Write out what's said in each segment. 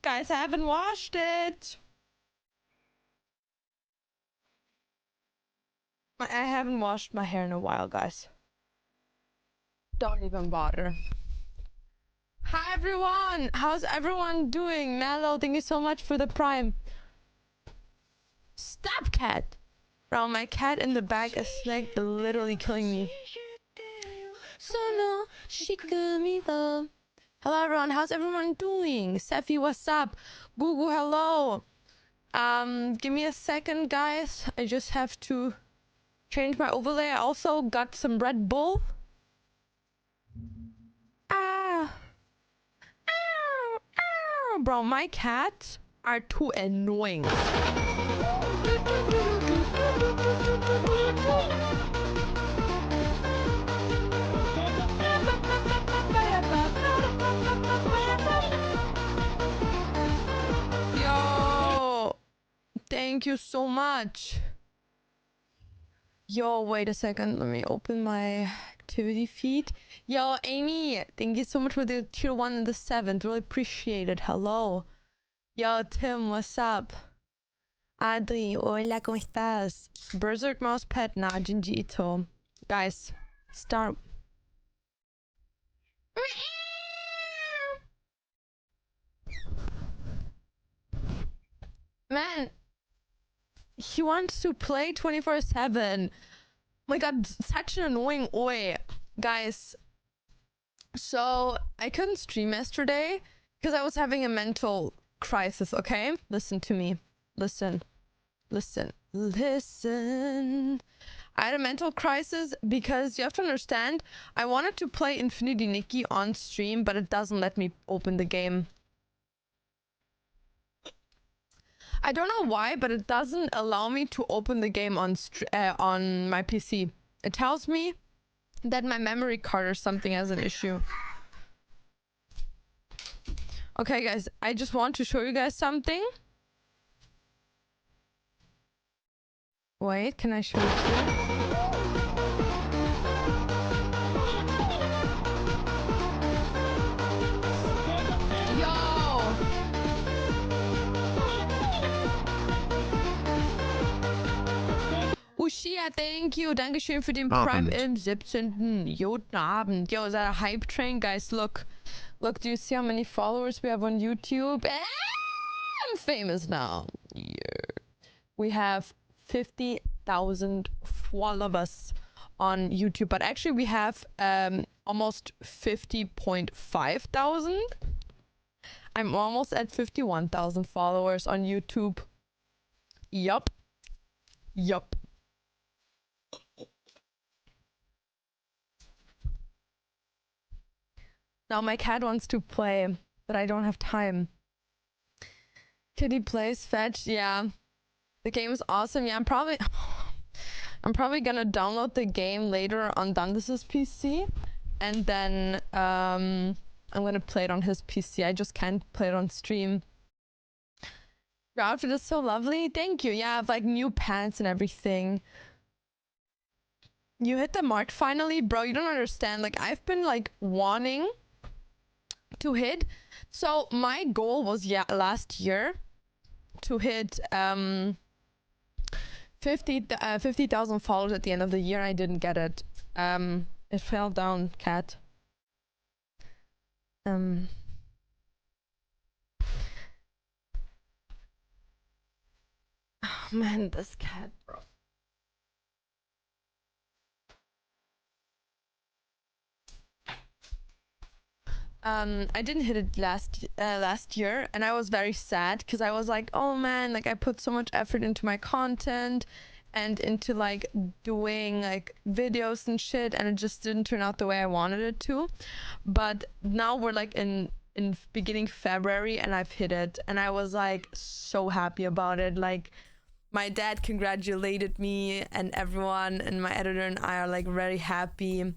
guys. I haven't washed it. I haven't washed my hair in a while, guys. Don't even bother. Hi, everyone. How's everyone doing? Mellow, thank you so much for the prime. Stop, cat. Bro, my cat in the back is like literally killing me. So no, she got me though. Hello, everyone. How's everyone doing? Seffi, what's up? Gugu, hello. Give me a second, guys. I just have to change my overlay. I also got some Red Bull. Ah. Ow, ow. Bro, my cats are too annoying. Yo, thank you so much. Yo, wait a second. Let me open my activity feed. Yo, Amy, thank you so much for the tier 1 and the 7th. Really appreciate it. Hello. Yo, Tim, what's up? Adri, hola, ¿cómo estás? Berserk Mouse Pet, na, Jinjito. Guys, start. Man, he wants to play 24/7. My god, such an annoying oi. Guys, so I couldn't stream yesterday because I was having a mental crisis, okay? Listen to me. Listen. Listen. Listen. I had a mental crisis because you have to understand, I wanted to play Infinity Nikki on stream, but it doesn't let me open the game. I don't know why, but it doesn't allow me to open the game on my PC. It tells me that my memory card or something has an issue. Okay, guys, I just want to show you guys something. Wait, can I show it here? Ushia, thank you. Dankeschön für den Prime im 17. Guten Abend. Yo, is that a hype train? Guys, look. Look, do you see how many followers we have on YouTube? I'm famous now. Yeah. We have 50,000 followers on YouTube, but actually we have almost 50.5 thousand. I'm almost at 51,000 followers on YouTube. Yup. Yup. Now my cat wants to play, but I don't have time. Kitty plays fetch, yeah. The game is awesome. Yeah, I'm probably gonna download the game later on Dundas' PC, and then I'm gonna play it on his PC. I just can't play it on stream. Your outfit is so lovely. Thank you. Yeah, I have like new pants and everything. You hit the mark finally, bro. You don't understand. Like, I've been like wanting to hit. So my goal was, yeah, last year to hit 50,000 followers at the end of the year. I didn't get it. It fell down, cat. Oh man, this cat, bro. I didn't hit it last year, and I was very sad because I was like, oh man, like I put so much effort into my content and into like doing like videos and shit, and it just didn't turn out the way I wanted it to. But now we're like in beginning February, and I've hit it, and I was like so happy about it. Like, my dad congratulated me, and everyone and my editor and I are like very happy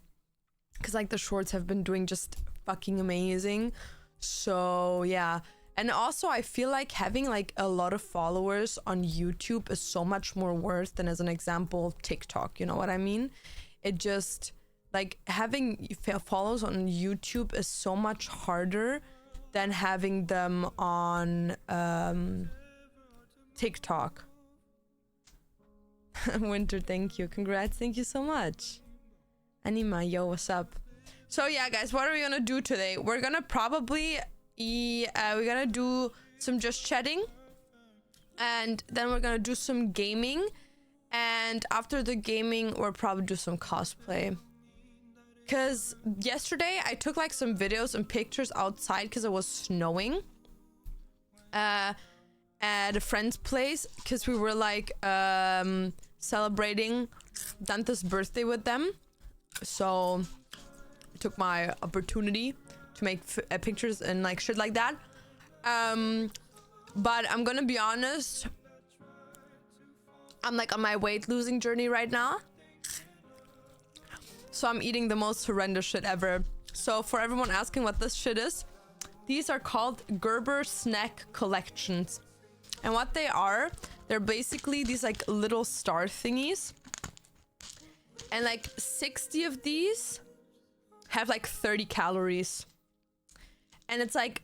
because like the shorts have been doing just fucking amazing. So yeah, and also I feel like having like a lot of followers on YouTube is so much more worth than, as an example, TikTok. You know what I mean? It just, like, having followers on YouTube is so much harder than having them on TikTok. Winter, thank you. Congrats, thank you so much. Anima, yo, what's up? So yeah, guys, what are we gonna do today? We're gonna probably we're gonna do some just chatting, and then we're gonna do some gaming, and after the gaming we'll probably do some cosplay. Because yesterday I took like some videos and pictures outside because it was snowing at a friend's place, because we were like celebrating Dante's birthday with them. So I took my opportunity to make pictures and like shit like that. But I'm gonna be honest, I'm like on my weight losing journey right now. So I'm eating the most horrendous shit ever. So for everyone asking what this shit is, these are called Gerber snack collections. And what they are, they're basically these like little star thingies. And like 60 of these have like 30 calories. And it's like,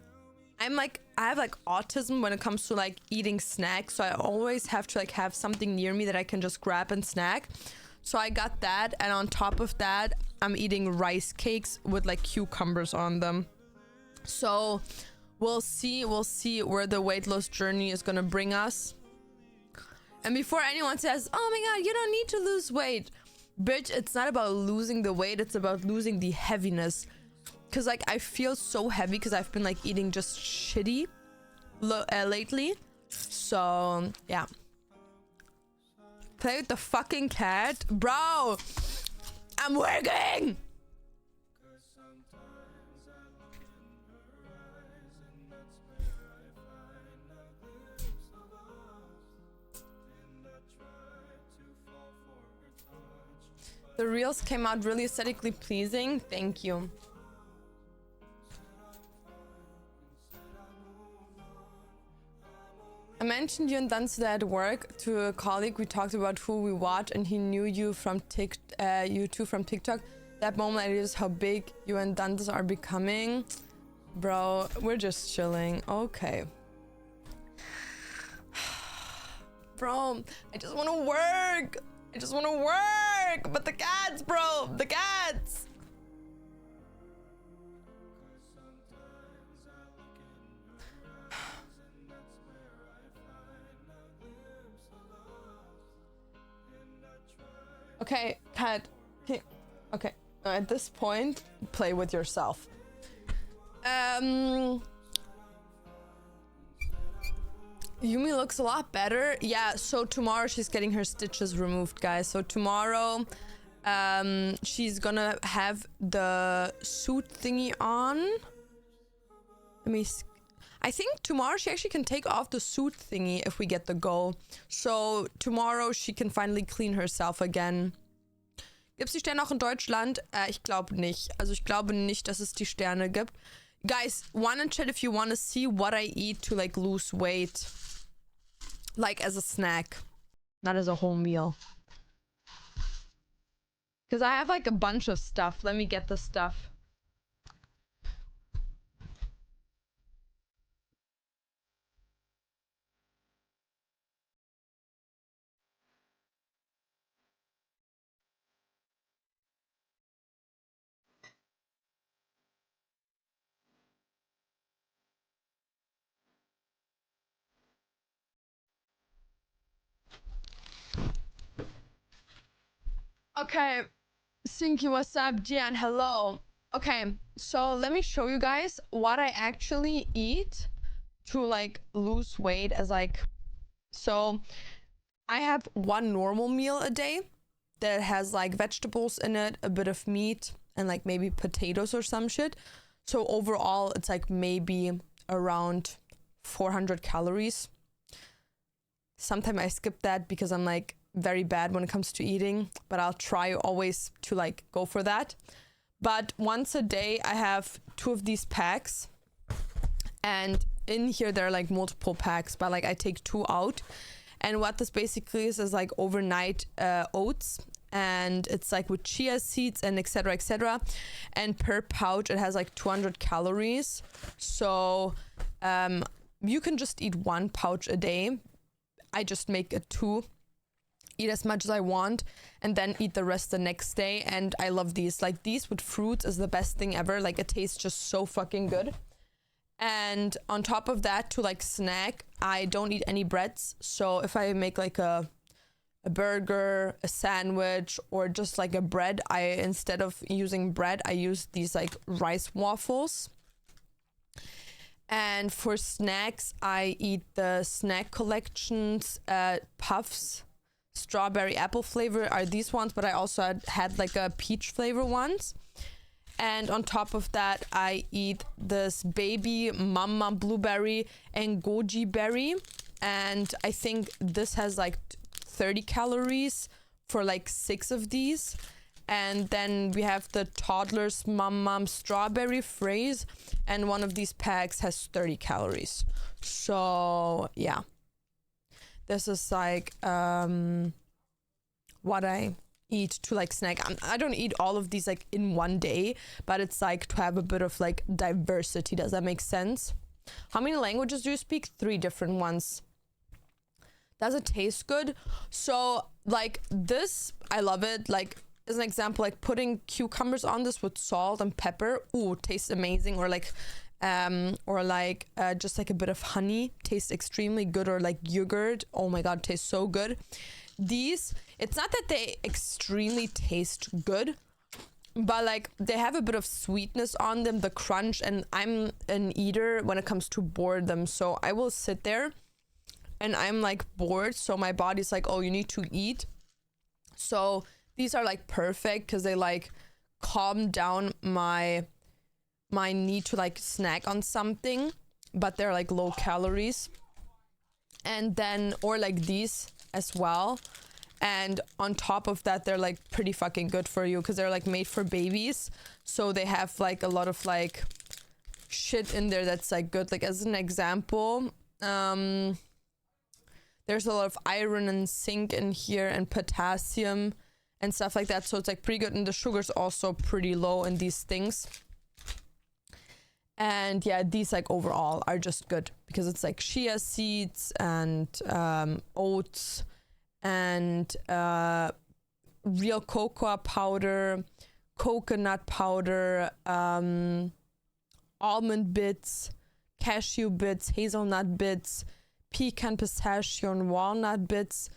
I have like autism when it comes to like eating snacks. So I always have to like have something near me that I can just grab and snack. So I got that, and on top of that, I'm eating rice cakes with like cucumbers on them. So we'll see where the weight loss journey is gonna bring us. And before anyone says, oh my god, you don't need to lose weight, bitch, it's not about losing the weight, it's about losing the heaviness. Because like I feel so heavy because I've been like eating just shitty lately. So yeah. Play with the fucking cat, bro. I'm working. The reels came out really aesthetically pleasing. Thank you. I mentioned you and Dance at work to a colleague. We talked about who we watch, and he knew you from you two from TikTok. That moment I realized how big you and Dance are becoming. Bro, we're just chilling. Okay. Bro, I just want to work. I just want to work. But the cats, bro, the cats. Okay, cat. Okay, at this point, play with yourself. Yumi looks a lot better. Yeah, so tomorrow she's getting her stitches removed, guys. So tomorrow, she's gonna have the suit thingy on. Let me... I think tomorrow she actually can take off the suit thingy if we get the go. So tomorrow she can finally clean herself again. Gibt's die Sterne auch in Deutschland? Ich glaube nicht. Also ich glaube nicht, dass es die Sterne gibt. Guys, one in chat if you want to see what I eat to like lose weight. Like as a snack. Not as a whole meal. Because I have like a bunch of stuff. Let me get the stuff. Okay, Sinky, what's up? Gian, hello. Okay, so let me show you guys what I actually eat to like lose weight as like... So I have one normal meal a day that has like vegetables in it, a bit of meat, and like maybe potatoes or some shit. So overall, it's like maybe around 400 calories. Sometimes I skip that because I'm like very bad when it comes to eating, but I'll try always to like go for that. But once a day I have 2 of these packs, and in here there are like multiple packs, but like I take 2 out. And what this basically is like overnight oats and it's like with chia seeds and etc etc, and per pouch it has like 200 calories. So you can just eat 1 pouch a day. I just make it 2, eat as much as I want, and then eat the rest the next day. And I love these. Like, these with fruits is the best thing ever. Like, it tastes just so fucking good. And on top of that, to like snack, I don't eat any breads. So if I make like a burger, a sandwich, or just like a bread, instead of using bread, I use these like rice waffles. And for snacks, I eat the Snack Collections puffs. Strawberry apple flavor are these ones, but I also had like a peach flavor ones. And on top of that, I eat this baby mama blueberry and goji berry. And I think this has like 30 calories for like 6 of these. And then we have the toddler's mum strawberry phrase, and one of these packs has 30 calories. So yeah, this is like what I eat to like snack. I don't eat all of these like in one day, but it's like to have a bit of like diversity. Does that make sense? How many languages do you speak? 3 different ones. Does it taste good? So like this, I love it. Like, as an example, like putting cucumbers on this with salt and pepper, ooh, tastes amazing. Or like just like a bit of honey, tastes extremely good. Or like yogurt, oh my god, tastes so good. These, it's not that they extremely taste good, but like they have a bit of sweetness on them, the crunch, and I'm an eater when it comes to boredom. So I will sit there and I'm like bored, so my body's like, oh, you need to eat. So these are like perfect because they like calm down my need to like snack on something, but they're like low calories. And then, or like these as well. And on top of that, they're like pretty fucking good for you because they're like made for babies. So they have like a lot of like shit in there that's like good. Like, as an example, there's a lot of iron and zinc in here, and potassium and stuff like that. So it's like pretty good. And the sugar's also pretty low in these things. And yeah, these like overall are just good because it's like chia seeds and oats and real cocoa powder, coconut powder, almond bits, cashew bits, hazelnut bits, pecan, pistachio, and walnut bits,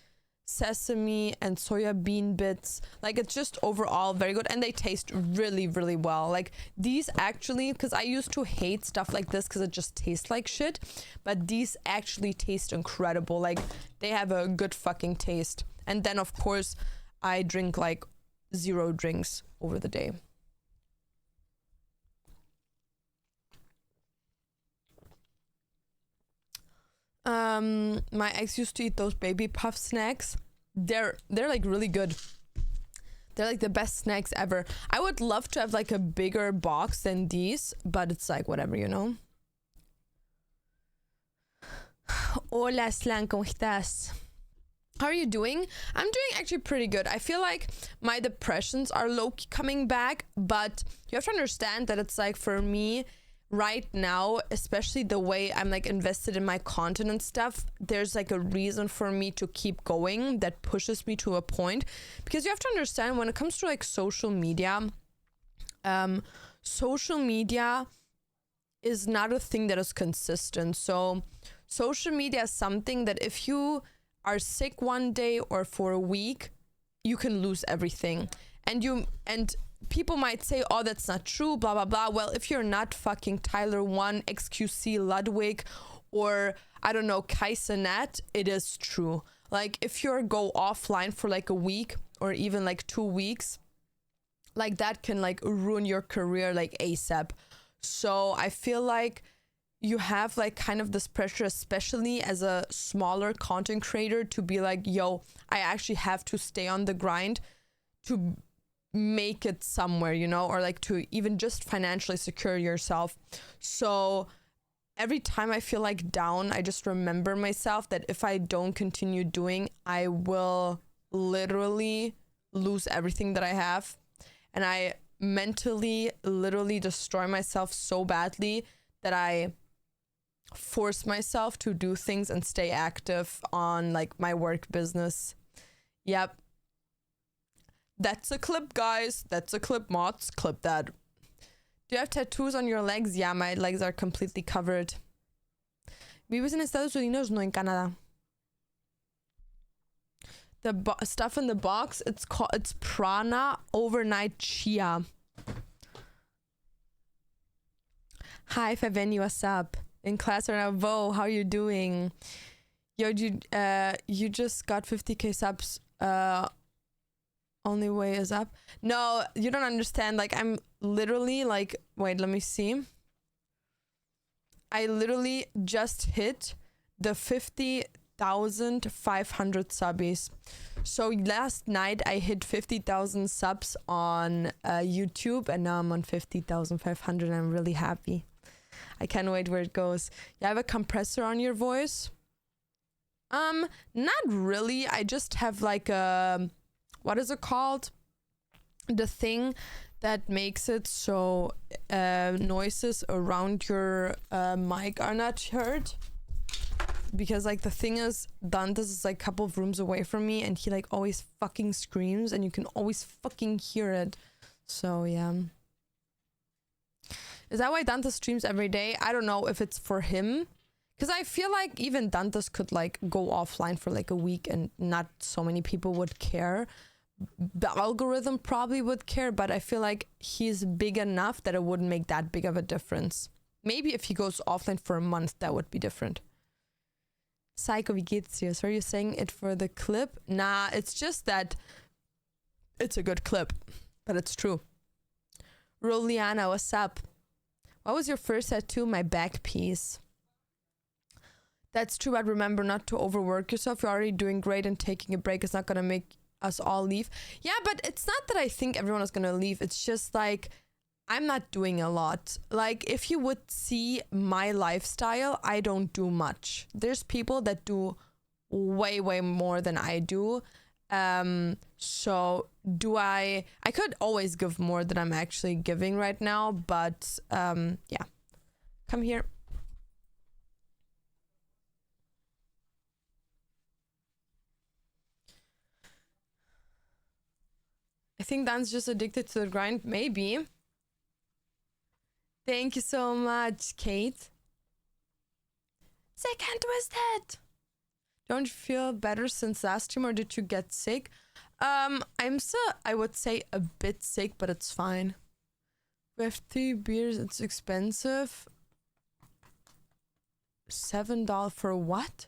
sesame and soya bean bits. Like, it's just overall very good, and they taste really, really well. Like, these actually, because I used to hate stuff like this because it just tastes like shit, but these actually taste incredible. Like, they have a good fucking taste. And then of course I drink like 0 drinks over the day. My ex used to eat those baby puff snacks. They're like really good. They're like the best snacks ever. I would love to have like a bigger box than these, but it's like whatever, you know. Hola, Slan, ¿cómo estás? How are you doing? I'm doing actually pretty good. I feel like my depressions are low-key coming back, but you have to understand that it's like, for me right now, especially the way I'm like invested in my content and stuff, there's like a reason for me to keep going that pushes me to a point. Because you have to understand, when it comes to like social media is not a thing that is consistent. So social media is something that if you are sick one day or for a week, you can lose everything. And people might say, oh, that's not true, blah blah blah. Well, if you're not fucking Tyler One, XQC Ludwig, or I don't know, Kaisenet, it is true. Like, if you go offline for like a week or even like 2 weeks, like that can like ruin your career like ASAP. So I feel like you have like kind of this pressure, especially as a smaller content creator, to be like, yo, I actually have to stay on the grind to make it somewhere, you know, or like to even just financially secure yourself. So every time I feel like down, I just remember myself that if I don't continue doing, I will literally lose everything that I have. And I mentally literally destroy myself so badly that I force myself to do things and stay active on like my work business. Yep. That's a clip, guys. That's a clip, mods. Clip that. Do you have tattoos on your legs? Yeah, my legs are completely covered. ¿Vives en Estados Unidos? No, en Canadá. The stuff in the box, it's Prana Overnight Chia. Hi, Faveni, what's up? In class right now. Vo, how you doing? Yo, you just got 50k subs. Only way is up. No, you don't understand. Like, I'm literally like, wait, let me see. I literally just hit the 50,500 subbies. So last night I hit 50,000 subs on YouTube, and now I'm on 50,500. I'm really happy. I can't wait where it goes. You have a compressor on your voice? Not really. I just have like a, what is it called? The thing that makes it so noises around your mic are not heard. Because like the thing is, Dantas is like a couple of rooms away from me, and he like always fucking screams, and you can always fucking hear it. So yeah. Is that why Dantas streams every day? I don't know if it's for him. Because I feel like even Dantas could like go offline for like a week and not so many people would care. The algorithm probably would care, but I feel like he's big enough that it wouldn't make that big of a difference. Maybe if he goes offline for a month, that would be different. Psycho, wie geht's dir? So are you saying it for the clip? Nah, it's just that it's a good clip, but it's true. Roliana, what's up? What was your first tattoo? My back piece. That's true, but remember not to overwork yourself. You're already doing great, and taking a break is not gonna make us all leave. Yeah, but it's not that I think everyone is gonna leave. It's just like, I'm not doing a lot. Like, if you would see my lifestyle, I don't do much. There's people that do way more than I do. So do I could always give more than I'm actually giving right now, but yeah. Come here. I think Dan's just addicted to the grind. Maybe. Thank you so much, Kate. Second twisted. Don't you feel better since last stream, or did you get sick? I'm still, I would say, a bit sick, but it's fine. We have 3 beers. It's expensive. $7 for what?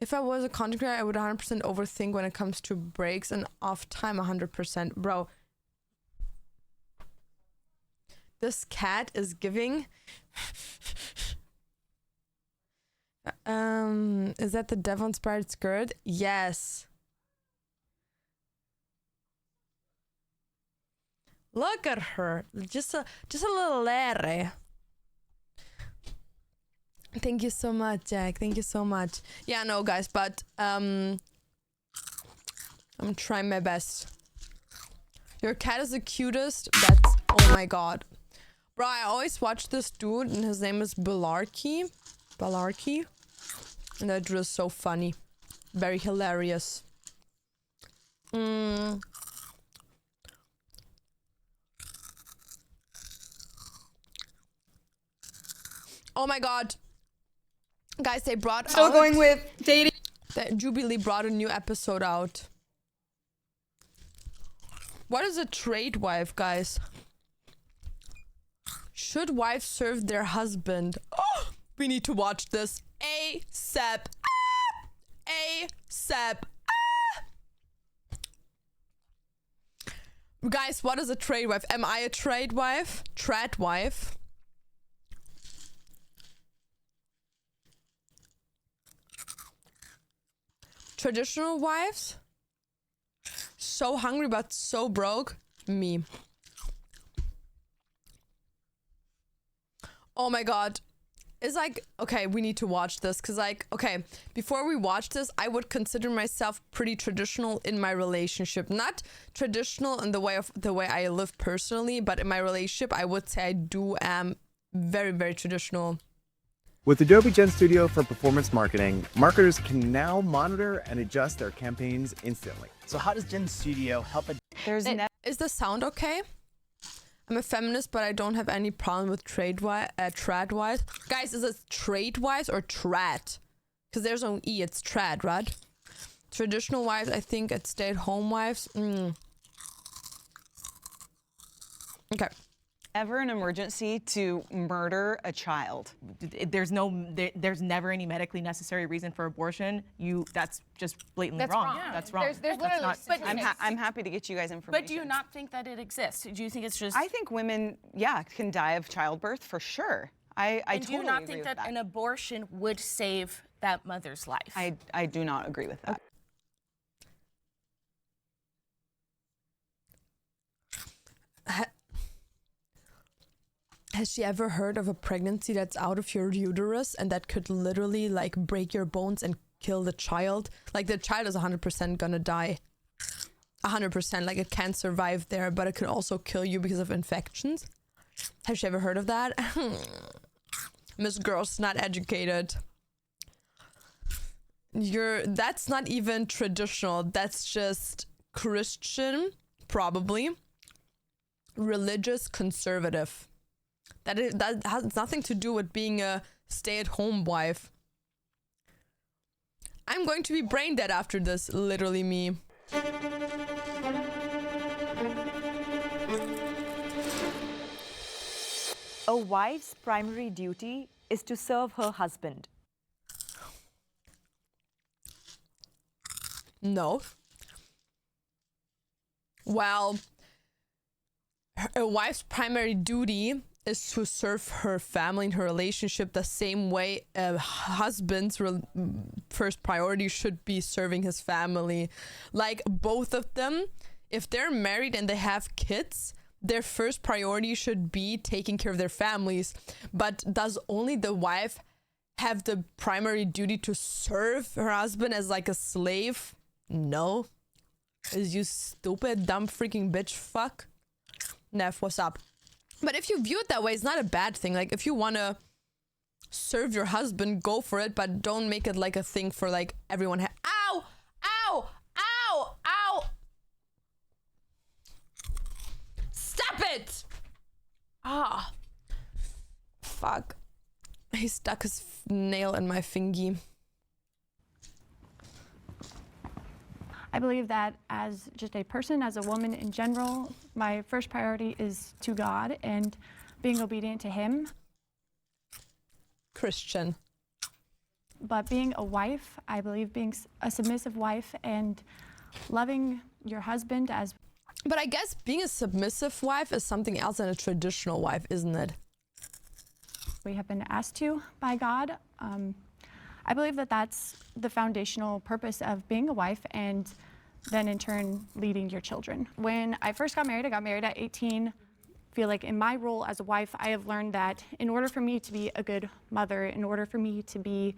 If I was a content creator, I would 100% overthink when it comes to breaks and off time. 100%. Bro. This cat is giving. Is that the devil inspired skirt? Yes. Look at her. Just a little Larry. Thank you so much, Jack. Thank you so much. Yeah, no, guys, but I'm trying my best. Your cat is the cutest. That's, oh my god. Bro, I always watch this dude, and his name is Balarki. And that dude is so funny. Very hilarious. Oh my god. Guys, they brought Still out... going with dating. Jubilee brought a new episode out. What is a trade wife, guys? Should wives serve their husband? Oh, we need to watch this. ASAP. ASAP. Guys, what is a trade wife? Am I a trade wife? Trad wife? Traditional wives? So hungry but so broke? Me. Oh my god. It's like, okay, we need to watch this because, like, okay, before we watch this, I would consider myself pretty traditional in my relationship. Not traditional in the way I live personally, but in my relationship, I would say I am very, very traditional. With Adobe Gen Studio for performance marketing, marketers can now monitor and adjust their campaigns instantly. So how does Gen Studio help? Is the sound okay? I'm a feminist, but I don't have any problem with trad-wise. Guys, is it trade-wise or trad? Because there's no E, it's trad, right? Traditional wives, I think it's stay-at-home wives. Okay. Ever an emergency to murder a child? There's never any medically necessary reason for abortion. That's just blatantly wrong. Yeah. That's wrong. There's literally not, I'm happy to get you guys information. But do you not think that it exists? Do you think it's just? I think women, yeah, can die of childbirth for sure. I and totally do you not agree think with that an abortion would save that mother's life? I do not agree with that. Has she ever heard of a pregnancy that's out of your uterus and that could literally like break your bones and kill the child? Like the child is 100% gonna die. 100%, like it can't survive there, but it could also kill you because of infections. Has she ever heard of that? Miss Girl's not educated. That's not even traditional. That's just Christian, probably. Religious, conservative. That has nothing to do with being a stay-at-home wife. I'm going to be brain dead after this, literally me. A wife's primary duty is to serve her husband. No. Well, a wife's primary duty is to serve her family and her relationship the same way a husband's first priority should be serving his family. Like both of them, if they're married and they have kids, their first priority should be taking care of their families. But does only the wife have the primary duty to serve her husband as like a slave? No. Is you stupid, dumb freaking bitch fuck? Neff, what's up? But if you view it that way, it's not a bad thing. Like, if you want to serve your husband, go for it, but don't make it like a thing for like everyone. Ow! Ow! Ow! Ow! Stop it! Ah. Fuck. He stuck his nail in my fingy. I believe that as just a person, as a woman in general, my first priority is to God and being obedient to Him. Christian. But being a wife, I believe being a submissive wife and loving your husband as... But I guess being a submissive wife is something else than a traditional wife, isn't it? we have been asked to by God. I believe that that's the foundational purpose of being a wife and then in turn leading your children. When I first got married at 18. I feel like in my role as a wife, I have learned that in order for me to be a good mother, in order for me to be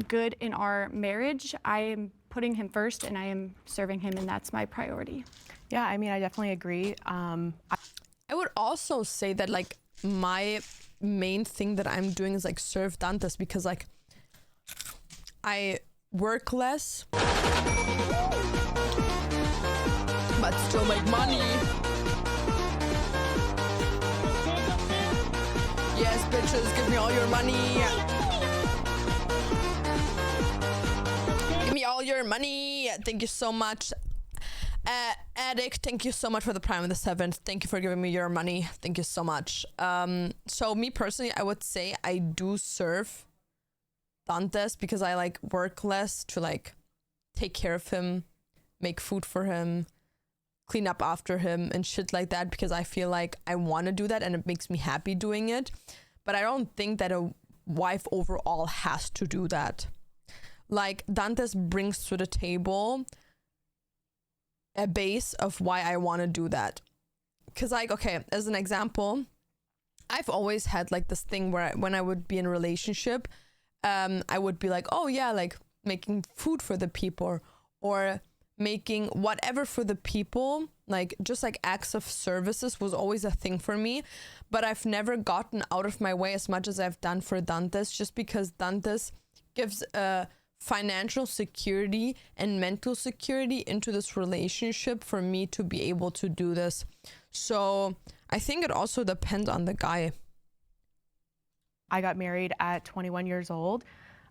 good in our marriage, I am putting him first and I am serving him, and that's my priority. Yeah, I mean, I definitely agree. I would also say that like my main thing that I'm doing is like serve Dantes, because like I work less but still make money. Yes, bitches, give me all your money. Give me all your money. Thank you so much. Addict, thank you so much for the Prime of the 7th. Thank you for giving me your money. Thank you so much. So me personally, I would say I do serve Dantes because I like work less to like take care of him, make food for him, clean up after him and shit like that, because I feel like I want to do that and it makes me happy doing it. But I don't think that a wife overall has to do that. Like Dantes brings to the table a base of why I want to do that. Because like, okay, as an example, I've always had like this thing where when I would be in a relationship, I would be like, oh yeah, like making food for the people or making whatever for the people, like just like acts of services was always a thing for me. But I've never gotten out of my way as much as I've done for Dantes, just because Dantes gives financial security and mental security into this relationship for me to be able to do this. So I think it also depends on the guy. I got married at 21 years old.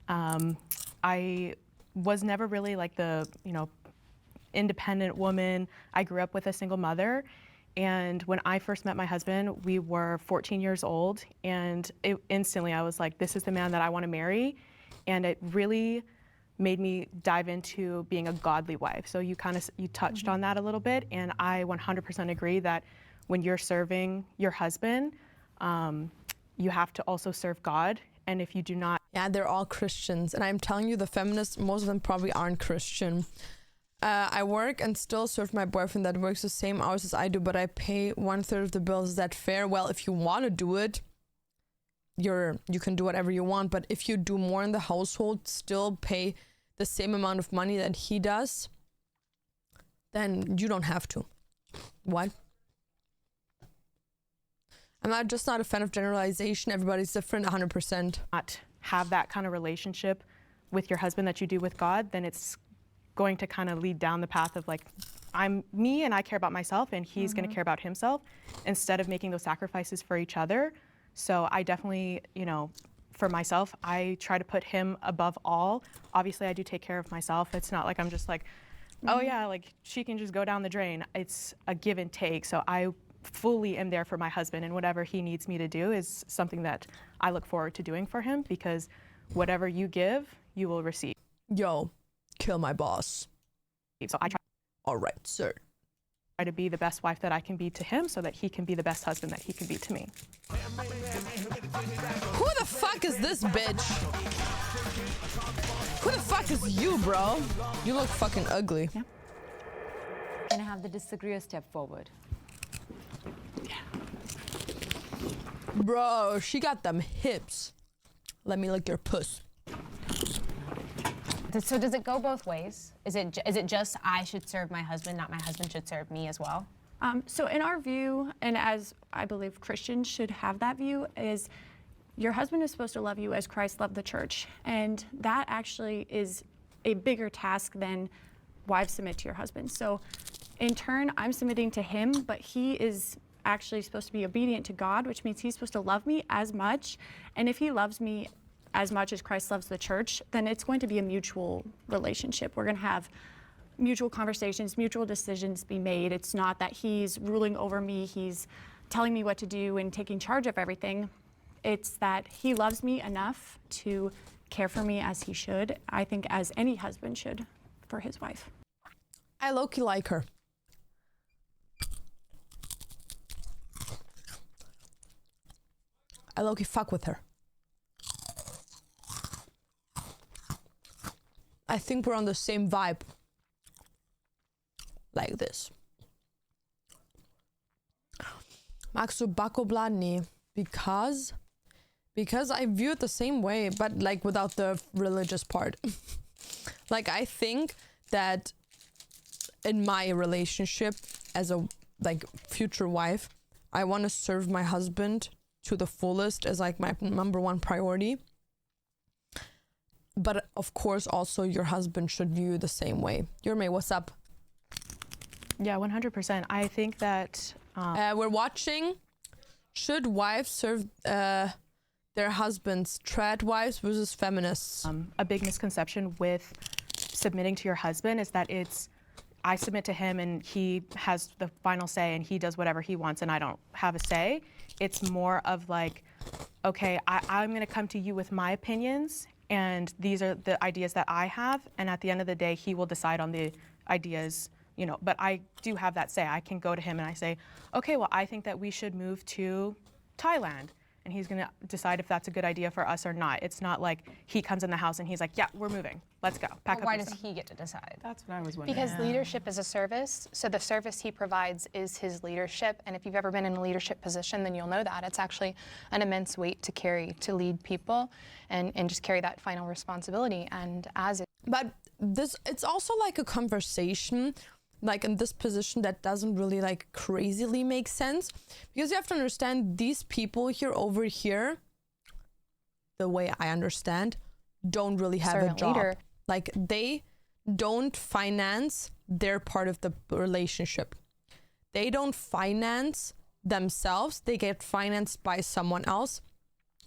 I was never really like the, independent woman. I grew up with a single mother. And when I first met my husband, we were 14 years old. And instantly I was like, this is the man that I want to marry. And it really made me dive into being a godly wife. So you touched on that a little bit. And I 100% agree that when you're serving your husband, you have to also serve God. And if you do not... Yeah, they're all Christians. And I'm telling you, the feminists, most of them probably aren't Christian. I work and still serve my boyfriend that works the same hours as I do, but I pay 1/3 of the bills. Is that fair? Well, if you want to do it, you can do whatever you want. But if you do more in the household, still pay the same amount of money that he does, then you don't have to. What? I'm not a fan of generalization. Everybody's different, 100%. Not have that kind of relationship with your husband that you do with God, then it's going to kind of lead down the path of like, I'm me and I care about myself and he's going to care about himself instead of making those sacrifices for each other. So I definitely, for myself, I try to put him above all. Obviously, I do take care of myself. It's not like I'm just like, oh yeah, like she can just go down the drain. It's a give and take. So I fully am there for my husband, and whatever he needs me to do is something that I look forward to doing for him, because whatever you give, you will receive. Yo, kill my boss. So I try All right, sir. to be the best wife that I can be to him so that he can be the best husband that he can be to me. Who the fuck is this bitch? Who the fuck is you, bro? You look fucking ugly. Can I have the disagreeer step forward? Bro, she got them hips. Let me lick your puss. So does it go both ways? Is it just I should serve my husband, not my husband should serve me as well? So in our view, and as I believe Christians should have that view, is your husband is supposed to love you as Christ loved the church. And that actually is a bigger task than wives submit to your husband. So in turn, I'm submitting to him, but he is actually supposed to be obedient to God, which means he's supposed to love me as much. And if he loves me as much as Christ loves the church, then it's going to be a mutual relationship. We're going to have mutual conversations, mutual decisions be made. It's not that he's ruling over me, he's telling me what to do and taking charge of everything. It's that he loves me enough to care for me as he should, I think as any husband should for his wife. I low-key like her. I low-key fuck with her. I think we're on the same vibe. Like this. Magst du Bakoblad? Nee. Because I view it the same way, but like without the religious part. Like I think that in my relationship as a like future wife, I want to serve my husband to the fullest as like my #1 priority. But of course also your husband should view you the same way. Yorme, what's up? Yeah, 100%. I think that we're watching Should Wives Serve Their Husbands, Trad Wives versus Feminists. A big misconception with submitting to your husband is that it's, I submit to him and he has the final say and he does whatever he wants and I don't have a say. It's more of like, okay, I'm gonna come to you with my opinions and these are the ideas that I have, and at the end of the day, he will decide on the ideas, you know, but I do have that say. I can go to him and I say, okay, well, I think that we should move to Thailand. and he's going to decide if that's a good idea for us or not. It's not like he comes in the house and he's like, yeah, we're moving. Let's go. Pack But up why your does stuff. he get to decide? That's what I was wondering. Because leadership is a service, so the service he provides is his leadership. And if you've ever been in a leadership position, then you'll know that. It's actually an immense weight to carry, to lead people and just carry that final responsibility. And as it But it's also like a conversation, like in this position, that doesn't really like crazily make sense, because you have to understand these people here over here, the way I understand, don't really have a Servant job. leader. Like they don't finance their part of the relationship. They don't finance themselves. They get financed by someone else.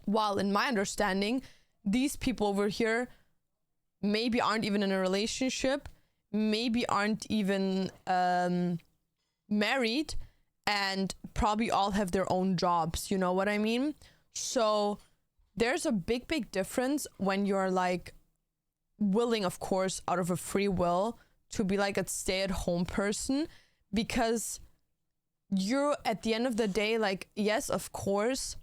While in my understanding, these people over here maybe aren't even in a relationship, maybe aren't even married, and probably all have their own jobs, you know what I mean? So there's a big difference when you're like willing, of course, out of a free will, to be like a stay-at-home person, because you're at the end of the day, like, yes, of course,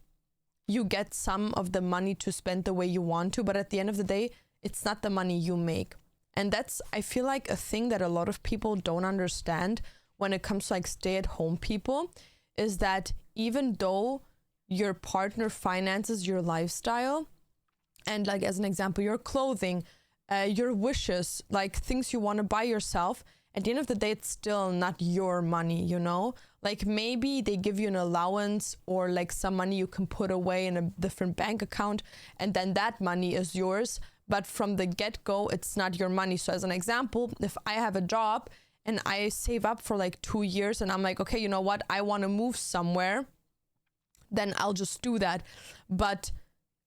you get some of the money to spend the way you want to, but at the end of the day, it's not the money you make. And that's, I feel like, a thing that a lot of people don't understand when it comes to like stay-at-home people, is that even though your partner finances your lifestyle, and like as an example, your clothing, your wishes, like things you want to buy yourself, at the end of the day, it's still not your money, you know? Like maybe they give you an allowance or like some money you can put away in a different bank account, and then that money is yours. But from the get-go, it's not your money. So as an example, if I have a job and I save up for like 2 years and I'm like, okay, you know what? I want to move somewhere, then I'll just do that. But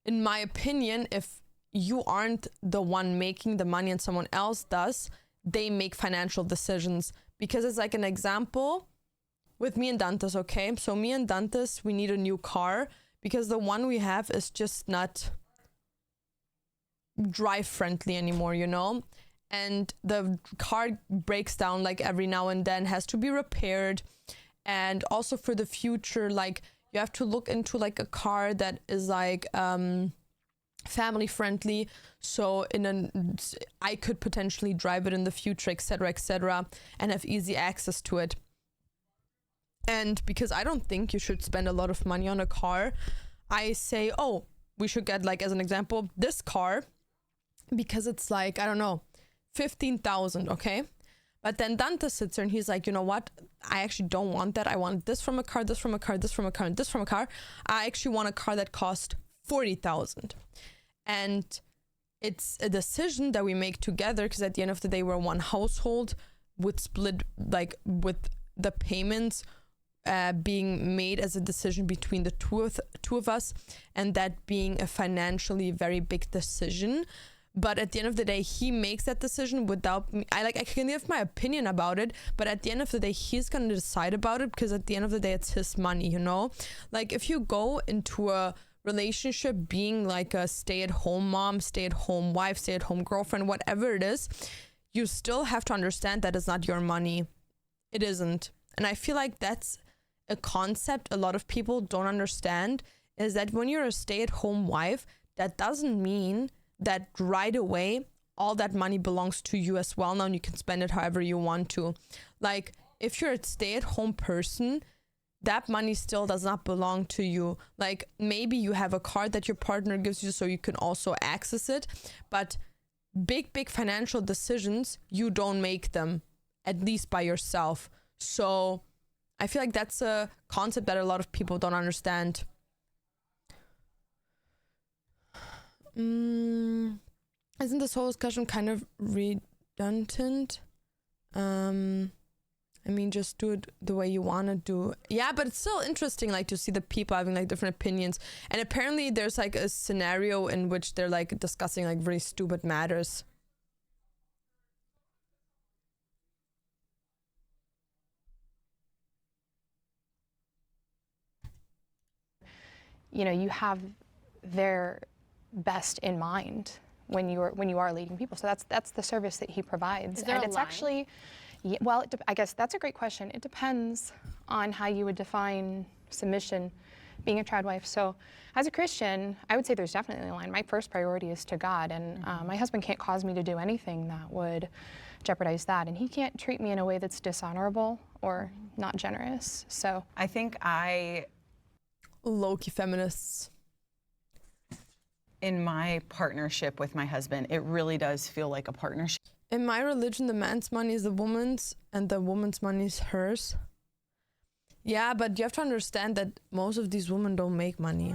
in my opinion, if you aren't the one making the money and someone else does, they make financial decisions. Because it's like an example with me and Dantes, okay? So me and Dantes, we need a new car because the one we have is just not drive friendly anymore, you know? And the car breaks down like every now and then, has to be repaired. And also for the future, like you have to look into like a car that is like family friendly, so I could potentially drive it in the future, etc., and have easy access to it. And because I don't think you should spend a lot of money on a car, I say, oh, we should get, like, as an example, this car, because it's like, I don't know, 15,000, okay? But then Dante sits there and he's like, you know what? I actually don't want that. I want this from a car, this from a car, this from a car, and this from a car. I actually want a car that costs 40,000. And it's a decision that we make together, because at the end of the day, we're one household with split, like with the payments being made as a decision between the two of us, and that being a financially very big decision. But at the end of the day, he makes that decision without me. I can give my opinion about it, but at the end of the day, he's going to decide about it, because at the end of the day, it's his money, you know? Like, if you go into a relationship being like a stay-at-home mom, stay-at-home wife, stay-at-home girlfriend, whatever it is, you still have to understand that it's not your money. It isn't. And I feel like that's a concept a lot of people don't understand, is that when you're a stay-at-home wife, that doesn't mean that right away all that money belongs to you as well now, and you can spend it however you want to. Like, if you're a stay-at-home person, that money still does not belong to you. Like, maybe you have a card that your partner gives you so you can also access it, but big financial decisions, you don't make them, at least by yourself. So I feel like that's a concept that a lot of people don't understand. Isn't this whole discussion kind of redundant? I mean, just do it the way you want to do. Yeah, but it's still interesting, like, to see the people having like different opinions. And apparently there's like a scenario in which they're like discussing like really stupid matters. you know, you have their best in mind when you are leading people. So that's the service that he provides. Is there and a it's line? actually, well, I guess that's a great question. It depends on how you would define submission being a trad wife. So as a Christian, I would say there's definitely a line. My first priority is to God, and my husband can't cause me to do anything that would jeopardize that, and he can't treat me in a way that's dishonorable or not generous. So I think Low-key feminists. in my partnership with my husband, it really does feel like a partnership. In my religion, the man's money is the woman's and the woman's money is hers. Yeah, but you have to understand that most of these women don't make money.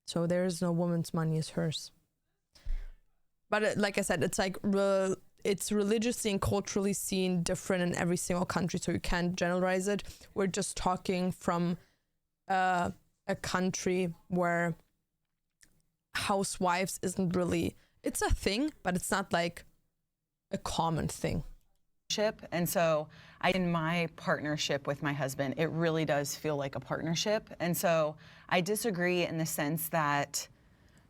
So there is no woman's money is hers. But like I said, it's like it's religiously and culturally seen different in every single country, so you can't generalize it. We're just talking from a country where housewives isn't really, it's a thing, but it's not like a common thing. And so in my partnership with my husband, it really does feel like a partnership. And so I disagree in the sense that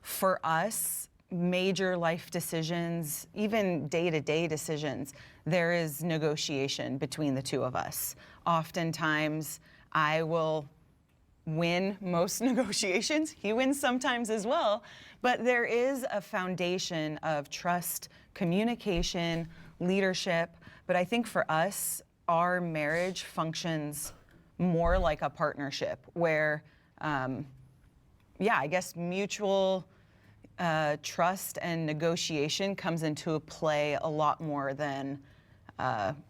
for us, major life decisions, even day-to-day decisions, there is negotiation between the two of us. Oftentimes, I will win most negotiations. He wins sometimes as well. But there is a foundation of trust, communication, leadership. But I think for us, our marriage functions more like a partnership where, yeah, I guess mutual trust and negotiation comes into play a lot more than,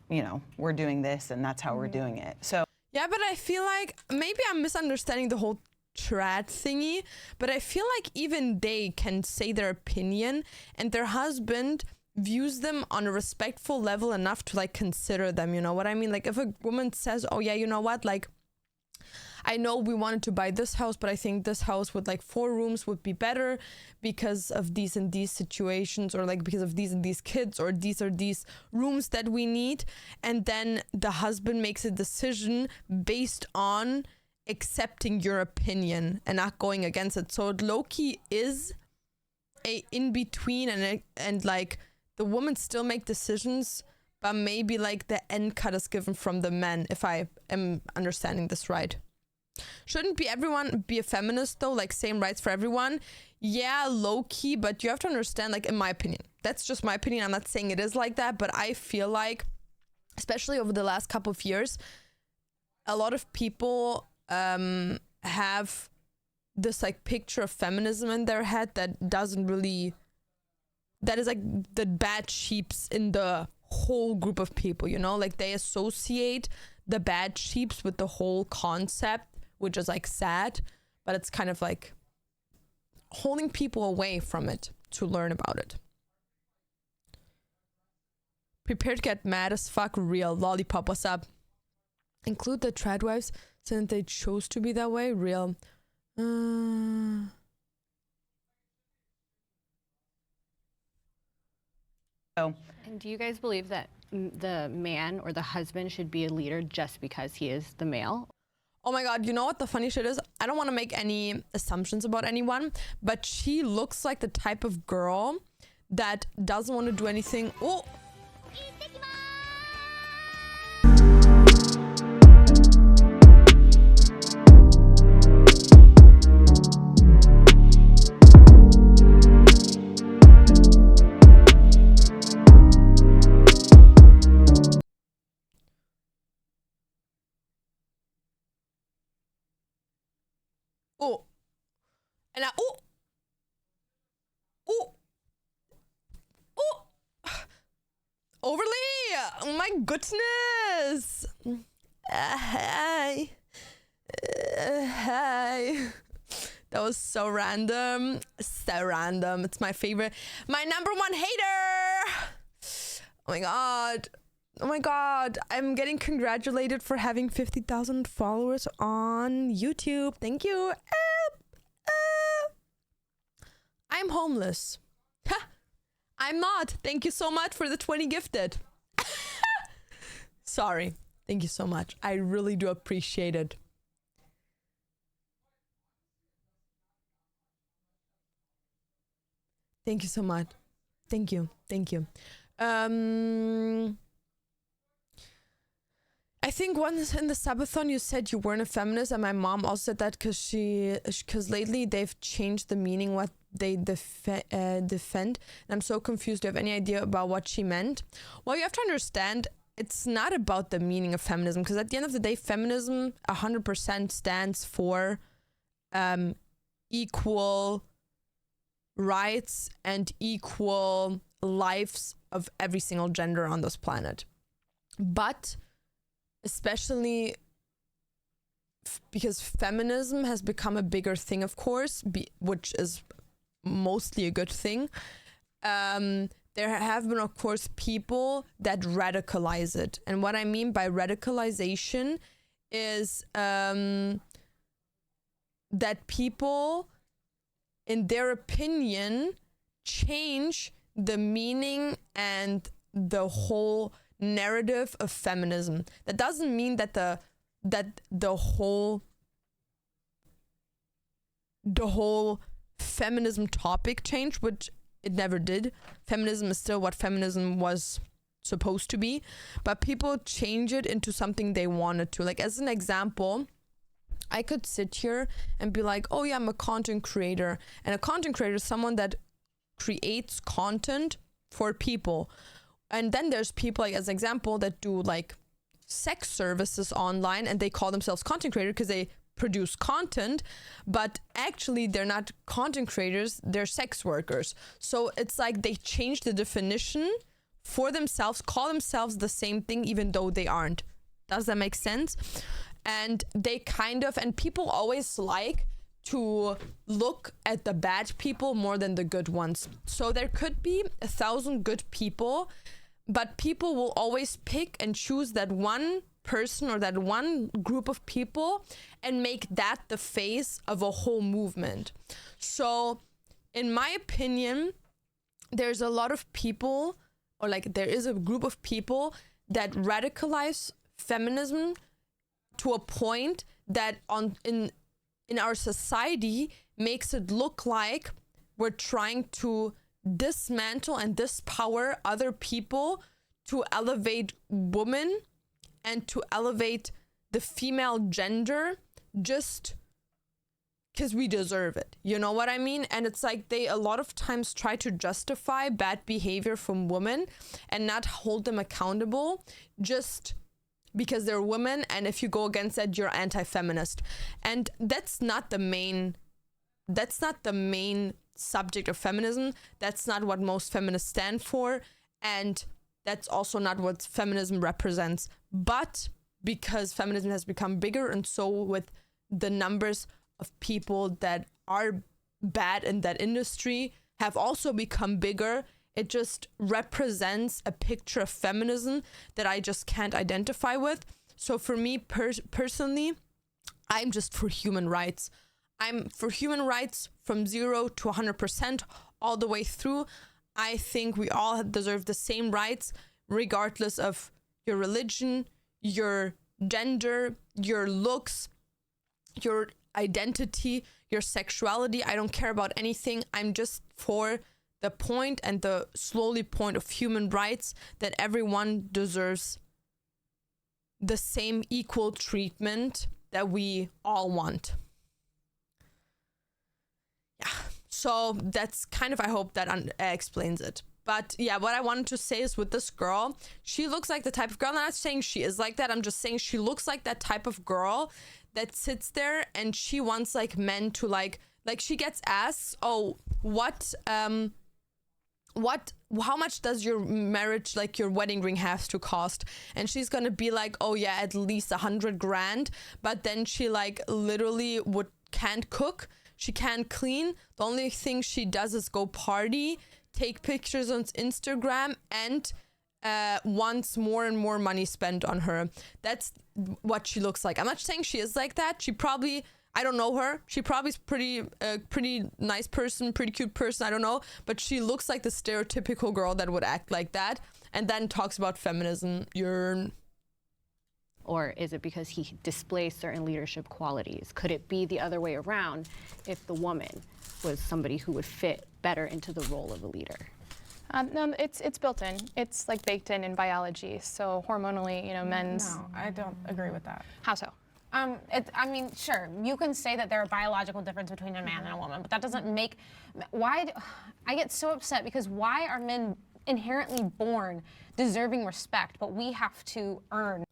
you know, we're doing this and that's how we're doing it. So yeah, but I feel like maybe I'm misunderstanding the whole trad thingy, but I feel like even they can say their opinion and their husband views them on a respectful level enough to like consider them, you know what I mean? Like if a woman says, oh yeah, you know what, like I know we wanted to buy this house, but I think this house with like 4 rooms would be better because of these and these situations, or like because of these and these kids, or these are these rooms that we need. And then the husband makes a decision based on accepting your opinion and not going against it. So it low-key is a in-between, and like the women still make decisions, but maybe like the end cut is given from the men, if I am understanding this right. Shouldn't be everyone be a feminist though, like same rights for everyone? Yeah, low-key, but you have to understand, like in my opinion, that's just my opinion, I'm not saying it is like that, but I feel like, especially over the last couple of years, a lot of people have this like picture of feminism in their head that doesn't really, that is like the bad sheeps in the whole group of people, you know, like they associate the bad sheeps with the whole concept, which is like sad, but it's kind of like holding people away from it to learn about it. Prepare to get mad as fuck, real. Lollipop, what's up? Include the trad wives since they chose to be that way, real. And do you guys believe that the man or the husband should be a leader just because he is the male? Oh my god, you know what the funny shit is? I don't want to make any assumptions about anyone, but she looks like the type of girl that doesn't want to do anything. Oh! Oh, and I, oh, oh, oh, overly, oh my goodness, hi, hi, that was so random, it's my favorite, my number 1 hater, oh my god, I'm getting congratulated for having 50,000 followers on YouTube. Thank you. I'm homeless. Ha! I'm not. Thank you so much for the 20 gifted. Sorry. Thank you so much. I really do appreciate it. Thank you so much. Thank you. Thank you. I think once in the subathon you said you weren't a feminist, and my mom also said that because lately they've changed the meaning what they defend. And I'm so confused. Do you have any idea about what she meant? Well, you have to understand, it's not about the meaning of feminism, because at the end of the day, feminism 100% stands for equal rights and equal lives of every single gender on this planet. But especially because feminism has become a bigger thing, of course, which is mostly a good thing. There have been, of course, people that radicalize it. And what I mean by radicalization is that people, in their opinion, change the meaning and the whole narrative of feminism. That doesn't mean that the whole feminism topic changed, which it never did. Feminism is still what feminism was supposed to be, but people change it into something they wanted to. Like, as an example, I could sit here and be like, oh yeah, I'm a content creator, and a content creator is someone that creates content for people. And then there's people, like, as an example, that do like sex services online, and they call themselves content creator because they produce content, but actually they're not content creators, they're sex workers. So it's like they change the definition for themselves, call themselves the same thing even though they aren't. Does that make sense? And they and people always like to look at the bad people more than the good ones. So there could be 1,000 good people, but people will always pick and choose that one person or that one group of people and make that the face of a whole movement. So in my opinion, there's a lot of people, or like there is a group of people that radicalize feminism to a point that in our society makes it look like we're trying to dismantle and dispower other people to elevate women and to elevate the female gender just because we deserve it. You know what I mean? And it's like they a lot of times try to justify bad behavior from women and not hold them accountable just because they're women, and if you go against that, you're anti-feminist. And that's not the main subject of feminism. That's not what most feminists stand for, and that's also not what feminism represents. But because feminism has become bigger, and so with the numbers of people that are bad in that industry have also become bigger, it just represents a picture of feminism that I just can't identify with. So for me personally, I'm just for human rights. I'm for human rights from 0 to 100% all the way through. I think we all deserve the same rights, regardless of your religion, your gender, your looks, your identity, your sexuality. I don't care about anything. I'm just for the point and the slowly point of human rights, that everyone deserves the same equal treatment that we all want. Yeah, so that's kind of, I hope that explains it. But yeah, what I wanted to say is with this girl, she looks like the type of girl, I'm not saying she is like that, I'm just saying she looks like that type of girl that sits there and she wants like men to like she gets asked, oh, how much does your marriage, like your wedding ring, have to cost? And she's gonna be like, oh yeah, at least 100 grand. But then she like literally can't cook, she can't clean. The only thing she does is go party, take pictures on Instagram, and wants more and more money spent on her. That's what she looks like. I'm not saying she is like that. She probably, I don't know her. She probably is pretty nice person, pretty cute person. I don't know. But she looks like the stereotypical girl that would act like that and then talks about feminism. Or is it because he displays certain leadership qualities? Could it be the other way around if the woman was somebody who would fit better into the role of a leader? No, it's built in. It's like baked in biology. So hormonally, you know, men's. No, I don't agree with that. How so? I mean, sure, you can say that there are biological difference between a man and a woman, but that doesn't make, I get so upset because why are men inherently born deserving respect, but we have to earn?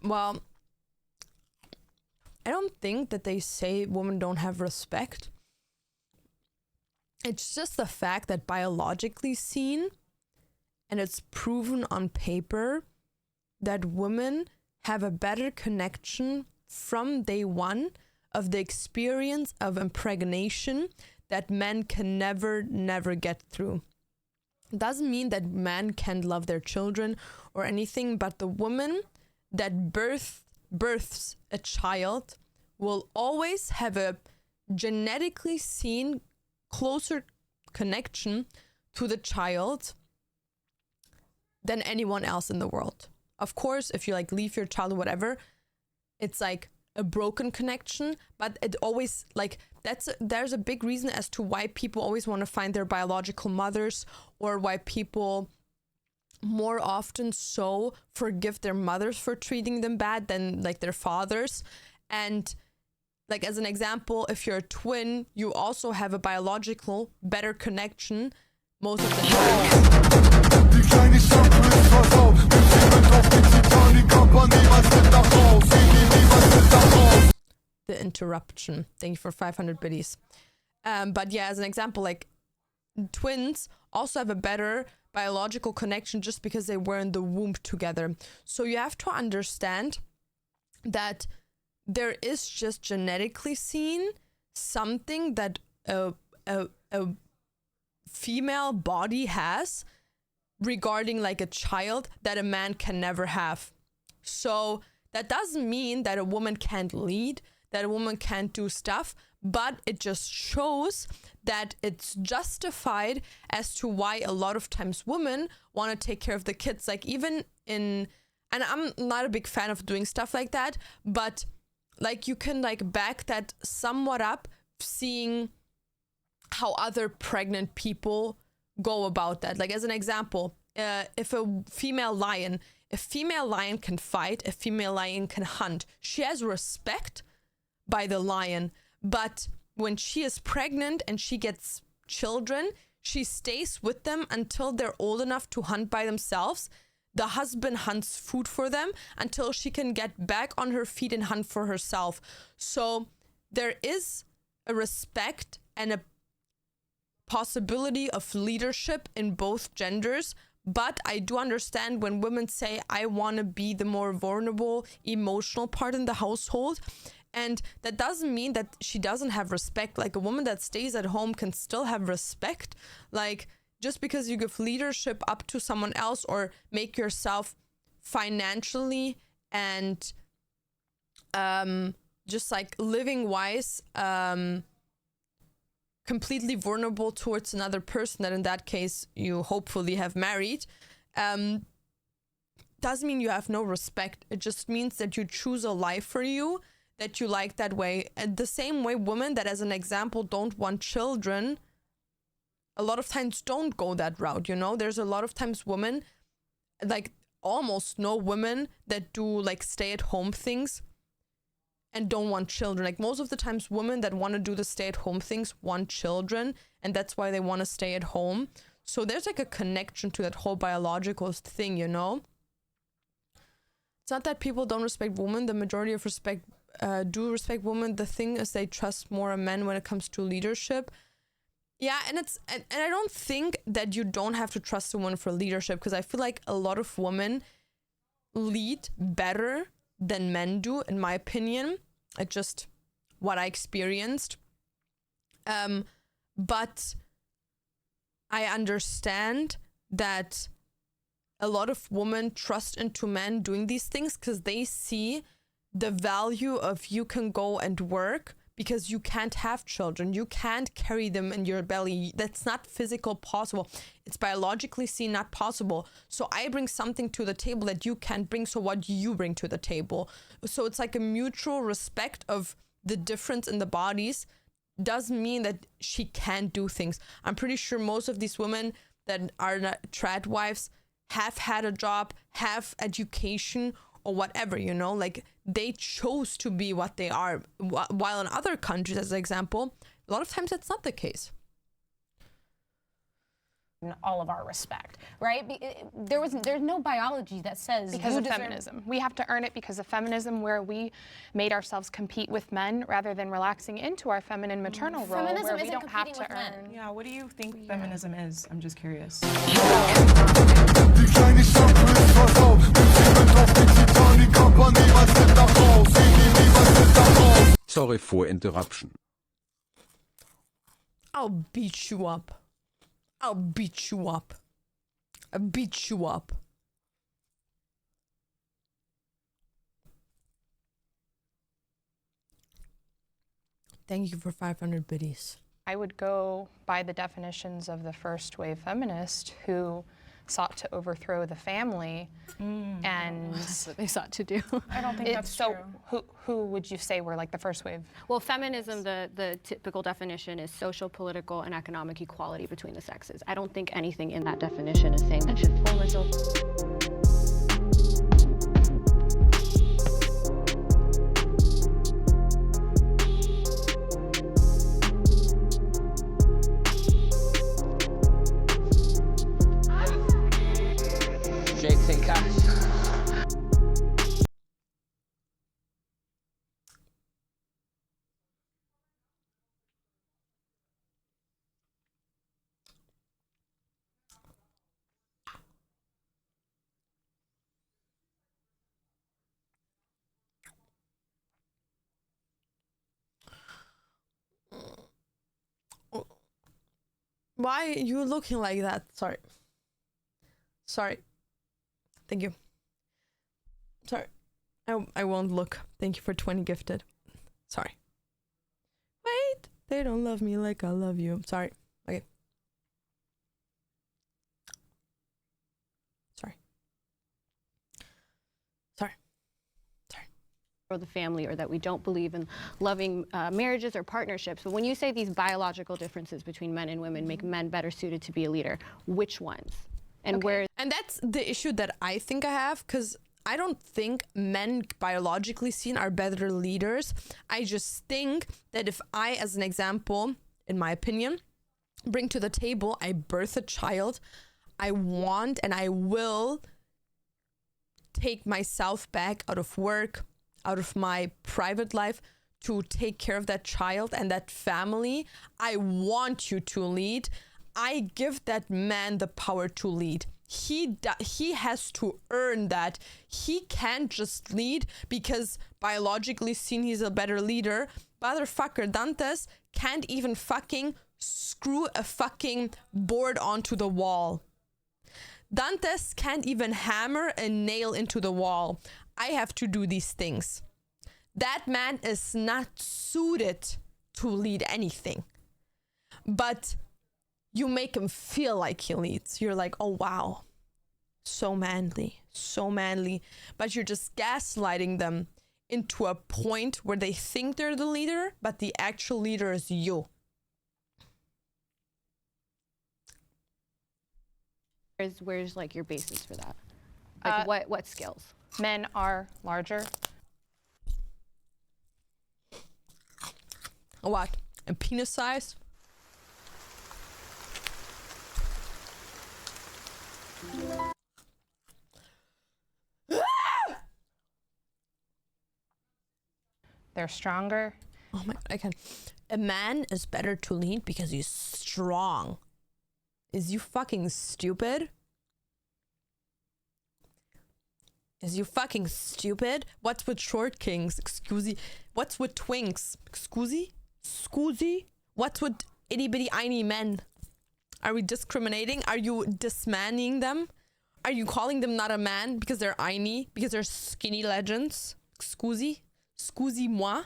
Well, I don't think that they say women don't have respect. It's just the fact that biologically seen, and it's proven on paper, that women have a better connection from day one of the experience of impregnation that men can never get through. Doesn't mean that men can't love their children or anything, but the woman that births a child will always have a genetically seen closer connection to the child than anyone else in the world. Of course, if you like leave your child or whatever, it's like a broken connection, but it always like there's a big reason as to why people always want to find their biological mothers, or why people more often so forgive their mothers for treating them bad than like their fathers. And like as an example, if you're a twin, you also have a biological better connection most of the time. The interruption. Thank you for 500 biddies. But yeah, as an example, like twins also have a better biological connection just because they were in the womb together. So you have to understand that there is just genetically seen something that a female body has regarding like a child that a man can never have. So that doesn't mean that a woman can't lead, that a woman can't do stuff, but it just shows that it's justified as to why a lot of times women want to take care of the kids. Like even in, and I'm not a big fan of doing stuff like that, but like you can like back that somewhat up, seeing how other pregnant people go about that. Like as an example, if a female lion can fight, a female lion can hunt, she has respect by the lion. But when she is pregnant and she gets children, she stays with them until they're old enough to hunt by themselves. The husband hunts food for them until she can get back on her feet and hunt for herself. So there is a respect and a possibility of leadership in both genders. But I do understand when women say, I want to be the more vulnerable, emotional part in the household. And that doesn't mean that she doesn't have respect. Like a woman that stays at home can still have respect. Like just because you give leadership up to someone else or make yourself financially and just like living wise completely vulnerable towards another person that in that case you hopefully have married, doesn't mean you have no respect. It just means that you choose a life for you that you like that way. And the same way women that as an example don't want children a lot of times don't go that route, you know. There's a lot of times women, like almost no women that do like stay at home things and don't want children. Like most of the times women that want to do the stay at home things want children, and that's why they want to stay at home. So there's like a connection to that whole biological thing, you know. It's not that people don't respect women. The majority of do respect women. The thing is they trust more men when it comes to leadership. Yeah, and I don't think that you don't have to trust a woman for leadership, because I feel like a lot of women lead better than men do, in my opinion. It's just what I experienced. But I understand that a lot of women trust into men doing these things because they see the value of you can go and work because you can't have children. You can't carry them in your belly. That's not physical possible. It's biologically seen not possible. So I bring something to the table that you can't bring. So what do you bring to the table? So it's like a mutual respect of the difference in the bodies. Doesn't mean that she can't do things. I'm pretty sure most of these women that are not trad wives have had a job, have education, or whatever, you know, like they chose to be what they are. While in other countries, as an example, a lot of times that's not the case. All of our respect, right? There's no biology that says because you of deserve feminism. We have to earn it because of feminism, where we made ourselves compete with men rather than relaxing into our feminine maternal role, Feminism where we isn't don't have competing to with men. earn. Yeah, what do you think feminism is? I'm just curious. Sorry for interruption. I'll beat you up. I'll beat you up. I'll beat you up. Thank you for 500 biddies. I would go by the definitions of the first wave feminist who sought to overthrow the family, and That's what they sought to do. I don't think that's so true. who would you say were like the first wave? Well, feminism, the typical definition is social, political, and economic equality between the sexes. I don't think anything in that definition is saying that should form myself. Why are you looking like that? Sorry. Sorry. Thank you. Sorry. I won't look. Thank you for 20 gifted. Sorry. Wait. They don't love me like I love you. Sorry. Okay. Sorry. Sorry. Sorry. Or the family, or that we don't believe in loving marriages or partnerships. But when you say these biological differences between men and women make men better suited to be a leader, which ones? And where? And that's the issue that I think I have, because I don't think men biologically seen are better leaders. I just think that if I, as an example, in my opinion, bring to the table, I birth a child, I want and I will take myself back out of work, out of my private life, to take care of that child and that family. I want you to lead. I give that man the power to lead. He has to earn that. He can't just lead because biologically seen he's a better leader. Motherfucker Dantes can't even fucking screw a fucking board onto the wall. Dantes can't even hammer a nail into the wall. I have to do these things. That man is not suited to lead anything. But you make him feel like he leads. You're like, oh wow, so manly, so manly. But you're just gaslighting them into a point where they think they're the leader, but the actual leader is you. Where's like your basis for that? Like what skills? Men are larger. What? A penis size? They're stronger. Oh my god, I can. A man is better to lead because he's strong. Is you fucking stupid? Is you fucking stupid? What's with short kings? Excusey. What's with twinks? Excusey? Scoozy? What's with itty bitty tiny men? Are we discriminating? Are you dismanning them? Are you calling them not a man because they're tiny? Because they're skinny legends? Excusey? Excusez-moi?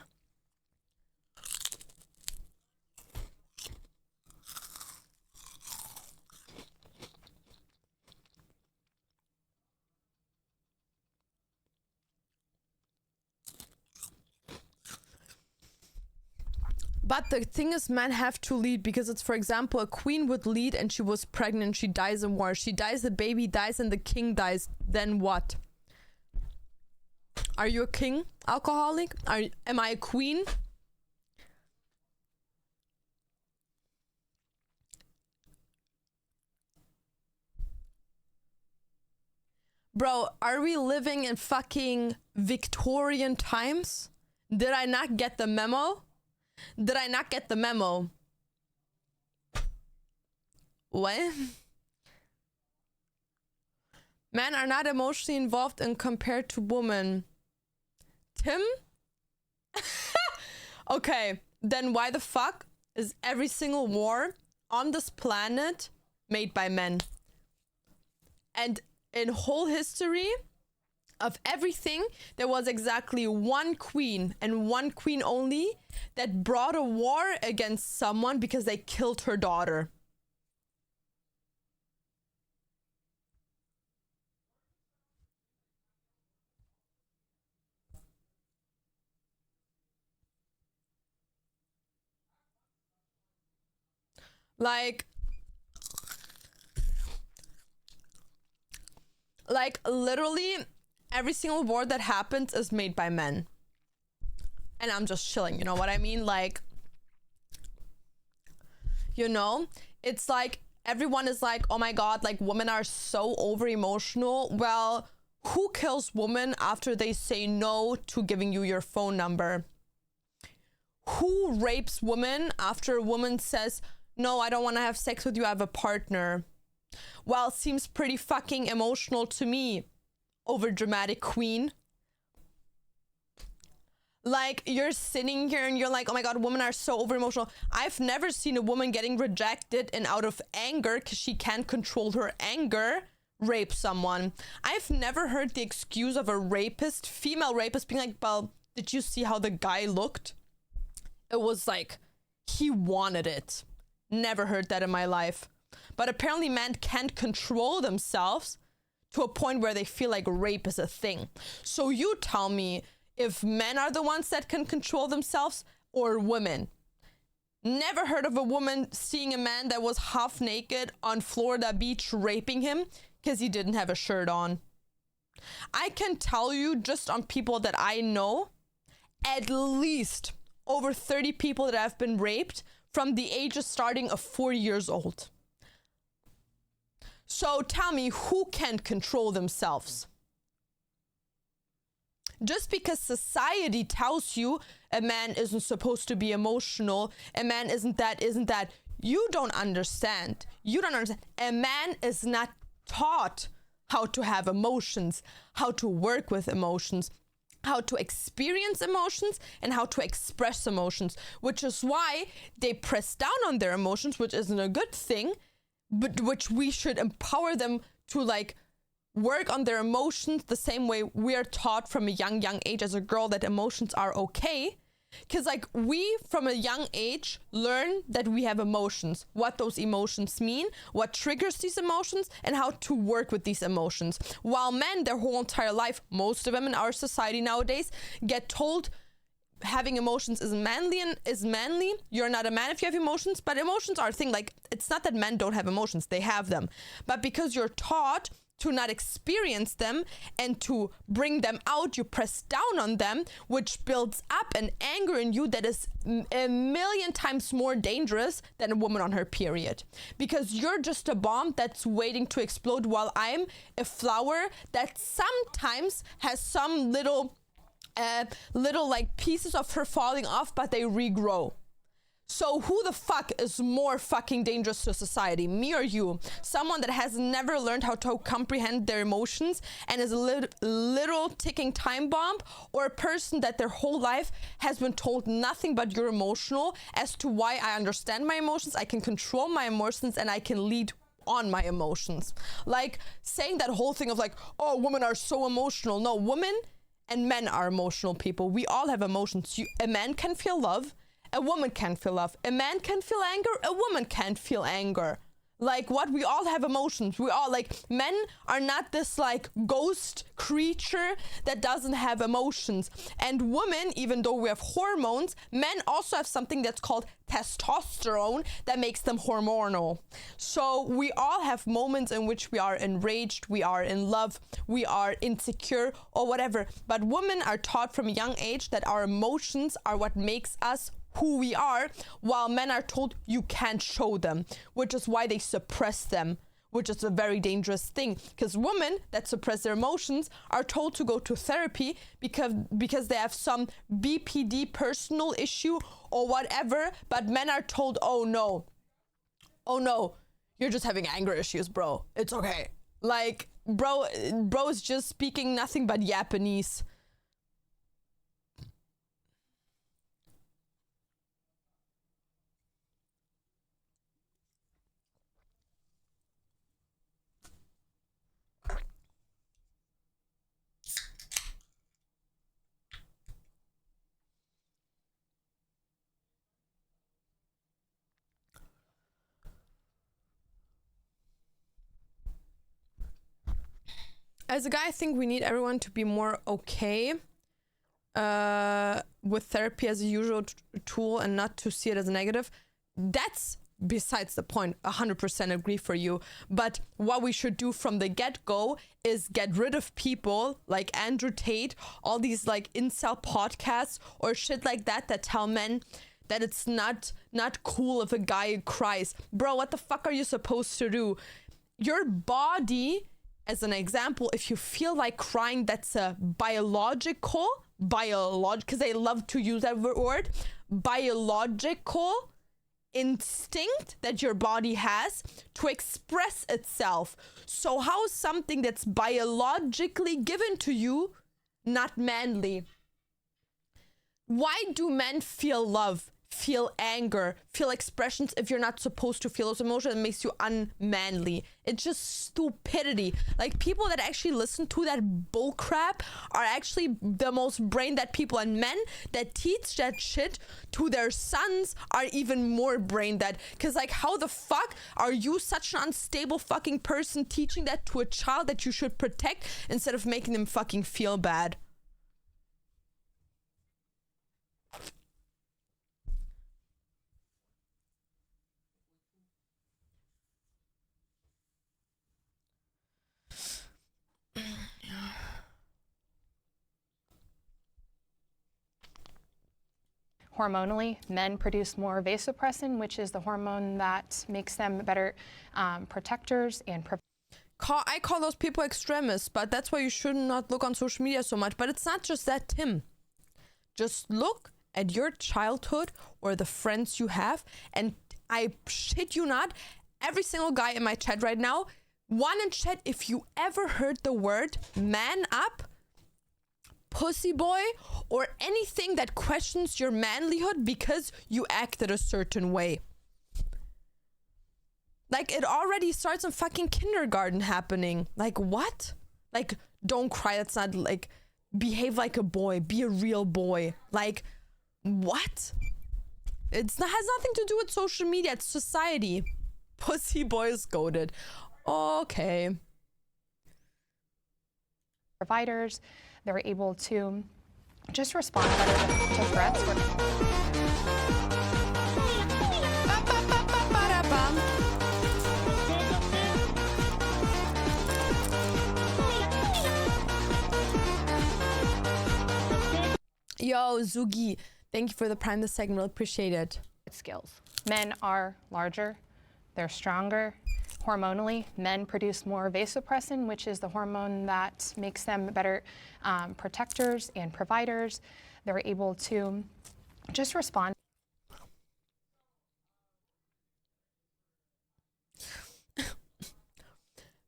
But the thing is, men have to lead because it's, for example, a queen would lead and she was pregnant, she dies in war. She dies, the baby dies, and the king dies. Then what? Are you a king alcoholic? Am I a queen? Bro, are we living in fucking Victorian times? Did I not get the memo? Did I not get the memo? What? Men are not emotionally involved in compared to women. Tim? Okay, then why the fuck is every single war on this planet made by men? And in whole history of everything, there was exactly one queen and one queen only that brought a war against someone because they killed her daughter. Like literally every single war that happens is made by men. And I'm just chilling, you know what I mean? Like, you know, it's like everyone is like, oh my God, like women are so over emotional. Well, who kills women after they say no to giving you your phone number? Who rapes women after a woman says, no, I don't want to have sex with you, I have a partner? Well, seems pretty fucking emotional to me, over dramatic queen. Like, you're sitting here and you're like, oh my God, women are so over emotional. I've never seen a woman getting rejected and out of anger because she can't control her anger rape someone. I've never heard the excuse of a rapist, female rapist, being like, well, did you see how the guy looked? It was like, he wanted it. Never heard that in my life. But apparently men can't control themselves to a point where they feel like rape is a thing. So you tell me if men are the ones that can control themselves or women. Never heard of a woman seeing a man that was half naked on Florida beach raping him because he didn't have a shirt on. I can tell you just on people that I know, at least over 30 people that have been raped from the ages starting of 4 years old. So tell me, who can control themselves? Just because society tells you a man isn't supposed to be emotional, a man isn't that, you don't understand. You don't understand. A man is not taught how to have emotions, how to work with emotions, how to experience emotions, and how to express emotions, which is why they press down on their emotions, which isn't a good thing, but which we should empower them to like work on their emotions the same way we are taught from a young age as a girl that emotions are okay. Because like we from a young age learn that we have emotions, what those emotions mean, what triggers these emotions, and how to work with these emotions. While men, their whole entire life, most of them in our society nowadays, get told having emotions is manly and is manly. You're not a man if you have emotions, but emotions are a thing. Like, it's not that men don't have emotions, they have them. But because you're taught to not experience them and to bring them out, you press down on them, which builds up an anger in you that is a million times more dangerous than a woman on her period. Because you're just a bomb that's waiting to explode, while I'm a flower that sometimes has some little like pieces of her falling off, but they regrow. So who the fuck is more fucking dangerous to society, me or you? Someone that has never learned how to comprehend their emotions and is a little ticking time bomb, or a person that their whole life has been told nothing but you're emotional, as to why I understand my emotions, I can control my emotions, and I can lead on my emotions. Like saying that whole thing of like, oh, women are so emotional. No, women and men are emotional people. We all have emotions. A man can feel love. A woman can feel love. A man can feel anger. A woman can feel anger. Like what? We all have emotions. We all, like, men are not this like ghost creature that doesn't have emotions. And women, even though we have hormones, men also have something that's called testosterone that makes them hormonal. So we all have moments in which we are enraged, we are in love, we are insecure or whatever. But women are taught from a young age that our emotions are what makes us who we are, while men are told you can't show them, which is why they suppress them, which is a very dangerous thing, because women that suppress their emotions are told to go to therapy because they have some BPD personal issue or whatever, but men are told, oh no, you're just having anger issues, bro, it's okay. Like, bro is just speaking nothing but Japanese. As a guy, I think we need everyone to be more okay with therapy as a usual tool and not to see it as a negative. That's besides the point. 100% agree for you. But what we should do from the get-go is get rid of people like Andrew Tate, all these like incel podcasts or shit like that that tell men that it's not cool if a guy cries. Bro, what the fuck are you supposed to do? Your body, as an example, if you feel like crying, that's a biological, because I love to use that word, biological instinct that your body has to express itself. So how is something that's biologically given to you not manly? Why do men feel love, feel anger, feel expressions if you're not supposed to feel those emotions? It makes you unmanly. It's just stupidity. Like, people that actually listen to that bullcrap are actually the most brain dead people, and men that teach that shit to their sons are even more brain dead. Because, like, how the fuck are you such an unstable fucking person teaching that to a child that you should protect instead of making them fucking feel bad? Hormonally, men produce more vasopressin, which is the hormone that makes them better protectors and I call those people extremists, but that's why you should not look on social media so much. But it's not just that, Tim. Just look at your childhood or the friends you have, and I shit you not, every single guy in my chat right now, one in chat, if you ever heard the word man up, pussy boy, or anything that questions your manlyhood because you acted a certain way. Like, it already starts in fucking kindergarten happening. Like, what? Like, don't cry, that's not, like, behave like a boy, be a real boy. Like, what? Has nothing to do with social media, it's society. Pussy boy is goated. Okay. providers. They're able to just respond better to threats. Yo, Zugi, thank you for the Prime this second. Really appreciate it. Skills. Men are larger, they're stronger. Hormonally, men produce more vasopressin, which is the hormone that makes them better protectors and providers. They're able to just respond.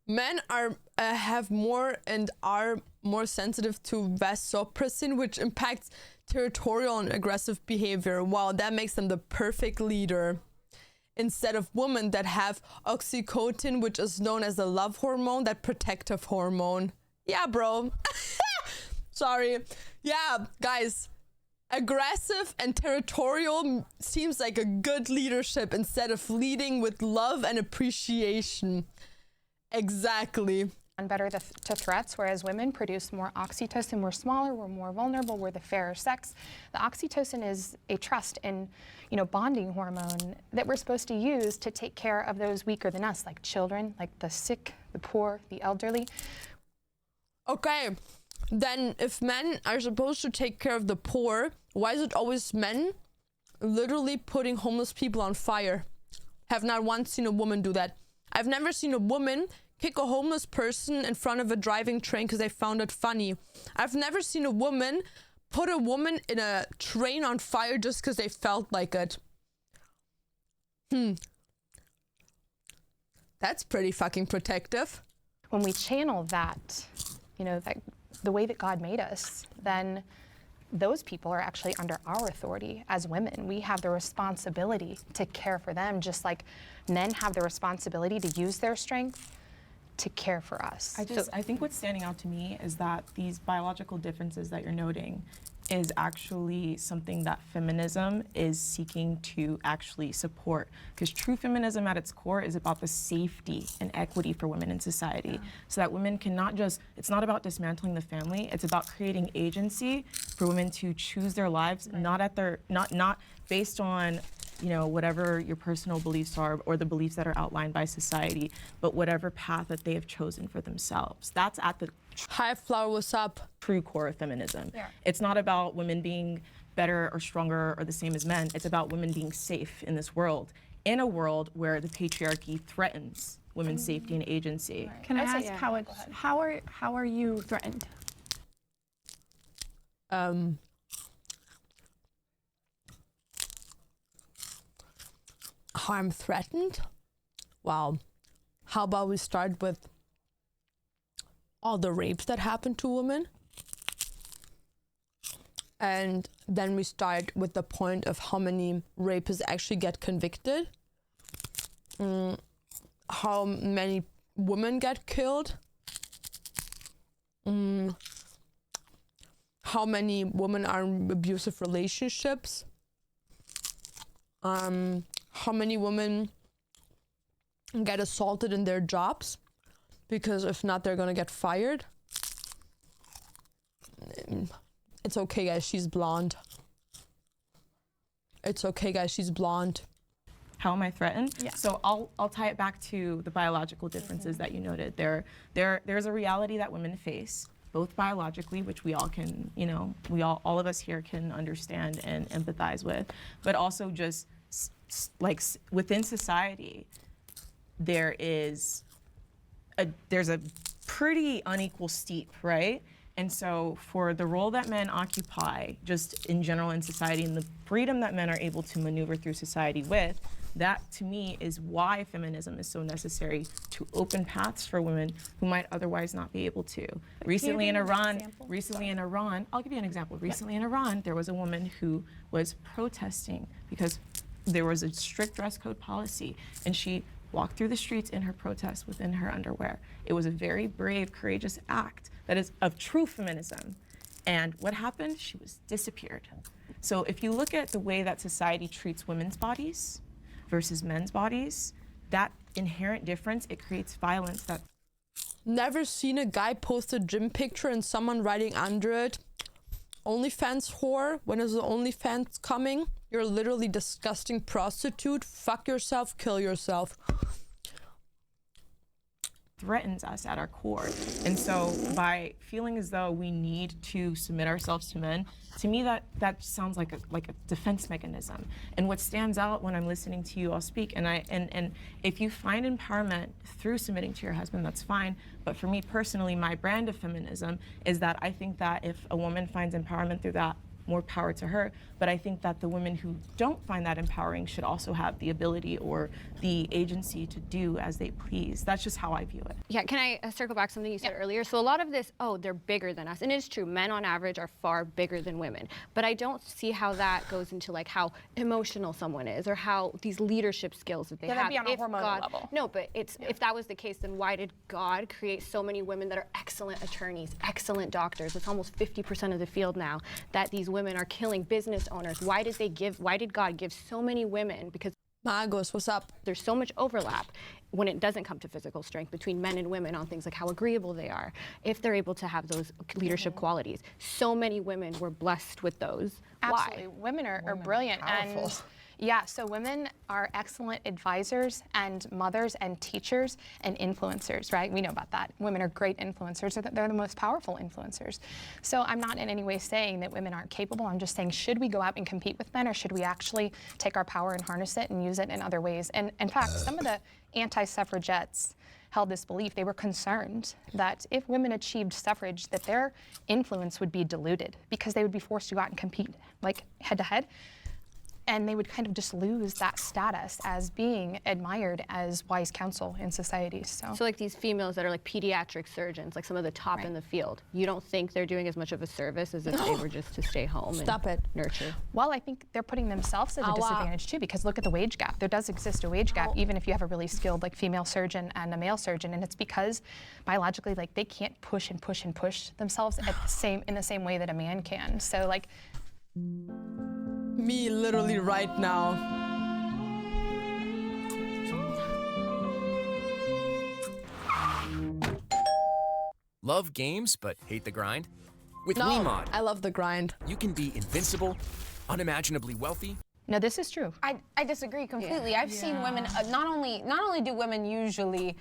Men are have more and are more sensitive to vasopressin, which impacts territorial and aggressive behavior. Wow, that makes them the perfect leader. Instead of women that have oxytocin, which is known as the love hormone, that protective hormone. Yeah, bro. Sorry. Yeah, guys. Aggressive and territorial seems like a good leadership instead of leading with love and appreciation. Exactly. Better to threats, whereas women produce more oxytocin. We're smaller, we're more vulnerable, we're the fairer sex. The oxytocin is a trust and, bonding hormone that we're supposed to use to take care of those weaker than us, like children, like the sick, the poor, the elderly. Okay, then if men are supposed to take care of the poor, why is it always men literally putting homeless people on fire? Have not once seen a woman do that. I've never seen a woman kick a homeless person in front of a driving train because they found it funny. I've never seen a woman put a woman in a train on fire just because they felt like it. That's pretty fucking protective. When we channel that, that the way that God made us, then those people are actually under our authority as women. We have the responsibility to care for them, just like men have the responsibility to use their strength to care for us. I think what's standing out to me is that these biological differences that you're noting is actually something that feminism is seeking to actually support. Because true feminism at its core is about the safety and equity for women in society. So that women cannot just, it's not about dismantling the family, it's about creating agency for women to choose their lives, not based on whatever your personal beliefs are or the beliefs that are outlined by society, but whatever path that they have chosen for themselves. That's at the Hi, Flower, what's up? True core of feminism. Yeah. It's not about women being better or stronger or the same as men. It's about women being safe in this world, in a world where the patriarchy threatens women's safety and agency. Can I ask how are you threatened? How I'm threatened? Wow. How about we start with all the rapes that happen to women? And then we start with the point of how many rapists actually get convicted. How many women get killed. How many women are in abusive relationships. How many women get assaulted in their jobs, because if not, they're gonna get fired. It's okay, guys, she's blonde. It's okay, guys, she's blonde. How am I threatened? Yeah. So I'll tie it back to the biological differences that you noted. There's a reality that women face, both biologically, which we all can, all of us here can understand and empathize with, but also just like within society, there's a pretty unequal steep, right? And so for the role that men occupy, just in general in society, and the freedom that men are able to maneuver through society with, that to me is why feminism is so necessary, to open paths for women who might otherwise not be able to. Recently in Iran, I'll give you an example. Recently in Iran, there was a woman who was protesting because there was a strict dress code policy, and she walked through the streets in her protest within her underwear. It was a very brave, courageous act that is of true feminism. And what happened? She was disappeared. So if you look at the way that society treats women's bodies versus men's bodies, that inherent difference, it creates violence that... Never seen a guy post a gym picture and someone writing under it, OnlyFans whore, when is the OnlyFans coming? You're a literally disgusting prostitute. Fuck yourself, kill yourself. Threatens us at our core. And so by feeling as though we need to submit ourselves to men, to me that sounds like a defense mechanism. And what stands out when I'm listening to you all speak, and if you find empowerment through submitting to your husband, that's fine. But for me personally, my brand of feminism is that I think that if a woman finds empowerment through that, more power to her. But I think that the women who don't find that empowering should also have the ability or the agency to do as they please. That's just how I view it. Yeah, can I circle back something you said earlier? So a lot of this, they're bigger than us. And it's true, men on average are far bigger than women. But I don't see how that goes into like how emotional someone is or how these leadership skills that they have. That'd be on a hormonal level. No, but if that was the case, then why did God create so many women that are excellent attorneys, excellent doctors? It's almost 50% of the field now that these women women are killing business owners. Why did God give so many women? Because Magos, what's up? there's so much overlap when it doesn't come to physical strength between men and women on things like how agreeable they are, if they're able to have those leadership qualities. So many women were blessed with those. Absolutely. Why? Women are brilliant. And yeah, so women are excellent advisors and mothers and teachers and influencers, right? We know about that. Women are great influencers. They're the most powerful influencers. So I'm not in any way saying that women aren't capable. I'm just saying, should we go out and compete with men, or should we actually take our power and harness it and use it in other ways? And in fact, some of the anti-suffragettes held this belief. They were concerned that if women achieved suffrage, that their influence would be diluted because they would be forced to go out and compete like head to head. And they would kind of just lose that status as being admired as wise counsel in society. So like these females that are like pediatric surgeons, like some of the top in the field, you don't think they're doing as much of a service as if they were just to stay home and nurture? Well, I think they're putting themselves at a disadvantage too, because look at the wage gap. There does exist a wage gap, even if you have a really skilled like female surgeon and a male surgeon, and it's because biologically, like, they can't push and push and push themselves at in the same way that a man can. So like, me literally right now. Love games but hate the grind? With No, WeMod, I love the grind. you can be invincible, unimaginably wealthy. No, this is true. I disagree completely. I've seen women, not only do women usually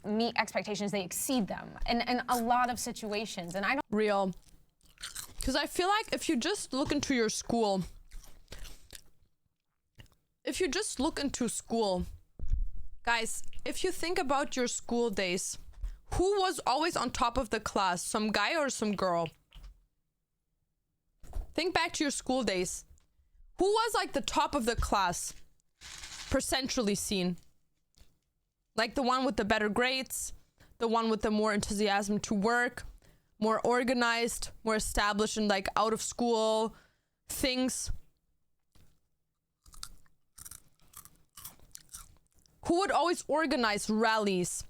meet expectations, they exceed them in a lot of situations. And I don't. Real. Because I feel like if you just look into your school, guys, if you think about your school days, who was always on top of the class? Some guy or some girl? Think back to your school days. Who was like the top of the class, percentually seen? Like the one with the better grades, the one with the more enthusiasm to work, more organized, more established in like out of school things. Who would always organize rallies,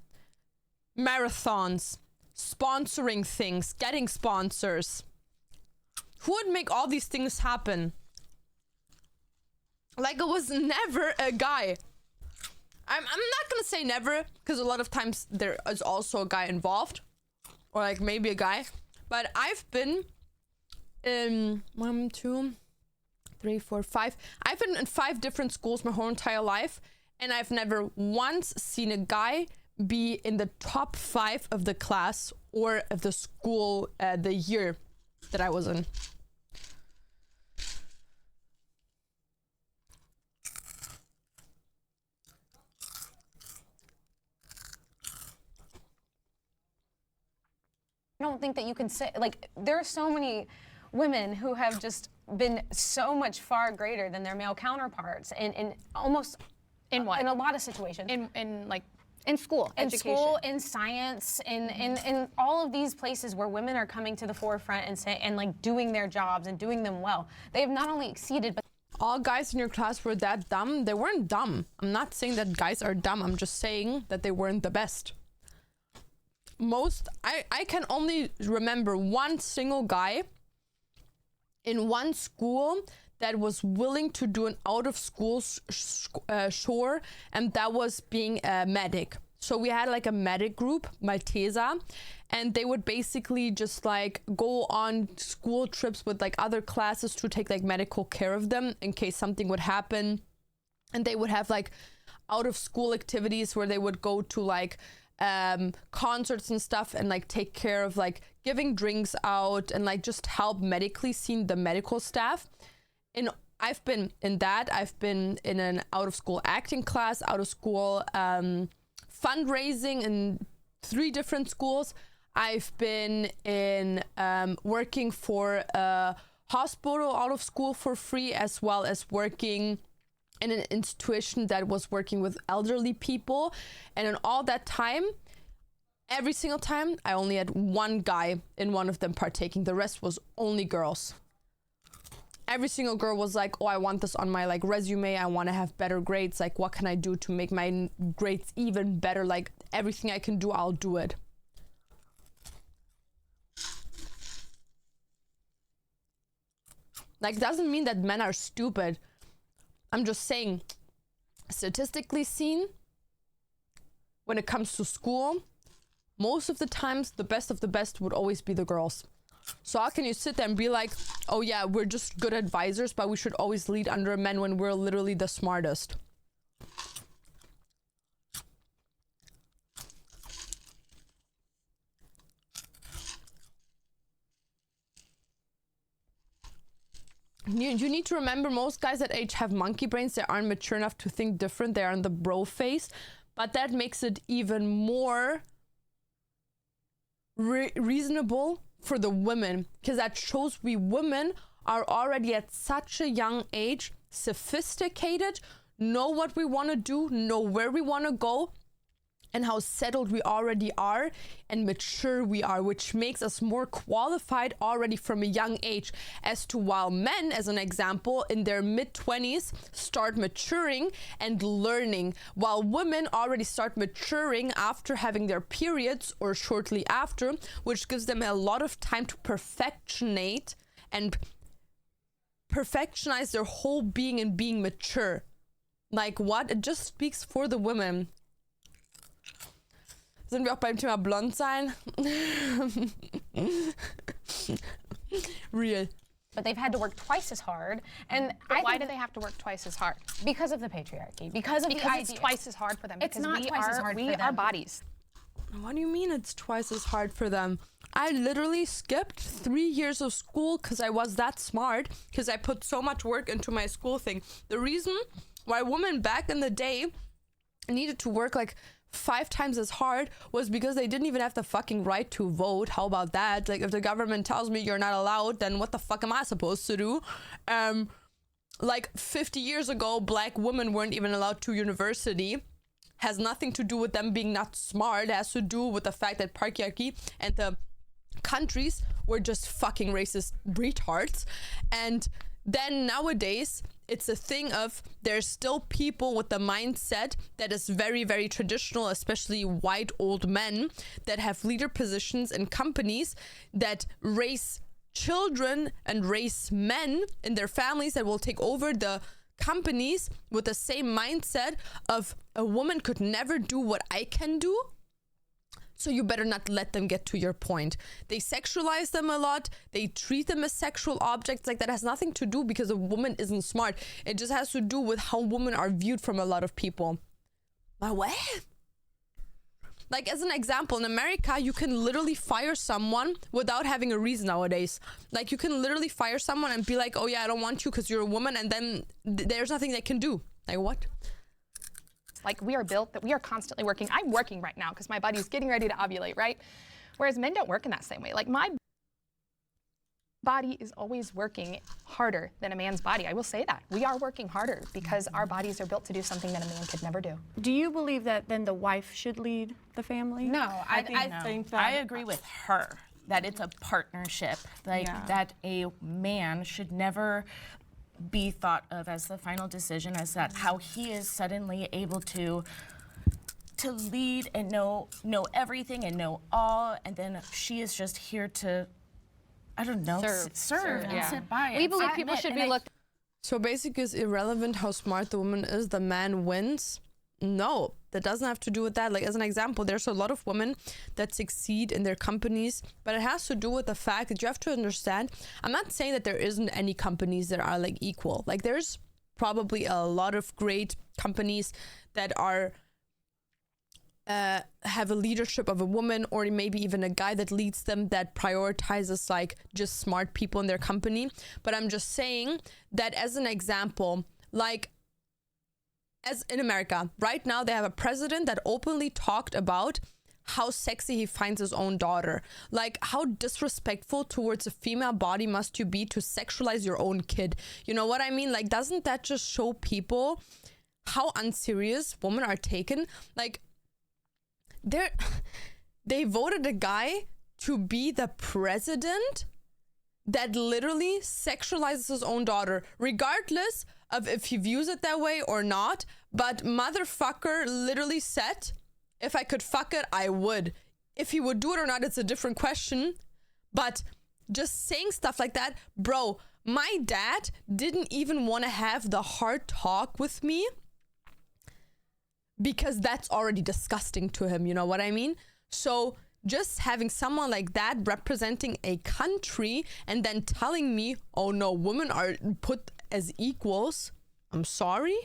marathons, sponsoring things, getting sponsors? Who would make all these things happen? Like, it was never a guy. I'm not gonna say never, because a lot of times there is also a guy involved. Or like maybe a guy. But I've been in 1, 2, 3, 4, 5. I've been in 5 different schools my whole entire life. And I've never once seen a guy be in the top 5 of the class or of the school the year that I was in. I don't think that you can say, like, there are so many women who have just been so much far greater than their male counterparts in almost in what? In a lot of situations. In school, in education. school, in science, in all of these places where women are coming to the forefront and like doing their jobs and doing them well. They have not only exceeded, but all guys in your class were that dumb. They weren't dumb. I'm not saying that guys are dumb. I'm just saying that they weren't the best. I can only remember one single guy in one school that was willing to do an out of school chore, and that was being a medic. So we had like a medic group, Malteser, and they would basically just like go on school trips with like other classes to take like medical care of them in case something would happen. And they would have like out of school activities where they would go to like concerts and stuff and like take care of like giving drinks out and like just help medically seeing the medical staff. I've been in that. I've been in an out of school acting class, out of school fundraising in 3 different schools. I've been in working for a hospital out of school for free, as well as working in an institution that was working with elderly people. And in all that time, every single time, I only had one guy in one of them partaking. The rest was only girls. Every single girl was like, oh, I want this on my like resume. I want to have better grades. Like, what can I do to make my grades even better? Like, everything I can do, I'll do it. Like, doesn't mean that men are stupid. I'm just saying, statistically seen, when it comes to school, most of the times, the best of the best would always be the girls. So how can you sit there and be like, oh yeah, we're just good advisors, but we should always lead under men when we're literally the smartest? You need to remember, most guys that age have monkey brains. They aren't mature enough to think different. They're in the bro phase. But that makes it even more reasonable for the women, because that shows we women are already at such a young age sophisticated, know what we want to do, know where we want to go, and how settled we already are and mature we are, which makes us more qualified already from a young age. As to while men, as an example, in their mid-20s start maturing and learning, while women already start maturing after having their periods or shortly after, which gives them a lot of time to perfectionize their whole being and being mature. Like, what? It just speaks for the women. Sind wir auch beim Thema blond sein? Real. But they've had to work twice as hard. And why do they have to work twice as hard? Because of the patriarchy. Because of the it's twice as hard for them. It's not twice as hard for them. We are bodies. What do you mean it's twice as hard for them? I literally skipped 3 years of school because I was that smart, because I put so much work into my school thing. The reason why women back in the day needed to work like 5 times as hard was because they didn't even have the fucking right to vote. How about that? Like, if the government tells me you're not allowed, then what the fuck am I supposed to do? Like 50 years ago, black women weren't even allowed to university. Has nothing to do with them being not smart. It has to do with the fact that patriarchy and the countries were just fucking racist retards. And then nowadays, it's a thing of there's still people with the mindset that is very, very traditional, especially white old men that have leader positions in companies that raise children and raise men in their families that will take over the companies with the same mindset of a woman could never do what I can do. So you better not let them get to your point. They sexualize them a lot. They treat them as sexual objects. Like, that has nothing to do because a woman isn't smart. It just has to do with how women are viewed from a lot of people. But what? Like, as an example, in America, you can literally fire someone without having a reason nowadays. Like, you can literally fire someone and be like, oh yeah, I don't want you because you're a woman. And then there's nothing they can do. Like, what? Like, we are built that we are constantly working. I'm working right now because my body's getting ready to ovulate, right? Whereas men don't work in that same way. Like, my body is always working harder than a man's body. I will say that. We are working harder because our bodies are built to do something that a man could never do. Do you believe that then the wife should lead the family? No, I think that I agree with her that it's a partnership. Like, that a man should never be thought of as the final decision, as that how he is suddenly able to lead and know everything and know all, and then she is just here to, I don't know, serve and sit by. We believe people should be looked. So basically, it's irrelevant how smart the woman is. The man wins. No, that doesn't have to do with that. Like, as an example, there's a lot of women that succeed in their companies, but it has to do with the fact that you have to understand, I'm not saying that there isn't any companies that are like equal. Like, there's probably a lot of great companies that are have a leadership of a woman, or maybe even a guy that leads them, that prioritizes like just smart people in their company. But I'm just saying that as an example, like, as in America, right now they have a president that openly talked about how sexy he finds his own daughter. Like, how disrespectful towards a female body must you be to sexualize your own kid? You know what I mean? Like, doesn't that just show people how unserious women are taken? Like, they voted a guy to be the president that literally sexualizes his own daughter, regardless of if he views it that way or not. But motherfucker literally said, if I could fuck it, I would. If he would do it or not, it's a different question. But just saying stuff like that. Bro, my dad didn't even want to have the hard talk with me because that's already disgusting to him, you know what I mean? So just having someone like that representing a country and then telling me, oh no, women are put as equals, I'm sorry?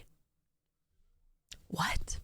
What?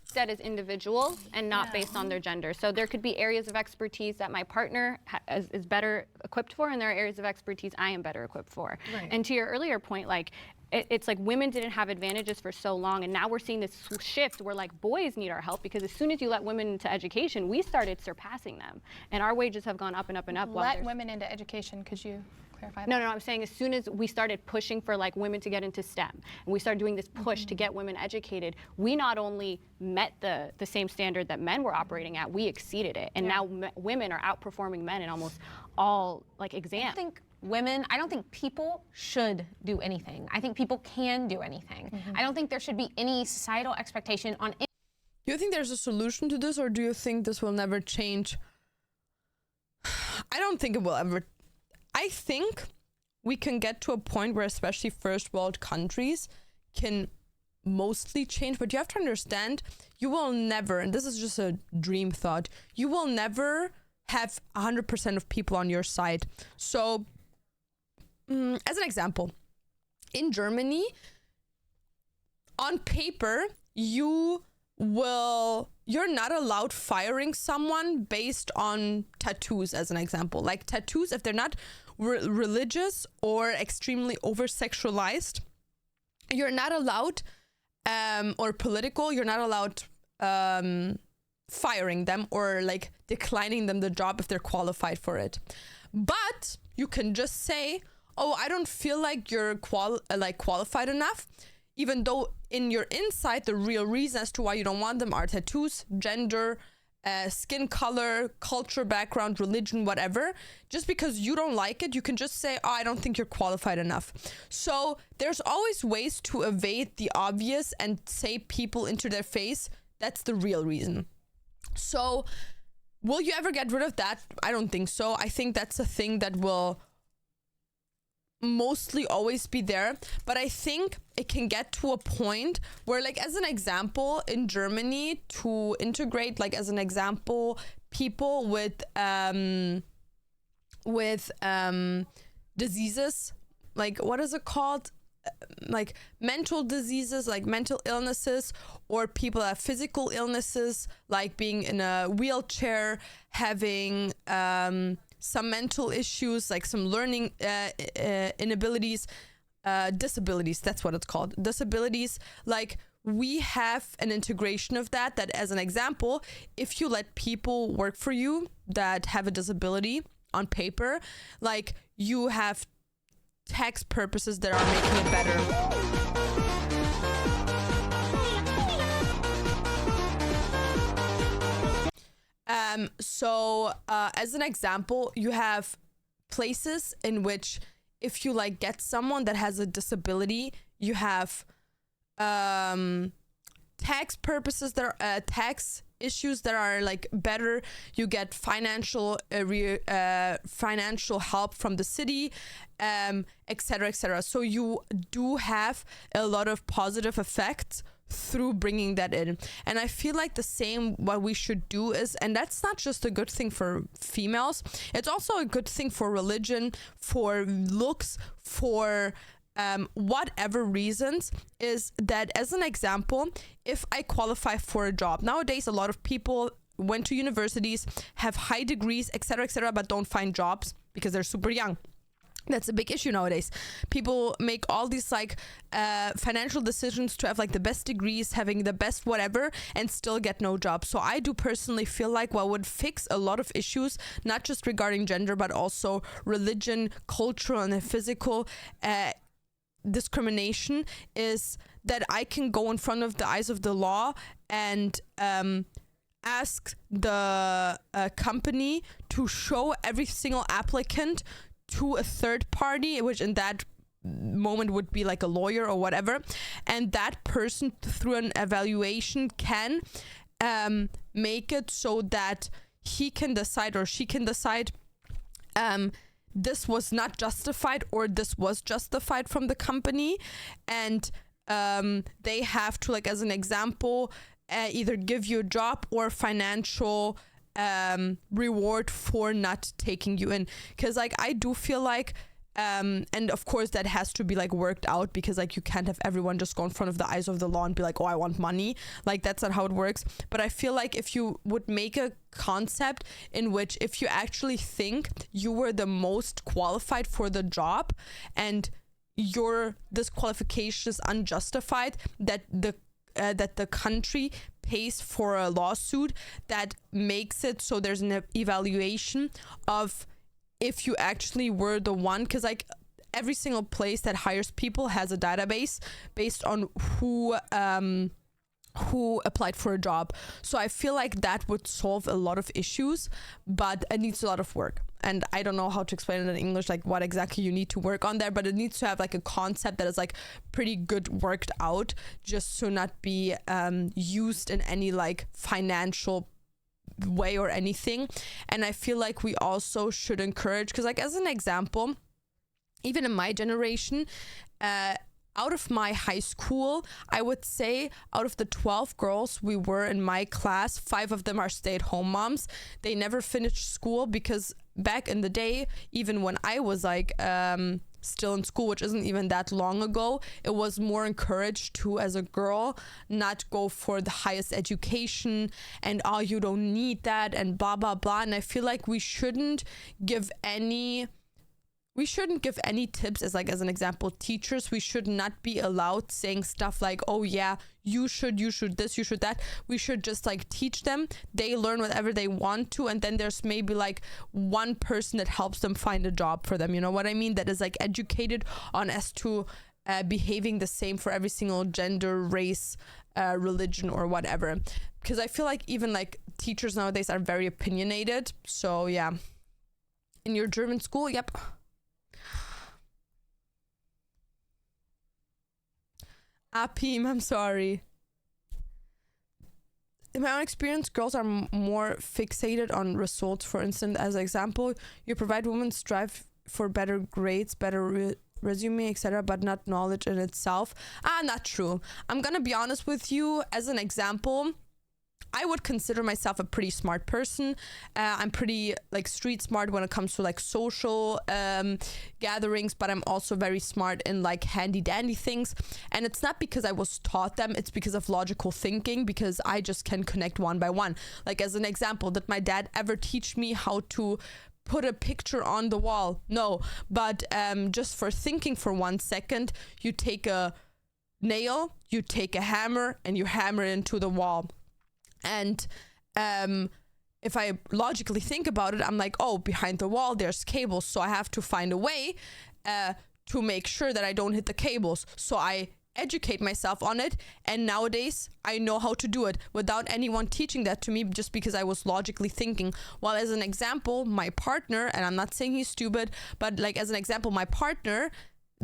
Said as individuals and not based on their gender. So there could be areas of expertise that my partner is better equipped for, and there are areas of expertise I am better equipped for. Right. And to your earlier point, like it's like women didn't have advantages for so long, and now we're seeing this shift where like boys need our help, because as soon as you let women into education, we started surpassing them, and our wages have gone up and up and up. Let women into education, could you clarify that? No, I'm saying as soon as we started pushing for like women to get into STEM, and we started doing this push to get women educated, we not only met the same standard that men were operating at, we exceeded it. And now women are outperforming men in almost all like exams. I don't think people should do anything. I think people can do anything. I don't think there should be any societal expectation on any. Do you think there's a solution to this, or do you think this will never change? I don't think it will ever. I think we can get to a point where especially first world countries can mostly change, but you have to understand, you will never, and this is just a dream thought, you will never have 100% of people on your side. So, as an example, in Germany, on paper, you're not allowed firing someone based on tattoos, as an example. Like tattoos, if they're not religious or extremely over-sexualized, you're not allowed, or political, you're not allowed firing them or like declining them the job if they're qualified for it. But you can just say, oh, I don't feel like you're qualified enough, even though in your inside the real reason as to why you don't want them are tattoos, gender, skin color, culture, background, religion, whatever. Just because you don't like it, you can just say, oh, I don't think you're qualified enough. So there's always ways to evade the obvious and say people into their face, that's the real reason. So will you ever get rid of that? I don't think so. I think that's a thing that will mostly always be there, but I think it can get to a point where, like, as an example, in Germany, to integrate, like, as an example, people with diseases, like, what is it called, like mental diseases, like mental illnesses, or people that have physical illnesses, like being in a wheelchair, having some mental issues, like some learning inabilities, disabilities, that's what it's called, disabilities. Like, we have an integration of that as an example, if you let people work for you that have a disability on paper, like, you have tax purposes that are making it better. As an example, you have places in which if you like get someone that has a disability, you have tax purposes that are tax issues that are like better. You get financial financial help from the city, etc., etc. So you do have a lot of positive effects through bringing that in. And I feel like the same what we should do is, and that's not just a good thing for females, it's also a good thing for religion, for looks, for whatever reasons, is that, as an example, if I qualify for a job, nowadays a lot of people went to universities, have high degrees, etc., but don't find jobs because they're super young. That's a big issue nowadays. People make all these like financial decisions to have like the best degrees, having the best whatever, and still get no job. So I do personally feel like what would fix a lot of issues, not just regarding gender, but also religion, cultural and physical discrimination, is that I can go in front of the eyes of the law and ask the company to show every single applicant to a third party, which in that moment would be like a lawyer or whatever, and that person through an evaluation can make it so that he can decide or she can decide this was not justified or this was justified from the company, and they have to, like, as an example, either give you a job or financial reward for not taking you in. Because, like, I do feel like and of course that has to be like worked out, because like you can't have everyone just go in front of the eyes of the law and be like, oh, I want money. Like, that's not how it works. But I feel like if you would make a concept in which, if you actually think you were the most qualified for the job and your disqualification is unjustified, that the country pays for a lawsuit that makes it so there's an evaluation of if you actually were the one, because like every single place that hires people has a database based on who applied for a job. So I feel like that would solve a lot of issues, but it needs a lot of work. And I don't know how to explain it in English, like what exactly you need to work on there, but it needs to have like a concept that is like pretty good worked out, just to not be used in any like financial way or anything. And I feel like we also should encourage, because like as an example, even in my generation, out of my high school, I would say out of the 12 girls we were in my class, 5 of them are stay-at-home moms. They never finished school because back in the day, even when I was like still in school, which isn't even that long ago, it was more encouraged to, as a girl, not go for the highest education and, oh, you don't need that and blah blah blah. And I feel like we shouldn't give any tips. As like, as an example, teachers, we should not be allowed saying stuff like, oh yeah, you should this, you should that. We should just like teach them, they learn whatever they want to, and then there's maybe like one person that helps them find a job for them, you know what I mean, that is like educated on as to behaving the same for every single gender, race, religion or whatever. Because I feel like even like teachers nowadays are very opinionated. So yeah, in your German school, yep. Apim, I'm sorry. In my own experience, girls are more fixated on results. For instance, as an example, you provide women strive for better grades, better resume, etc., but not knowledge in itself. Not true. I'm gonna be honest with you. As an example, I would consider myself a pretty smart person. I'm pretty like street smart when it comes to like social gatherings, but I'm also very smart in like handy dandy things. And it's not because I was taught them, it's because of logical thinking, because I just can connect one by one. Like, as an example, did my dad ever teach me how to put a picture on the wall? No, but just for thinking for 1 second, you take a nail, you take a hammer, and you hammer it into the wall. And if I logically think about it, I'm like, oh, behind the wall there's cables, so I have to find a way to make sure that I don't hit the cables. So I educate myself on it, and nowadays I know how to do it without anyone teaching that to me, just because I was logically thinking. While as an example, my partner, and I'm not saying he's stupid, but like as an example, my partner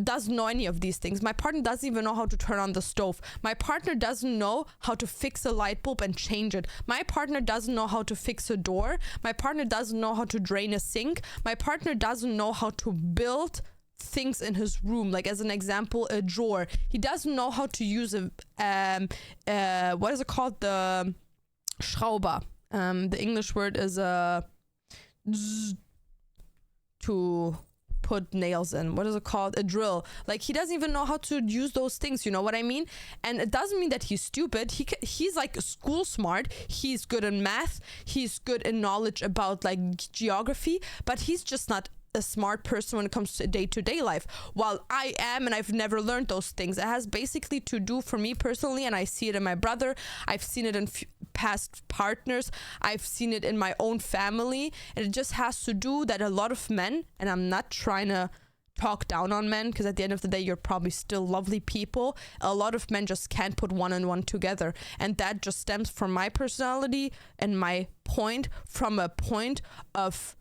doesn't know any of these things. My partner doesn't even know how to turn on the stove. My partner doesn't know how to fix a light bulb and change it. My partner doesn't know how to fix a door. My partner doesn't know how to drain a sink. My partner doesn't know how to build things in his room, like as an example, a drawer. He doesn't know how to use a what is it called, the Schrauber. The English word is to put nails in. What is it called? A drill. Like, he doesn't even know how to use those things, you know what I mean? And it doesn't mean that he's stupid. He's like school smart. He's good in math. He's good in knowledge about like geography, but he's just not a smart person when it comes to day-to-day life, while I am, and I've never learned those things. It has basically to do, for me personally, and I see it in my brother, I've seen it in past partners, I've seen it in my own family, and it just has to do that a lot of men, and I'm not trying to talk down on men, because at the end of the day you're probably still lovely people, a lot of men just can't put one and one together, and that just stems from my personality and my point, from a point of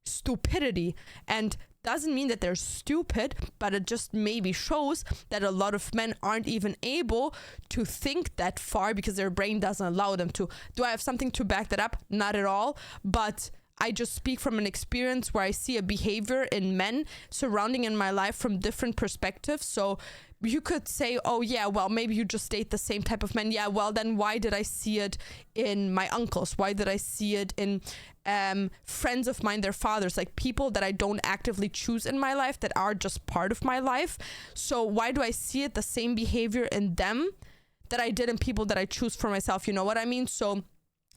stupidity. And doesn't mean that they're stupid, but it just maybe shows that a lot of men aren't even able to think that far because their brain doesn't allow them to. Do I have something to back that up? Not at all, but I just speak from an experience where I see a behavior in men surrounding in my life from different perspectives. So you could say, oh yeah, well, maybe you just date the same type of men. Yeah, well, then why did I see it in my uncles? Why did I see it in friends of mine, their fathers, like people that I don't actively choose in my life that are just part of my life? So why do I see it, the same behavior in them that I did in people that I choose for myself? You know what I mean? So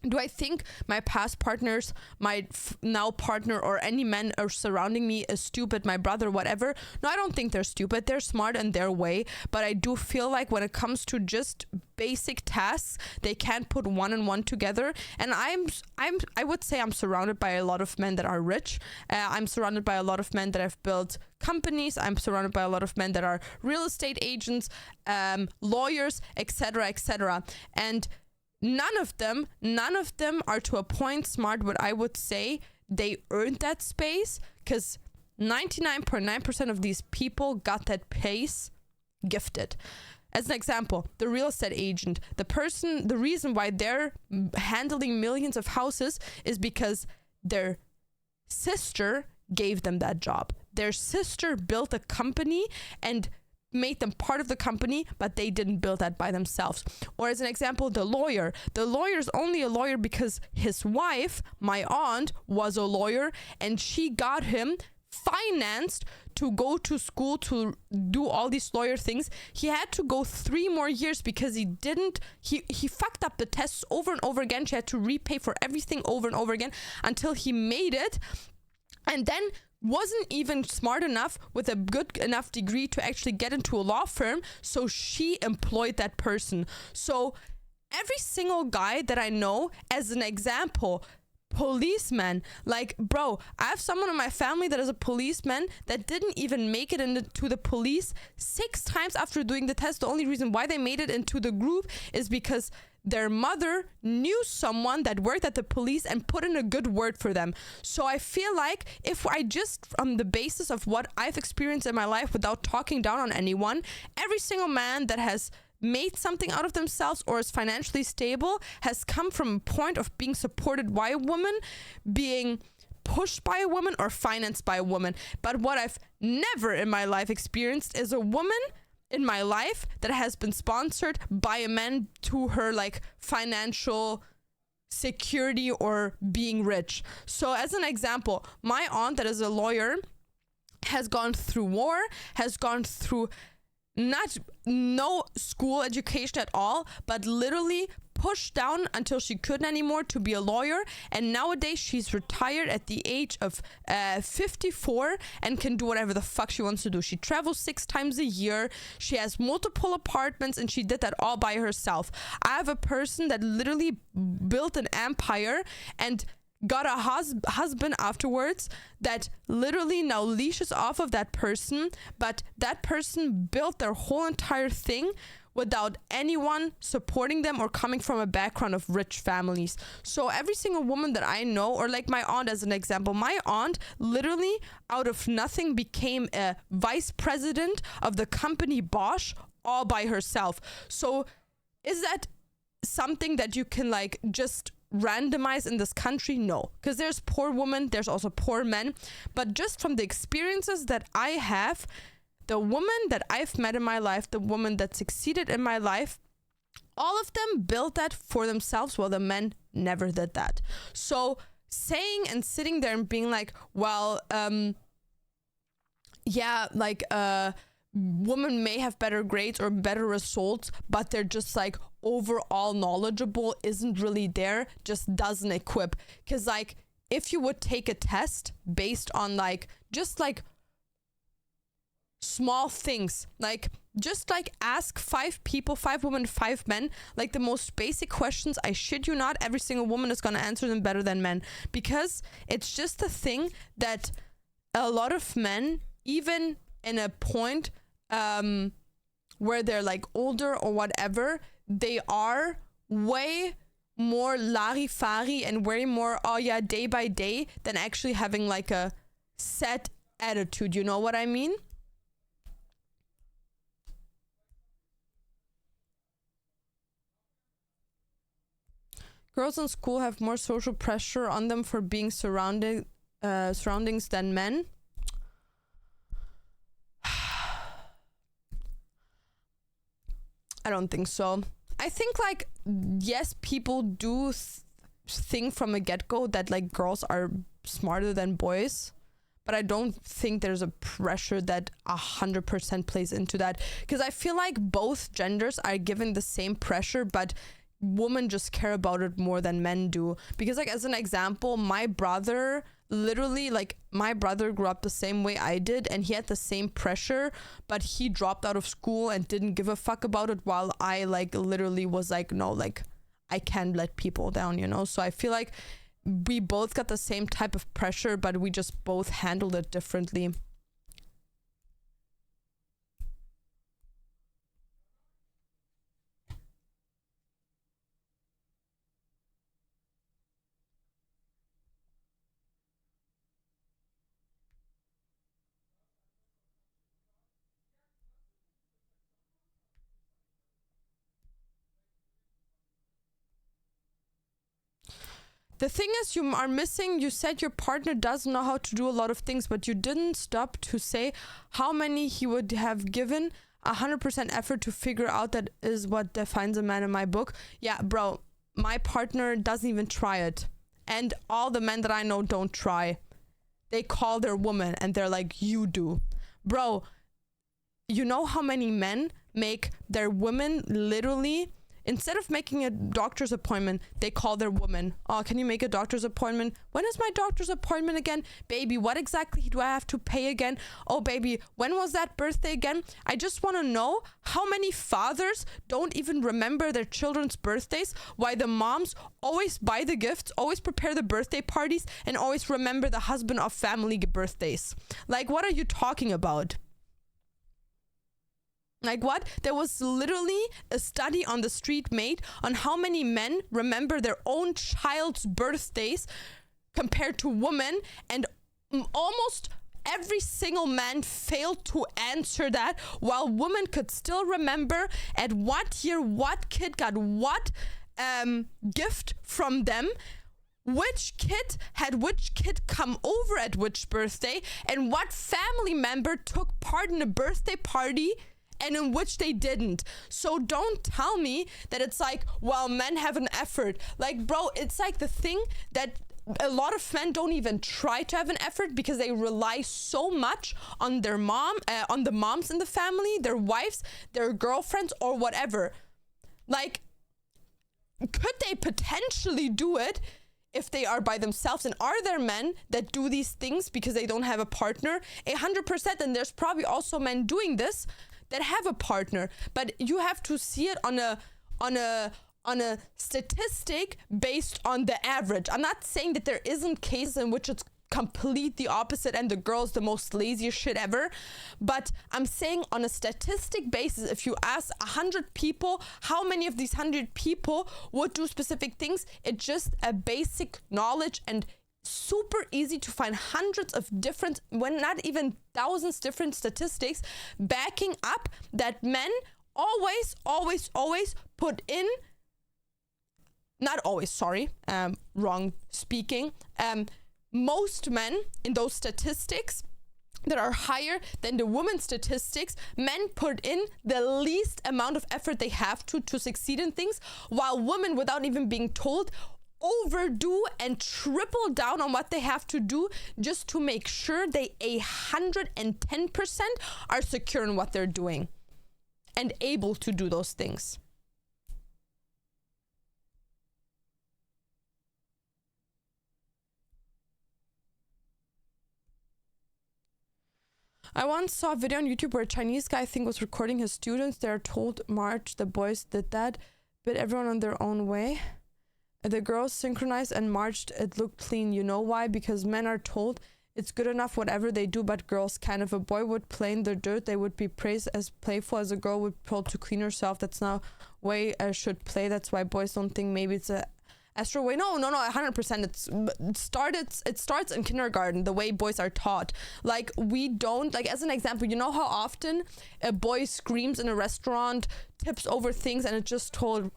do I think my past partners, my now partner, or any men are surrounding me is stupid, my brother, whatever? No, I don't think they're stupid. They're smart in their way. But I do feel like when it comes to just basic tasks, they can't put one and one together. And I would say I'm surrounded by a lot of men that are rich. I'm surrounded by a lot of men that have built companies. I'm surrounded by a lot of men that are real estate agents, lawyers, etc., etc. And none of them are to a point smart, but I would say they earned that space, because 99.9% of these people got that pace gifted. As an example, the real estate agent, the reason why they're handling millions of houses is because their sister gave them that job. Their sister built a company and made them part of the company, but they didn't build that by themselves. Or as an example, the lawyer is only a lawyer because his wife, my aunt, was a lawyer, and she got him financed to go to school to do all these lawyer things. He had to go 3 more years because he fucked up the tests over and over again. She had to repay for everything over and over again until he made it, and then wasn't even smart enough with a good enough degree to actually get into a law firm, so she employed that person. So every single guy that I know, as an example, policeman, like, bro, I have someone in my family that is a policeman that didn't even make it into the police 6 times after doing the test. The only reason why they made it into the group is because their mother knew someone that worked at the police and put in a good word for them. So I feel like if I just, on the basis of what I've experienced in my life, without talking down on anyone, every single man that has made something out of themselves or is financially stable has come from a point of being supported by a woman, being pushed by a woman, or financed by a woman. But what I've never in my life experienced is a woman in my life that has been sponsored by a man to her like financial security or being rich. So as an example, my aunt that is a lawyer has gone through war, has gone through no school education at all, but literally pushed down until she couldn't anymore to be a lawyer, and nowadays she's retired at the age of 54 and can do whatever the fuck she wants to do. She travels 6 times a year, she has multiple apartments, and she did that all by herself. I have a person that literally built an empire and got a husband afterwards that literally now leashes off of that person, but that person built their whole entire thing without anyone supporting them or coming from a background of rich families. So every single woman that I know, or like my aunt as an example, my aunt literally out of nothing became a vice president of the company Bosch all by herself. So is that something that you can like just randomize in this country? No, because there's poor women, there's also poor men, but just from the experiences that I have, the woman that I've met in my life, the woman that succeeded in my life, all of them built that for themselves, while the men never did that. So saying and sitting there and being like, well, yeah, like women may have better grades or better results, but they're just like overall knowledgeable isn't really there, just doesn't equip. Because like if you would take a test based on like just like small things, like just like ask 5 people, 5 women, 5 men, like the most basic questions, I shit you not, every single woman is gonna answer them better than men. Because it's just a thing that a lot of men, even in a point where they're like older or whatever, they are way more larifari and way more, oh yeah, day by day, than actually having like a set attitude, you know what I mean? Girls in school have more social pressure on them for being surroundings than men. I don't think so. I think like, yes, people do think from a get-go that like girls are smarter than boys, but I don't think there's a pressure that 100% plays into that, because I feel like both genders are given the same pressure, but women just care about it more than men do. Because like, as an example, my brother literally, like, my brother grew up the same way I did, and he had the same pressure, but he dropped out of school and didn't give a fuck about it, while I like literally was like, no, like, I can't let people down, you know? So I feel like we both got the same type of pressure, but we just both handled it differently. The thing is, you are missing, you said your partner doesn't know how to do a lot of things, but you didn't stop to say how many he would have given 100% effort to figure out. That is what defines a man in my book. Yeah, bro, my partner doesn't even try it. And all the men that I know don't try. They call their woman and they're like, you do. Bro, you know how many men make their women literally... Instead of making a doctor's appointment, they call their woman. Oh, can you make a doctor's appointment? When is my doctor's appointment again? Baby, what exactly do I have to pay again? Oh, baby, when was that birthday again? I just want to know how many fathers don't even remember their children's birthdays, why the moms always buy the gifts, always prepare the birthday parties, and always remember the husband of family birthdays. Like, what are you talking about? Like what? There was literally a study on the street made on how many men remember their own child's birthdays compared to women, and almost every single man failed to answer that, while women could still remember at what year what kid got what gift from them, which kid had which kid come over at which birthday, and what family member took part in a birthday party and in which they didn't. So don't tell me that it's like, well, men have an effort. Like, bro, it's like the thing that a lot of men don't even try to have an effort because they rely so much on their mom, on the moms in the family, their wives, their girlfriends, or whatever. Like, could they potentially do it if they are by themselves? And are there men that do these things because they don't have a partner? 100%. And there's probably also men doing this that have a partner, but you have to see it on a statistic based on the average. I'm not saying that there isn't cases in which it's complete the opposite and the girl's the most laziest shit ever, but I'm saying on a statistic basis, if you ask 100 people, how many of these 100 people would do specific things? It's just a basic knowledge and super easy to find hundreds of different, when not even thousands, different statistics backing up that men always put in, not always, sorry, wrong speaking, most men in those statistics that are higher than the women's statistics, men put in the least amount of effort they have to succeed in things, while women, without even being told, overdo and triple down on what they have to do just to make sure they 110% are secure in what they're doing and able to do those things. I once saw a video on YouTube where a Chinese guy, I think, was recording his students. They're told, march, the boys did that, but everyone on their own way. The girls synchronized and marched. It looked clean. You know why? Because men are told it's good enough whatever they do, but girls can. If a boy would play in the dirt, they would be praised as playful as a girl would be told to clean herself. That's not way I should play. That's why boys don't think maybe it's Astro way, no, 100%. It starts in kindergarten, the way boys are taught. Like, we don't, like, as an example, you know how often a boy screams in a restaurant, tips over things, and it's just told,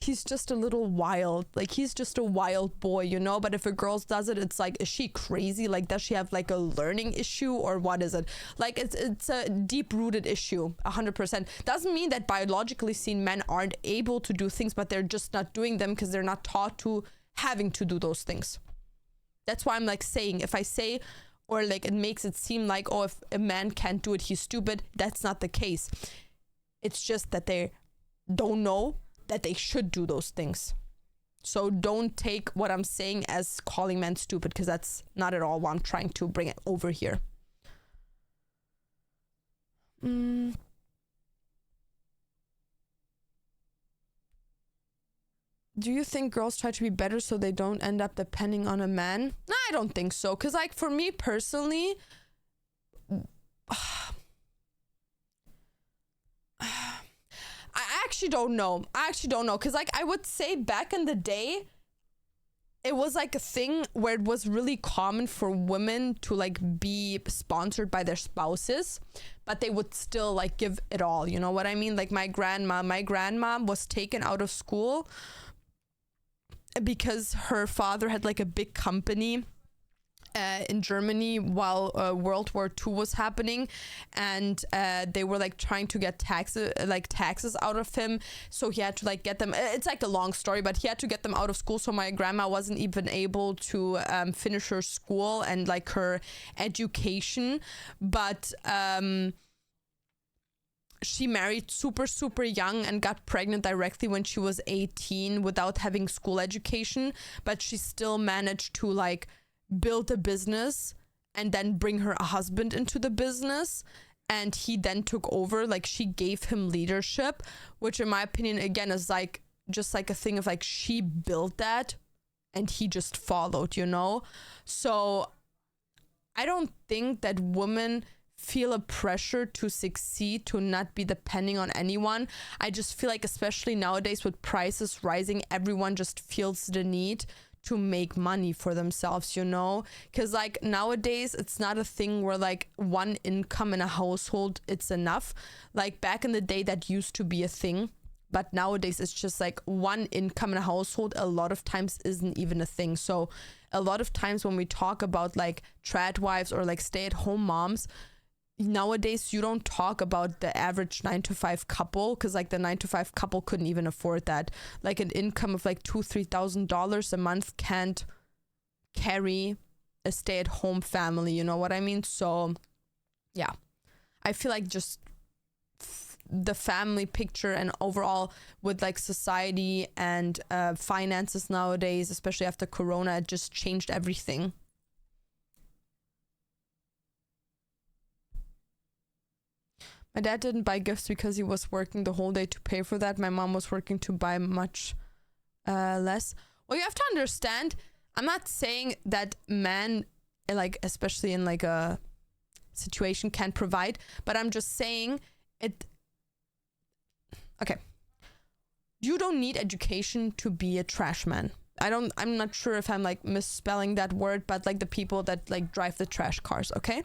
he's just a little wild, like, he's just a wild boy, you know? But if a girl does it, it's like, is she crazy? Like, does she have like a learning issue, or what is it? Like, it's a deep-rooted issue, 100%. Doesn't mean that biologically seen men aren't able to do things, but they're just not doing them because they're not taught to having to do those things. That's why I'm like saying, if I say, or like it makes it seem like, oh, if a man can't do it, he's stupid. That's not the case. It's just that they don't know that they should do those things. So don't take what I'm saying as calling men stupid, because that's not at all what I'm trying to bring it over here. Do you think girls try to be better so they don't end up depending on a man? No, I don't think so. Because like for me personally, I actually don't know. Because like I would say back in the day, it was like a thing where it was really common for women to like be sponsored by their spouses, but they would still like give it all. You know what I mean? Like my grandma was taken out of school because her father had like a big company in Germany while World War II was happening, and they were like trying to get taxes out of him, so he had to like get them. It's like a long story, but he had to get them out of school, so my grandma wasn't even able to finish her school and like her education. But she married super young and got pregnant directly when she was 18 without having school education, but she still managed to like build a business and then bring her husband into the business, and he then took over. Like she gave him leadership, which in my opinion again is like just like a thing of like she built that and he just followed, you know? So I don't think that women feel a pressure to succeed, to not be depending on anyone. I just feel like especially nowadays with prices rising, everyone just feels the need to make money for themselves, you know? Because like nowadays it's not a thing where like one income in a household it's enough. Like back in the day that used to be a thing, but nowadays it's just like one income in a household a lot of times isn't even a thing. So a lot of times when we talk about like trad wives or like stay-at-home moms, nowadays you don't talk about the average 9-to-5 couple, because like the 9-to-5 couple couldn't even afford that. Like an income of like $2,000-$3,000 a month can't carry a stay-at-home family, you know what I mean? So yeah, I feel like just the family picture and overall with like society and finances nowadays, especially after Corona, it just changed everything. My dad didn't buy gifts because he was working the whole day to pay for that. My mom was working to buy much less. Well, you have to understand, I'm not saying that men, like especially in like a situation, can't provide, but I'm just saying it. Okay. You don't need education to be a trash man. I'm not sure if I'm like misspelling that word, but like the people that like drive the trash cars, okay?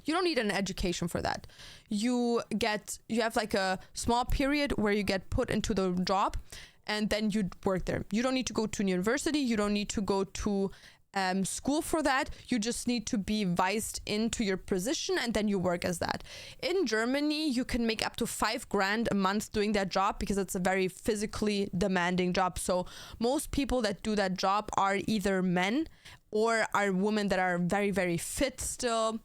You don't need an education for that. You have like a small period where you get put into the job and then you work there. You don't need to go to university. You don't need to go to school for that. You just need to be vised into your position and then you work as that. In Germany, you can make up to $5,000 a month doing that job because it's a very physically demanding job. So most people that do that job are either men or are women that are very fit still,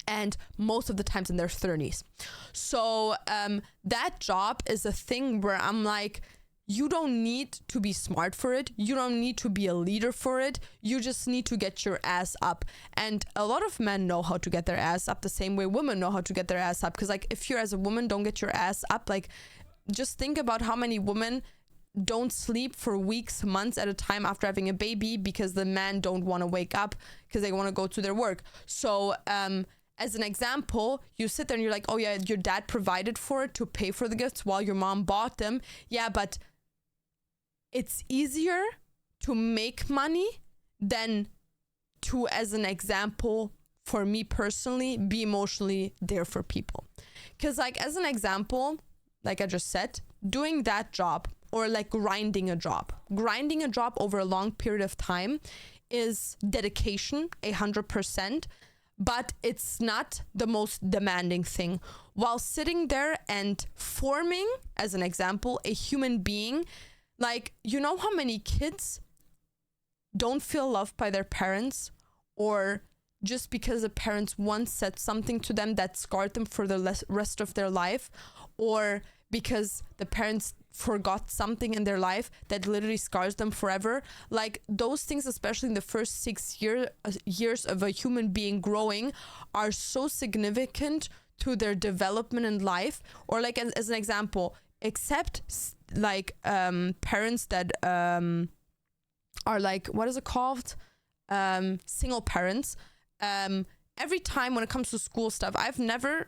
and most of the times in their 30s. So that job is a thing where I'm like, you don't need to be smart for it. You don't need to be a leader for it. You just need to get your ass up. And a lot of men know how to get their ass up the same way women know how to get their ass up. Because like if you're as a woman don't get your ass up, like just think about how many women don't sleep for weeks, months at a time after having a baby because the men don't want to wake up because they want to go to their work. So as an example, you sit there and you're like, oh yeah, your dad provided for it to pay for the gifts while your mom bought them. Yeah, but it's easier to make money than to, as an example, for me personally, be emotionally there for people. Because like, as an example, like I just said, doing that job, or like grinding a job over a long period of time is dedication, 100%, but it's not the most demanding thing. While sitting there and forming, as an example, a human being, like, you know how many kids don't feel loved by their parents, or just because the parents once said something to them that scarred them for the rest of their life, or because the parents forgot something in their life that literally scars them forever. Like, those things, especially in the first 6 years of a human being growing, are so significant to their development in life. Or like, as an example, except like parents that are like, what is it called? Single parents. Every time when it comes to school stuff, I've never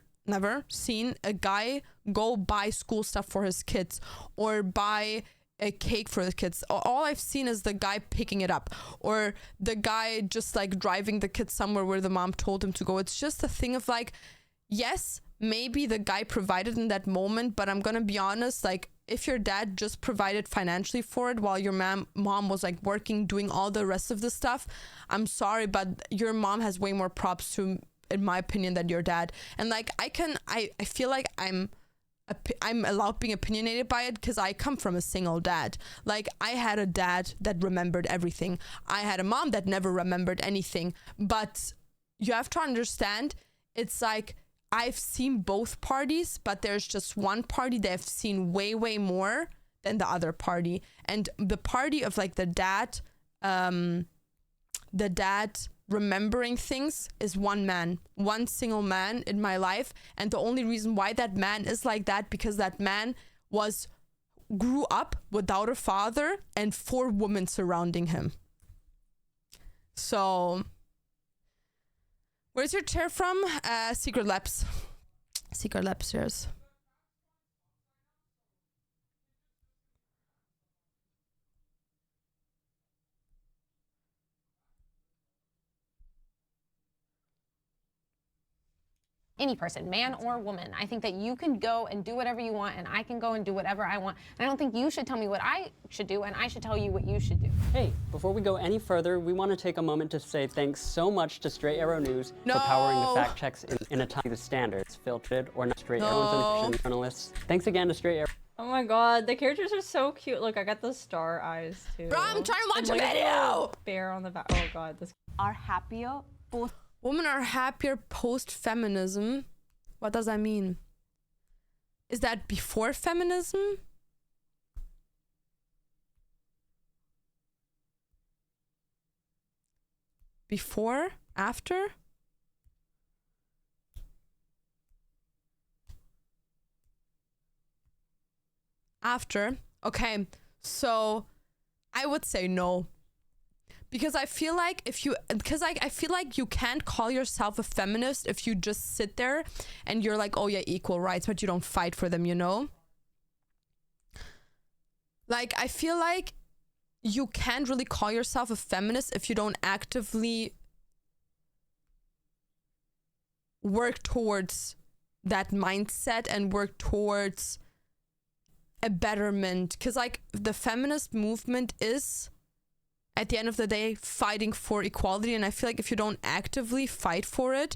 seen a guy go buy school stuff for his kids or buy a cake for the kids. All I've seen is the guy picking it up, or the guy just like driving the kids somewhere where the mom told him to go. It's just a thing of like, yes, maybe the guy provided in that moment, but I'm gonna be honest, like, if your dad just provided financially for it while your mom was like working, doing all the rest of the stuff, I'm sorry, but your mom has way more props to, in my opinion, than your dad. And like, I feel like I'm allowed being opinionated by it because I come from a single dad. Like, I had a dad that remembered everything. I had a mom that never remembered anything. But you have to understand, it's like, I've seen both parties, but there's just one party that I've seen way, way more than the other party. And the party of like the dad remembering things is one single man in my life. And the only reason why that man is like that, because that man grew up without a father and 4 women surrounding him. So, where's your chair from? Secret Labs. Secret Labs chairs. Any person, man or woman. I think that you can go and do whatever you want, and I can go and do whatever I want. And I don't think you should tell me what I should do, and I should tell you what you should do. Hey, before we go any further, we want to take a moment to say thanks so much to Straight Arrow News for powering the fact checks in a time the standards, filtered or not. Straight Arrow and journalists. Thanks again to Straight Arrow. Oh my god, the characters are so cute. Look, I got the star eyes too. Bro, I'm trying to watch a like video! Bear on the back. Oh god, this. Are happier post. Women are happier post-feminism. What does that mean? Is that before feminism? Before? After? After. Okay, so I would say no. Because I feel like I feel like you can't call yourself a feminist if you just sit there and you're like, oh yeah, equal rights, but you don't fight for them, you know? Like, I feel like you can't really call yourself a feminist if you don't actively work towards that mindset and work towards a betterment. Because like, the feminist movement is, at the end of the day, fighting for equality. And I feel like if you don't actively fight for it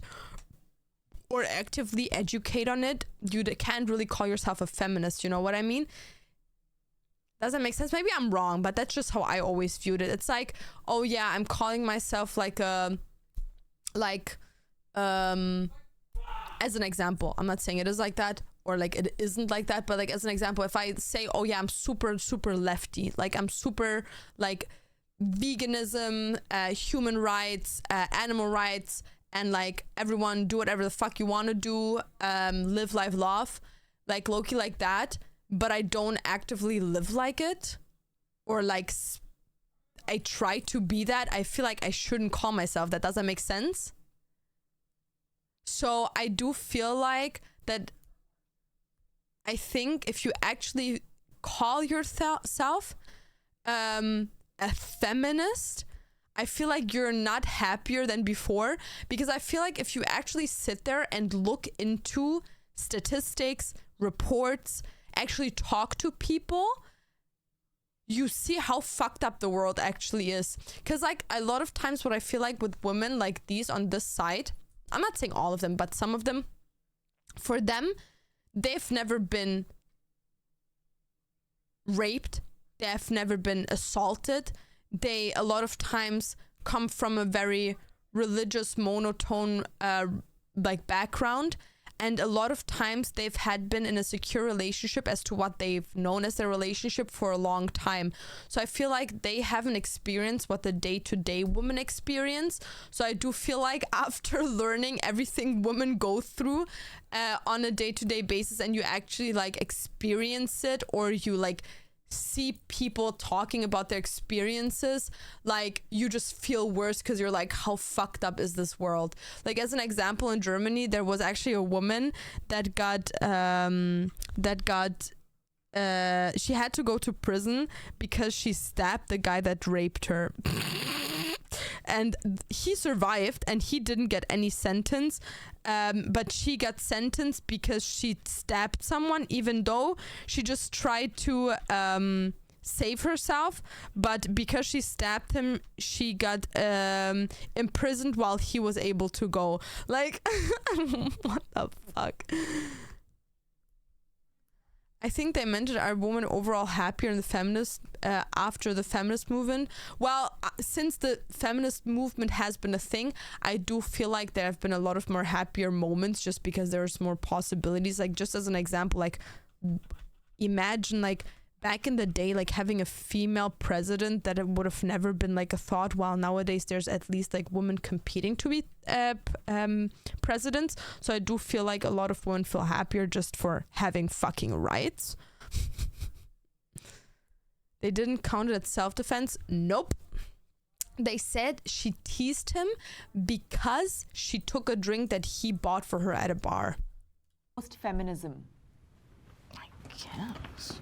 or actively educate on it, you can't really call yourself a feminist. You know what I mean? Does that make sense? Maybe I'm wrong, but that's just how I always viewed it. It's like, oh yeah, I'm calling myself like a, as an example, I'm not saying it is like that, or like it isn't like that, but like as an example, if I say, oh yeah, I'm super, super lefty, like I'm super like veganism, human rights, animal rights, and like everyone do whatever the fuck you want to do, live life, love, like low-key like that, but I don't actively live like it, or like I try to be that, I feel like I shouldn't call myself that. Does that make sense? So I do feel like that, I think if you actually call yourself a feminist, I feel like you're not happier than before, because I feel like if you actually sit there and look into statistics, reports, actually talk to people, you see how fucked up the world actually is. Because like a lot of times what I feel like with women like these on this side, I'm not saying all of them, but some of them, for them, they've never been raped, they have never been assaulted. They a lot of times come from a very religious, monotone like background, and a lot of times they've had been in a secure relationship as to what they've known as their relationship for a long time. So I feel like they haven't experienced what the day-to-day women experience. So I do feel like after learning everything women go through on a day-to-day basis, and you actually like experience it, or you like see people talking about their experiences, like you just feel worse because you're like, how fucked up is this world? Like as an example, in Germany there was actually a woman that got she had to go to prison because she stabbed the guy that raped her. And he survived and he didn't get any sentence, but she got sentenced because she stabbed someone, even though she just tried to save herself. But because she stabbed him, she got imprisoned while he was able to go. Like, what the fuck? I think they mentioned, are women overall happier in the feminist after the feminist movement? Well, since the feminist movement has been a thing, I do feel like there have been a lot of more happier moments, just because there's more possibilities. Like just as an example, like imagine like back in the day, like having a female president, that it would have never been like a thought, while nowadays there's at least like women competing to be presidents. So I do feel like a lot of women feel happier just for having fucking rights. They didn't count it as self-defense. Nope. They said she teased him because she took a drink that he bought for her at a bar. Most feminism. I guess.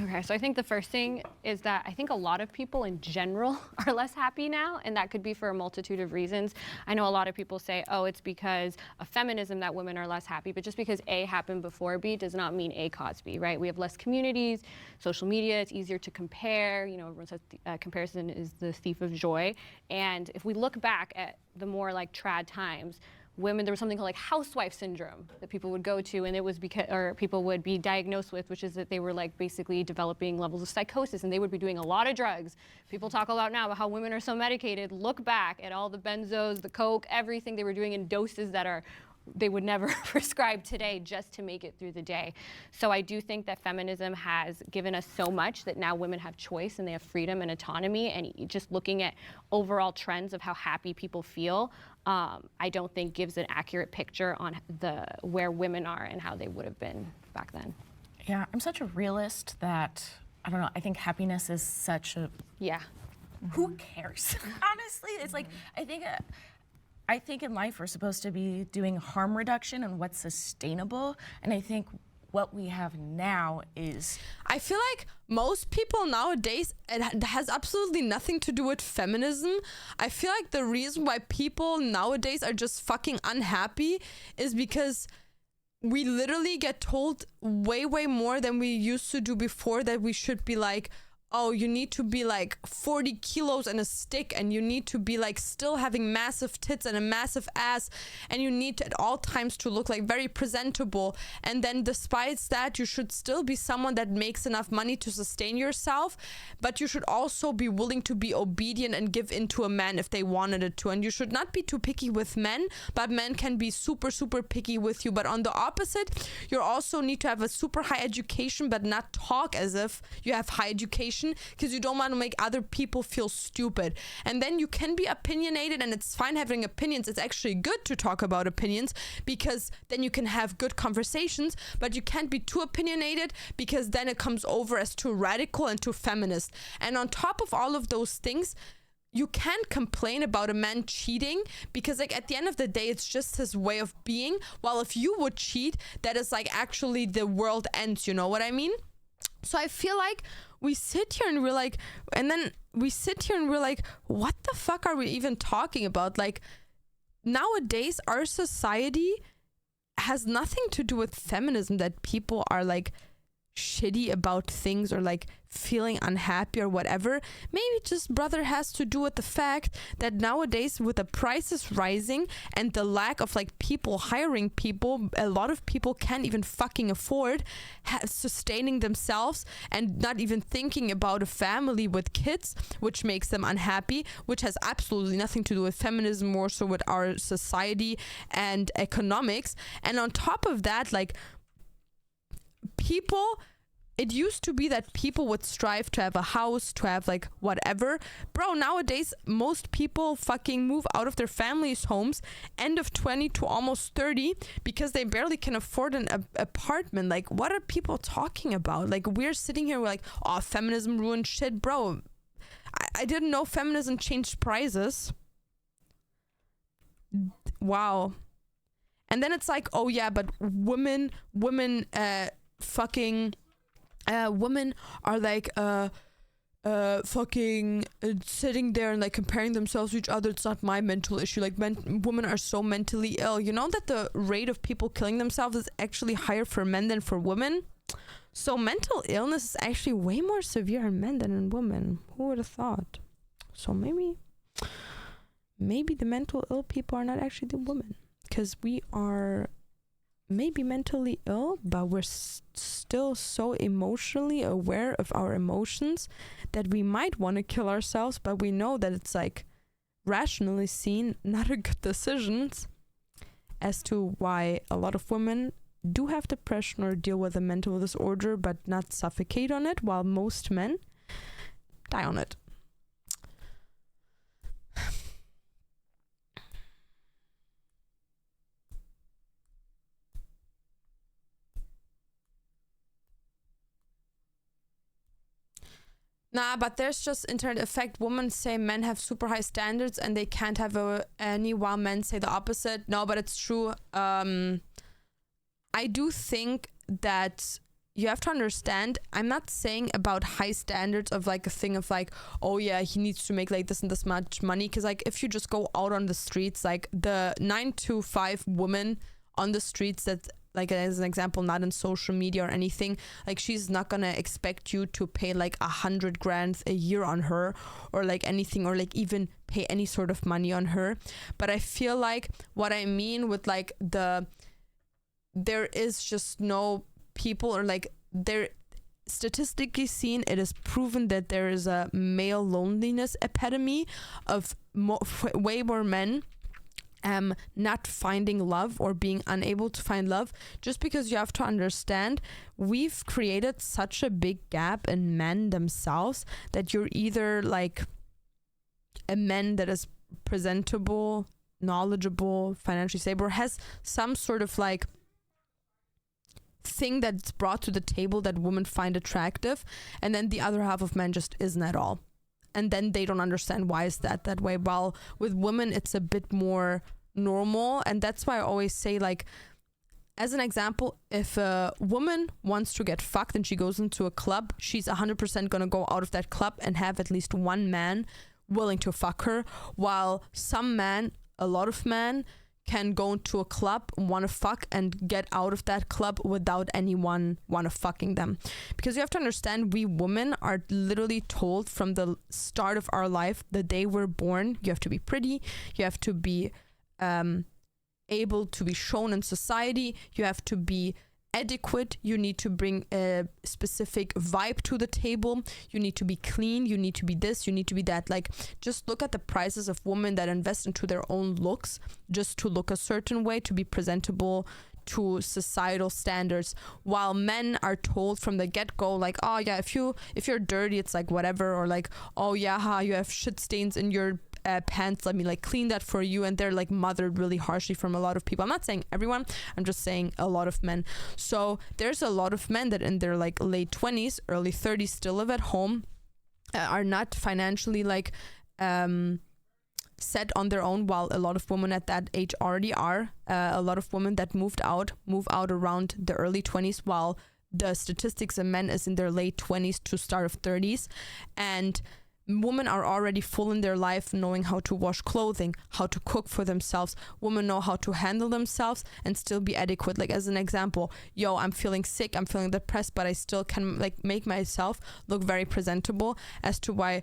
Okay, so I think the first thing is that I think a lot of people in general are less happy now, and that could be for a multitude of reasons. I know a lot of people say, oh, it's because of feminism that women are less happy, but just because A happened before B does not mean A caused B, right? We have less communities, social media, it's easier to compare. You know, everyone says comparison is the thief of joy. And if we look back at the more like trad times, women, there was something called like housewife syndrome that people would go to, and it was because, or people would be diagnosed with, which is that they were like basically developing levels of psychosis, and they would be doing a lot of drugs. People talk about now about how women are so medicated. Look back at all the benzos, the coke, everything they were doing in doses that are they would never prescribe today just to make it through the day. So I do think that feminism has given us so much that now women have choice and they have freedom and autonomy, and just looking at overall trends of how happy people feel, I don't think gives an accurate picture on where women are and how they would have been back then. Yeah, I'm such a realist that, I don't know, I think happiness is such a... Yeah. Who cares? Honestly, it's like, I think in life we're supposed to be doing harm reduction and what's sustainable, and I think what we have now is... I feel like most people nowadays, it has absolutely nothing to do with feminism. I feel like the reason why people nowadays are just fucking unhappy is because we literally get told way, way more than we used to do before, that we should be like, oh, you need to be like 40 kilos and a stick, and you need to be like still having massive tits and a massive ass, and you need to, at all times, to look like very presentable. And then despite that, you should still be someone that makes enough money to sustain yourself, but you should also be willing to be obedient and give in to a man if they wanted it to. And you should not be too picky with men, but men can be super, super picky with you. But on the opposite, you also need to have a super high education, but not talk as if you have high education, because you don't want to make other people feel stupid. And then you can be opinionated, and it's fine having opinions. It's actually good to talk about opinions, because then you can have good conversations, but you can't be too opinionated, because then it comes over as too radical and too feminist. And on top of all of those things, you can't complain about a man cheating because like at the end of the day it's just his way of being, while if you would cheat, that is like actually the world ends, you know what I mean? So I feel like we sit here and we're like, what the fuck are we even talking about? Like, nowadays our society has nothing to do with feminism, that people are like shitty about things or like feeling unhappy or whatever. Maybe just, brother, has to do with the fact that nowadays with the prices rising and the lack of like people hiring people, a lot of people can't even fucking afford sustaining themselves and not even thinking about a family with kids, which makes them unhappy, which has absolutely nothing to do with feminism, more so with our society and economics. And on top of that, like, people, it used to be that people would strive to have a house, to have like whatever. Bro, nowadays most people fucking move out of their families' homes end of 20 to almost 30 because they barely can afford an apartment. Like, what are people talking about? Like, we're sitting here, we're like, oh, feminism ruined shit. Bro, I didn't know feminism changed prices. Wow. And then it's like, oh yeah, but women women are like fucking sitting there and like comparing themselves to each other. It's not my mental issue. Like, women are so mentally ill. You know that the rate of people killing themselves is actually higher for men than for women? So mental illness is actually way more severe in men than in women. Who would have thought? So maybe the mental ill people are not actually the women, because we are maybe mentally ill, but we're still so emotionally aware of our emotions that we might want to kill ourselves, but we know that it's like rationally seen not a good decision, as to why a lot of women do have depression or deal with a mental disorder but not suffocate on it, while most men die on it. Nah, but there's just internet effect. Women say men have super high standards and they can't have any, while men say the opposite. No, but it's true. I do think that you have to understand, I'm not saying about high standards of like a thing of like, oh yeah, he needs to make like this and this much money. Because like if you just go out on the streets, like the 9 to 5 woman on the streets that, like as an example, not in social media or anything, like she's not gonna expect you to pay like 100 grand a year on her or like anything, or like even pay any sort of money on her. But I feel like what I mean with like there is just no people, or like there, statistically seen, it is proven that there is a male loneliness epidemic of way more men not finding love or being unable to find love, just because you have to understand, we've created such a big gap in men themselves that you're either like a man that is presentable, knowledgeable, financially stable, or has some sort of like thing that's brought to the table that women find attractive, and then the other half of men just isn't at all. And then they don't understand why is that way. While with women, it's a bit more normal. And that's why I always say, like, as an example, if a woman wants to get fucked and she goes into a club, she's 100% going to go out of that club and have at least one man willing to fuck her. While some men, a lot of men, can go into a club, want to fuck, and get out of that club without anyone want to fucking them. Because you have to understand, we women are literally told from the start of our life, the day we're born, you have to be pretty, you have to be able to be shown in society, you have to be adequate, you need to bring a specific vibe to the table, you need to be clean, you need to be this, you need to be that. Like, just look at the prices of women that invest into their own looks just to look a certain way, to be presentable to societal standards, while men are told from the get-go, like, oh yeah, if you're dirty, it's like whatever, or like, oh yeah, you have shit stains in your pants, let me like clean that for you. And they're like mothered really harshly from a lot of people. I'm not saying everyone, I'm just saying a lot of men. So there's a lot of men that in their like late 20s, early 30s still live at home, are not financially like set on their own, while a lot of women at that age already are. A lot of women that move out around the early 20s, while the statistics of men is in their late 20s to start of 30s. And women are already full in their life, knowing how to wash clothing, how to cook for themselves. Women know how to handle themselves and still be adequate. Like, as an example, yo, I'm feeling sick, I'm feeling depressed, but I still can like make myself look very presentable. As to why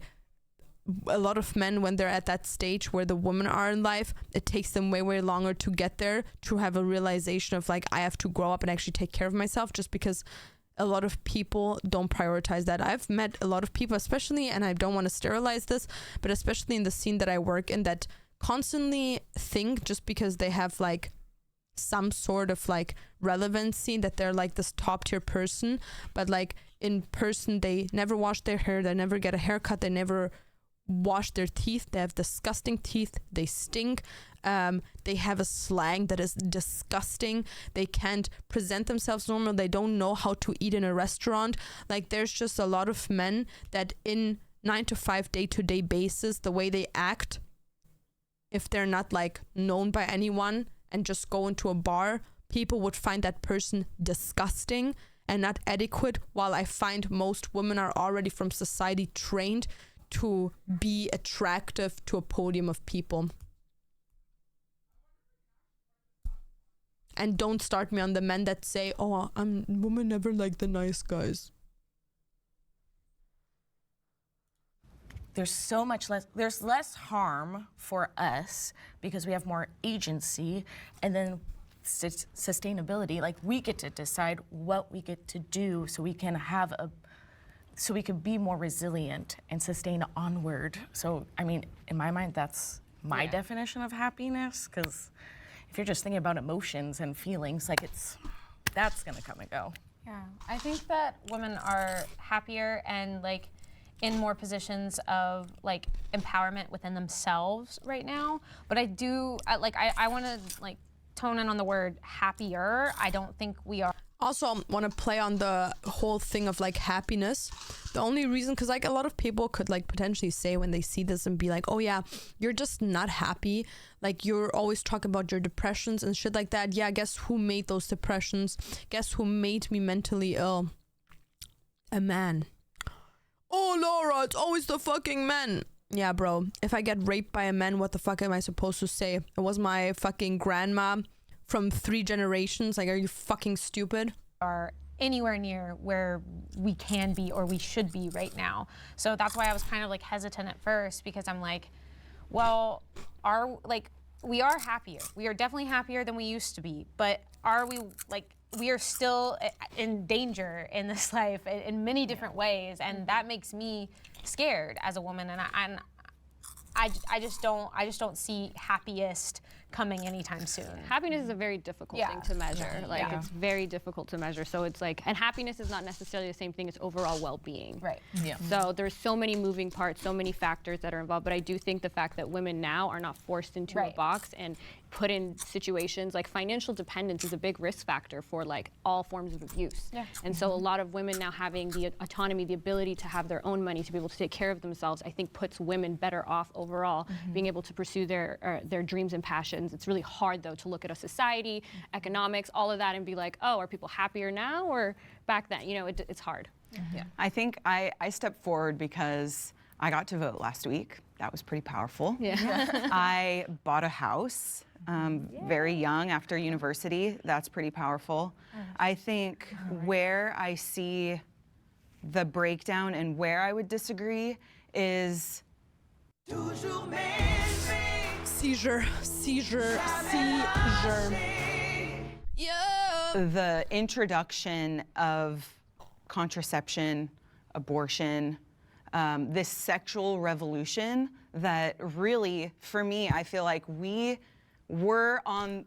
a lot of men, when they're at that stage where the women are in life, it takes them way longer to get there, to have a realization of like, I have to grow up and actually take care of myself, just because a lot of people don't prioritize that. I've met a lot of people, especially, and I don't want to sterilize this, but especially in the scene that I work in, that constantly think just because they have like some sort of like relevancy that they're like this top tier person, but like in person they never wash their hair, they never get a haircut, they never wash their teeth, they have disgusting teeth, they stink, they have a slang that is disgusting, they can't present themselves normal, they don't know how to eat in a restaurant. Like, there's just a lot of men that in 9 to 5 day-to-day basis, the way they act, if they're not like known by anyone and just go into a bar, people would find that person disgusting and not adequate, while I find most women are already from society trained to be attractive to a podium of people. And don't start me on the men that say, oh, women never like the nice guys. There's so much less, there's less harm for us because we have more agency, and then sustainability, like we get to decide what we get to do so we can have so we can be more resilient and sustain onward. So, I mean, in my mind, that's my definition of happiness, because if you're just thinking about emotions and feelings, like that's gonna come and go. Yeah, I think that women are happier and like in more positions of like empowerment within themselves right now. But I want to like tone in on the word happier. I don't think we are. Also, I want to play on the whole thing of like happiness. The only reason, because like a lot of people could like potentially say when they see this and be like, oh yeah, you're just not happy. Like, you're always talking about your depressions and shit like that. Yeah, guess who made those depressions? Guess who made me mentally ill? A man. Oh, Laura, it's always the fucking men. Yeah, bro. If I get raped by a man, what the fuck am I supposed to say? It was my fucking grandma from 3 generations. Like, are you fucking stupid? Are anywhere near where we can be or we should be right now. So that's why I was kind of like hesitant at first, because I'm like, well, we are happier. We are definitely happier than we used to be, but are we like, we are still in danger in this life in many different ways, and that makes me scared as a woman, and I just don't see happiest coming anytime soon. Happiness is a very difficult thing to measure. Like, it's very difficult to measure. So it's like, and happiness is not necessarily the same thing as overall well-being. Right. Yeah. So there's so many moving parts, so many factors that are involved. But I do think the fact that women now are not forced into a box and put in situations like financial dependence is a big risk factor for like all forms of abuse. Yeah. And so a lot of women now having the autonomy, the ability to have their own money, to be able to take care of themselves, I think puts women better off overall, being able to pursue their dreams and passions. It's really hard though to look at a society, economics, all of that, and be like, oh, are people happier now or back then? You know, it's hard. Yeah. I think I stepped forward because I got to vote last week. That was pretty powerful. Yeah. I bought a house very young after university. That's pretty powerful. I think where I see the breakdown and where I would disagree is Seizure. Yeah. The introduction of contraception, abortion, this sexual revolution that really, for me, I feel like we were on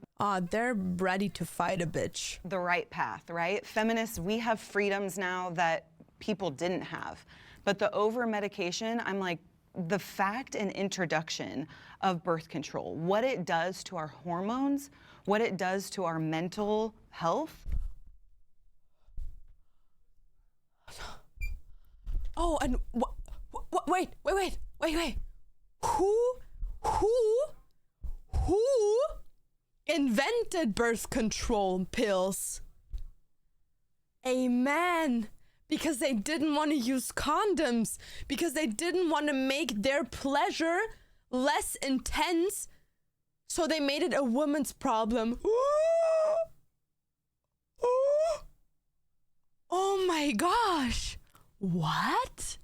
they're ready to fight a bitch. The right path, right? Feminists, we have freedoms now that people didn't have. But the over-medication, I'm like, the fact and introduction of birth control, what it does to our hormones, what it does to our mental health. Oh, and wait. Who invented birth control pills? A man. Because they didn't want to use condoms. Because they didn't want to make their pleasure less intense. So they made it a woman's problem. Oh my gosh. What?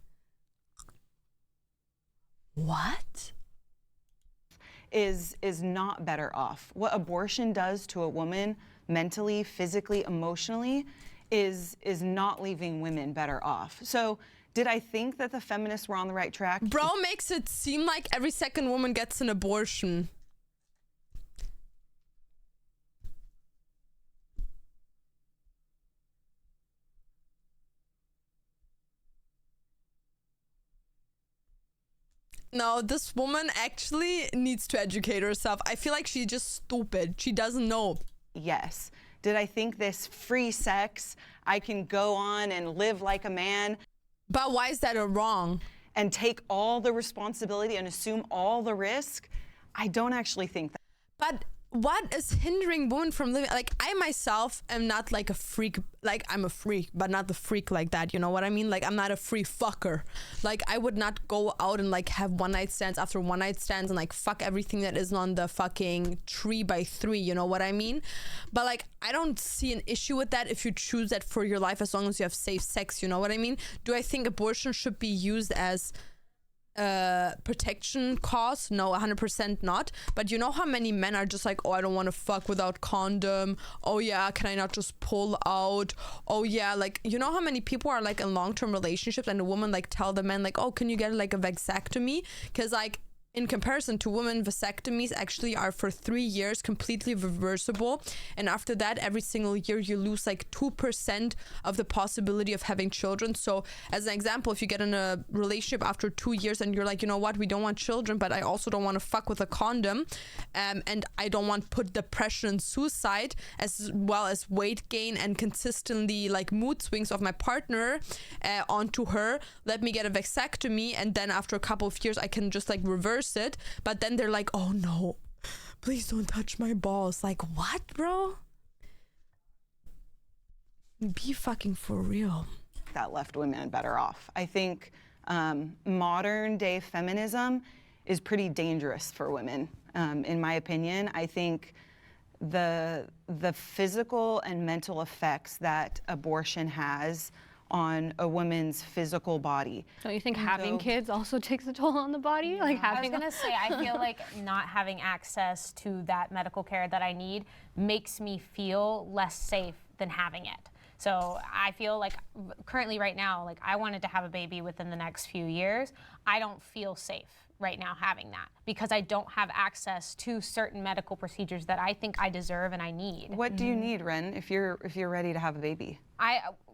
What? Is not better off. What abortion does to a woman mentally, physically, emotionally is not leaving women better off. So did I think that the feminists were on the right track? Bro makes it seem like every second woman gets an abortion. No, this woman actually needs to educate herself. I feel like she's just stupid. She doesn't know. Yes. Did I think this free sex, I can go on and live like a man? But why is that a wrong? And take all the responsibility and assume all the risk? I don't actually think that. But what is hindering women from living? Like, I myself am not like a freak. Like, I'm a freak, but not the freak like that. You know what I mean? Like, I'm not a free fucker. Like, I would not go out and like have one night stands after one night stands and like fuck everything that isn't on the fucking 3x3. You know what I mean? But like, I don't see an issue with that if you choose that for your life, as long as you have safe sex. You know what I mean? Do I think abortion should be used as protection cause? No, 100% not. But you know how many men are just like, oh, I don't want to fuck without condom. Oh yeah, can I not just pull out? Oh yeah, like, you know how many people are like in long-term relationships and a woman like tell the man like, oh, can you get like a vasectomy? Because like, in comparison to women, vasectomies actually are for 3 years completely reversible, and after that every single year you lose like 2% of the possibility of having children. So as an example, if you get in a relationship after 2 years and you're like, you know what, we don't want children, but I also don't want to fuck with a condom, and I don't want to put depression and suicide as well as weight gain and consistently like mood swings of my partner onto her, let me get a vasectomy, and then after a couple of years I can just like reverse it. But then they're like, oh no, please don't touch my balls. Like, what, bro? Be fucking for real. That left women better off. I think modern day feminism is pretty dangerous for women, in my opinion. I think the physical and mental effects that abortion has on a woman's physical body. Don't you think having kids also takes a toll on the body? Like having I was gonna say, I feel like not having access to that medical care that I need makes me feel less safe than having it. So I feel like currently right now, like I wanted to have a baby within the next few years. I don't feel safe right now having that because I don't have access to certain medical procedures that I think I deserve and I need. What do you need, Ren, if you're ready to have a baby?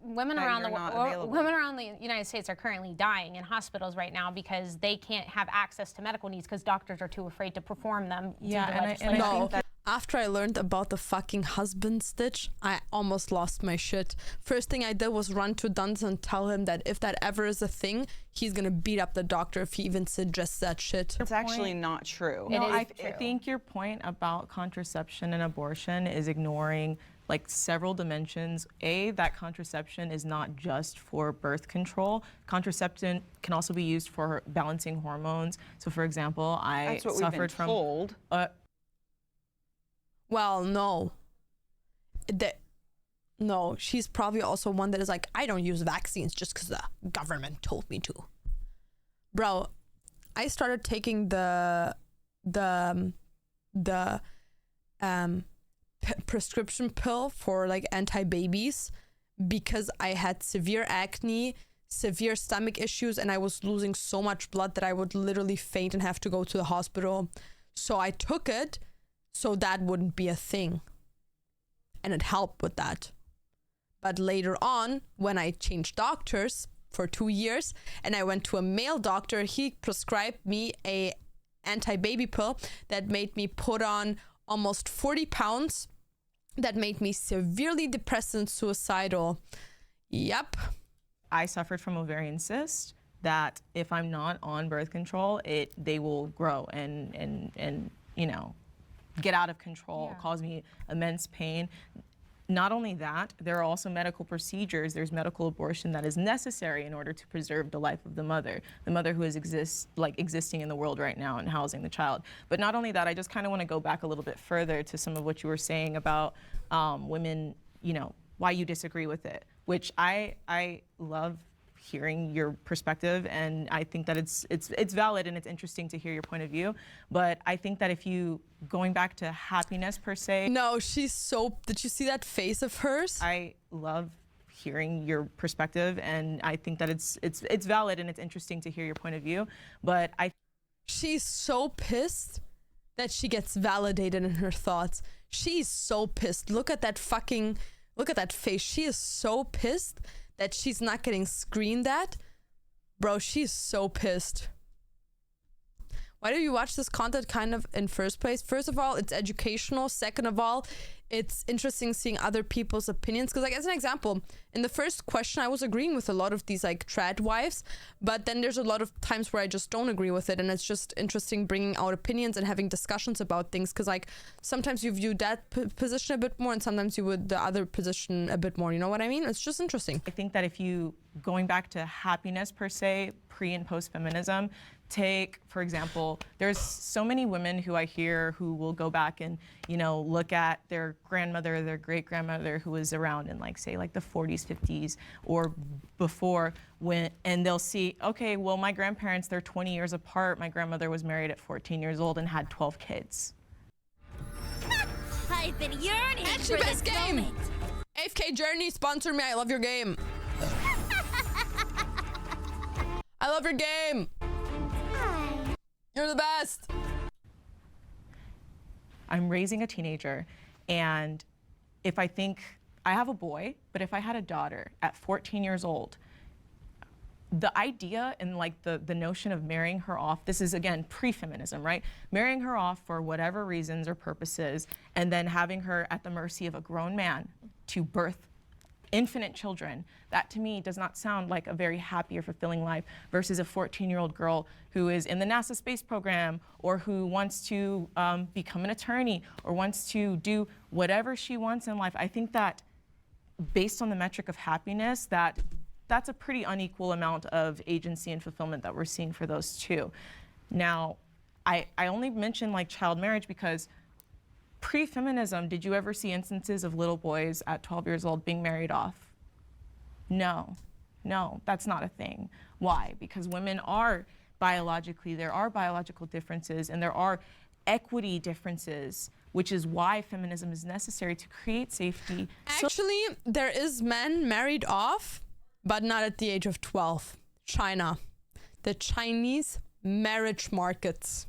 Women around the United States are currently dying in hospitals right now because they can't have access to medical needs because doctors are too afraid to perform them. Yeah, and I think that after I learned about the fucking husband stitch, I almost lost my shit. First thing I did was run to Duns and tell him that if that ever is a thing, he's gonna beat up the doctor if he even suggests that shit. It's actually not true. No, I think your point about contraception and abortion is ignoring like several dimensions. A, that contraception is not just for birth control. Contraception can also be used for balancing hormones. So for example, I suffered from told. Well, no. No, she's probably also one that is like, I don't use vaccines just because the government told me to. Bro, I started taking the prescription pill for like anti-babies because I had severe acne, severe stomach issues, and I was losing so much blood that I would literally faint and have to go to the hospital. So I took it so that wouldn't be a thing. And it helped with that. But later on, when I changed doctors for 2 years and I went to a male doctor, he prescribed me a anti-baby pill that made me put on almost 40 pounds, that made me severely depressed and suicidal. Yep. I suffered from ovarian cyst that if I'm not on birth control, they will grow and you know, get out of control, cause me immense pain. Not only that, there are also medical procedures. There's medical abortion that is necessary in order to preserve the life of the mother who is existing in the world right now and housing the child. But not only that, I just kind of want to go back a little bit further to some of what you were saying about women, you know, why you disagree with it, which I love hearing your perspective, and I think that it's valid and it's interesting to hear your point of view. But I think that if you, going back to happiness per se. No, she's so, did you see that face of hers? I love hearing your perspective, and I think that it's valid and it's interesting to hear your point of view. But she's so pissed that she gets validated in her thoughts. She's so pissed. Look at that face. She is so pissed that she's not getting screened at. Bro, she's so pissed. Why do you watch this content kind of in first place? First of all, it's educational. Second of all, it's interesting seeing other people's opinions. Because like as an example, in the first question, I was agreeing with a lot of these like trad wives, but then there's a lot of times where I just don't agree with it. And it's just interesting bringing out opinions and having discussions about things. Because like sometimes you view that position a bit more and sometimes you would the other position a bit more. You know what I mean? It's just interesting. I think that if you, going back to happiness per se, pre and post feminism, take, for example, there's so many women who I hear who will go back and, you know, look at their grandmother, their great-grandmother who was around in like, say, like the 40s, 50s, or before, and they'll see, okay, well, my grandparents, they're 20 years apart. My grandmother was married at 14 years old and had 12 kids. I've been yearning Actually, for best this game. moment. AFK Journey, sponsor me. I love your game. I love your game. You're the best. I'm raising a teenager, and if I think, I have a boy, but if I had a daughter at 14 years old, the idea and like the notion of marrying her off, this is again pre-feminism, right? Marrying her off for whatever reasons or purposes, and then having her at the mercy of a grown man to birth infinite children, that to me does not sound like a very happy or fulfilling life versus a 14-year-old girl who is in the NASA space program or who wants to become an attorney or wants to do whatever she wants in life. I think that based on the metric of happiness, that's a pretty unequal amount of agency and fulfillment that we're seeing for those two. Now, I only mention like child marriage because pre-feminism, did you ever see instances of little boys at 12 years old being married off? No, that's not a thing. Why? Because women are biologically, there are biological differences and there are equity differences, which is why feminism is necessary to create safety. Actually, there is men married off, but not at the age of 12. China. The Chinese marriage markets,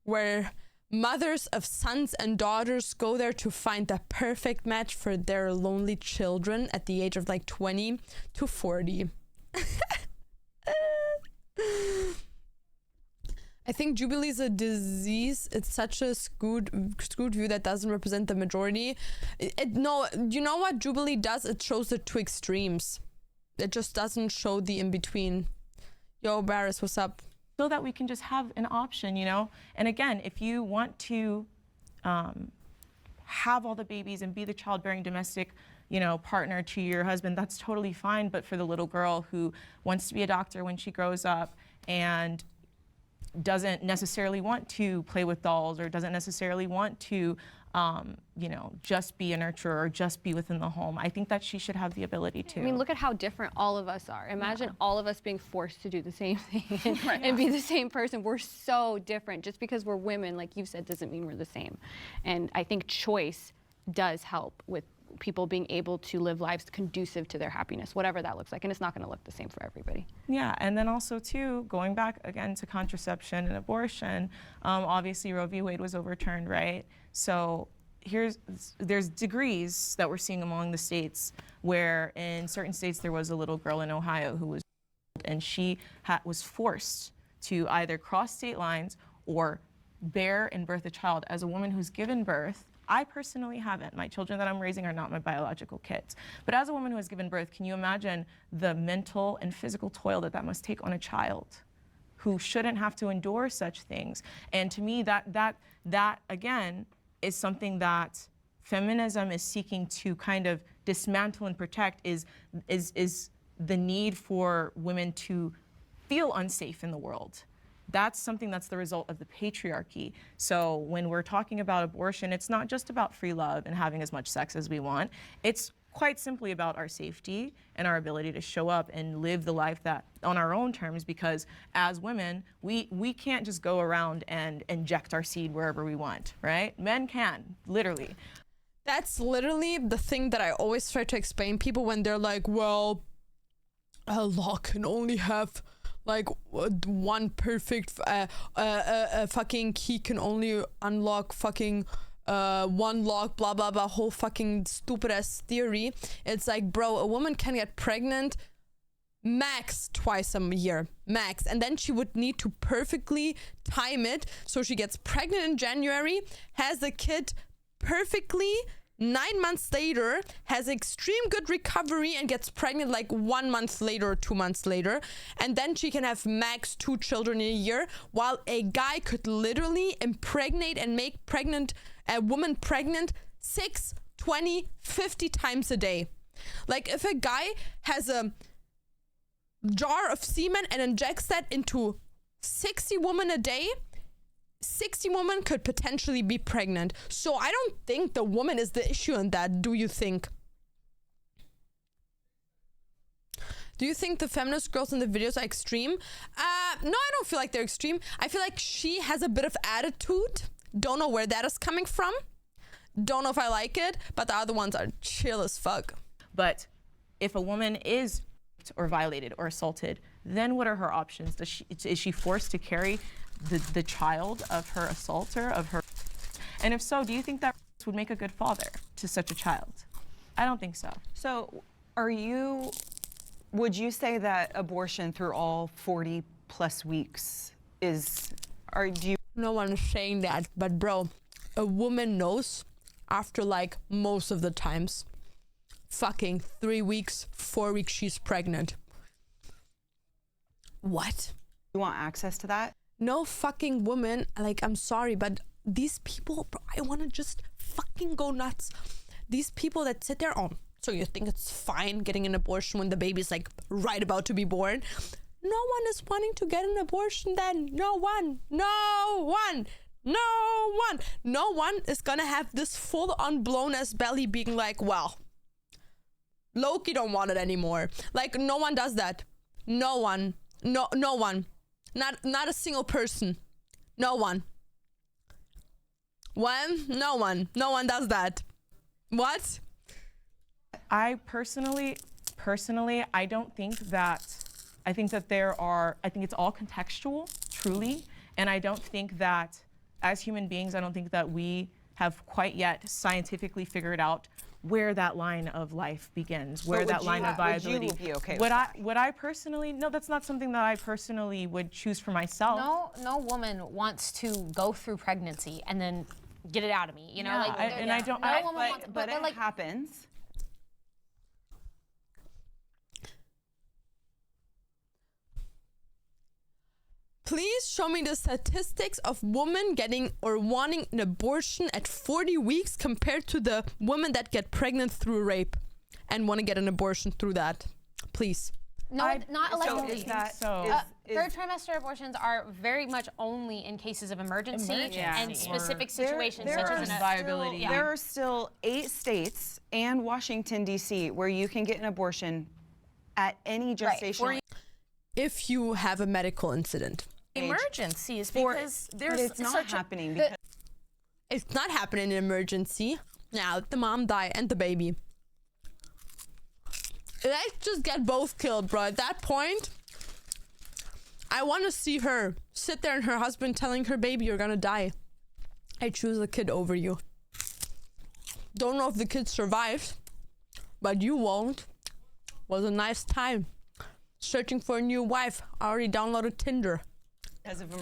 where mothers of sons and daughters go there to find the perfect match for their lonely children at the age of like 20 to 40. I think Jubilee is a disease. It's such a screwed view that doesn't represent the majority. No, you know what Jubilee does? It shows the two extremes. It just doesn't show the in-between. Yo, Barris, what's up? So that we can just have an option, you know? And again, if you want to have all the babies and be the childbearing domestic, you know, partner to your husband, that's totally fine. But for the little girl who wants to be a doctor when she grows up and doesn't necessarily want to play with dolls or doesn't necessarily want to, you know, just be a nurturer or just be within the home, I think that she should have the ability to. I mean, look at how different all of us are. Imagine all of us being forced to do the same thing and be the same person. We're so different. Just because we're women, like you said, doesn't mean we're the same. And I think choice does help with people being able to live lives conducive to their happiness, whatever that looks like. And it's not going to look the same for everybody. Yeah, and then also too, going back again to contraception and abortion, obviously Roe v. Wade was overturned, right? So there's degrees that we're seeing among the states where in certain states there was a little girl in Ohio who was, and she was forced to either cross state lines or bear and birth a child. As a woman who's given birth I personally haven't. My children that I'm raising are not my biological kids. But as a woman who has given birth, can you imagine the mental and physical toil that must take on a child who shouldn't have to endure such things? And to me, that again is something that feminism is seeking to kind of dismantle and protect, is the need for women to feel unsafe in the world. That's something that's the result of the patriarchy. So when we're talking about abortion, it's not just about free love and having as much sex as we want. It's quite simply about our safety and our ability to show up and live the life that on our own terms, because as women, we can't just go around and inject our seed wherever we want, right? Men can, literally. That's literally the thing that I always try to explain people when they're like, well, Allah can only have like one perfect fucking, he can only unlock fucking one lock, blah blah blah, whole fucking stupid ass theory. It's like, bro, a woman can get pregnant max twice a year, max, and then she would need to perfectly time it so she gets pregnant in January, has a kid perfectly 9 months later, has extreme good recovery and gets pregnant like 1 month later or 2 months later, and then she can have max 2 children in a year, while a guy could literally impregnate and make pregnant a woman pregnant 6, 20, 50 times a day. Like, if a guy has a jar of semen and injects that into 60 women a day, 60 women could potentially be pregnant. So I don't think the woman is the issue in that. Do you think? Do you think the feminist girls in the videos are extreme? No, I don't feel like they're extreme. I feel like she has a bit of attitude. Don't know where that is coming from. Don't know if I like it, but the other ones are chill as fuck. But if a woman is or violated or assaulted, then what are her options? Is she forced to carry the child of her assaulter, of her? And if so, do you think that would make a good father to such a child? I don't think so. So would you say that abortion through all 40 plus weeks No one is saying that, but bro, a woman knows after like most of the times, fucking 3 weeks, 4 weeks, she's pregnant. What? You want access to that? No fucking woman, like, I'm sorry, but these people, bro, I want to just fucking go nuts. These people that sit there, oh, so you think it's fine getting an abortion when the baby's like right about to be born? No one is wanting to get an abortion then. No one. No one is gonna have this full on blown ass belly being like, well, Loki don't want it anymore. Like, no one does that. No one. No one. Not a single person. No one. When? No one. No one does that. What? I personally, I don't think that, I think it's all contextual, truly. And I don't think that as human beings, I don't think that we have quite yet scientifically figured out where that line of life begins, where that line of viability. Would you be okay would I personally? No, that's not something that I personally would choose for myself. No woman wants to go through pregnancy and then get it out of me. You know, but it happens. Please show me the statistics of women getting or wanting an abortion at 40 weeks compared to the women that get pregnant through rape and want to get an abortion through that. Please. No, not allegedly. So third trimester abortions are very much only in cases of emergency and specific situations such as viability. There are still 8 states and Washington, D.C. where you can get an abortion at any gestation. If you have a medical incident. Emergencies, because it's not happening. Because it's not happening in emergency. Now the mom die and the baby. Let's just get both killed, bro. At that point, I want to see her sit there and her husband telling her baby, you're gonna die. I choose the kid over you. Don't know if the kid survives, but you won't. Was a nice time. Searching for a new wife. I already downloaded Tinder.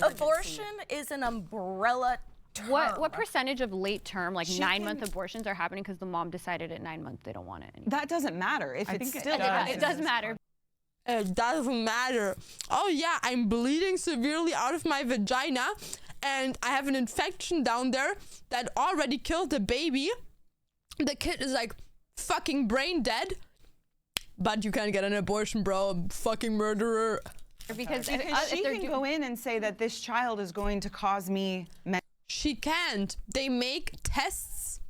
Abortion is an umbrella What percentage of late term, like She 9-month can- abortions are happening because the mom decided at 9 months they don't want it anymore? That doesn't matter. If I it's think it still does. It does matter. It doesn't matter. Oh yeah, I'm bleeding severely out of my vagina and I have an infection down there that already killed the baby. The kid is like fucking brain dead. But you can't get an abortion, bro. Fucking murderer. Because she can go in and say that this child is going to cause me. She can't. They make tests.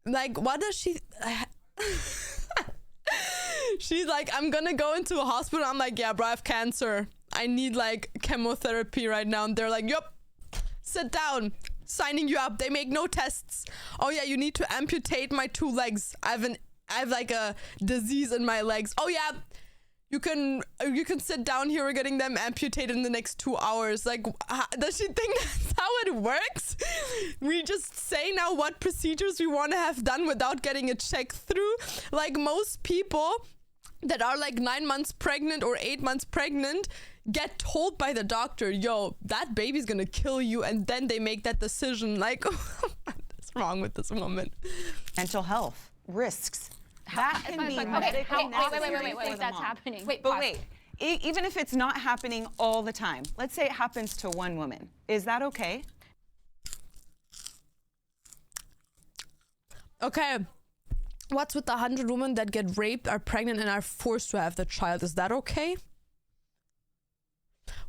Like, what does she? She's like, I'm gonna go into a hospital. I'm like, yeah, bro, I have cancer. I need like chemotherapy right now. And they're like, yup, sit down. Signing you up. They make no tests. Oh yeah, you need to amputate my 2 legs. I have like a disease in my legs. Oh yeah, you can sit down here. We're getting them amputated in the next 2 hours. Like, does she think that's how it works? We just say now what procedures we want to have done without getting a check through. Like most people that are like 9 months pregnant or 8 months pregnant get told by the doctor, yo, that baby's gonna kill you, and then they make that decision. Like, what's wrong with this woman? Mental health risks. That can be medically necessary for the that's mom. happening. But wait, even if it's not happening all the time, let's say it happens to one woman, is that okay? Okay, what's with the 100 women that get raped, are pregnant, and are forced to have the child? Is that okay?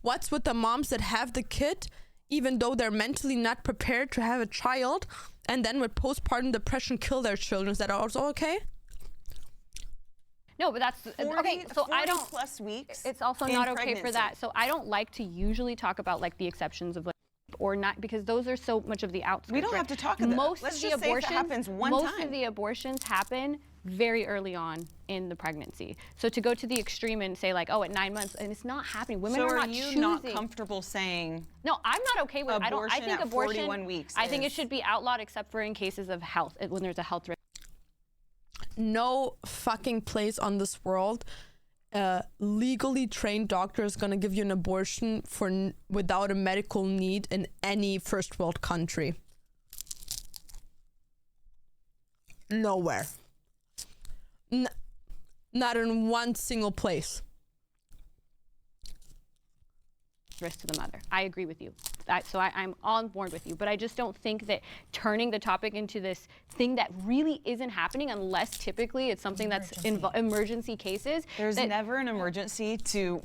What's with the moms that have the kid, even though they're mentally not prepared to have a child, and then with postpartum depression kill their children? Is that also okay? No, but that's 40, okay. So I 40 don't. plus weeks. It's also in not okay pregnancy. for that. So I don't like to usually talk about like the exceptions of like or not, because those are so much of the outskirts. We don't right? have to talk about most Let's of the just say if it abortions. happens one most time. of the abortions happen very early on in the pregnancy. So to go to the extreme and say like, oh, at 9 months, and it's not happening. Women So are not you choosing. not comfortable saying? No, I'm not okay with. I Abortion think at abortion. 41 weeks I think it is- should be outlawed except for in cases of health, when there's a health risk. No fucking place on this world legally trained doctor is gonna give you an abortion without a medical need in any first world country. Nowhere. Not in one single place. Risk to the mother. I agree with you. So I'm on board with you, but I just don't think that turning the topic into this thing that really isn't happening, unless typically it's something that's emergency cases. There's never an emergency to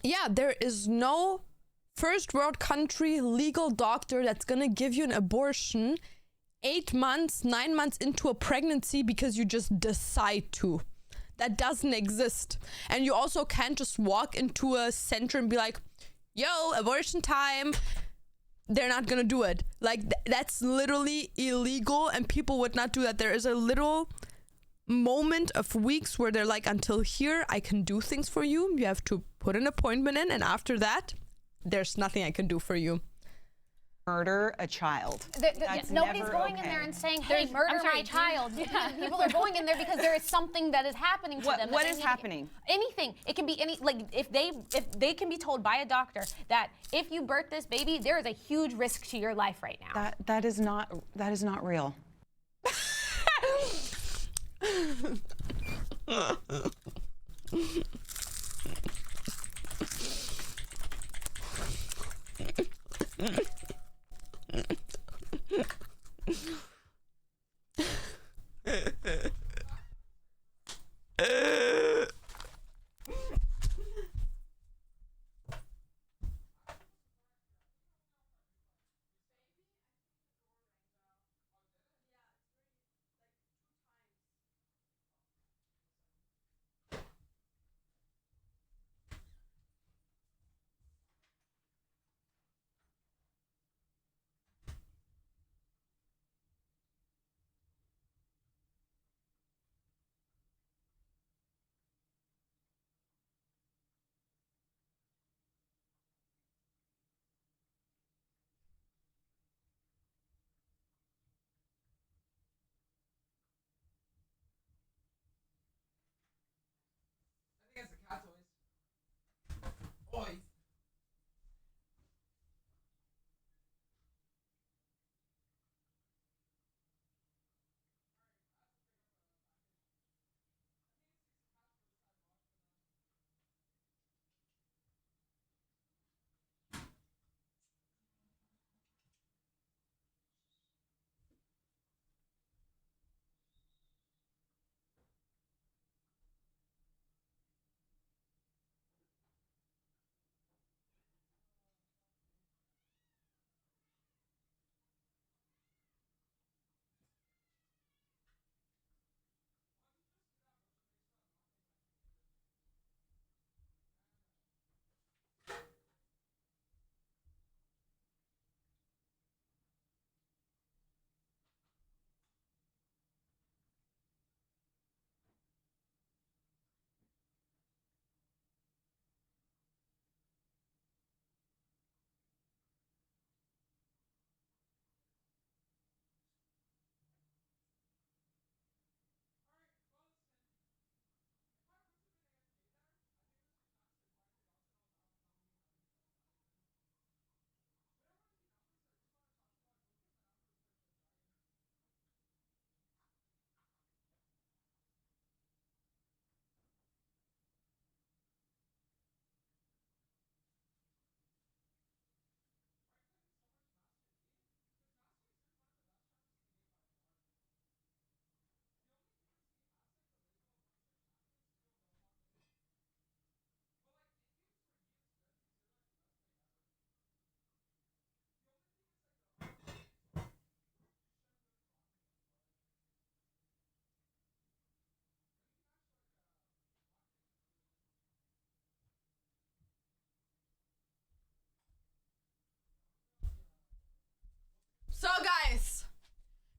Yeah, there is no first world country legal doctor that's gonna give you an abortion 8 months, 9 months into a pregnancy because you just decide to. That doesn't exist. And you also can't just walk into a center and be like, yo, abortion time. They're not gonna do it. Like, that's literally illegal, and people would not do that. There is a little moment of weeks where they're like, until here, I can do things for you. You have to put an appointment in, and after that, there's nothing I can do for you. Murder a child. Nobody's never going in okay. there and saying, hey, murder my child. People are going in there because there is something that is happening to them. What is happening? Anything. It can be any, like, if they can be told by a doctor that if you birth this baby, there is a huge risk to your life right now. That is not real.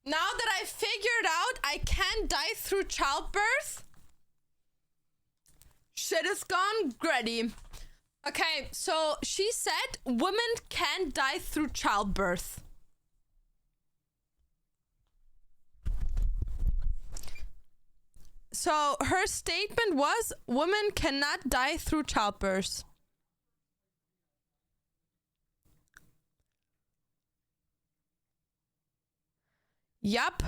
Now that I figured out I can't die through childbirth, shit is gone gritty. Okay, so she said women can't die through childbirth. So her statement was women cannot die through childbirth. Yup.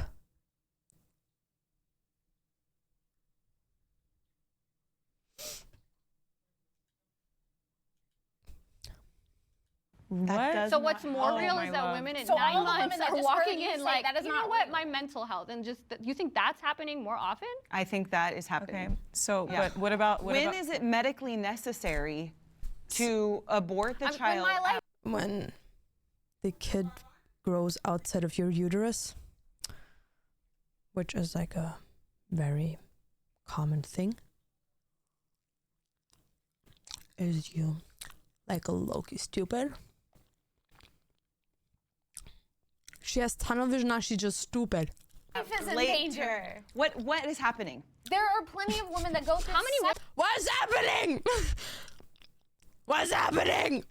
What? So what's more Oh real my is that love. women at So 9 all the months women that are just heard walking you in say like, that is you know not what, real. my mental health, and just, you think that's happening more often? I think that is happening. Okay. So, Yeah. but what about When is it medically necessary to abort the child? When the kid grows outside of your uterus, which is like a very common thing, is you like a Loki stupid. She has tunnel vision, now she's just stupid. Life is in Late- danger. What is happening? There are plenty of women that go through. How many? What's happening? What's happening?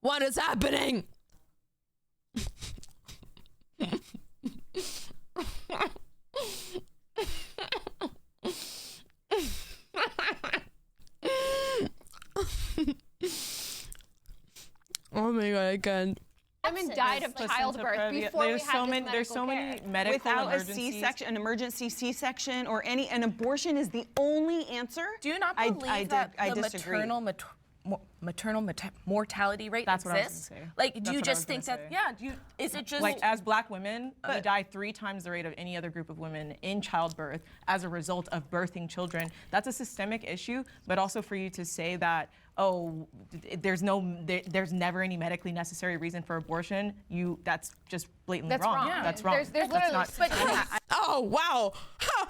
What is happening? Oh my god, I can't. Women died of childbirth before we had there's so many medical Without emergencies. a C-section, an emergency C-section, or an abortion is the only answer. Do you not I believe that I the disagree. maternal mortality rate That's what I was exists? gonna say. Like, That's do you what I was just think gonna that? say. Yeah. Do you? Is it just Like, as Black women, we die 3 times the rate of any other group of women in childbirth as a result of birthing children. That's a systemic issue, but also for you to say that, oh, there's never any medically necessary reason for abortion, that's just blatantly That's wrong. wrong. That's wrong. There's That's literally- not. but Oh, wow. Huh.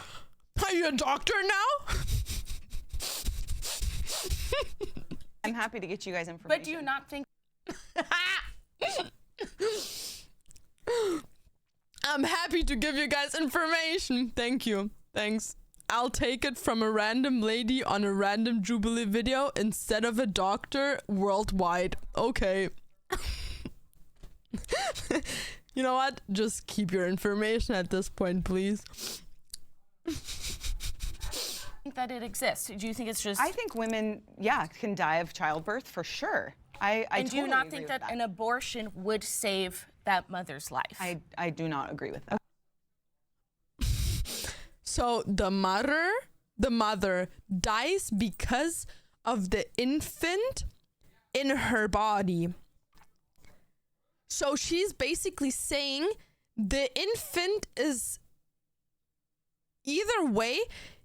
Are you a doctor now? I'm happy to get you guys information. But do you not think? I'm happy to give you guys information. Thank you. Thanks. I'll take it from a random lady on a random Jubilee video instead of a doctor worldwide. Okay. You know what? Just keep your information at this point, please. Think that it exists? Do you think it's just? I think women, can die of childbirth for sure. I And do you totally not agree think with that an abortion would save that mother's life? I do not agree with that. So the mother dies because of the infant in her body. So she's basically saying the infant is, either way,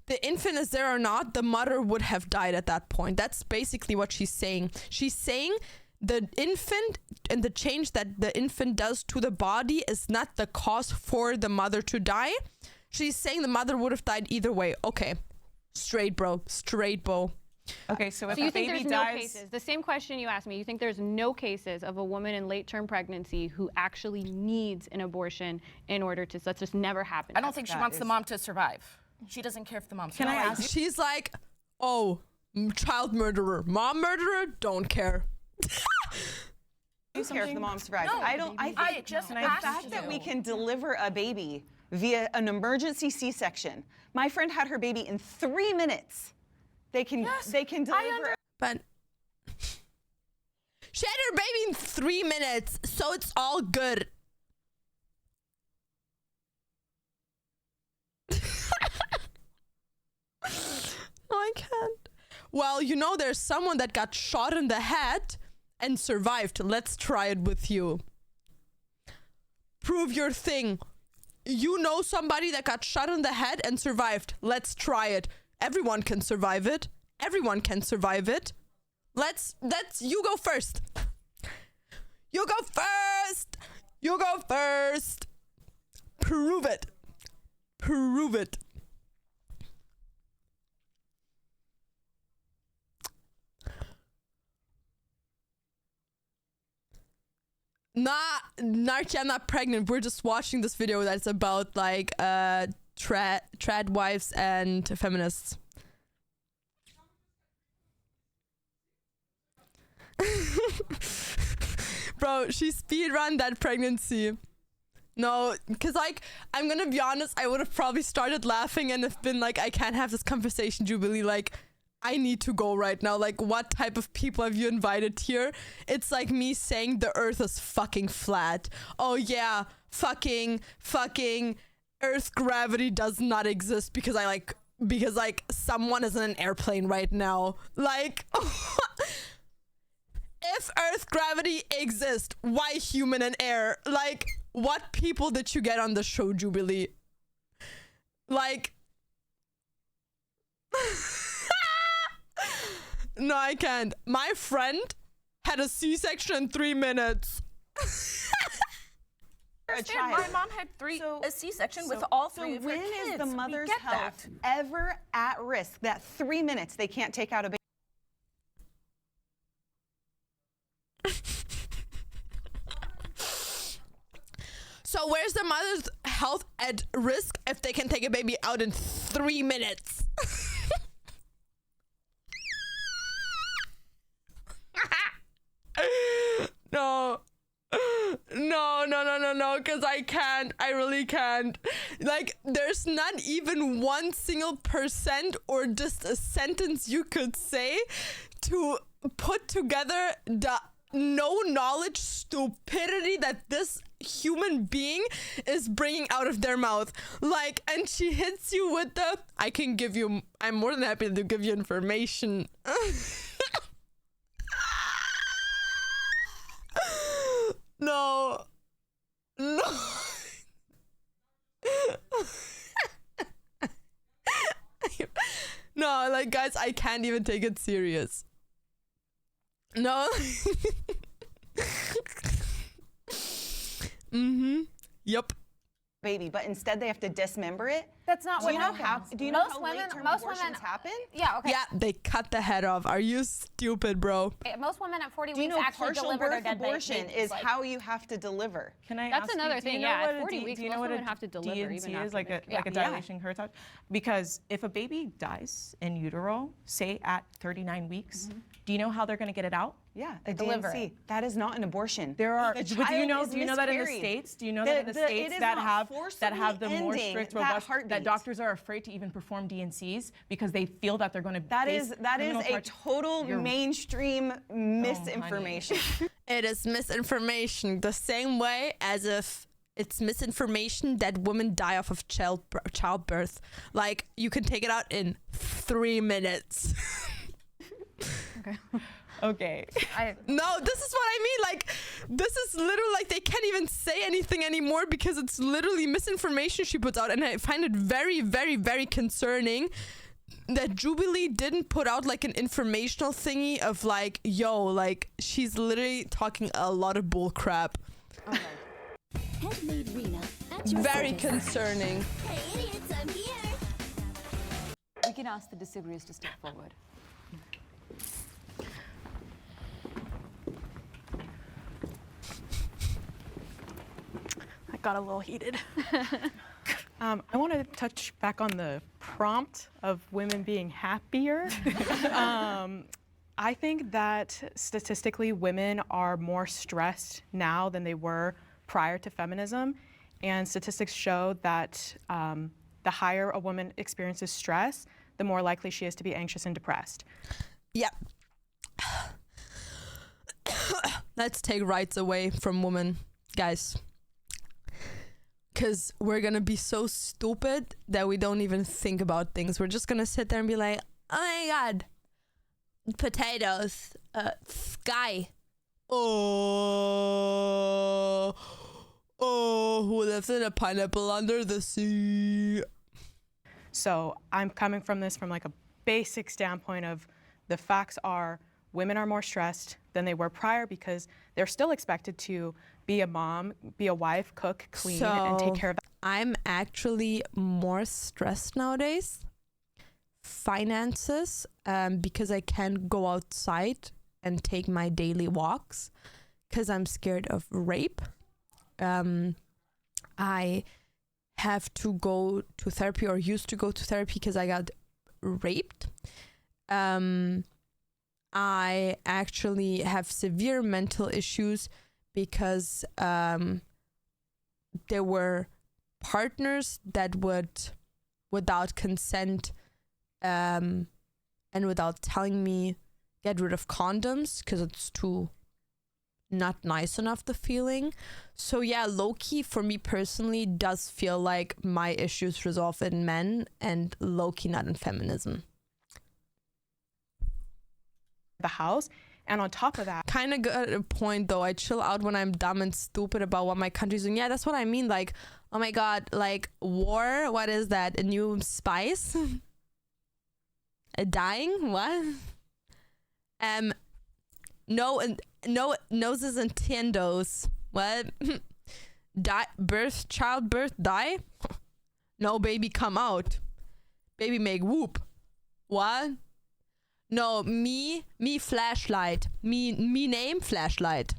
the infant is there or not, the mother would have died at that point. That's basically what she's saying. She's saying the infant and the change that the infant does to the body is not the cause for the mother to die. She's saying the mother would have died either way. Okay. Straight, bro. Straight, bro. Okay, so if So you a think baby there's no dies, cases? The same question you asked me. You think there's no cases of a woman in late-term pregnancy who actually needs an abortion in order to? So that's just never happened. I don't think she wants the mom to survive. She doesn't care if the mom Can I survives. ask- She's like, oh, child murderer. Mom murderer? Don't care. I don't care if the mom survives. No, I don't. I think I just the asked fact that we you. can deliver a baby via an emergency C-section. My friend had her baby in 3 minutes. They can deliver. But she had her baby in 3 minutes, so it's all good. No, I can't. Well, you know, there's someone that got shot in the head and survived. Let's try it with you. Prove your thing. You know somebody that got shot in the head and survived. Let's try it. Everyone can survive it. Everyone can survive it. You go first. You go first. You go first. Prove it. Prove it. Narki, I'm not pregnant. We're just watching this video that's about like trad wives and feminists. Bro, she speedrun that pregnancy. No, because like, I'm gonna be honest, I would have probably started laughing and have been like, I can't have this conversation, Jubilee. Like, I need to go right now. Like, what type of people have you invited here? It's like me saying the earth is fucking flat. Oh yeah, fucking earth gravity does not exist because someone is in an airplane right now. Like, if earth gravity exists, why human and air? Like, what people did you get on the show, Jubilee? Like, no, I can't. My friend had a C-section in 3 minutes. My mom had a C-section with all three of her when kids. is the mother's We get health that. ever at risk? That 3 minutes they can't take out a baby. So where's the mother's health at risk if they can take a baby out in 3 minutes? No, because I can't. I really can't. Like, there's not even 1 single % or just a sentence you could say to put together the no knowledge stupidity that this human being is bringing out of their mouth. Like, and she hits you with the, I'm more than happy to give you information. No. No, like, guys, I can't even take it serious. No. Yep. Baby, but instead they have to dismember it. That's not what happens. Do you know how most late-term women abortions happen? Yeah, okay. Yeah, they cut the head off. Are you stupid, bro? Most women at 40 Do you weeks know actually partial deliver their birth dead abortion babies, is like- how you have to deliver? Can I That's ask another you, do you thing, know yeah, what at a 40 D- weeks, do you know most what women a have to deliver DNC even is, after like a making- dilation curve? Because if a baby dies in utero, say at 39 weeks, do you know how they're going to get it out? Yeah, a Deliver DNC. it. That is not an abortion. There are. The Do you child know? is Do you know that in the miscarried. states? Do you know that in the it states is that not have forcibly the more ending strict, that robust, heartbeat. that doctors are afraid to even perform DNCs because they feel that they're going to. That is a total mainstream misinformation. It is misinformation. The same way as if it's misinformation that women die off of childbirth. Like, you can take it out in 3 minutes. Okay. No, this is what I mean. Like, this is literally like they can't even say anything anymore because it's literally misinformation she puts out. And I find it very, very, very concerning that Jubilee didn't put out like an informational thingy of like, yo, like, she's literally talking a lot of bull crap. Very concerning. Hey idiots, I'm here. We can ask the disagreeers to step forward. I got a little heated. I want to touch back on the prompt of women being happier. I think that statistically women are more stressed now than they were prior to feminism. And statistics show that the higher a woman experiences stress, the more likely she is to be anxious and depressed. Yeah. Let's take rights away from women, guys. Because we're going to be so stupid that we don't even think about things. We're just going to sit there and be like, oh my God, potatoes, sky. Oh, who lives in a pineapple under the sea? So I'm coming from this from like a basic standpoint of the facts are women are more stressed than they were prior because they're still expected to be a mom, be a wife, cook, clean, and take care of that. I'm actually more stressed nowadays. Finances, because I can't go outside and take my daily walks because I'm scared of rape. I have to go to therapy, or used to go to therapy, because I got raped. I actually have severe mental issues because there were partners that would, without consent and without telling me, get rid of condoms because it's too not nice enough, the feeling. So yeah, low-key for me personally does feel like my issues resolve in men, and low-key not in feminism. The house, and on top of that, kind of got a point though. I chill out when I'm dumb and stupid about what my country's doing. Yeah, that's what I mean. Like, oh my god, like war, what is that, a new spice? A dying, what? No, noses and tendos. What? Childbirth, die? No, baby come out. Baby make whoop. What? No, me flashlight. Me name flashlight.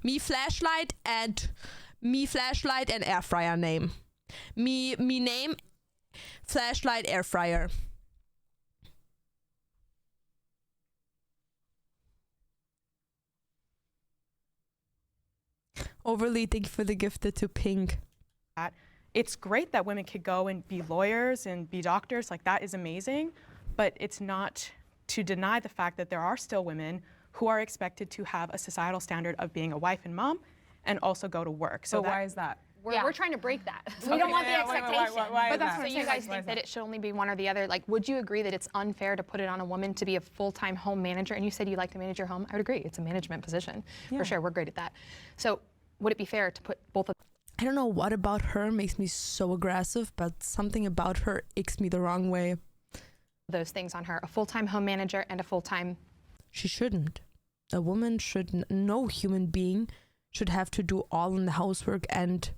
Me flashlight and air fryer name. Me name flashlight air fryer. Overly, thank you for the gifted to Pink. it's great that women could go and be lawyers and be doctors, like that is amazing, but it's not to deny the fact that there are still women who are expected to have a societal standard of being a wife and mom and also go to work. So why is that? We're trying to break that. We don't want the expectation. Why But is that's that? so you guys think that it should only be one or the other. Like, would you agree that it's unfair to put it on a woman to be a full-time home manager? And you said you like to manage your home. I would agree. It's a management position for sure. We're great at that. So would it be fair to put both of I don't know what about her makes me so aggressive, but something about her icks me the wrong way. those things on her? A full-time home manager and a full-time... She shouldn't. A woman should, no human being should have to do all in the housework and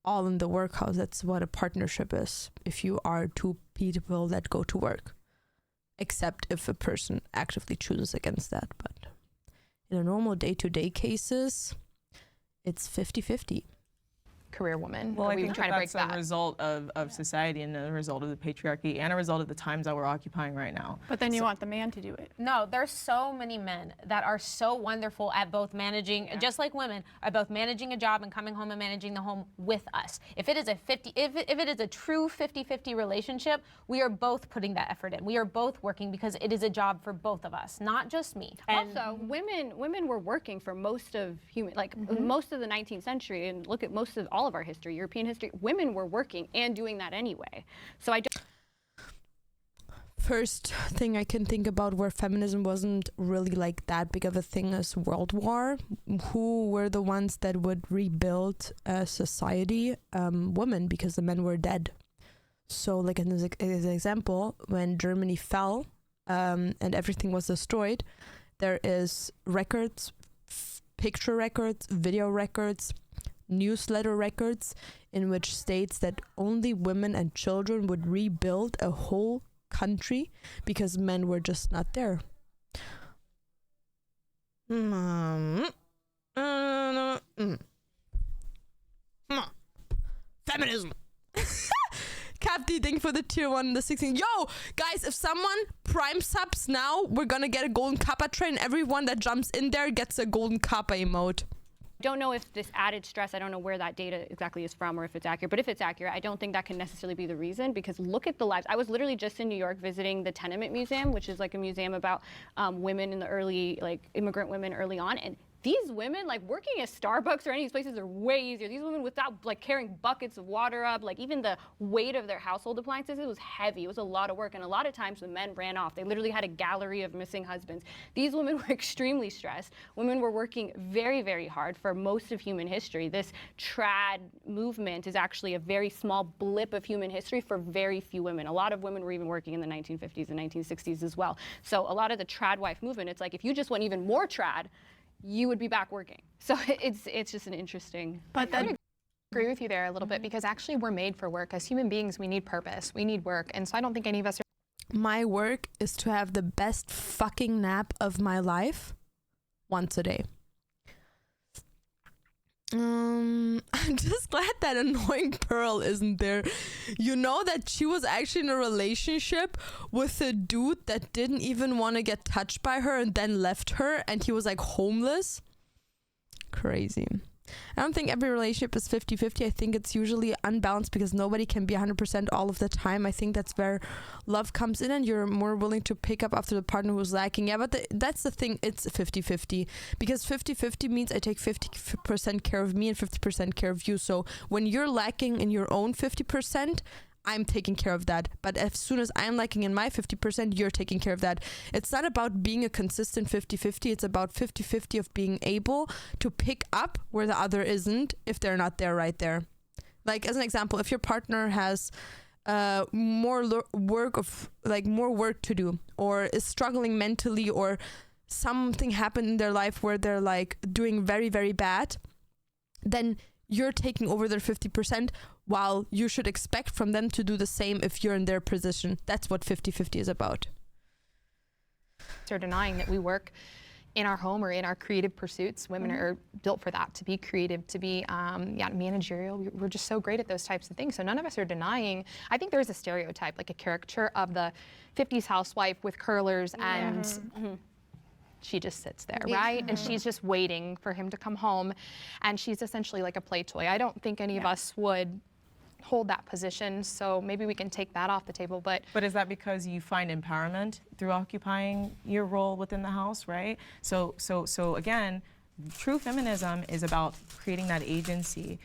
all in the workhouse. That's what a partnership is. If you are two people that go to work, except if a person actively chooses against that. But in a normal day-to-day cases, it's 50-50. career woman. Well, Are I we think trying to break that's that? a result of society and a result of the patriarchy and a result of the times that we're occupying right now. But then you want the man to do it. No, there's so many men that are so wonderful at both managing, just like women, are both managing a job and coming home and managing the home with us. If it is a if it is a true 50-50 relationship, we are both putting that effort in. We are both working because it is a job for both of us, not just me. And Also, women were working for most of most of the 19th century, and look at most of all of our history, European history. Women were working and doing that anyway. So I don't. First thing I can think about where feminism wasn't really like that big of a thing is World War. Who were the ones that would rebuild a society? Women, because the men were dead. So like as an example, when Germany fell and everything was destroyed, there is records, picture records, video records, newsletter records in which states that only women and children would rebuild a whole country because men were just not there. Feminism. Capti, thank you for the tier 1 and the 16. Yo, guys, if someone prime subs now, we're gonna get a golden kappa train. Everyone that jumps in there gets a golden kappa emote. Don't know if this added stress, I don't know where that data exactly is from or if it's accurate, but if it's accurate, I don't think that can necessarily be the reason, because look at the lives. I was literally just in New York visiting the Tenement Museum, which is like a museum about women in the early, like immigrant women early on, and these women, like working at Starbucks or any of these places are way easier. These women without like carrying buckets of water up, like even the weight of their household appliances, it was heavy. It was a lot of work. And a lot of times the men ran off. They literally had a gallery of missing husbands. These women were extremely stressed. Women were working very, very hard for most of human history. This trad movement is actually a very small blip of human history for very few women. A lot of women were even working in the 1950s and 1960s as well. So a lot of the trad wife movement, it's like if you just went even more trad, you would be back working. So it's just an interesting. But then I agree with you there a little bit, because actually we're made for work. As human beings, we need purpose. We need work. And so I don't think any of us are... My work is to have the best fucking nap of my life once a day. I'm just glad that annoying Pearl isn't there. You know that she was actually in a relationship with a dude that didn't even want to get touched by her and then left her, and he was like homeless. Crazy. I don't think every relationship is 50-50. I think it's usually unbalanced because nobody can be 100% all of the time. I think that's where love comes in and you're more willing to pick up after the partner who's lacking. Yeah, but that's the thing. It's 50-50 because 50-50 means I take 50% care of me and 50% care of you. So when you're lacking in your own 50%, I'm taking care of that. But as soon as I'm lacking in my 50%, you're taking care of that. It's not about being a consistent 50-50. It's about 50-50 of being able to pick up where the other isn't if they're not there right there. Like as an example, if your partner has more work to do or is struggling mentally or something happened in their life where they're like doing very, very bad, then you're taking over their 50%, while you should expect from them to do the same if you're in their position. That's what 50-50 is about. They're denying that we work in our home or in our creative pursuits. Women are built for that, to be creative, to be managerial. We're just so great at those types of things. So none of us are denying. I think there's a stereotype, like a caricature of the 50s housewife with curlers and she just sits there, right? And she's just waiting for him to come home. And she's essentially like a play toy. I don't think any of us would hold that position. So maybe we can take that off the table. But is that because you find empowerment through occupying your role within the house, right? So again, true feminism is about creating that agency,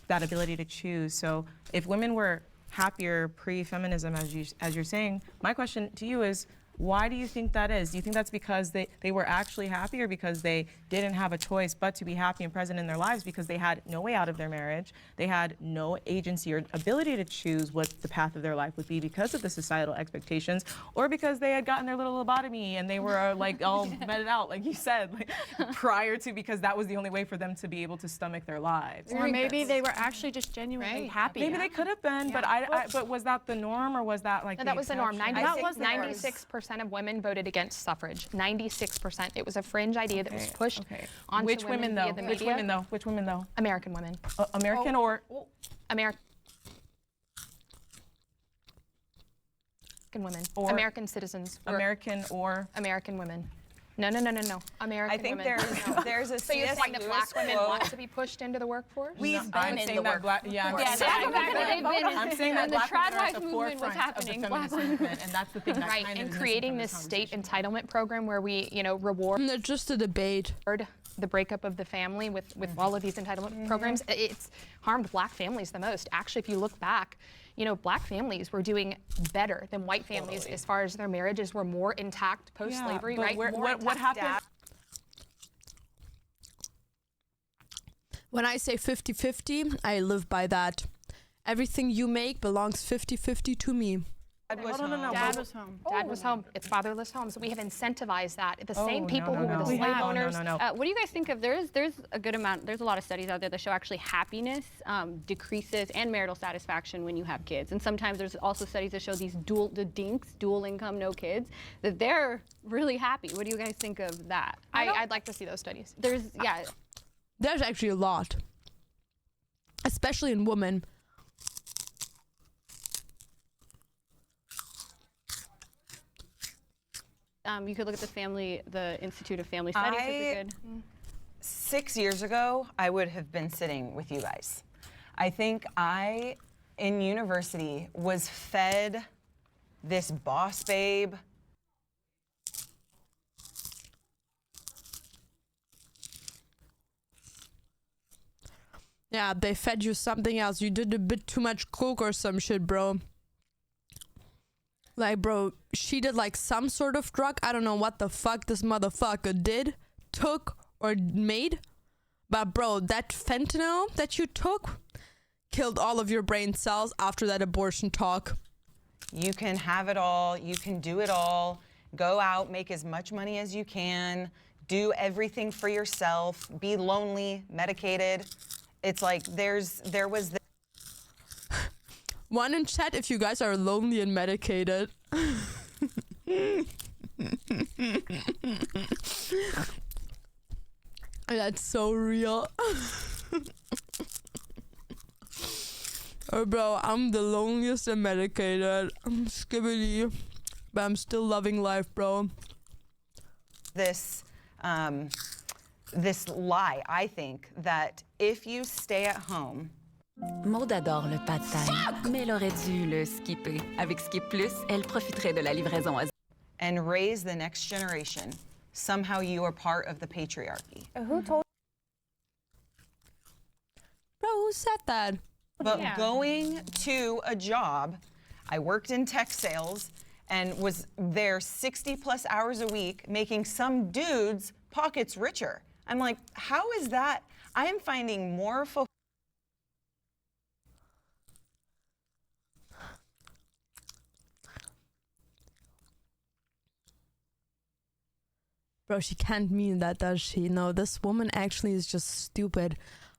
that ability to choose. So if women were happier pre-feminism, as you're saying, my question to you is, why do you think that is? Do you think that's because they were actually happy, or because they didn't have a choice but to be happy and present in their lives because they had no way out of their marriage, they had no agency or ability to choose what the path of their life would be because of the societal expectations, or because they had gotten their little lobotomy and they were like all meted out, like you said, like, prior to, because that was the only way for them to be able to stomach their lives. Or maybe they were actually just genuinely happy. Maybe they could have been, but but was that the norm, or was that like no, that was the norm. 96% norm. of women voted against suffrage. 96%. It was a fringe idea that was pushed onto Which women though? via the Which media. women though? Which women though? American women. American or American women. Or American citizens. American or American women. No. American I think women. there's a So you're C.S. saying that Lewis black women quote. want to be pushed into the workforce? We've been in the workforce. I'm saying that when the black trad women are at life the movement was forefront happening, of the black feminist movement, and that's the thing that Right, kind of and is creating missing this from this state entitlement program where we, reward. They're just a debate. The breakup of the family with all of these entitlement programs, it's harmed black families the most. Actually, if you look back, black families were doing better than white families as far as their marriages were more intact post-slavery, but right? What happened? When I say 50-50, I live by that. Everything you make belongs 50-50 to me. Dad was home. Dad was home. Dad was home. It's fatherless homes. We have incentivized that. The same people who were the slave owners. What do you guys think of? There's a good amount. There's a lot of studies out there that show actually happiness decreases and marital satisfaction when you have kids. And sometimes there's also studies that show these dual income, no kids, that they're really happy. What do you guys think of that? I'd like to see those studies. There's actually a lot, especially in women. You could look at the Institute of Family Studies. Is good. 6 years ago, I would have been sitting with you guys. I think I, in university, was fed this boss babe. Yeah, they fed you something else. You did a bit too much coke or some shit, bro. Like, bro, she did like some sort of drug. I don't know what the fuck this motherfucker did, took, or made. But bro, that fentanyl that you took killed all of your brain cells after that abortion talk. You can have it all. You can do it all. Go out, make as much money as you can. Do everything for yourself. Be lonely, medicated. It's like there was this. One in chat if you guys are lonely and medicated. That's so real. Oh, bro, I'm the loneliest and medicated. I'm skibbity, but I'm still loving life, bro. This lie, I think, that if you stay at home. Maud adore le pas de taille, mais elle aurait dû le skipper. Avec Skip Plus, elle profiterait de la livraison à And raise the next generation. Somehow you are part of the patriarchy. Who told? Bro, who said that? But going to a job, I worked in tech sales and was there 60+ hours a week, making some dudes' pockets richer. I'm like, how is that? I am finding more fulfillment. Bro, she can't mean that, does she? No, this woman actually is just stupid.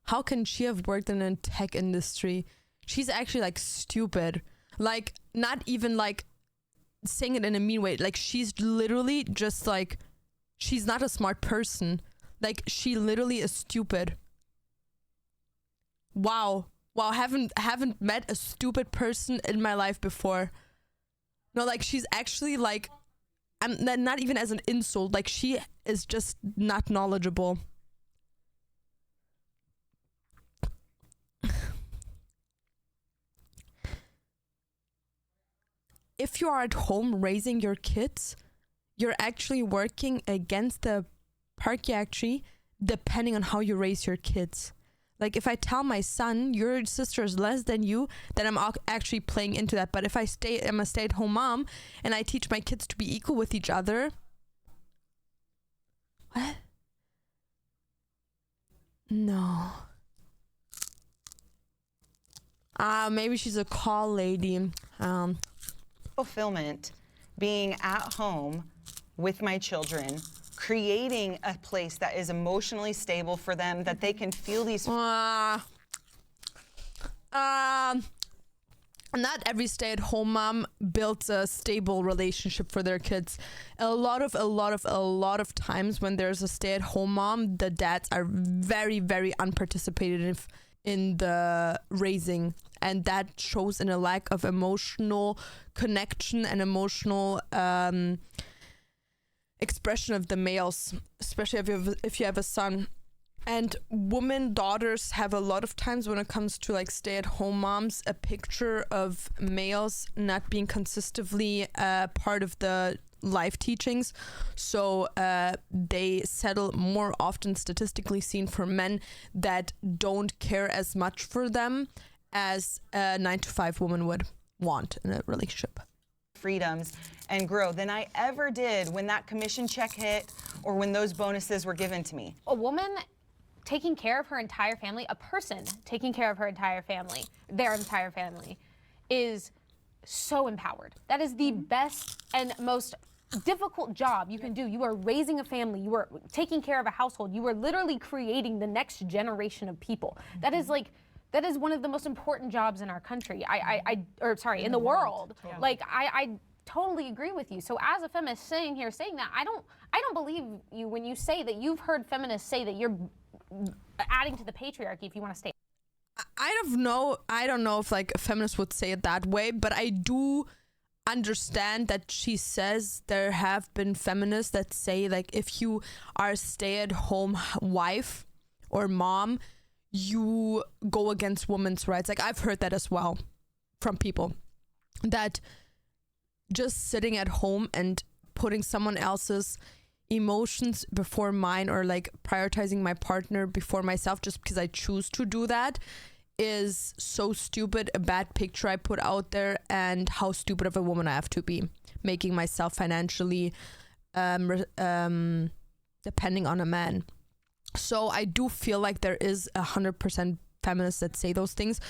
How can she have worked in a tech industry? She's actually like stupid. Like, not even like saying it in a mean way. Like, she's literally just like, she's not a smart person. Like, she literally is stupid. Wow. Wow, haven't met a stupid person in my life before. No, like, she's actually like, not even as an insult, like, she is just not knowledgeable. If you are at home raising your kids, you're actually working against the patriarchy, depending on how you raise your kids. Like, if I tell my son, your sister is less than you, then I'm actually playing into that. But if I'm a stay-at-home mom and I teach my kids to be equal with each other. What? No. Maybe she's a call lady. Fulfillment, being at home with my children, creating a place that is emotionally stable for them, that they can feel these. Not every stay-at-home mom builds a stable relationship for their kids. A lot of times when there's a stay-at-home mom, the dads are very, very unparticipative in the raising, and that shows in a lack of emotional connection and emotional expression of the males, especially if you have a son. And daughters have a lot of times, when it comes to like stay-at-home moms, a picture of males not being consistently part of the life teachings. So they settle more often, statistically seen, for men that don't care as much for them as a 9-to-5 woman would want in a relationship. Freedoms and grow than I ever did when that commission check hit or when those bonuses were given to me. A woman taking care of her entire family, a person taking care of her entire family, their entire family, is so empowered. That is the best and most difficult job you can do. You are raising a family, you are taking care of a household, you are literally creating the next generation of people. That is like, that is one of the most important jobs in our country. In the world. Yeah. Like, I totally agree with you. So as a feminist saying that, I don't believe you when you say that you've heard feminists say that you're adding to the patriarchy if you want to stay. I don't know if like a feminist would say it that way, but I do understand that she says there have been feminists that say, like, if you are a stay-at-home wife or mom, you go against women's rights. Like, I've heard that as well from people, that just sitting at home and putting someone else's emotions before mine, or like prioritizing my partner before myself just because I choose to do that, is so stupid, a bad picture I put out there, and how stupid of a woman I have to be, making myself financially depending on a man. So I do feel like there is 100% feminists that say those things,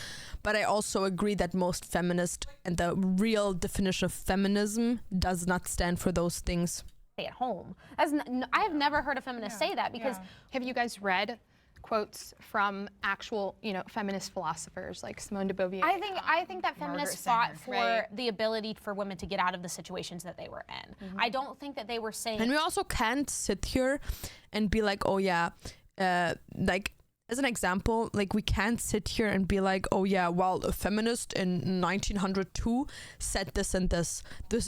but I also agree that most feminists and the real definition of feminism does not stand for those things. Stay at home. I have never heard a feminist say that, because have you guys read quotes from actual, feminist philosophers like Simone de Beauvoir? I think that feminists fought for the ability for women to get out of the situations that they were in. I don't think that they were saying. And we also can't sit here and be like, oh yeah, like as an example, like we can't sit here and be like, oh yeah, well, a feminist in 1902 said this and this,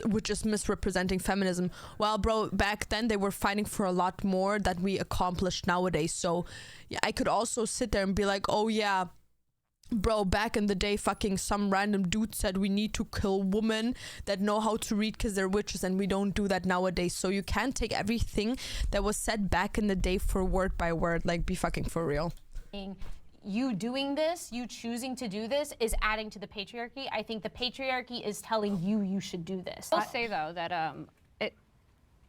which is misrepresenting feminism. Well, bro, back then they were fighting for a lot more that we accomplished nowadays. So yeah, I could also sit there and be like, oh yeah, bro, back in the day, fucking some random dude said we need to kill women that know how to read because they're witches, and we don't do that nowadays. So you can't take everything that was said back in the day for word by word. Like, be fucking for real. You doing this, you choosing to do this, is adding to the patriarchy. I think the patriarchy is telling you you should do this. I'll say though that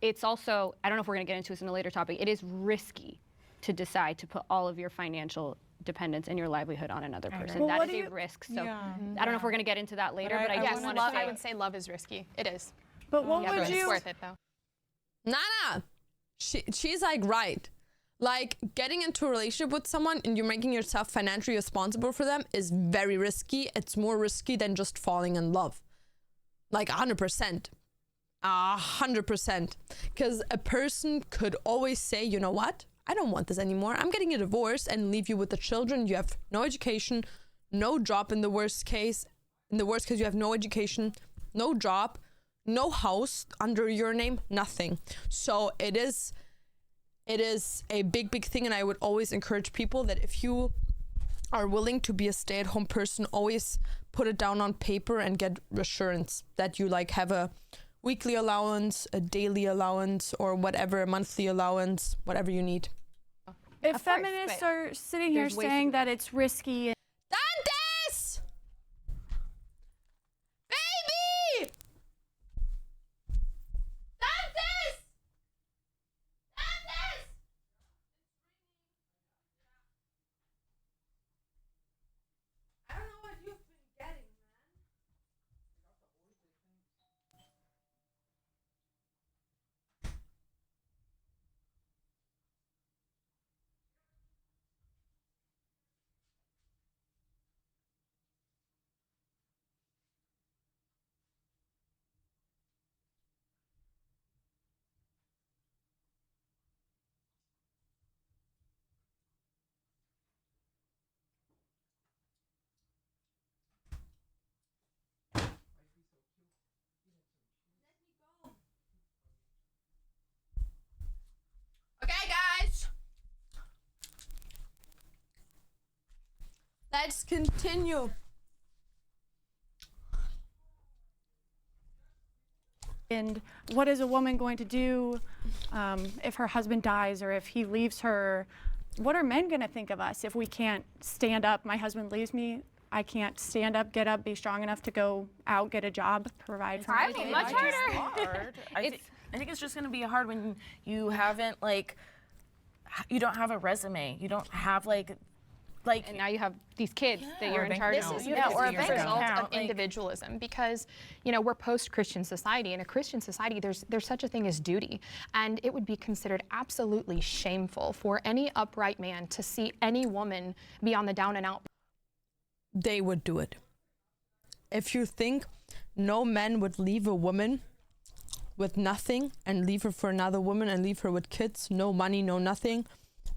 it's also, I don't know if we're going to get into this in a later topic, it is risky to decide to put all of your financial dependence and your livelihood on another person. Well, that is a risk. So I don't know if we're going to get into that later, but I yes, just want to say. I would say love is risky. It is. But what would It's you? worth it though. Nah. She's like right. Like, getting into a relationship with someone and you're making yourself financially responsible for them is very risky. It's more risky than just falling in love. Like 100%. 100%. Because a person could always say, you know what? I don't want this anymore. I'm getting a divorce, and leave you with the children. You have no education, no job in the worst case. In the worst case, you have no education, no job, no house under your name, nothing. So it is a big, big thing. And I would always encourage people that if you are willing to be a stay-at-home person, always put it down on paper and get assurance that you like have a weekly allowance, a daily allowance, or whatever, a monthly allowance, whatever you need. If feminists are sitting here saying that it's risky. Dantes! Baby! Dantes! Dantes! I don't know what you've been getting, man. Okay, guys. Let's continue. And what is a woman going to do if her husband dies or if he leaves her? What are men going to think of us if we can't stand up? My husband leaves me. I can't stand up, get up, be strong enough to go out, get a job, provide for my kids. Much harder. I think it's just going to be hard when you haven't, like, you don't have a resume. You don't have, like, and now you have these kids that you're in charge of. This is or a result of individualism, because we're post-Christian society. In a Christian society, there's such a thing as duty, and it would be considered absolutely shameful for any upright man to see any woman be on the down and out. They would do it. If you think no man would leave a woman with nothing and leave her for another woman and leave her with kids, no money, no nothing,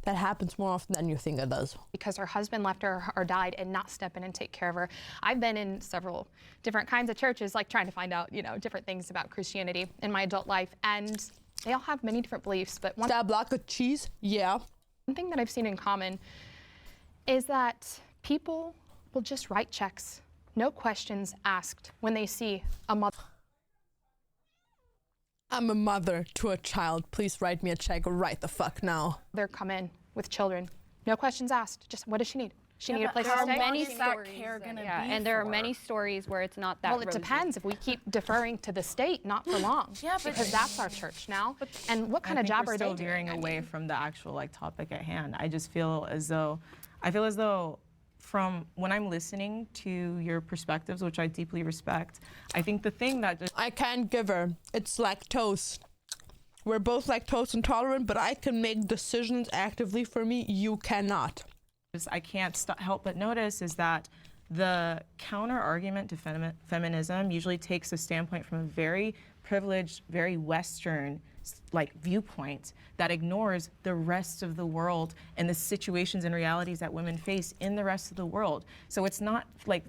that happens more often than you think it does. Because her husband left her or died and not step in and take care of her. I've been in several different kinds of churches, like trying to find out, different things about Christianity in my adult life, and they all have many different beliefs. But that block of cheese, yeah. One thing that I've seen in common is that people will just write checks, no questions asked, when they see a mother. I'm a mother to a child. Please write me a check right the fuck now. They're come in with children, no questions asked. Just what does she need? She need a place to stay. Many stories, and there are many stories where it's not that. Well, it depends. If we keep deferring to the state, not for long. Because that's our church now. And what kind of job are they veering away from the actual topic at hand? I feel as though from when I'm listening to your perspectives, which I deeply respect, I think the thing that I can't give her, it's lactose. We're both lactose intolerant, but I can make decisions actively for me. You cannot. I can't help but notice is that the counter argument to feminism usually takes a standpoint from a very privileged, very Western like viewpoint that ignores the rest of the world and the situations and realities that women face in the rest of the world. So it's not like,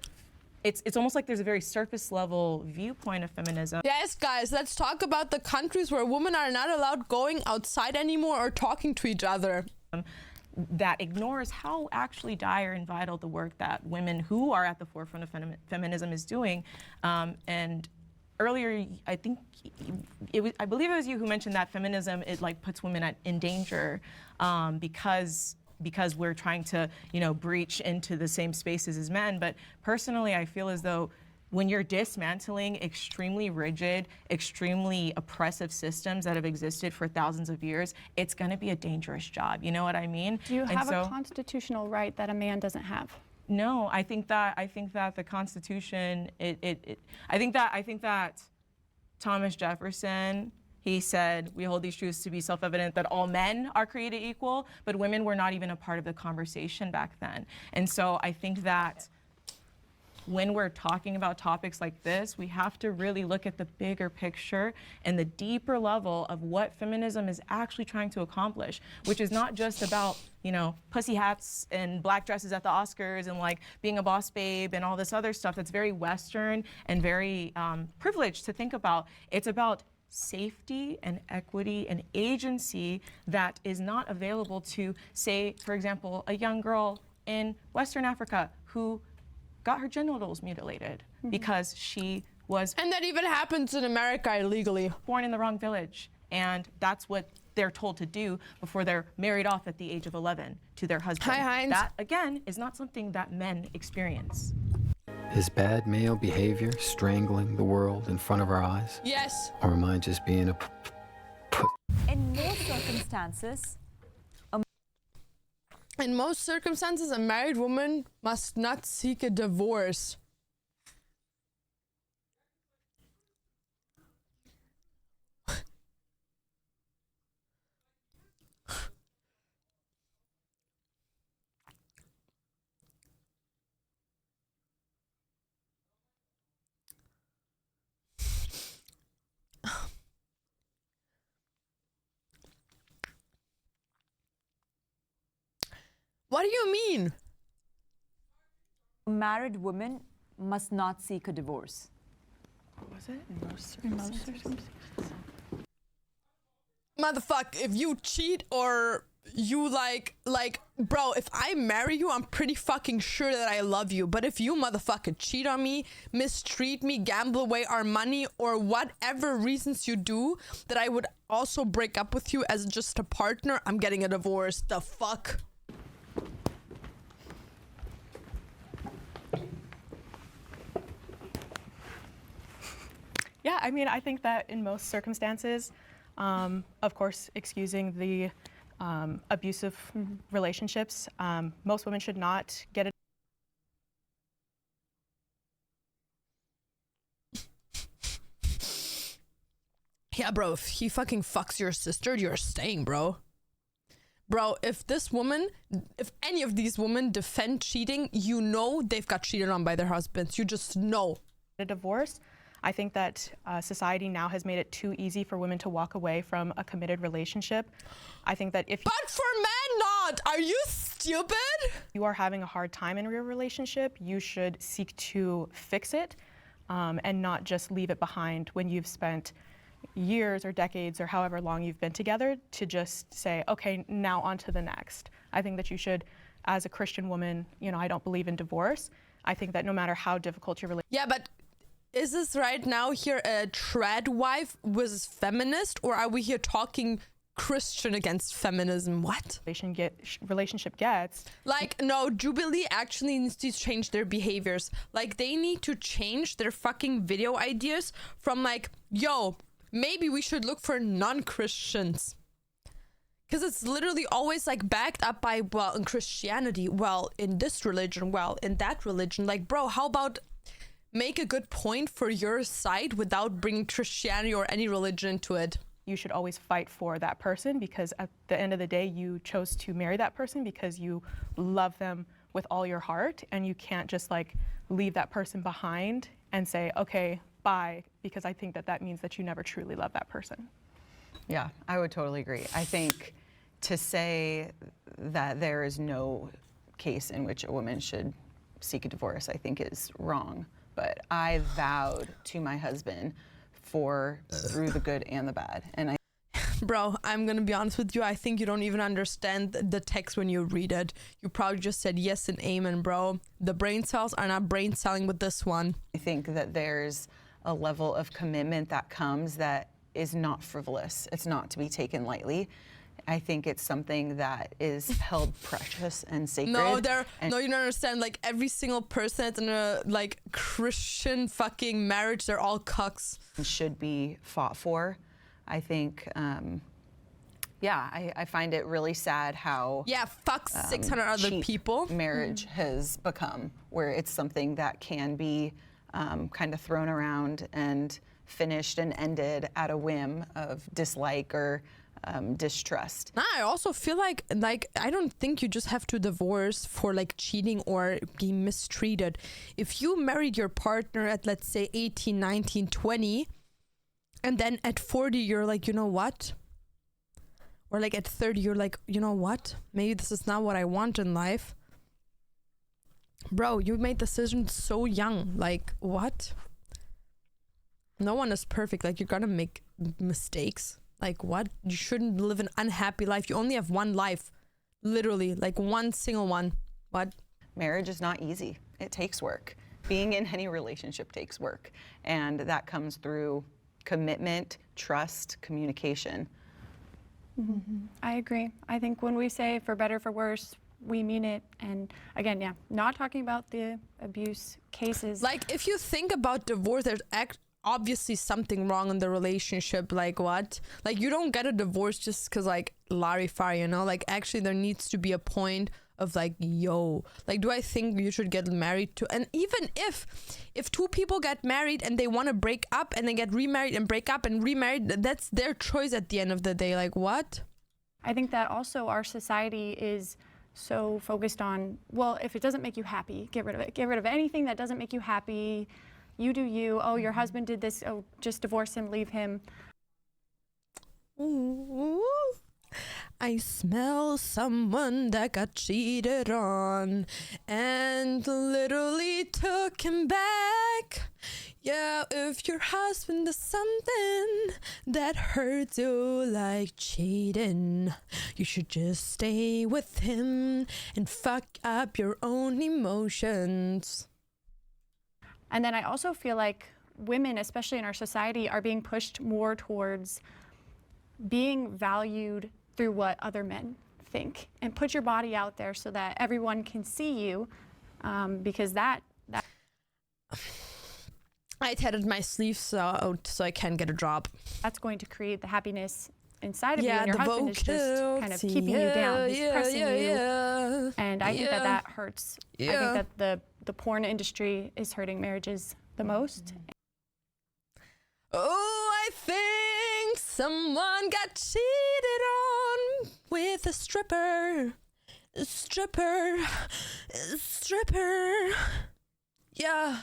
it's almost like there's a very surface level viewpoint of feminism. Yes, guys, let's talk about the countries where women are not allowed going outside anymore or talking to each other. That ignores how actually dire and vital the work that women who are at the forefront of feminism is doing. And earlier, I think I believe it was you who mentioned that feminism, it like puts women in danger because we're trying to, you know, breach into the same spaces as men. But personally, I feel as though when you're dismantling extremely rigid, extremely oppressive systems that have existed for thousands of years, it's going to be a dangerous job. You know what I mean? Do you have a constitutional right that a man doesn't have? No, I think that the Constitution, I think that Thomas Jefferson, he said, we hold these truths to be self-evident that all men are created equal, but women were not even a part of the conversation back then. And so I think that when we're talking about topics like this, we have to really look at the bigger picture and the deeper level of what feminism is actually trying to accomplish, which is not just about, you know, pussy hats and black dresses at the Oscars and like being a boss babe and all this other stuff that's very Western and very privileged to think about. It's about safety and equity and agency that is not available to, say, for example, a young girl in Western Africa who got her genitals mutilated because she was... And that even happens in America illegally. Born in the wrong village. And that's what they're told to do before they're married off at the age of 11 to their husband. Hi, Heinz. That, again, is not something that men experience. Is bad male behavior strangling the world in front of our eyes? Yes. Or am I just being a In most circumstances, a married woman must not seek a divorce. What do you mean? a married woman must not seek a divorce. Was it? In most circumstances. Motherfucker, if you cheat or you like, bro, if I marry you, I'm pretty fucking sure that I love you. But if you motherfucker cheat on me, mistreat me, gamble away our money, or whatever reasons you do, that I would also break up with you as just a partner, I'm getting a divorce. The fuck? Yeah, I mean, I think that in most circumstances, of course, excusing the abusive relationships, most women should not get it. Yeah, bro, if he fucking fucks your sister, you're staying, bro. Bro, if this woman, if any of these women defend cheating, you know they've got cheated on by their husbands. You just know. A divorce. I think that society now has made it too easy for women to walk away from a committed relationship. I think that if— But for men not! Are you stupid? You are having a hard time in your relationship, you should seek to fix it and not just leave it behind when you've spent years or decades or however long you've been together, to just say, okay, now on to the next. I think that you should, as a Christian woman, you know, I don't believe in divorce. I think that no matter how difficult your relationship— Yeah, but is this right now here a trad wife was feminist, or are we here talking Christian against feminism? What? Relationship gets. Like, no, Jubilee actually needs to change their behaviors. Like, they need to change their fucking video ideas from like, yo, maybe we should look for non-Christians. Because it's literally always like backed up by, well, in Christianity, well, in this religion, well, in that religion. Like, bro, how about make a good point for your side without bringing Christianity or any religion into it? You should always fight for that person, because at the end of the day, you chose to marry that person because you love them with all your heart, and you can't just like leave that person behind and say, okay, bye, because I think that that means that you never truly love that person. Yeah, I would totally agree. I think to say that there is no case in which a woman should seek a divorce, I think is wrong. But I vowed to my husband through the good and the bad. And Bro, I'm gonna be honest with you. I think you don't even understand the text when you read it. You probably just said yes and amen, bro. The brain cells are not brain celling with this one. I think that there's a level of commitment that comes that is not frivolous. It's not to be taken lightly. I think it's something that is held precious and sacred. No, no, you don't understand. Like every single person that's in a like Christian fucking marriage, they're all cucks. Should be fought for. I think, I find it really sad how fuck 600 other people. Marriage has become, where it's something that can be kind of thrown around and finished and ended at a whim of dislike or distrust. I also feel like I don't think you just have to divorce for like cheating or being mistreated. If you married your partner at, let's say, 18, 19, 20, and then at 40 you're like, you know what? Or like at 30 you're like, you know what? Maybe this is not what I want in life. Bro, you made decisions so young. Like, what? No one is perfect. Like, you're gonna make mistakes. Like, what? You shouldn't live an unhappy life. You only have one life. Literally, like one single one. What? Marriage is not easy. It takes work. Being in any relationship takes work. And that comes through commitment, trust, communication. I agree. I think when we say for better, for worse, we mean it. And again, not talking about the abuse cases. Like, if you think about divorce, there's obviously something wrong in the relationship. Like, what? Like, you don't get a divorce just because, like, Larry-fari, you know? Like, actually, there needs to be a point of like, yo, like, do I think you should get married to? And even if two people get married and they want to break up and they get remarried and break up and remarried, that's their choice at the end of the day. Like, what? I think that also our society is so focused on, well, if it doesn't make you happy, get rid of it. Get rid of anything that doesn't make you happy. You do you. Oh, your husband did this. Oh, just divorce him, leave him. Ooh. I smell someone that got cheated on and literally took him back. Yeah, if your husband does something that hurts you like cheating, you should just stay with him and fuck up your own emotions. And then I also feel like women, especially in our society, are being pushed more towards being valued through what other men think, and put your body out there so that everyone can see you, because that I tatted my sleeves out so I can get a job. That's going to create the happiness inside of you, and your husband is just kind of keeping you down. He's pressing you. And I think that hurts. I think that the porn industry is hurting marriages the most. Oh, I think someone got cheated on with a stripper. Yeah.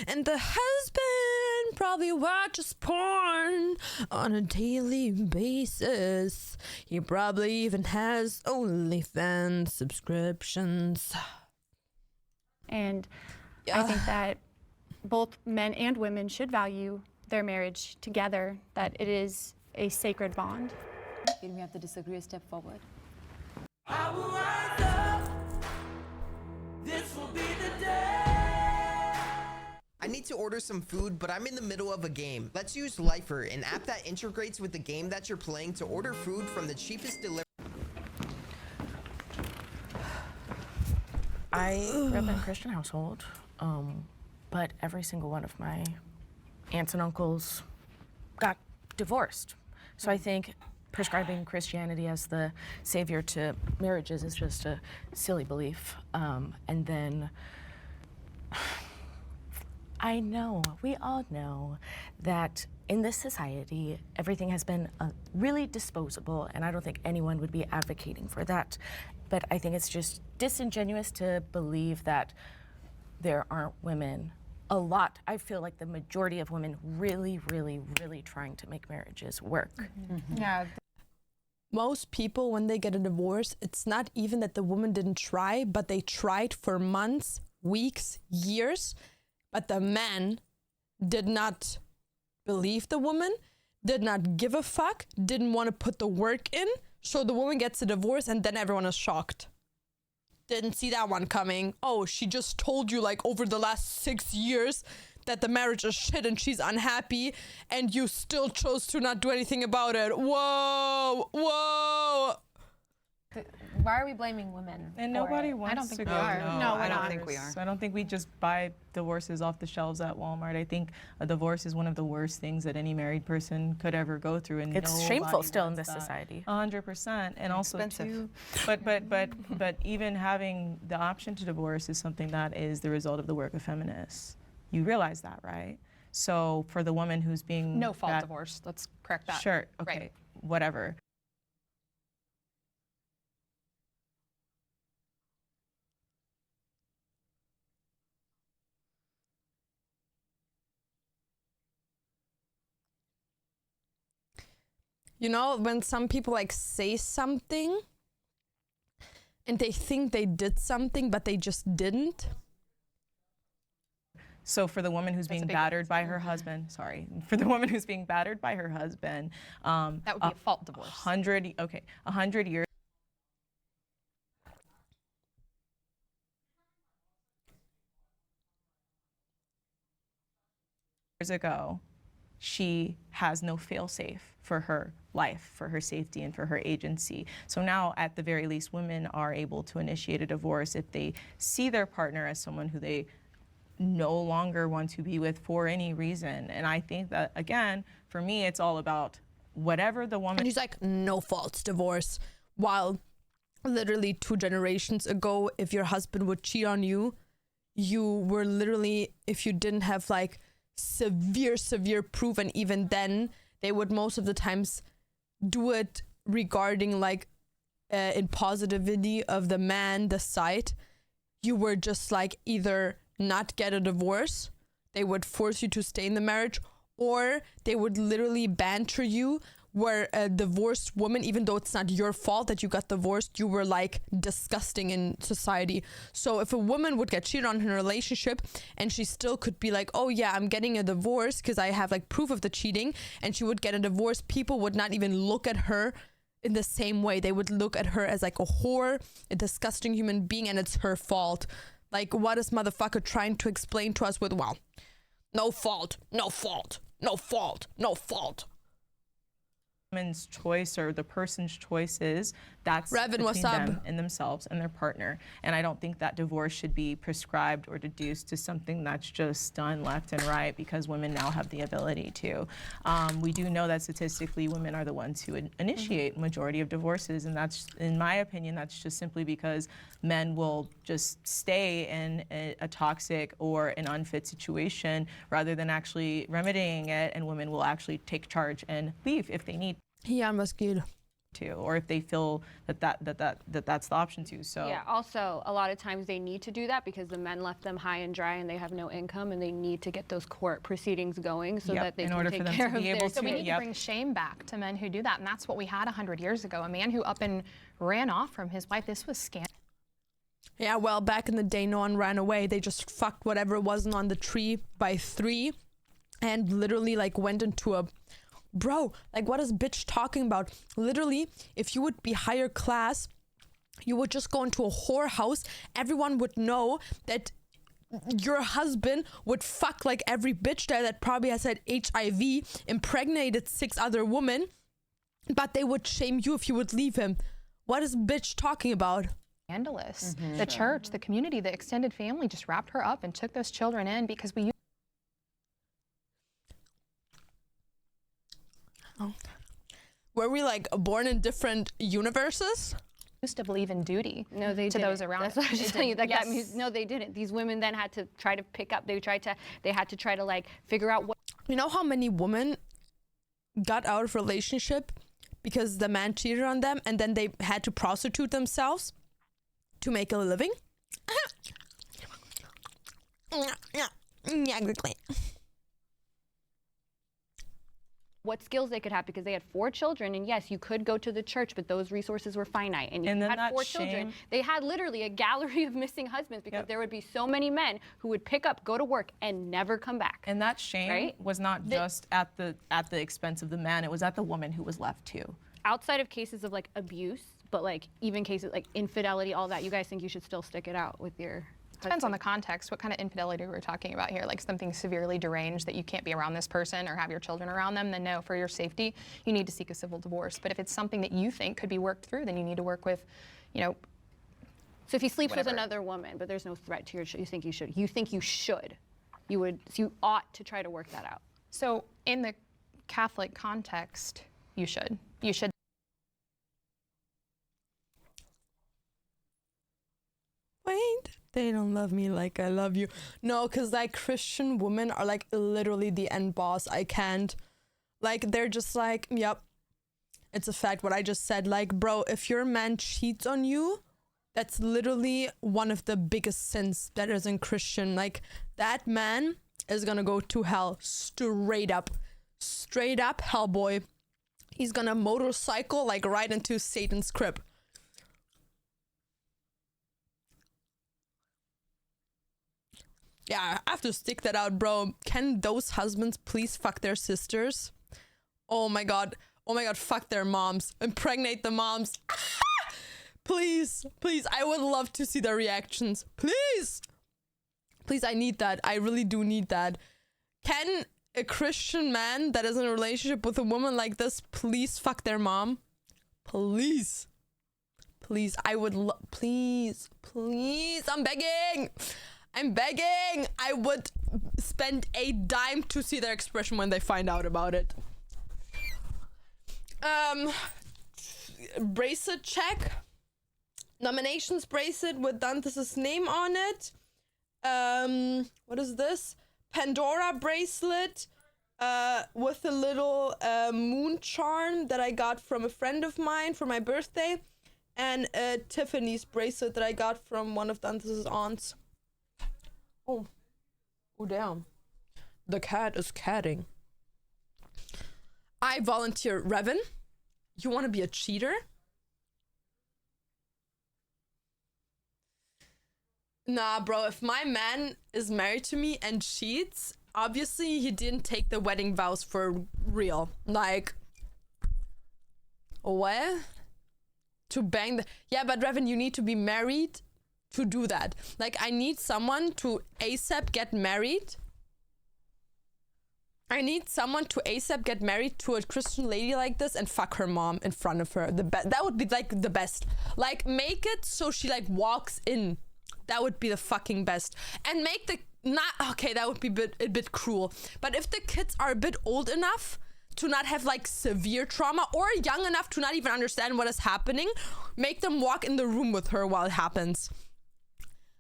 And the husband probably watches porn on a daily basis. He probably even has OnlyFans subscriptions. And I think that both men and women should value their marriage together, that it is a sacred bond. Did we have to disagree a step forward? I will rise up. This will be the day. I need to order some food, but I'm in the middle of a game. Let's use Lifer, an app that integrates with the game that you're playing to order food from the cheapest delivery. I grew up in a Christian household, but every single one of my aunts and uncles got divorced. So I think prescribing Christianity as the savior to marriages is just a silly belief. And then I know, we all know that in this society, everything has been really disposable, and I don't think anyone would be advocating for that. But I think it's just disingenuous to believe that there aren't women a lot. I feel like the majority of women really, really, really trying to make marriages work. Yeah. Most people, when they get a divorce, it's not even that the woman didn't try, but they tried for months, weeks, years, but the man did not believe the woman, did not give a fuck, didn't want to put the work in, so the woman gets a divorce and then everyone is shocked. Didn't see that one coming. Oh, she just told you like over the last 6 years that the marriage is shit and she's unhappy and you still chose to not do anything about it. Whoa, whoa. Why are we blaming women? And for nobody it? wants I don't think to we go. are. No, I don't think we are. I don't think we just buy divorces off the shelves at Walmart. I think a divorce is one of the worst things that any married person could ever go through, and It's shameful still in this society. 100%, and also Expensive. but even having the option to divorce is something that is the result of the work of feminists. You realize that, right? So for the woman who's being No fault divorce. Let's correct that. Sure. Okay. Right. Whatever. You know, when some people like say something and they think they did something, but they just didn't. So for the woman who's being battered by her husband, for the woman who's being battered by her husband, That would be a fault divorce. 100 years ago, she has no fail-safe for her life, for her safety, and for her agency. So now, at the very least, women are able to initiate a divorce if they see their partner as someone who they no longer want to be with for any reason. And I think that, again, for me, it's all about whatever the woman... And he's like, no fault divorce. While literally 2 generations ago, if your husband would cheat on you, you were literally, if you didn't have like severe proof, and even then they would most of the times do it regarding like in positivity of the man, the side, you were just like either not get a divorce, they would force you to stay in the marriage, or they would literally banter you, where a divorced woman, even though it's not your fault that you got divorced, you were like disgusting in society. So if a woman would get cheated on in a relationship and she still could be like, oh yeah, I'm getting a divorce because I have like proof of the cheating, and she would get a divorce, people would not even look at her in the same way. They would look at her as like a whore, a disgusting human being, and it's her fault. Like, what is motherfucker trying to explain to us with, well, no fault, no fault, no fault, no fault. Woman's choice or the person's choice is, that's Revin, between what's up? them and themselves and their partner. And I don't think that divorce should be prescribed or deduced to something that's just done left and right because women now have the ability to. We do know that statistically women are the ones who initiate majority of divorces, and that's, in my opinion, that's just simply because men will just stay in a toxic or an unfit situation rather than actually remedying it, and women will actually take charge and leave if they need Ja, was geht. to, or if they feel that's the option to. So yeah, also a lot of times they need to do that because the men left them high and dry and they have no income, and they need to get those court proceedings going so that they can take care of their So we need to bring shame back to men who do that, and that's what we had 100 years ago. A man who up and ran off from his wife. This was scandalous. Yeah, well, back in the day, no one ran away. They just fucked whatever wasn't on the tree by 3 and literally like went into a... Bro, like what is bitch talking about? Literally, if you would be higher class, you would just go into a whorehouse. Everyone would know that your husband would fuck like every bitch there that probably has had HIV, impregnated 6 other women, but they would shame you if you would leave him. What is bitch talking about? Scandalous. The church, the community, the extended family just wrapped her up and took those children in because we... Were we like born in different universes? Used to believe in duty. No, they to didn't. those around. That's what I was just telling you. Like Yes. that music. No, they didn't. These women then had to try to pick up. They had to try to like figure out what. You know how many women got out of relationship because the man cheated on them, and then they had to prostitute themselves to make a living? Yeah, Exactly. What skills they could have, because they had 4 children, and yes, you could go to the church, but those resources were finite. And if And you then had that 4 children, shame- they had literally a gallery of missing husbands, because there would be so many men who would pick up, go to work, and never come back. And that shame Right? was not just at the expense of the man, it was at the woman who was left too. Outside of cases of like abuse, but like even cases like infidelity, all that, you guys think you should still stick it out with your Depends on the context. What kind of infidelity we're talking about here? Like something severely deranged that you can't be around this person or have your children around them, then no, for your safety, you need to seek a civil divorce. But if it's something that you think could be worked through, then you need to work with, you know. So if he sleeps whatever. with another woman, but there's no threat to your you think you should. You think you should. You ought to try to work that out. So in the Catholic context, you should. You should. Wait, they don't love me like I love you. No, because like Christian women are like literally the end boss. I can't. Like they're just like, yep, it's a fact what I just said. Like, bro, if your man cheats on you, that's literally one of the biggest sins that is in Christian. Like that man is gonna go to hell straight up. Straight up hell, boy. He's gonna motorcycle like right into Satan's crib. Yeah, I have to stick that out, bro. Can those husbands please fuck their sisters? Oh my god, fuck their moms. Impregnate the moms. Please, please, I would love to see their reactions. Please! Please, I need that. I really do need that. Can a Christian man that is in a relationship with a woman like this please fuck their mom? Please. Please, I would please, please, I'm begging. I'm begging. I would spend a dime to see their expression when they find out about it. Bracelet check. Nominations bracelet with Dante's name on it. What is this? Pandora bracelet with a little moon charm that I got from a friend of mine for my birthday, and a Tiffany's bracelet that I got from one of Dante's aunts. Oh damn. The cat is catting. I volunteer. Revan, you want to be a cheater? Nah, bro, if my man is married to me and cheats, obviously he didn't take the wedding vows for real. Like, what? To bang the... Yeah, but Revan, you need to be married to do that. Like, I need someone to ASAP get married. I need someone to ASAP get married to a Christian lady like this and fuck her mom in front of her. That would be like the best. Like, make it so she like walks in. That would be the fucking best. And make the okay, that would be a bit cruel. But if the kids are a bit old enough to not have like severe trauma, or young enough to not even understand what is happening, make them walk in the room with her while it happens.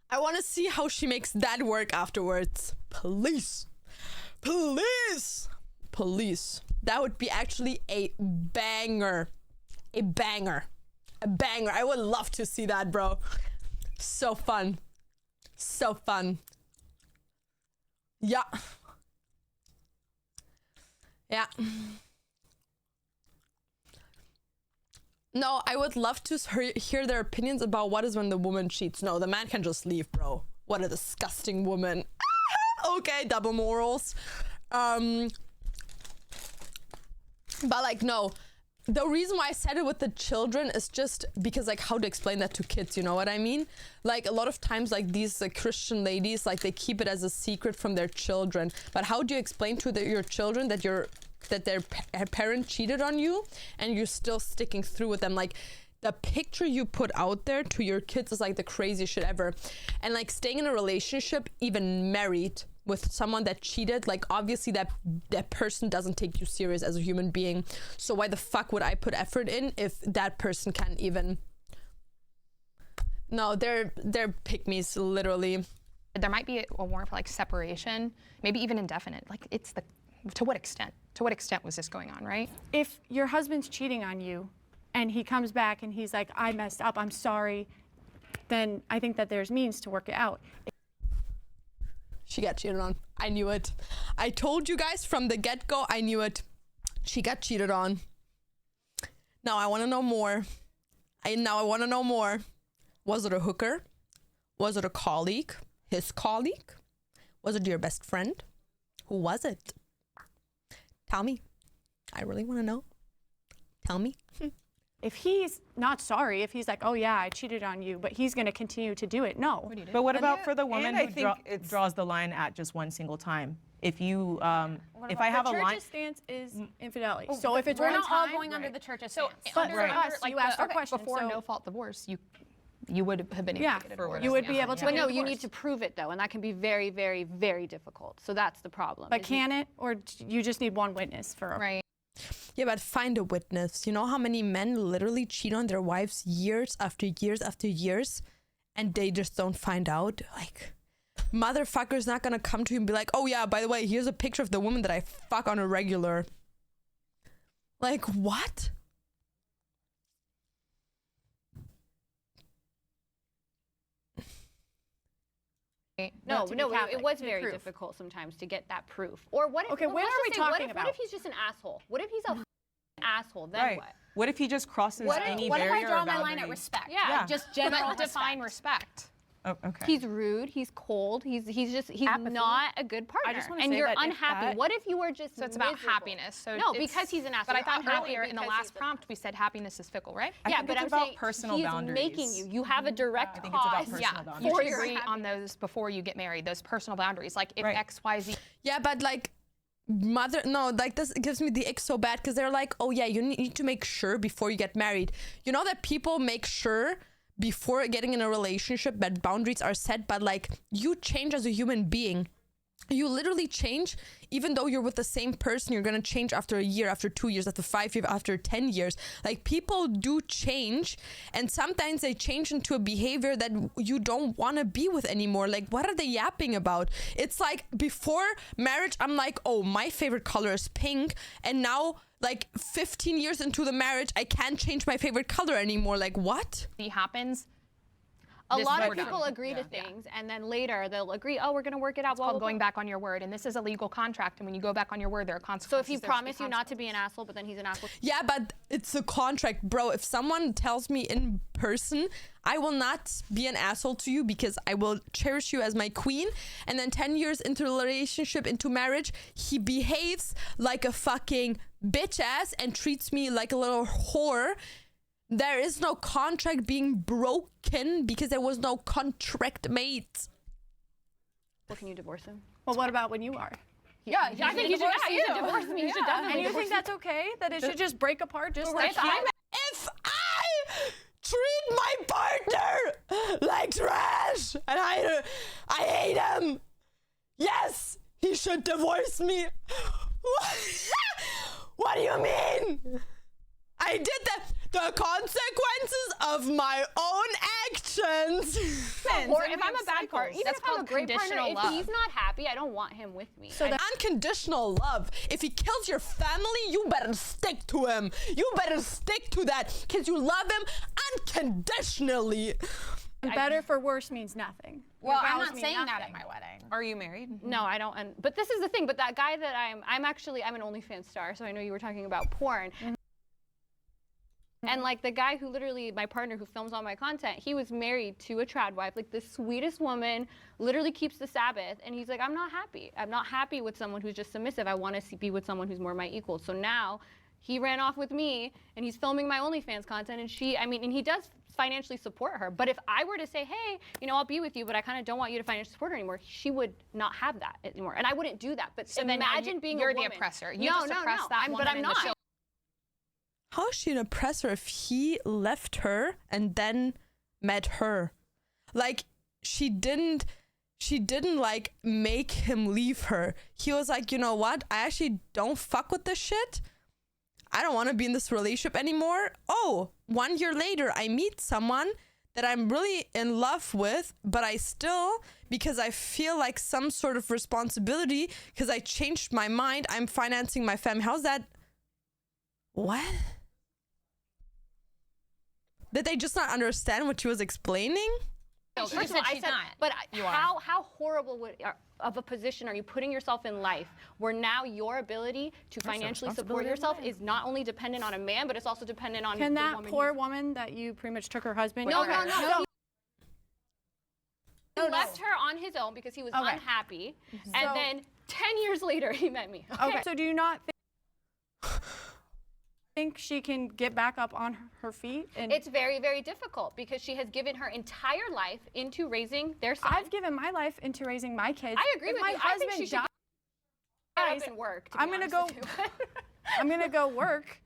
I want to see how she makes that work afterwards. Police. Police. Police. That would be actually a banger. A banger. A banger. I would love to see that, bro. So fun. So fun. Yeah. Yeah. No, I would love to hear their opinions about what is when the woman cheats. No, the man can just leave, bro. What a disgusting woman. Okay, double morals. But like, no. The reason why I said it with the children is just because, like, how to explain that to kids, you know what I mean? Like, a lot of times, like, these Christian ladies, like, they keep it as a secret from their children. But how do you explain to your children that their parent cheated on you and you're still sticking through with them? Like, the picture you put out there to your kids is like the craziest shit ever. And like staying in a relationship, even married, with someone that cheated, like obviously that person doesn't take you serious as a human being. So why the fuck would I put effort in if that person can't even? No, they're pygmies, literally. There might be a warrant for like separation, maybe even indefinite. Like it's to what extent? To what extent was this going on, right? If your husband's cheating on you and he comes back and he's like, I messed up, I'm sorry, then I think that there's means to work it out. She got cheated on. I knew it. I told you guys from the get-go, I knew it. She got cheated on. Now I want to know more. I want to know more. Was it a hooker? Was it a colleague? His colleague? Was it your best friend? Who was it? Tell me. I really want to know. Tell me. If he's not sorry, if he's like, oh yeah, I cheated on you, but he's going to continue to do it, no. But what about for the woman who draws the line at just one single time? If you, if I have a line, the church's stance is infidelity. So if it's we're one not all time, going under the church's So stance. under, for us, like you asked our question, before so- no fault divorce, you would have been able to get a divorce. you would be able to. But get no, a you divorce. need to prove it though, and that can be very, very, very difficult. So that's the problem. But can it, or you just need one witness for? Right. Yeah, but find a witness. You know how many men literally cheat on their wives years after years after years, and they just don't find out? Like, motherfucker's not gonna come to you and be like, oh yeah, by the way, here's a picture of the woman that I fuck on a regular. Like, what? No, to be no, Catholic, it was to be very proof. difficult sometimes to get that proof. Or what if? Okay, well, when let's are just we say, talking what if he's just an asshole? What if he's a asshole? Then right. what? What if he just crosses any What if barrier I draw or my boundary? line at respect? Yeah, just general But define respect. Oh, okay. He's rude. He's cold. He's not a good partner. I just wanna and say you're that if unhappy. that- What if you were just So it's about miserable? happiness. So no, it's- because he's an asshole. But I thought You're unhappy earlier in the because last he's a- prompt we said happiness is fickle, right? I Yeah, think but it's I'm about saying personal he's boundaries. making you. You have a direct I think it's about cause. personal Yeah, boundaries. you For should your agree on those before you get married. Those personal boundaries, like if Right. X, Y, Z. Yeah, but like, like this gives me the ick so bad because they're like, oh yeah, you need to make sure before you get married. You know that people make sure before getting in a relationship that boundaries are set, but like you change as a human being. You literally change. Even though you're with the same person, you're gonna change after a year, after 2 years, after 5 years, after 10 years. Like, people do change, and sometimes they change into a behavior that you don't want to be with anymore. Like, what are they yapping about? It's like before marriage, I'm like, oh, my favorite color is pink, and now like 15 years into the marriage, I can't change my favorite color anymore. Like, what? happens. A This lot is of done. people agree to things, and then later they'll agree, oh, we're going to work it out. It's blah, called blah, going blah. back on your word, and this is a legal contract. And when you go back on your word, there are So consequences. if he There should be promised you not to be an asshole, but then he's an asshole. Yeah, but it's a contract, bro. If someone tells me in person, I will not be an asshole to you because I will cherish you as my queen. And then 10 years into the relationship, into marriage, he behaves like a fucking bitch ass and treats me like a little whore. There is no contract being broken because there was no contract made. Well, can you divorce him? Well, what about when you are? Yeah, I think you should divorce me. You should definitely And you divorce think that's okay? That it should just break apart just like that? If I treat my partner like trash and I hate him, yes, he should divorce me. What do you mean? I did the consequences of my own actions. Or if I'm a bad partner, even That's if I'm a called great partner, conditional if love. he's not happy, I don't want him with me. So the unconditional love. If he kills your family, you better stick to him. You better stick to that because you love him unconditionally. And better for worse means nothing. Well, Your I'm vows not mean saying that nothing. at my wedding. Are you married? No, I don't. But this is the thing. But that guy that I'm an OnlyFans star, so I know you were talking about porn. And like the guy who literally, my partner who films all my content, he was married to a trad wife, like the sweetest woman, literally keeps the Sabbath. And he's like, I'm not happy. I'm not happy with someone who's just submissive. I want to be with someone who's more my equal. So now he ran off with me and he's filming my OnlyFans content. And and he does financially support her. But if I were to say, hey, I'll be with you, but I kind of don't want you to financially support her anymore, she would not have that anymore. And I wouldn't do that. But So then now imagine being you're a woman. the oppressor. You no, just no, oppress no. that But woman I'm in the not. show. How is she an oppressor if he left her and then met her? Like, she didn't like make him leave her. He was like, you know what? I actually don't fuck with this shit. I don't want to be in this relationship anymore. Oh, 1 year later, I meet someone that I'm really in love with, but I still, because I feel like some sort of responsibility, because I changed my mind, I'm financing my family. How's that? What? Did they just not understand what she was explaining? First You of said all, I she's said, not. but You are. how horrible of a position are you putting yourself in life where now your ability to financially support yourself is not only dependent on a man, but it's also dependent on Can the that woman poor woman that you pretty much took her husband? No, Okay. no. He left her on his own because he was Okay. unhappy, So- and then 10 years later he met me. Okay. So do you not think she can get back up on her feet? And It's very, very difficult because she has given her entire life into raising their son. I've given my life into raising my kids. I agree If with my you. I think husband she should get dies, up and work. To be I'm gonna honest go. with you. I'm gonna go work.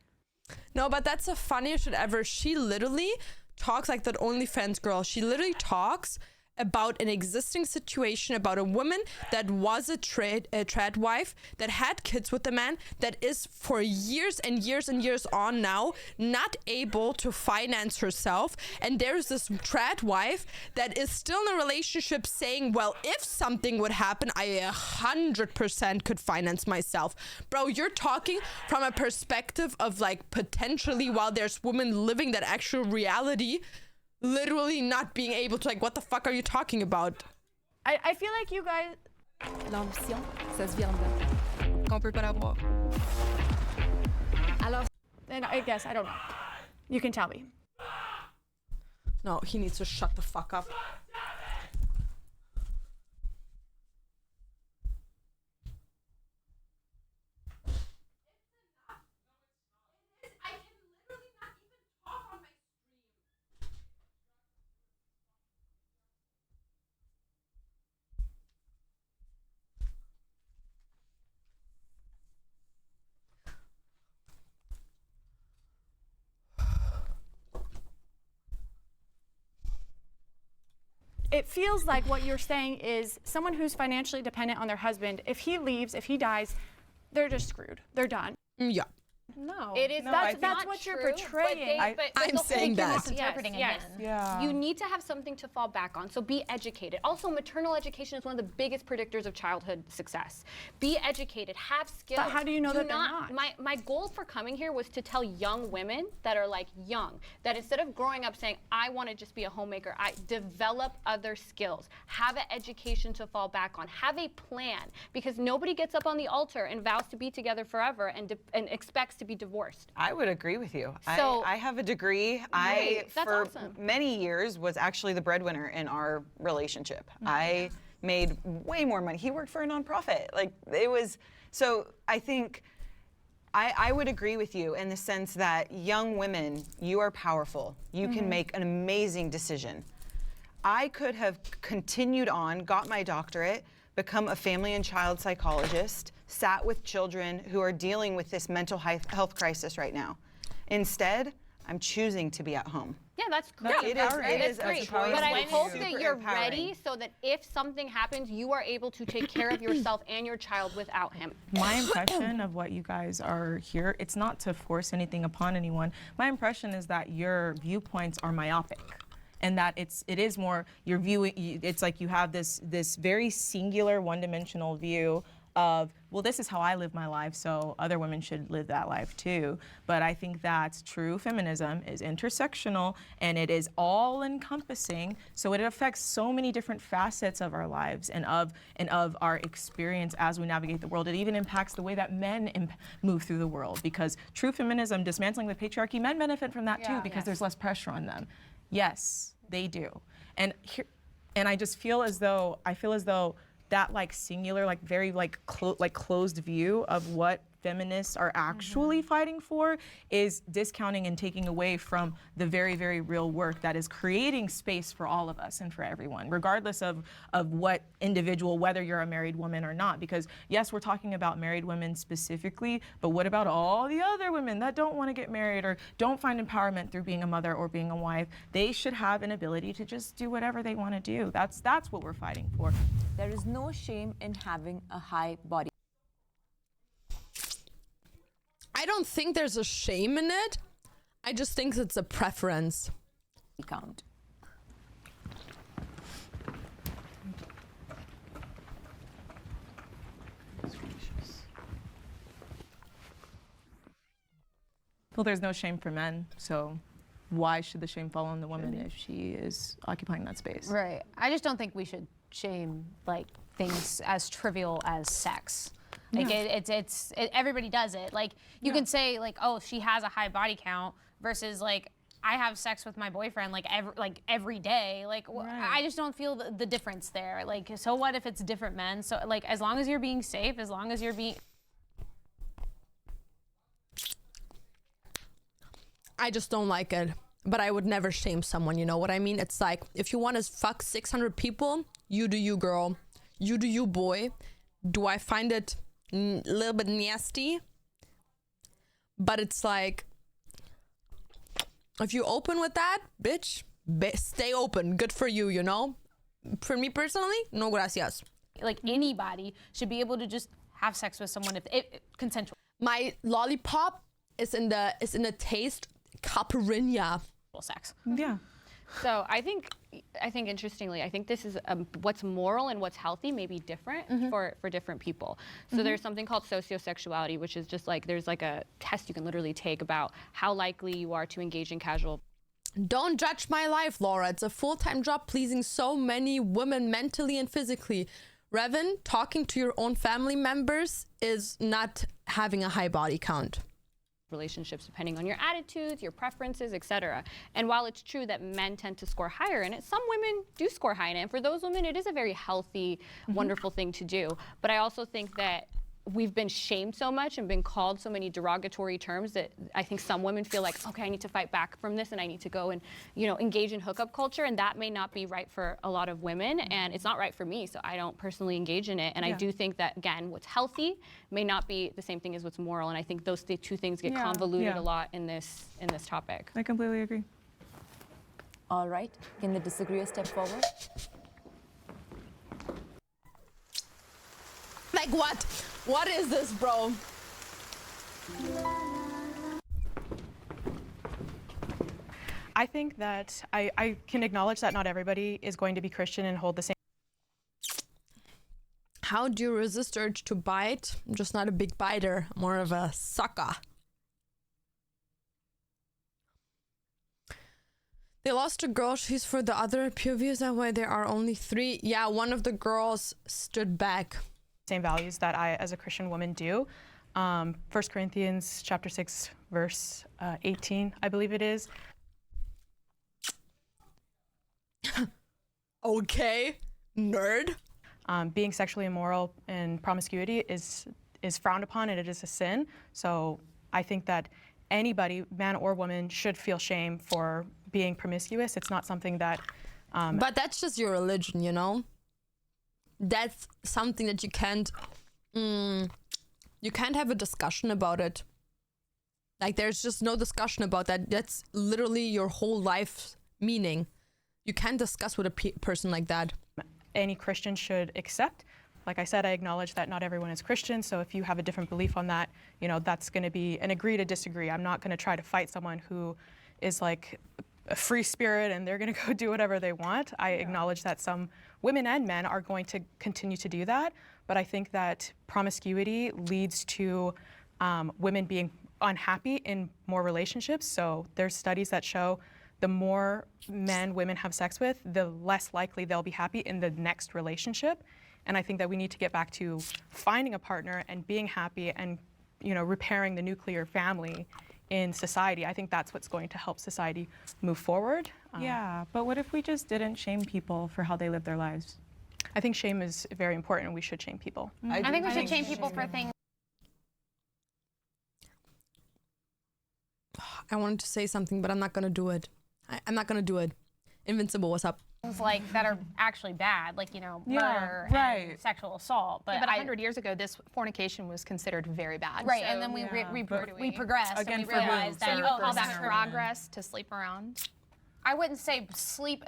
No, but that's the funniest shit ever. She literally talks like that OnlyFans girl. She literally talks about an existing situation, about a woman that was a trad wife, that had kids with a man, that is for years and years and years on now not able to finance herself. And there's this trad wife that is still in a relationship saying, well, if something would happen, I 100% could finance myself. Bro, you're talking from a perspective of like potentially, while there's women living that actual reality, literally not being able to, like, what the fuck are you talking about? I feel like you guys. L'ambition, ça se vit en dedans. Qu'on peut pas l'avoir. Alors. Then I guess I don't know. You can tell me. No, he needs to shut the fuck up. It feels like what you're saying is someone who's financially dependent on their husband, if he leaves, if he dies, they're just screwed. They're done. Yeah. No. It is. No, that's that's not what you're true, portraying. But I'm the saying whole- that. Misinterpreting yes. again. Yeah. You need to have something to fall back on. So be educated. Also, maternal education is one of the biggest predictors of childhood success. Be educated. Have skills. But how do you know that they're not? My goal for coming here was to tell young women that are like young that instead of growing up saying I want to just be a homemaker, I develop other skills. Have an education to fall back on. Have a plan, because nobody gets up on the altar and vows to be together forever and expects to be divorced. I would agree with you. So- I have a degree. Right, that's for awesome. many years, was actually the breadwinner in our relationship. I made way more money. He worked for a nonprofit. Like, it was, so I think I would agree with you in the sense that young women, you are powerful. You can make an amazing decision. I could have continued on, got my doctorate, become a family and child psychologist, sat with children who are dealing with this mental health crisis right now. Instead, I'm choosing to be at home. Yeah, that's great. It is a choice. But I It's hope super that you're empowering. ready so that if something happens, you are able to take care of yourself and your child without him. My impression of what you guys are here, it's not to force anything upon anyone. My impression is that your viewpoints are myopic. And that it is more, you're viewing, it's like you have this very singular one-dimensional view of, well, this is how I live my life, so other women should live that life too. But I think that true feminism is intersectional and it is all-encompassing, so it affects so many different facets of our lives and of our experience as we navigate the world. It even impacts the way that men move through the world, because true feminism, dismantling the patriarchy, men benefit from that too, because there's less pressure on them. Yes, they do. And I just feel as though that like singular, like very like closed view of what feminists are actually fighting for is discounting and taking away from the very, very real work that is creating space for all of us and for everyone, regardless of what individual, whether you're a married woman or not. Because yes, we're talking about married women specifically, but what about all the other women that don't want to get married or don't find empowerment through being a mother or being a wife? They should have an ability to just do whatever they want to do. That's what we're fighting for. There is no shame in having a high body I don't think there's a shame in it. I just think it's a preference. count. Well, there's no shame for men, so why should the shame fall on the woman if she is occupying that space? Right. I just don't think we should shame like things as trivial as sex. Like everybody does it. Like you can say like, oh, she has a high body count versus like I have sex with my boyfriend like every day. Like I just don't feel the difference there. Like so what if it's different men? So like as long as you're being safe, as long as you're being. I just don't like it. But I would never shame someone, you know what I mean? It's like, if you want to fuck 600 people, you do you, girl. You do you, boy. Do I find it a little bit nasty? But it's like, if you open with that, bitch, stay open. Good for you, you know? For me personally, no gracias. Like anybody should be able to just have sex with someone if consensual. My lollipop is in the taste caipirinha. Sex. Yeah. So I think interestingly, I think this is what's moral and what's healthy may be different for different people. So there's something called sociosexuality, which is just like there's like a test you can literally take about how likely you are to engage in casual. Don't judge my life, Laura. It's a full-time job pleasing so many women mentally and physically. Revan, talking to your own family members is not having a high body count. Relationships depending on your attitudes, your preferences, etc. And while it's true that men tend to score higher in it, some women do score high in it. And for those women, it is a very healthy, wonderful thing to do. But I also think that we've been shamed so much and been called so many derogatory terms that I think some women feel like, okay, I need to fight back from this and I need to go and, you know, engage in hookup culture, and that may not be right for a lot of women, and it's not right for me, so I don't personally engage in it. And I do think that, again, what's healthy may not be the same thing as what's moral, and I think those two things get convoluted a lot in this topic. I completely agree. All right, can the disagreeer step forward? Like what? What is this, bro? I think that I can acknowledge that not everybody is going to be Christian and hold the same. How do you resist urge to bite? I'm just not a big biter, more of a sucker. They lost a girl, she's for the other POV, is that why there are only 3? Yeah, one of the girls stood back. Same values that I, as a Christian woman, do. 1 Corinthians chapter 6, verse 18, I believe it is. Okay, nerd. Being sexually immoral and promiscuity is frowned upon, and it is a sin. So I think that anybody, man or woman, should feel shame for being promiscuous. It's not something that... but that's just your religion, you know? That's something that you can't have a discussion about it. Like, there's just no discussion about that. That's literally your whole life's meaning. You can't discuss with a person like that. Any Christian should accept. Like I said, I acknowledge that not everyone is Christian, so if you have a different belief on that, you know, that's going to be an agree to disagree. I'm not going to try to fight someone who is like a free spirit and they're going to go do whatever they want. I acknowledge that some women and men are going to continue to do that, but I think that promiscuity leads to women being unhappy in more relationships. So there's studies that show the more men women have sex with, the less likely they'll be happy in the next relationship. And I think that we need to get back to finding a partner and being happy and, you know, repairing the nuclear family in society. I think that's what's going to help society move forward. Yeah, but what if we just didn't shame people for how they live their lives? I think shame is very important, and we should shame people. I think we should shame people for things. I wanted to say something, but I'm not gonna do it. I'm not gonna do it. Invincible, what's up? Like that are actually bad, like, you know, murder and sexual assault. But, But 100 years ago, this fornication was considered very bad. Right, so, and then we progressed Again, and we realized that you call that progress to sleep around? I wouldn't say sleep,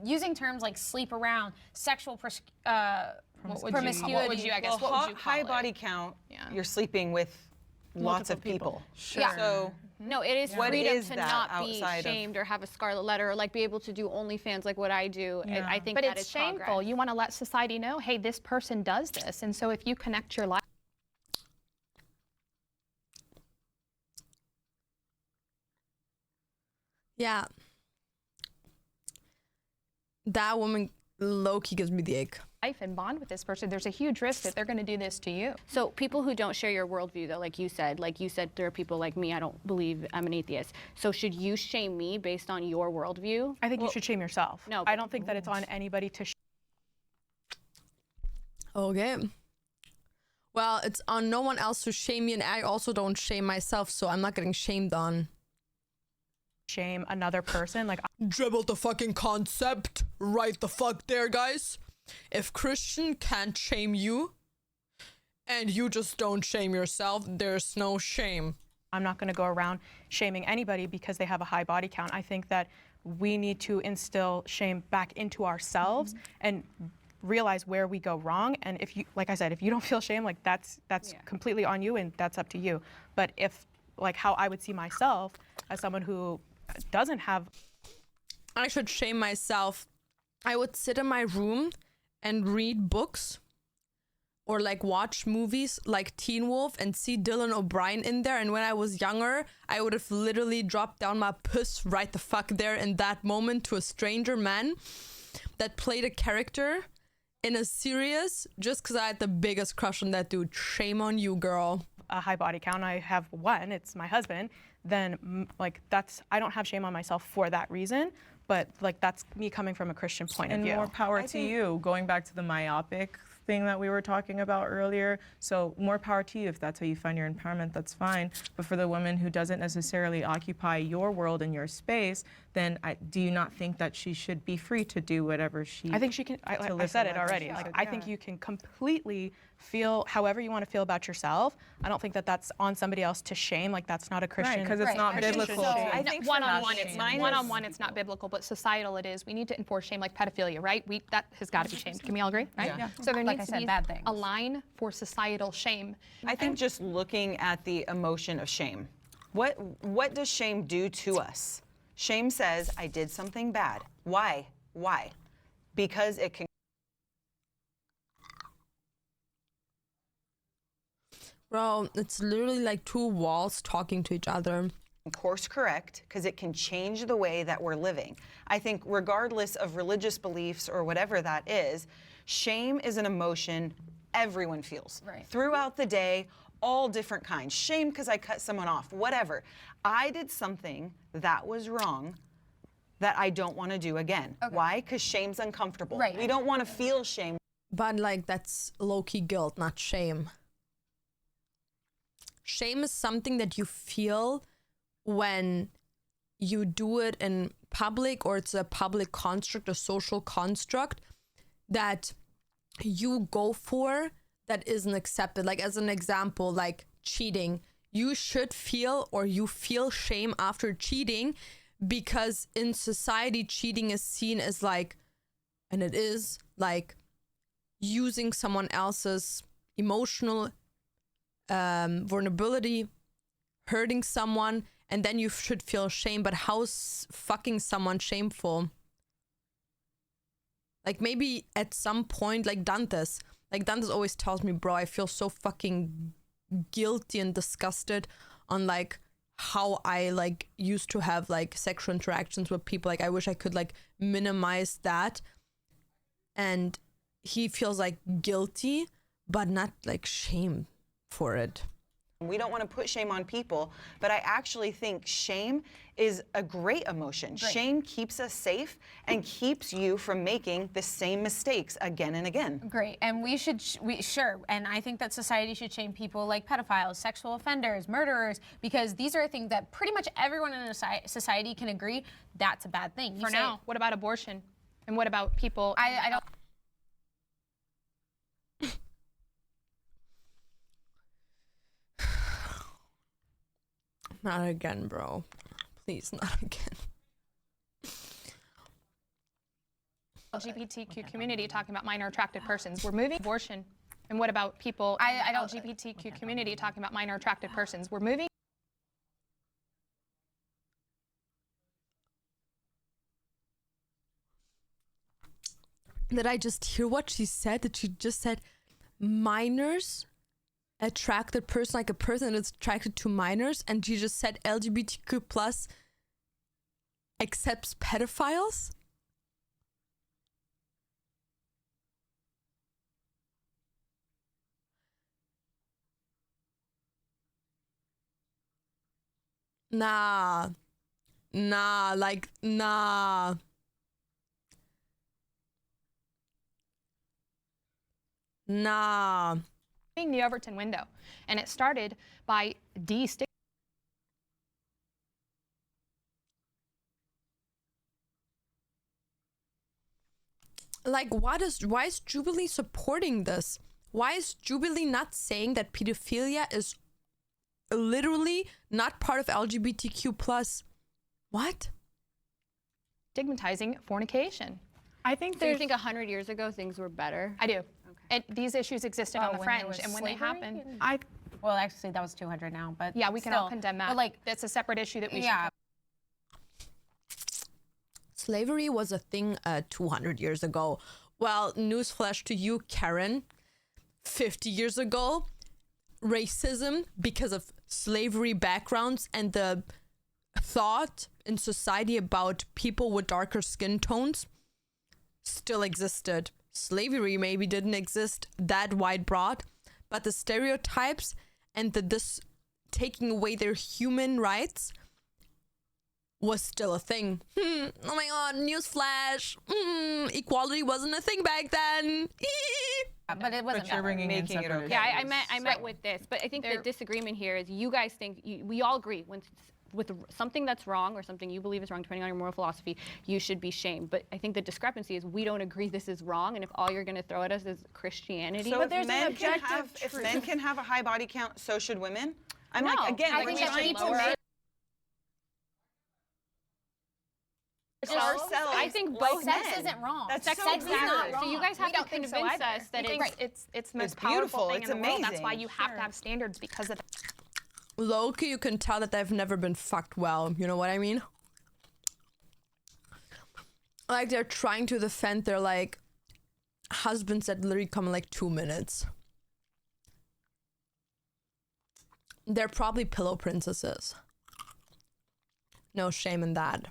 using terms like sleep around, sexual promiscuity. What would you, I guess, what would you call high it? body count, you're sleeping with lots of people. Sure. Yeah. So no, it is what freedom is to that not be outside shamed or have a scarlet letter or like be able to do OnlyFans like what I do. I think but that it's is shameful. progress. You want to let society know, hey, this person does this. And so if you connect your life. Yeah. That woman low-key gives me the ick. Life and bond with this person, there's a huge risk that they're going to do this to you. So people who don't share your worldview, though, like you said, there are people like me, I don't believe, I'm an atheist. So should you shame me based on your worldview? I think you should shame yourself. No, I don't think that it's on anybody to Okay. Well, it's on no one else to shame me, and I also don't shame myself, so I'm not getting shamed on. shame another person. Like, dribbled the fucking concept right the fuck there, guys. If Christian can't shame you and you just don't shame yourself, there's no shame. I'm not going to go around shaming anybody because they have a high body count. I think that we need to instill shame back into ourselves and realize where we go wrong. And if you, like I said, if you don't feel shame, like that's completely on you and that's up to you. But if, like, how I would see myself as someone who doesn't have, I should shame myself. I would sit in my room and read books or like watch movies like Teen Wolf and see Dylan O'Brien in there. And when I was younger, I would have literally dropped down my puss right the fuck there in that moment to a stranger man that played a character in a series just because I had the biggest crush on that dude. Shame on you, girl. a high body count, I have one, it's my husband, then like I don't have shame on myself for that reason, but like that's me coming from a Christian point of view. And more power to you, going back to the myopic thing that we were talking about earlier. So more power to you. If that's how you find your empowerment, that's fine. But for the woman who doesn't necessarily occupy your world and your space, then do you not think that she should be free to do whatever she... I think she can, I said it already. Like, I think you can completely feel however you want to feel about yourself. I don't think that that's on somebody else to shame. Like, that's not a Christian... Right, because it's not biblical. So, I think one-on-one, it's not biblical, but societal it is. We need to enforce shame like pedophilia, right? That has got to be shamed. Can we all agree? Right? Yeah. So there Like needs I said, to be bad things. a line for societal shame. I think just looking at the emotion of shame. What does shame do to us? Shame says, I did something bad. Why? Why? Because it can... Bro, it's literally like two walls talking to each other. Course correct, because it can change the way that we're living. I think regardless of religious beliefs or whatever that is, shame is an emotion everyone feels. Right. Throughout the day, all different kinds. Shame because I cut someone off, whatever. I did something that was wrong that I don't want to do again. Okay. Why? Because shame's uncomfortable. Right. We don't want to feel shame. But like that's low-key guilt, not shame. Shame is something that you feel when you do it in public, or it's a public construct, a social construct that you go for that isn't accepted. Like as an example, like cheating. You should feel, or you feel shame after cheating, because in society cheating is seen as like, and it is like using someone else's emotional vulnerability, hurting someone, and then you should feel shame. But how's fucking someone shameful? Like maybe at some point, like Dantes always tells me, bro, I feel so fucking guilty and disgusted on like how I like used to have like sexual interactions with people. Like I wish I could like minimize that. And he feels like guilty, but not like shame for it. We don't want to put shame on people, but I actually think shame is a great emotion. Great. Shame keeps us safe and keeps you from making the same mistakes again and again. Great, and we sure, and I think that society should shame people like pedophiles, sexual offenders, murderers, because these are things that pretty much everyone in a society can agree that's a bad thing. For now, what about abortion? And what about people? I don't. Not again, bro. Please, not again. LGBTQ community talking about minor attracted persons. We're moving abortion. And what about people in the LGBTQ community talking about minor attracted persons? We're moving. Did I just hear what she said? That she just said minors attracted person, like a person that's attracted to minors, and she just said LGBTQ plus accepts pedophiles? Nah. Nah, like, nah. Nah. The Overton window, and it started by de-stigmatizing. Like, why is Jubilee supporting this? Why is Jubilee not saying that pedophilia is literally not part of LGBTQ plus? What? Stigmatizing fornication. I think. So you think 100 years ago things were better? I do. These issues existed on the fringe, and when they happened, Well, actually, that was 200 now, but yeah, we can all still. condemn that. But like, that's a separate issue that we yeah. Slavery was a thing 200 years ago. Well, newsflash to you, Karen. 50 years ago, racism because of slavery backgrounds and the thought in society about people with darker skin tones still existed. Slavery maybe didn't exist that wide broad, but the stereotypes and this taking away their human rights was still a thing. Oh my god, newsflash. Equality wasn't a thing back then. But it wasn't. But you're bringing in making it separate okay. Yeah, I meant with this, but I think the disagreement here is you guys think we all agree when with something that's wrong or something you believe is wrong, depending on your moral philosophy, you should be shamed. But I think the discrepancy is we don't agree this is wrong, and if all you're going to throw at us is Christianity, So but if there's men an objective can have, if truth. men can have a high body count, so should women. I'm No, like, again, I we're think that trying people to make ourselves. I think both sex men. isn't wrong. That's sex so is not weird. wrong. So you guys have to convince us that it's the most It's beautiful. powerful thing It's in the world. That's amazing. why you have to have standards because of that. Loki, you can tell that they've never been fucked well. You know what I mean? Like, they're trying to defend their, like, husbands that literally come in, like, 2 minutes. They're probably pillow princesses. No shame in that.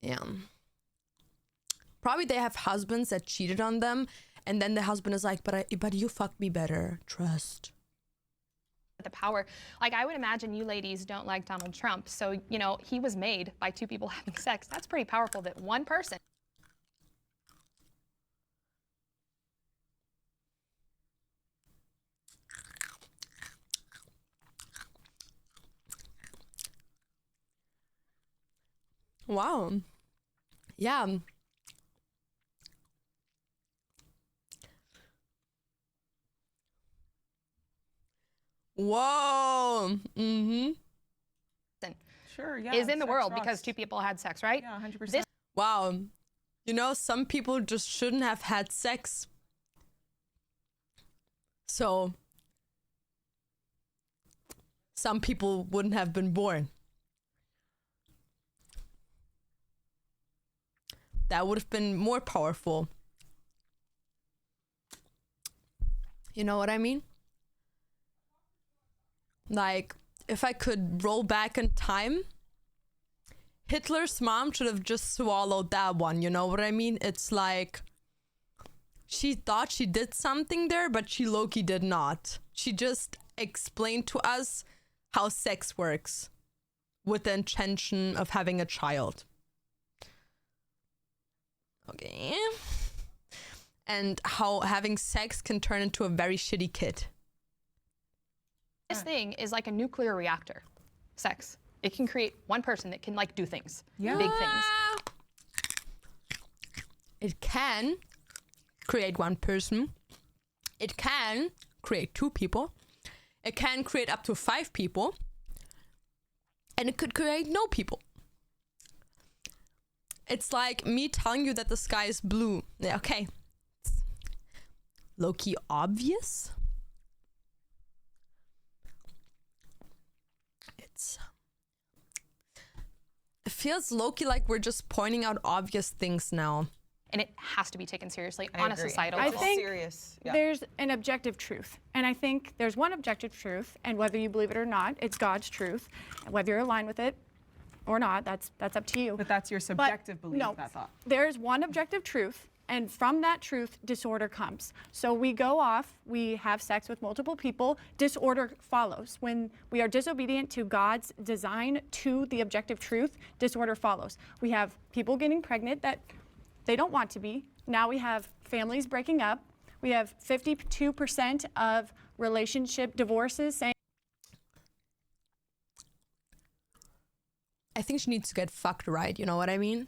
Yeah. Probably they have husbands that cheated on them, and then the husband is like, but you fucked me better. Trust. The power. Like, I would imagine you ladies don't like Donald Trump. So, you know, he was made by two people having sex. That's pretty powerful that one person. Wow. Yeah. Whoa. Mm-hmm. Sure, yeah. Is in the sex world rocks. because two people had sex, right? Yeah, 100%. Wow. You know, some people just shouldn't have had sex. So, some people wouldn't have been born. That would have been more powerful. You know what I mean? Like, if I could roll back in time, Hitler's mom should have just swallowed that one, you know what I mean? It's like, she thought she did something there, but she low-key did not. She just explained to us how sex works with the intention of having a child. Okay. And how having sex can turn into a very shitty kid. This thing is like a nuclear reactor. Sex. It can create one person that can, like, do things. Yeah. Big things. It can create one person. It can create 2 people. It can create up to 5 people. And it could create no people. It's like me telling you that the sky is blue. Yeah, okay. It's low-key obvious. It feels low-key like we're just pointing out obvious things now. And it has to be taken seriously I on agree. a societal I level. think serious. Yeah. there's an objective truth. And I think there's one objective truth, and whether you believe it or not, it's God's truth. And whether you're aligned with it, or not. That's up to you. But that's your subjective belief, no, that thought. There's one objective truth, and from that truth, disorder comes. So we go off, we have sex with multiple people, disorder follows. When we are disobedient to God's design to the objective truth, disorder follows. We have people getting pregnant that they don't want to be. Now we have families breaking up. We have 52% of relationship divorces saying, I think she needs to get fucked right, you know what I mean?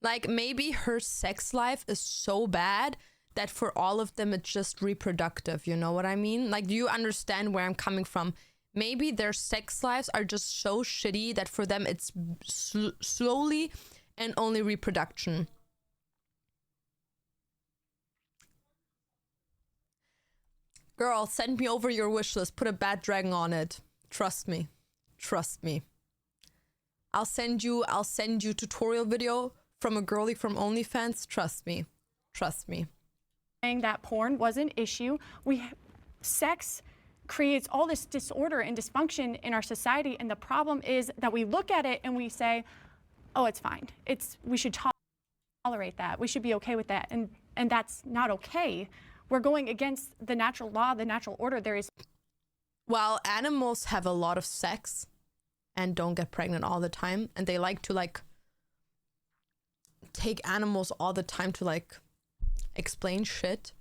Like, maybe her sex life is so bad that for all of them it's just reproductive, you know what I mean? Like, do you understand where I'm coming from? Maybe their sex lives are just so shitty that for them it's slowly and only reproduction. Girl, send me over your wish list. Put a bad dragon on it. Trust me. Trust me. I'll send you tutorial video from a girlie from OnlyFans. Trust me. Trust me. Saying that porn was an issue. Sex creates all this disorder and dysfunction in our society, and the problem is that we look at it and we say, oh, it's fine. We should tolerate that. We should be okay with that. And that's not okay. We're going against the natural law, the natural order. While animals have a lot of sex and don't get pregnant all the time, and they like to take animals all the time to explain shit.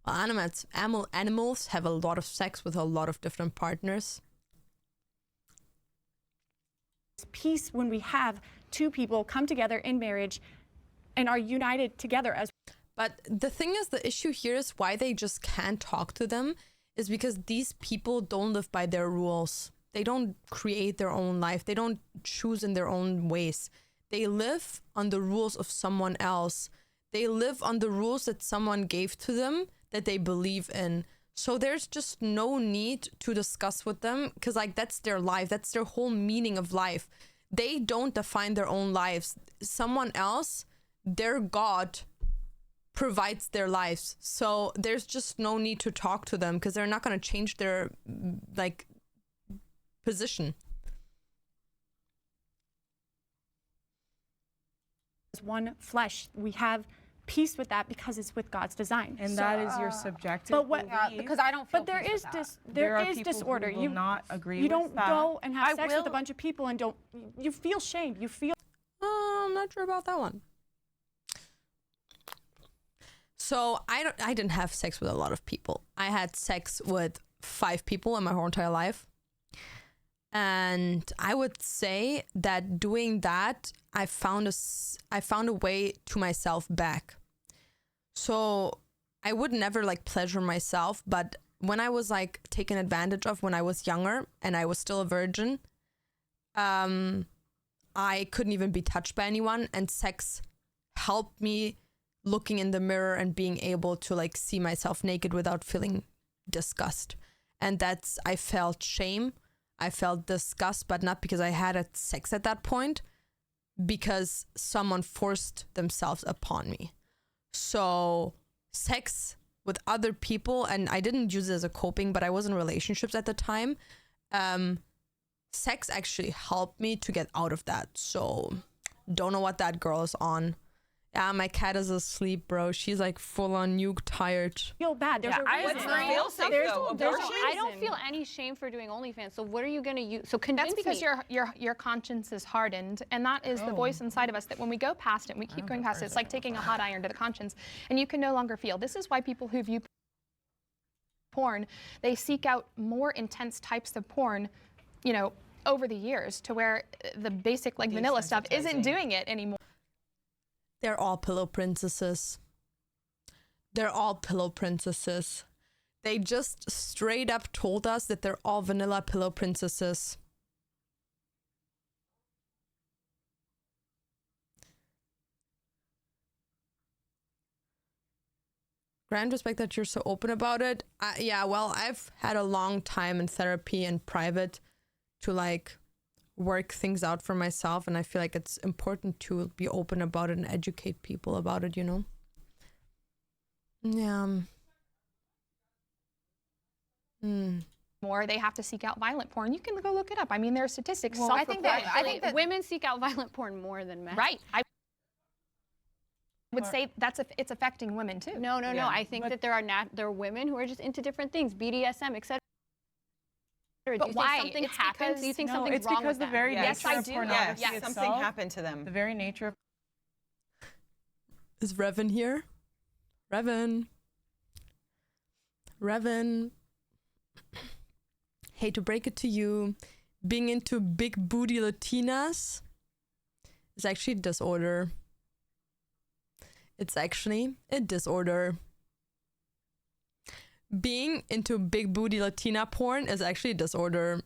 Well, animals have a lot of sex with a lot of different partners. Peace when we have two people come together in marriage and are united together as. But the thing is, the issue here is why they just can't talk to them is because these people don't live by their rules. They don't create their own life. They don't choose in their own ways. They live on the rules of someone else. They live on the rules that someone gave to them that they believe in. So there's just no need to discuss with them because that's their life. That's their whole meaning of life. They don't define their own lives. Someone else, their God, provides their lives. So there's just no need to talk to them because they're not going to change their position. One flesh. We have peace with that because it's with God's design. And that is your subjective but what, belief. Because I don't feel but there peace is with that. there are is people disorder. who will not agree you with don't that. go and have I sex with a will- bunch of people and you feel shame. You feel I'm not sure about that one. So I didn't have sex with a lot of people. I had sex with 5 people in my whole entire life. And I would say that doing that, I found a way to myself back. So I would never pleasure myself, but when I was taken advantage of when I was younger and I was still a virgin, I couldn't even be touched by anyone, and sex helped me looking in the mirror and being able to see myself naked without feeling disgust. And I felt shame. I felt disgust, but not because I had sex at that point, because someone forced themselves upon me. So sex with other people, and I didn't use it as a coping, but I was in relationships at the time. Sex actually helped me to get out of that. So don't know what that girl is on. Yeah, my cat is asleep, bro. She's full on nuke tired. feel bad. There's a reason. I don't feel any shame for doing OnlyFans. So what are you gonna use? So convince That's because me. your conscience is hardened, and that is the voice inside of us that when we go past it and we keep going past it, it's like taking a hot iron to the conscience, and you can no longer feel. This is why people who view porn, they seek out more intense types of porn, over the years, to where the basic vanilla stuff isn't doing it anymore. They're all pillow princesses. They're all pillow princesses. They just straight up told us that they're all vanilla pillow princesses. Grand respect that you're so open about it. Yeah, well, I've had a long time in therapy and private to work things out for myself, and I feel like it's important to be open about it and educate people about it, Yeah. more they have to seek out violent porn. You can go look it up. I mean, there are statistics. Well, I think that women seek out violent porn more than men. Right. I would say it's affecting women too. No. I think that there are women who are just into different things, BDSM, etc. But why? Something happens? Do you think something's it's wrong because with the them? very Yes, nature I of do. pornography Yes, itself, something happened to them. The very nature of Is Revan here? Revan. Hate to break it to you, being into big booty Latinas is actually a disorder. It's actually a disorder. Being into big booty Latina porn is actually a disorder.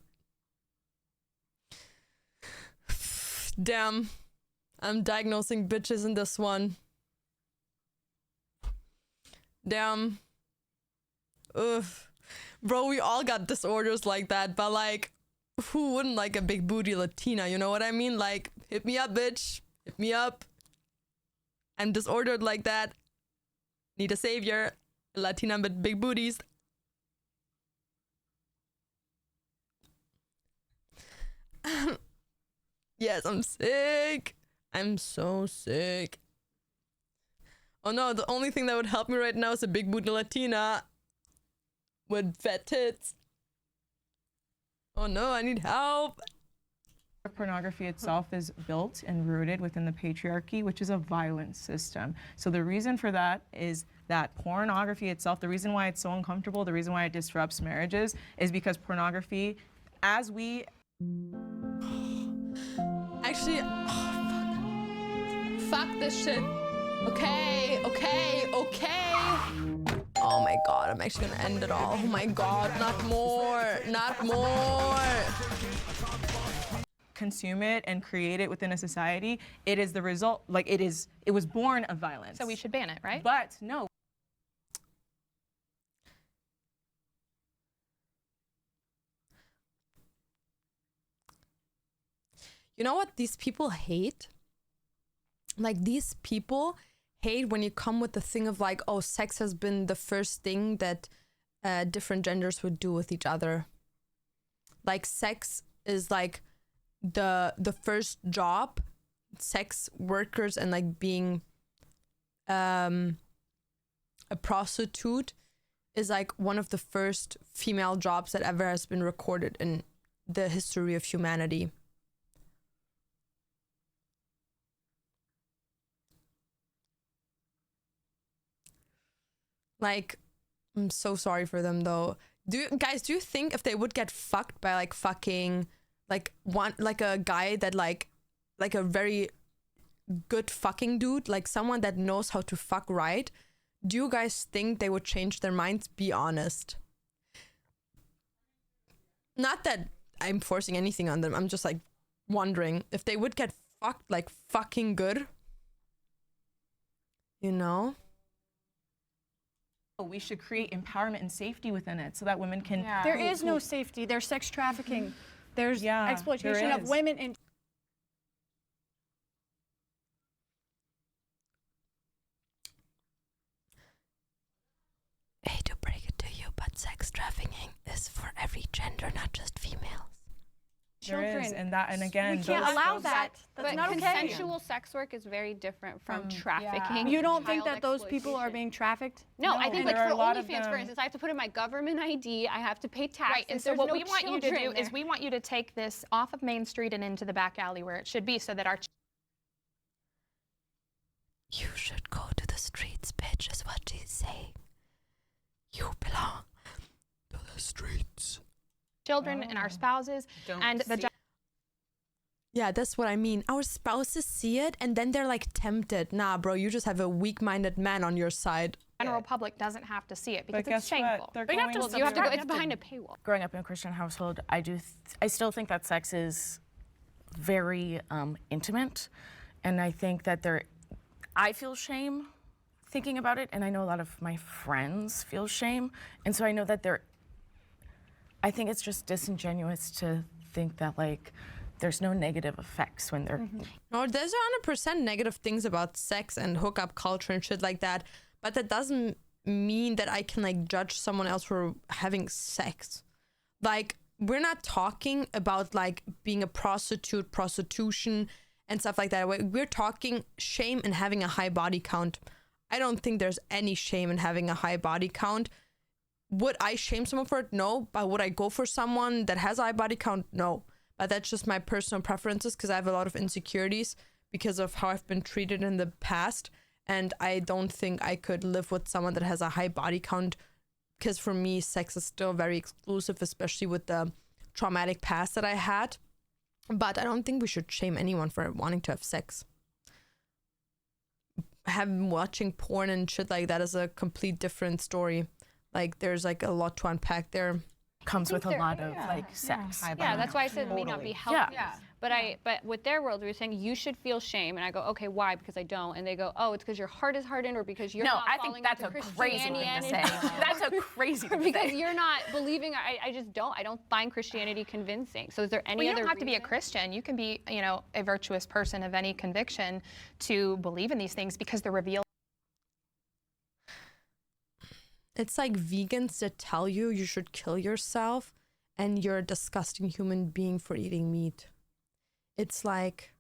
Damn. I'm diagnosing bitches in this one. Damn. Ugh. Bro, we all got disorders like that, but like, who wouldn't like a big booty Latina? You know what I mean? Like, hit me up, bitch. Hit me up. I'm disordered like that. Need a savior. A Latina with big booties. Yes, I'm sick. I'm so sick. Oh no, the only thing that would help me right now is a big booty Latina with fat tits. Oh no, I need help. pornography itself is built and rooted within the patriarchy, which is a violent system. So the reason for that is that pornography itself, the reason why it's so uncomfortable, the reason why it disrupts marriages is because pornography, as we... Actually, fuck this shit. Okay. Oh my god, I'm actually gonna end it all. Oh my god, not more. Consume it and create it within a society, it is the result, like it was born of violence. So we should ban it, right? But no. You know what these people hate? Like, these people hate when you come with the thing of like, oh, sex has been the first thing that different genders would do with each other. Like, sex is like the first job. Sex workers and like being a prostitute is like one of the first female jobs that ever has been recorded in the history of humanity. Like, I'm so sorry for them though. Do you think if they would get fucked by like fucking like a guy that like a very good fucking dude, like someone that knows how to fuck right, do you guys think they would change their minds? Be honest. Not that I'm forcing anything on them. I'm just like wondering if they would get fucked like fucking good. You know? We should create empowerment and safety within it so that women can... Yeah. There is no safety. There's sex trafficking. There's exploitation of women in... I hate to break it to you, but sex trafficking is for every gender, not just females. There is, and again, we can't allow that. That's not okay. Consensual sex work is very different from trafficking. You don't think that those people are being trafficked? No, I think like for OnlyFans, for instance, I have to put in my government ID, I have to pay taxes. Right, and so what we want you to do is we want you to take this off of Main Street and into the back alley where it should be so that our... You should go to the streets, bitch, is what she's saying. You belong to the streets. Children and our spouses and the... Yeah, that's what I mean. Our spouses see it and then they're like tempted. Nah, bro, you just have a weak-minded man on your side. The general public doesn't have to see it because it's shameful. But you have to go, it's behind a paywall. Growing up in a Christian household, I still think that sex is very intimate, and I think that I feel shame thinking about it, and I know a lot of my friends feel shame, and so I know that I think it's just disingenuous to think that like there's no negative effects when they're... No, there's 100% negative things about sex and hookup culture and shit like that, but that doesn't mean that I can like judge someone else for having sex. Like, we're not talking about like being a prostitute, prostitution and stuff like that. We're talking shame and having a high body count. I don't think there's any shame in having a high body count. Would I shame someone for it? No. But would I go for someone that has a high body count? No. But that's just my personal preferences, because I have a lot of insecurities because of how I've been treated in the past. And I don't think I could live with someone that has a high body count, because for me, sex is still very exclusive, especially with the traumatic past that I had. But I don't think we should shame anyone for wanting to have sex. Watching porn and shit like that is a complete different story. Like, there's like a lot to unpack there. Comes with a lot of like sex. Yeah, that's why I said it may not be healthy. Yeah. But with their world, we were saying you should feel shame, and I go, okay, why? Because I don't, and they go, oh, it's because your heart is hardened, or because you're not falling into Christianity. I think that's a crazy thing to say. That's a crazy thing to because say. you're not believing. I just don't. I don't find Christianity convincing. So is there any Well, you other don't have to be a reason? Christian. You can be, you know, a virtuous person of any conviction to believe in these things because they're revealed. It's like vegans that tell you should kill yourself and you're a disgusting human being for eating meat. It's like,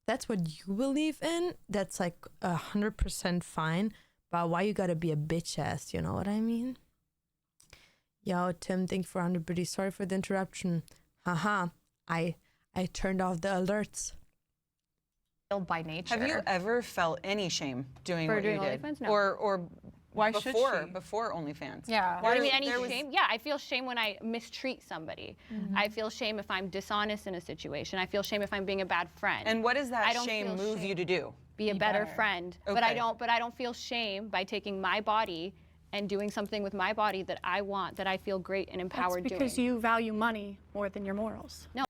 that's what you believe in. That's like 100% fine. But why you gotta be a bitch ass? You know what I mean? Yo, Tim, thank you for 100 biddies. Sorry for the interruption. Haha, I turned off the alerts. By nature. Have you ever felt any shame doing For what doing you did? OnlyFans? No. Or Why should before she? before OnlyFans? Yeah. Why I mean, there- any there was- shame? Yeah, I feel shame when I mistreat somebody. I feel shame if I'm dishonest in a situation. I feel shame if I'm being a bad friend. And what does that I don't shame feel move you to do? Be a better friend. But I Okay. don't feel shame by taking my body and doing something with my body that I want, that I feel great and empowered That's because doing. you value money more than your morals. No.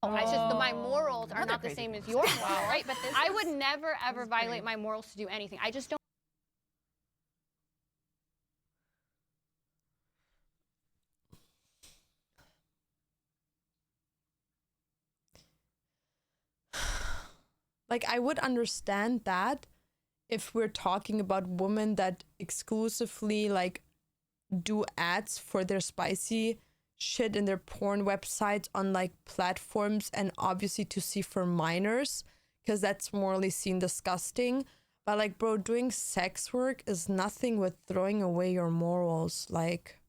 It's just that my morals are not the same as your morals, right? But I would never ever violate my morals to do anything. I just don't. Like, I would understand that if we're talking about women that exclusively like do ads for their spicy shit in their porn websites on like platforms, and obviously to see for minors, because that's morally seen disgusting. But like, bro, doing sex work is nothing with throwing away your morals. Like,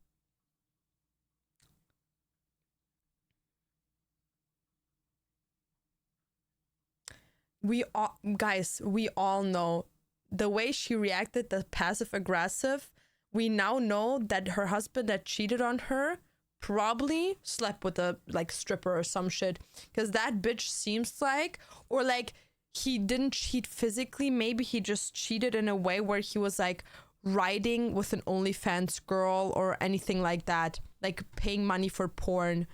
we all, guys, we all know the way she reacted, the passive aggressive. We now know that her husband that cheated on her probably slept with a like stripper or some shit, because that bitch seems like, or like, he didn't cheat physically, maybe he just cheated in a way where he was like riding with an OnlyFans girl or anything like that, like paying money for porn.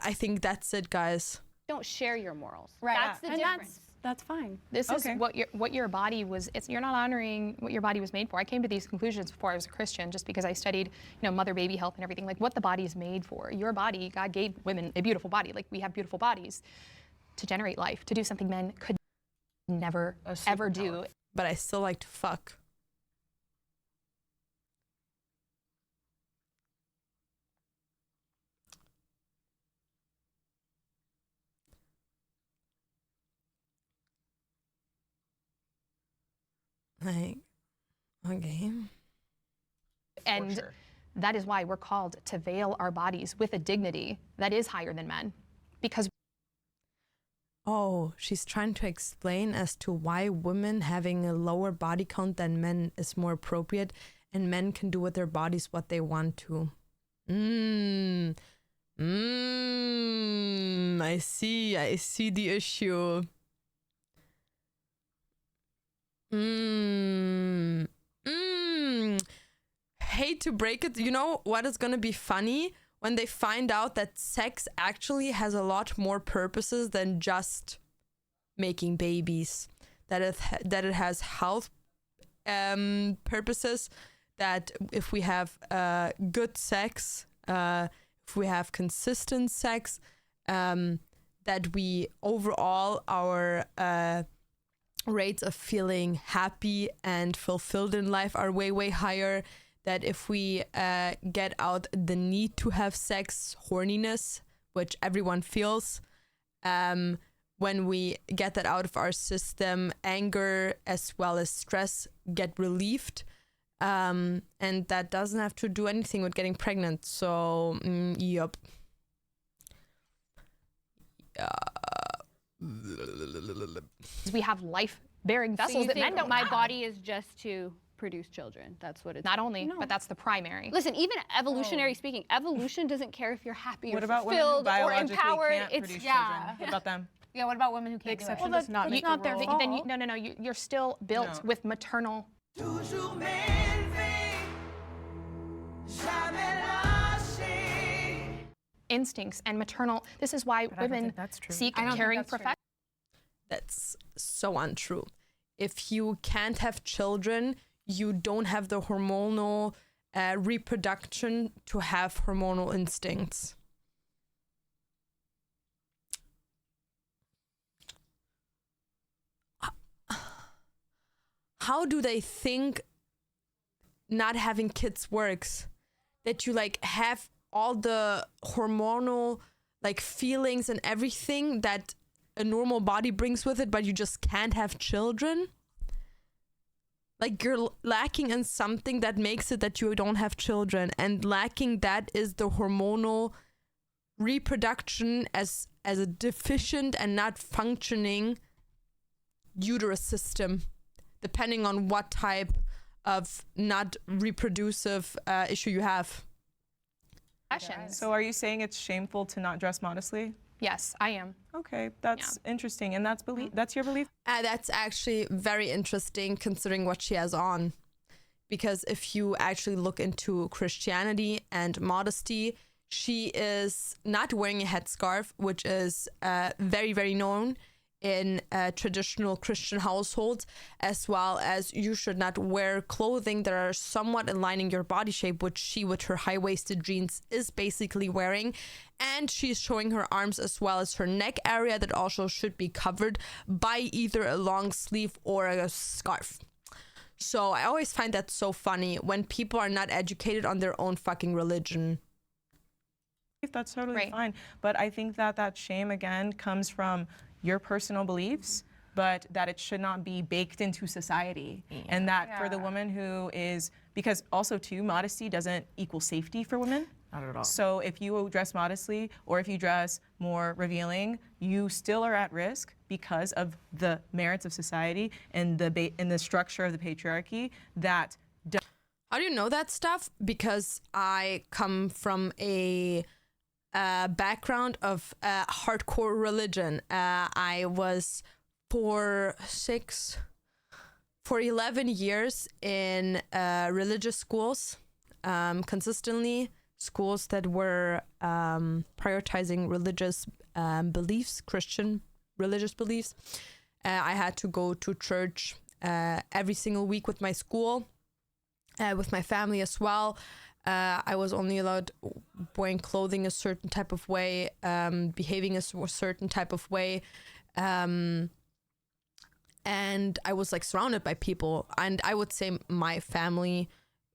I think that's it, guys. Don't share your morals. Right. That's the And difference. that's fine. This is what your body was. You're not honoring what your body was made for. I came to these conclusions before I was a Christian, just because I studied, mother baby health and everything, like what the body is made for. Your body, God gave women a beautiful body. Like, we have beautiful bodies to generate life, to do something men could never ever do. But I still like to fuck. Like, okay. And that is why we're called to veil our bodies with a dignity that is higher than men, because Oh, she's trying to explain as to why women having a lower body count than men is more appropriate, and men can do with their bodies what they want to. I see the issue. Hate to break it. You know what is gonna be funny? When they find out that sex actually has a lot more purposes than just making babies. That it has health purposes. That if we have good sex, if we have consistent sex, that we overall our rates of feeling happy and fulfilled in life are way, way higher. That if we get out the need to have sex, horniness, which everyone feels, when we get that out of our system, anger as well as stress get relieved. And that doesn't have to do anything with getting pregnant. So, yep. We have life-bearing vessels that men don't my have. body is just to produce children. That's what it's. Not only, but that's the primary. Listen, even evolutionary speaking, evolution doesn't care if you're happy What or about women who fulfilled or biologically empowered. can't It's produce children? What about them? Yeah, what about women who can't do it? Exception does not make not the their rule. fault. Then you're still built No. with maternal. Toujours m'élever, jamais lâcher. Instincts and maternal. This is why But I don't women think that's true. seek I don't think caring that's true. professionals. That's so untrue. If you can't have children, you don't have the hormonal reproduction to have hormonal instincts. How do they think not having kids works? That you like have all the hormonal like feelings and everything that a normal body brings with it, but you just can't have children? Like you're lacking in something that makes it that you don't have children, and lacking that is the hormonal reproduction as a deficient and not functioning uterus system, depending on what type of not reproducive issue you have. So are you saying it's shameful to not dress modestly? Yes, I am. Okay, that's interesting, and that's that's your belief? That's actually very interesting considering what she has on. Because if you actually look into Christianity and modesty, she is not wearing a headscarf, which is very, very known in traditional Christian households, as well as you should not wear clothing that are somewhat aligning your body shape, which she with her high-waisted jeans is basically wearing. And she's showing her arms as well as her neck area that also should be covered by either a long sleeve or a scarf. So I always find that so funny when people are not educated on their own fucking religion. That's totally fine, but I think that that shame again comes from your personal beliefs, but that it should not be baked into society. And that for the woman who is, because also too, modesty doesn't equal safety for women. Not at all. So if you dress modestly or if you dress more revealing, you still are at risk because of the merits of society and the structure of the patriarchy that. How do you know that stuff? Because I come from a background of hardcore religion. I was for 11 years in religious schools, consistently, schools that were prioritizing religious beliefs, Christian religious beliefs. I had to go to church every single week with my school, with my family as well. I was only allowed wearing clothing a certain type of way, behaving a certain type of way. And I was like surrounded by people. And I would say my family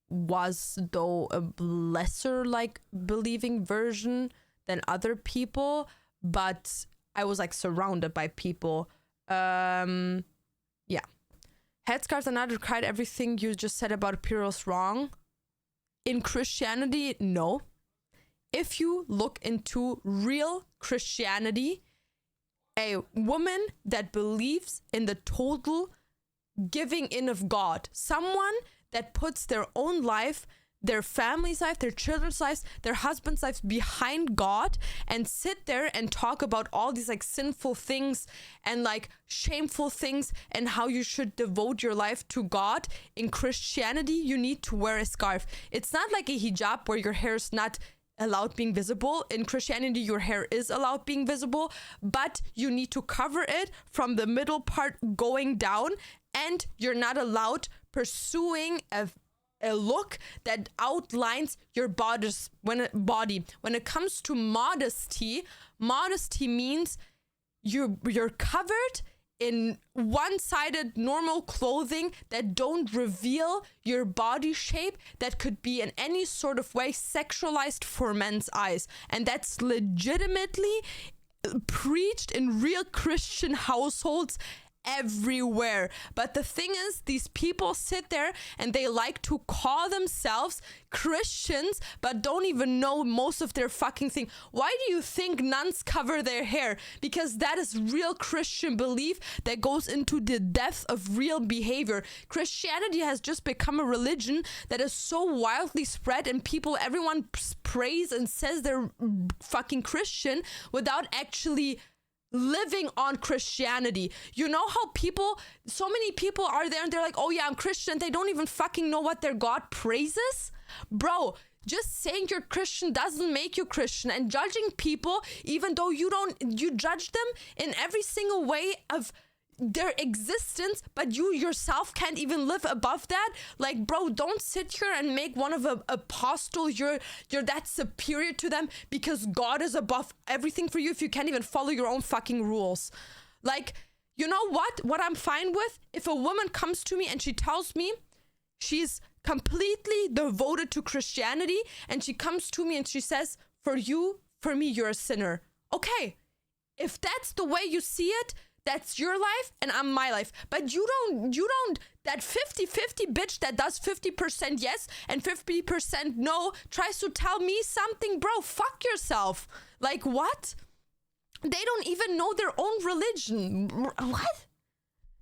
was though a lesser like believing version than other people, but I was like surrounded by people. Yeah. Headscarves are not required. Everything you just said about Piro is wrong. In Christianity, no. If you look into real Christianity, a woman that believes in the total giving in of God, someone that puts their own life, their family's life, their children's lives, their husband's lives behind God, and sit there and talk about all these like sinful things and like shameful things and how you should devote your life to God. In Christianity, you need to wear a scarf. It's not like a hijab where your hair is not allowed being visible. In Christianity, your hair is allowed being visible, but you need to cover it from the middle part going down, and you're not allowed pursuing a look that outlines your body. When it comes to modesty means you're covered in one-sided normal clothing that don't reveal your body shape, that could be in any sort of way sexualized for men's eyes. And that's legitimately preached in real Christian households everywhere. But the thing is, these people sit there and they like to call themselves Christians but don't even know most of their fucking thing. Why do you think nuns cover their hair? Because that is real Christian belief that goes into the depth of real behavior. Christianity has just become a religion that is so wildly spread, and everyone prays and says they're fucking Christian without actually living on Christianity. You know how so many people are there and they're like, oh yeah, I'm Christian. They don't even fucking know what their God praises. Bro, just saying you're Christian doesn't make you Christian. And judging people, even though you judge them in every single way of their existence, but you yourself can't even live above that. Like, bro, don't sit here and make one of a apostle you're that superior to them because God is above everything for you if you can't even follow your own fucking rules. Like, you know what I'm fine with? If a woman comes to me and she tells me she's completely devoted to Christianity, and she comes to me and she says, for me, you're a sinner. Okay, if that's the way you see it, that's your life and I'm my life. But you don't, that 50-50 bitch that does 50% yes and 50% no tries to tell me something, bro, fuck yourself. Like, what? They don't even know their own religion. What?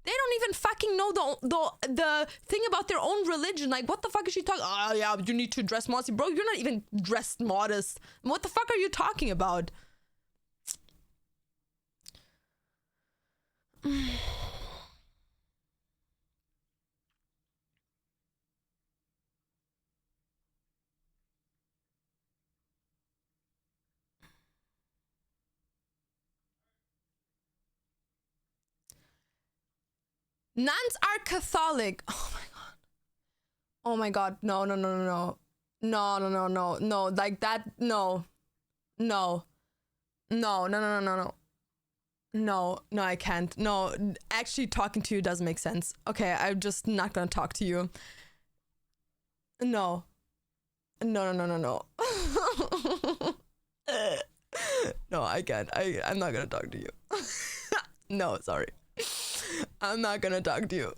They don't even fucking know the thing about their own religion. Like, what the fuck is she talking? Oh yeah, you need to dress modest. Bro, you're not even dressed modest. What the fuck are you talking about? Nuns are Catholic. Oh my god. Oh my god. No. No. Like that. No. No, I can't. No, actually talking to you doesn't make sense. Okay, I'm just not gonna talk to you. No. No. No, I can't. I'm not gonna talk to you. No, sorry. I'm not gonna talk to you.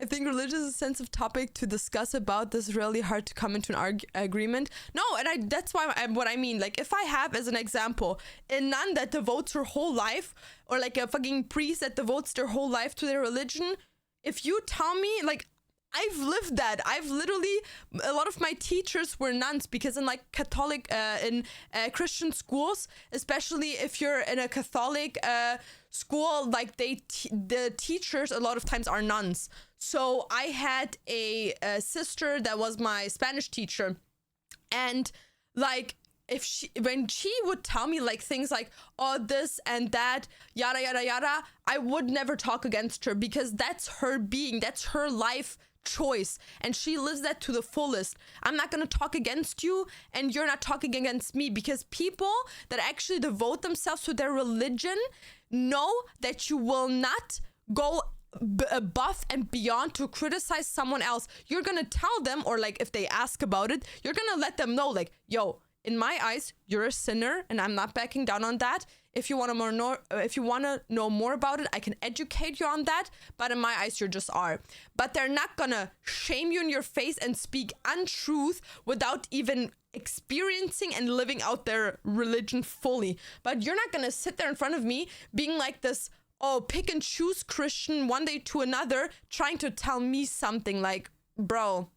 I think religion is a sensitive topic to discuss about. This is really hard to come into an agreement. No, and that's why what I mean. Like, if I have, as an example, a nun that devotes her whole life, or like a fucking priest that devotes their whole life to their religion, if you tell me, like, I've lived that. I've literally, a lot of my teachers were nuns, because in like Catholic, Christian schools, especially if you're in a Catholic school, like the teachers a lot of times are nuns. So I had a sister that was my Spanish teacher, and like, when she would tell me like things like, oh, this and that, yada yada yada, I would never talk against her, because that's her being, that's her life choice, and she lives that to the fullest. I'm not gonna talk against you, and you're not talking against me, because people that actually devote themselves to their religion know that you will not go above and beyond to criticize someone else. You're gonna tell them, or like if they ask about it, you're gonna let them know, like, yo, in my eyes, you're a sinner, and I'm not backing down on that. If you want to know more about it, I can educate you on that. But in my eyes, you just are. But they're not gonna shame you in your face and speak untruth without even experiencing and living out their religion fully. But you're not gonna sit there in front of me being like this, oh, pick and choose Christian one day to another, trying to tell me something. Like, bro.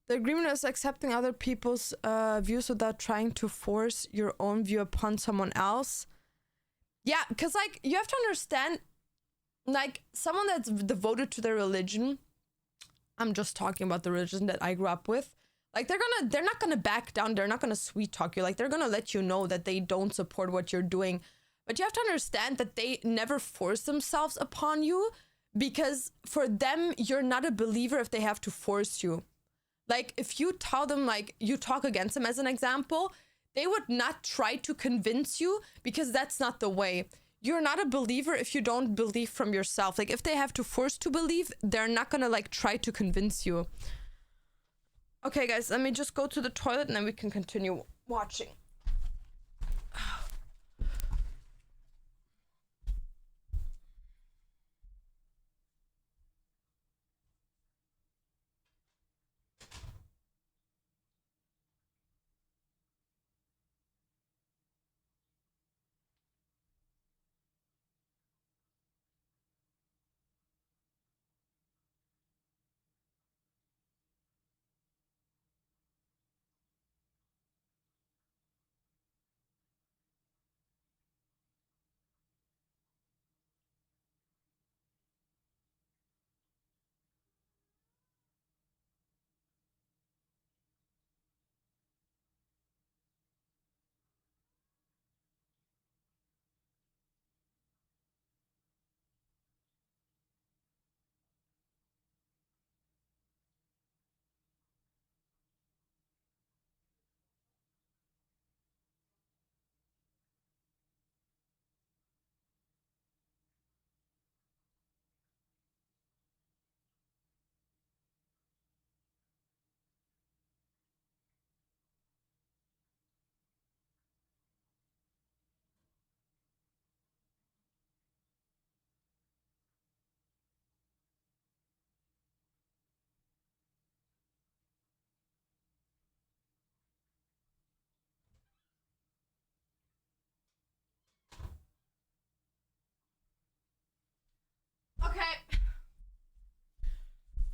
The agreement is accepting other people's views without trying to force your own view upon someone else. Yeah, because like you have to understand, like someone that's devoted to their religion, I'm just talking about the religion that I grew up with, like they're not gonna back down, they're not gonna sweet talk you, like they're gonna let you know that they don't support what you're doing. But you have to understand that they never force themselves upon you, because for them, you're not a believer if they have to force you. Like if you tell them, like you talk against them as an example, they would not try to convince you, because that's not the way. You're not a believer if you don't believe from yourself. Like if they have to force to believe, they're not gonna like try to convince you. Okay guys, let me just go to the toilet and then we can continue watching.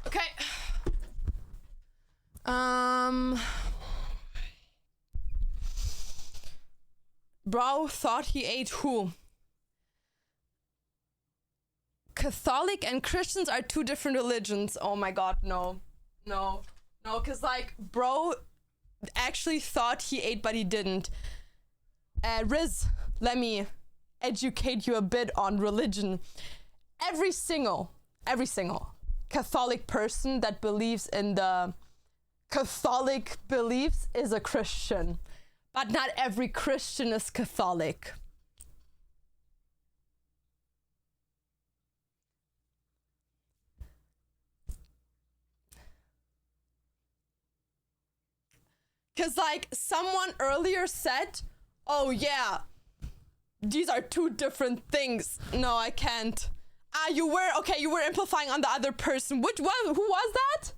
Okay. Bro thought he ate who? Catholic and Christians are two different religions. Oh my god, no. No, because like, bro actually thought he ate, but he didn't. Riz, let me educate you a bit on religion. Every single Catholic person that believes in the Catholic beliefs is a Christian, but not every Christian is Catholic. Because like someone earlier said, oh yeah, these are two different things. No, I can't. You were amplifying on the other person. Who was that?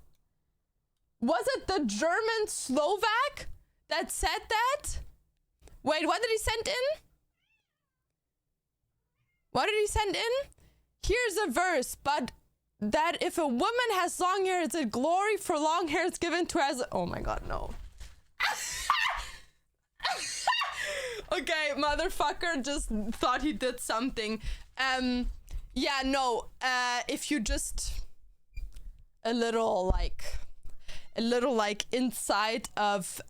Was it the German Slovak that said that? Wait, what did he send in? What did he send in? Here's a verse, but that if a woman has long hair, it's a glory for long hair is given to as. Oh my god, no. Okay, motherfucker just thought he did something. Yeah, no, if you just a little like inside of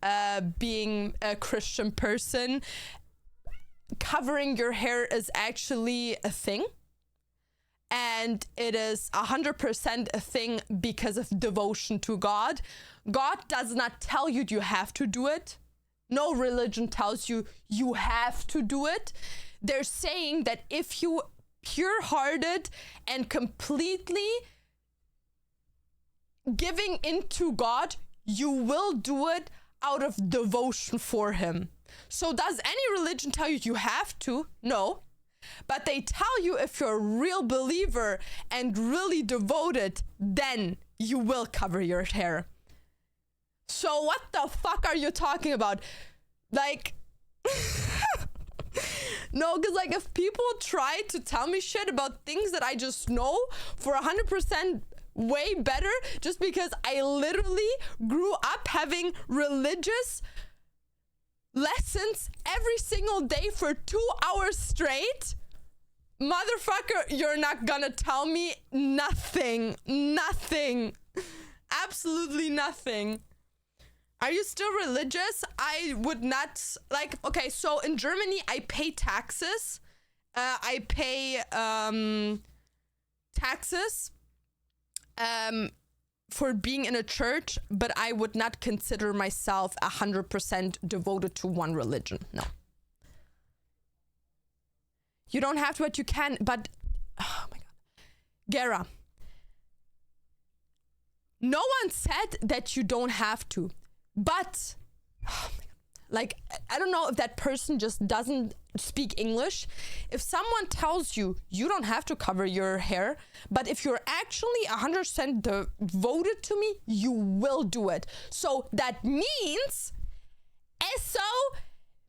being a Christian person, covering your hair is actually a thing. And it is 100% a thing because of devotion to God. God does not tell you you have to do it. No religion tells you you have to do it. They're saying that if you pure-hearted and completely giving into God, you will do it out of devotion for him. So does any religion tell you you have to? No. But they tell you if you're a real believer and really devoted, then you will cover your hair. So what the fuck are you talking about? Like, no, because like if people try to tell me shit about things that I just know for 100% way better just because I literally grew up having religious lessons every single day for 2 hours straight. Motherfucker, you're not gonna tell me nothing. Nothing. Absolutely nothing. Are you still religious? I would not, like, okay, so in Germany, I pay taxes. I pay taxes for being in a church, but I would not consider myself 100% devoted to one religion. No. You don't have to, but you can. But, oh my God. Gara, no one said that you don't have to. But, oh my God. Like, I don't know if that person just doesn't speak English. If someone tells you, you don't have to cover your hair, but if you're actually 100% devoted to me, you will do it. So that means, eso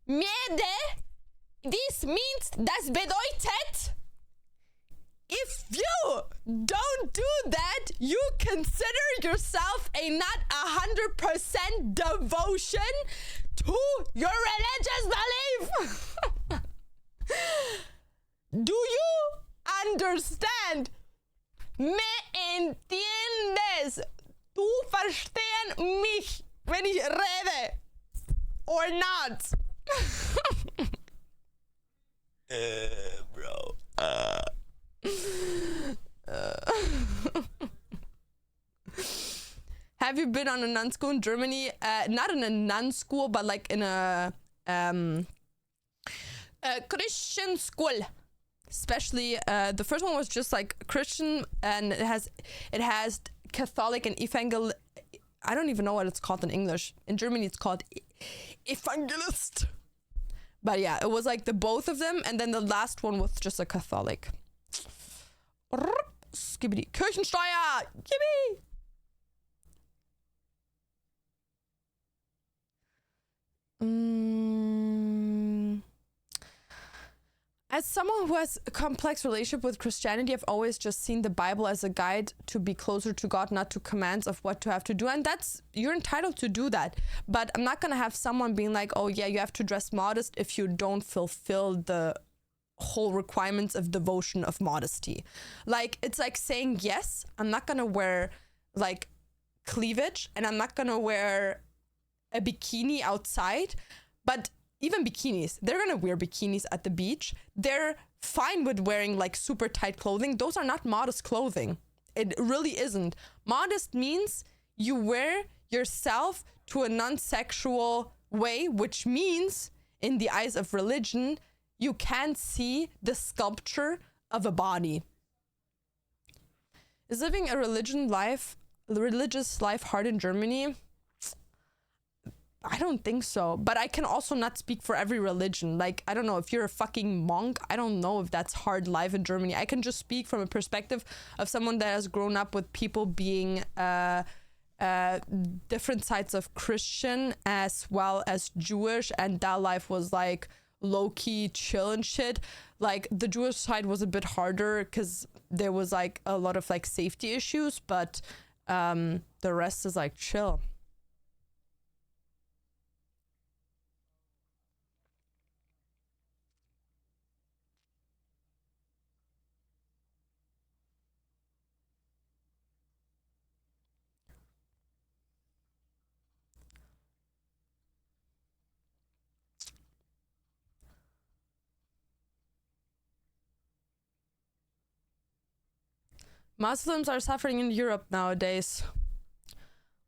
mede. This means, das bedeutet, if you don't do that, you consider yourself a not 100% devotion to your religious belief. Do you understand? Me entiendes? Du verstehen mich, wenn ich rede. Or not? Bro. Have you been on a nun school in Germany? Not in a nun school, but like in a Christian school. Especially the first one was just like Christian, and it has Catholic and Evangel. I don't even know what it's called in English. In Germany, it's called Evangelist. But yeah, it was like the both of them, and then the last one was just a Catholic. Skibbity. Kirchensteuer! Yippee! As someone who has a complex relationship with Christianity, I've always just seen the Bible as a guide to be closer to God, not to commands of what to have to do. And that's, you're entitled to do that. But I'm not going to have someone being like, oh yeah, you have to dress modest if you don't fulfill the whole requirements of devotion of modesty. Like, it's like saying, yes, I'm not going to wear like cleavage, and I'm not going to wear a bikini outside, but even bikinis, they're gonna wear bikinis at the beach. They're fine with wearing like super tight clothing. Those are not modest clothing. It really isn't. Modest means you wear yourself to a non-sexual way, which means in the eyes of religion, you can't see the sculpture of a body. Is living a religious life hard in Germany? I don't think so, but I can also not speak for every religion. Like, I don't know, if you're a fucking monk, I don't know if that's hard life in Germany. I can just speak from a perspective of someone that has grown up with people being different sides of Christian as well as Jewish, and that life was like low-key chill and shit. Like, the Jewish side was a bit harder because there was like a lot of like safety issues, but the rest is like chill. Muslims are suffering in Europe nowadays.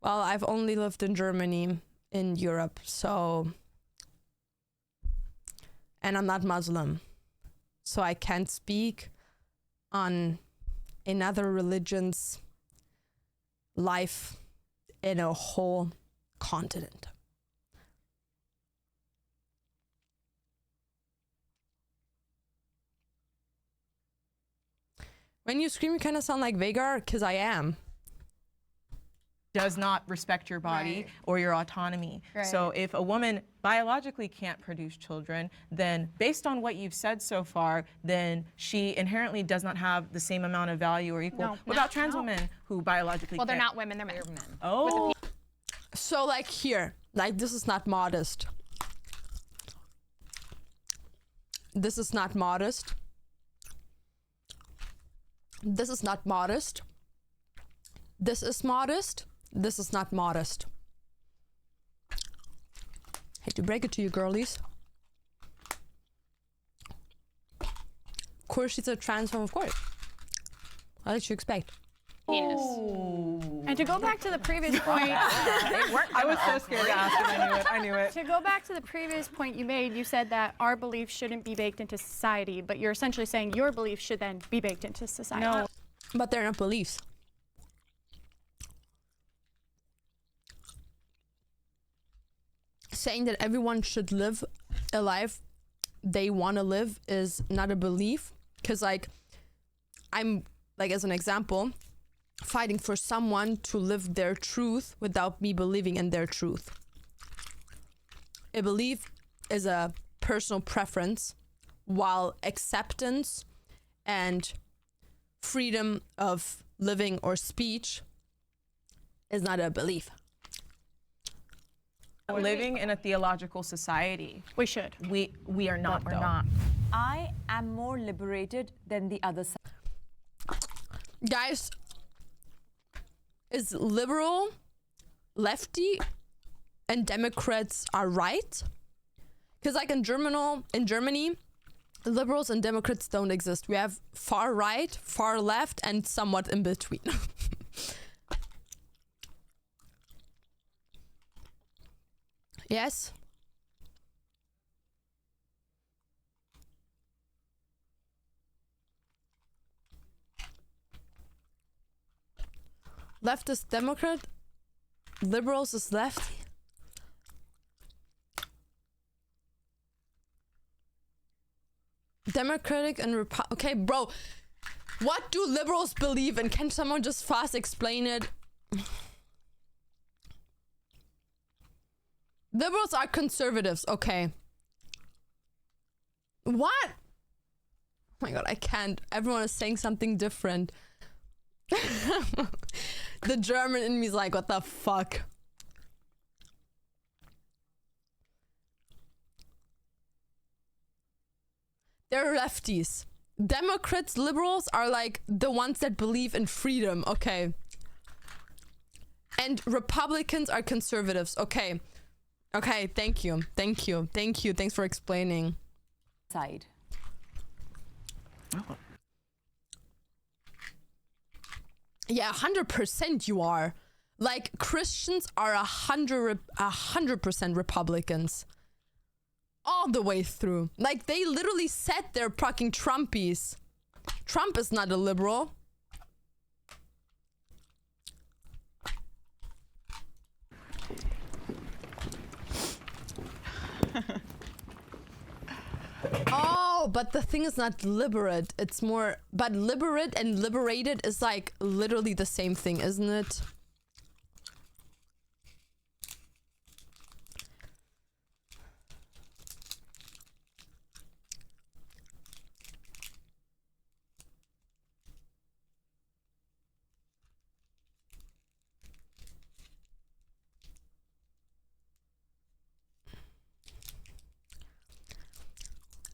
Well, I've only lived in Germany, in Europe, so... And I'm not Muslim, so I can't speak on another religion's life in a whole continent. When you scream, you kind of sound like Vhagar, because I am. does not respect your body or your autonomy. So if a woman biologically can't produce children, then based on what you've said so far, then she inherently does not have the same amount of value or equal. What about trans women who biologically Well, they're can't? not women, they're men. Oh. So like here, like this is not modest. This is not modest. This is not modest. This is modest. This is not modest. Hate to break it to you, girlies. Of course, she's a trans woman, of course. What did you expect? Penis. And to go back to the previous point, I was so scared to ask him. I knew it. I knew it. To go back to the previous point you made, you said that our beliefs shouldn't be baked into society, but you're essentially saying your beliefs should then be baked into society. No, but they're not beliefs. Saying that everyone should live a life they want to live is not a belief, because like I'm like, as an example, fighting for someone to live their truth without me believing in their truth. A belief is a personal preference, while acceptance and freedom of living or speech is not a belief. Living in a theological society. We should. We are not. We're though. not. I am more liberated than the other side. Guys, is liberal, lefty, and Democrats are right? Because like in Germany, liberals and Democrats don't exist. We have far right, far left, and somewhat in between. Yes. Left is Democrat, liberals is lefty. Democratic and okay, bro. What do liberals believe in? Can someone just fast explain it? Liberals are conservatives, okay. What? Oh my god, I can't. Everyone is saying something different. The German in me is like, what the fuck? They're lefties. Democrats, liberals are like the ones that believe in freedom, okay. And Republicans are conservatives, okay. Okay, thank you. Thank you. Thank you. Thanks for explaining. Side. Oh. Yeah, 100% you are. Like, Christians are 100% Republicans. All the way through. Like, they literally said they're fucking Trumpies. Trump is not a liberal. Oh, but the thing is not liberate. It's more... But liberate and liberated is like literally the same thing, isn't it?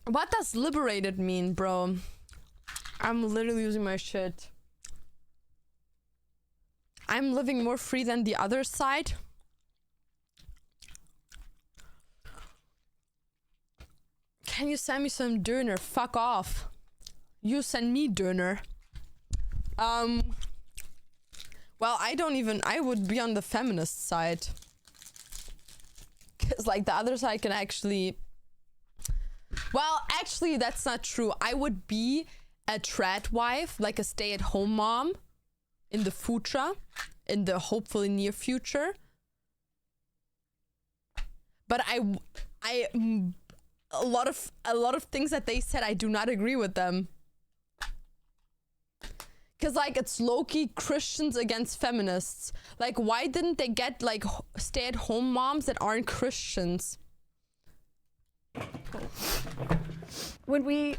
What does liberated mean, bro? I'm literally losing my shit. I'm living more free than the other side. Can you send me some döner? Fuck off. You send me döner. Well, I would be on the feminist side. Cause like the other side can actually... Well, actually, that's not true. I would be a trad wife, like a stay-at-home mom in the future, in the hopefully near future. But a lot of things that they said, I do not agree with them. Because like it's low-key Christians against feminists. Like why didn't they get like stay-at-home moms that aren't Christians? When we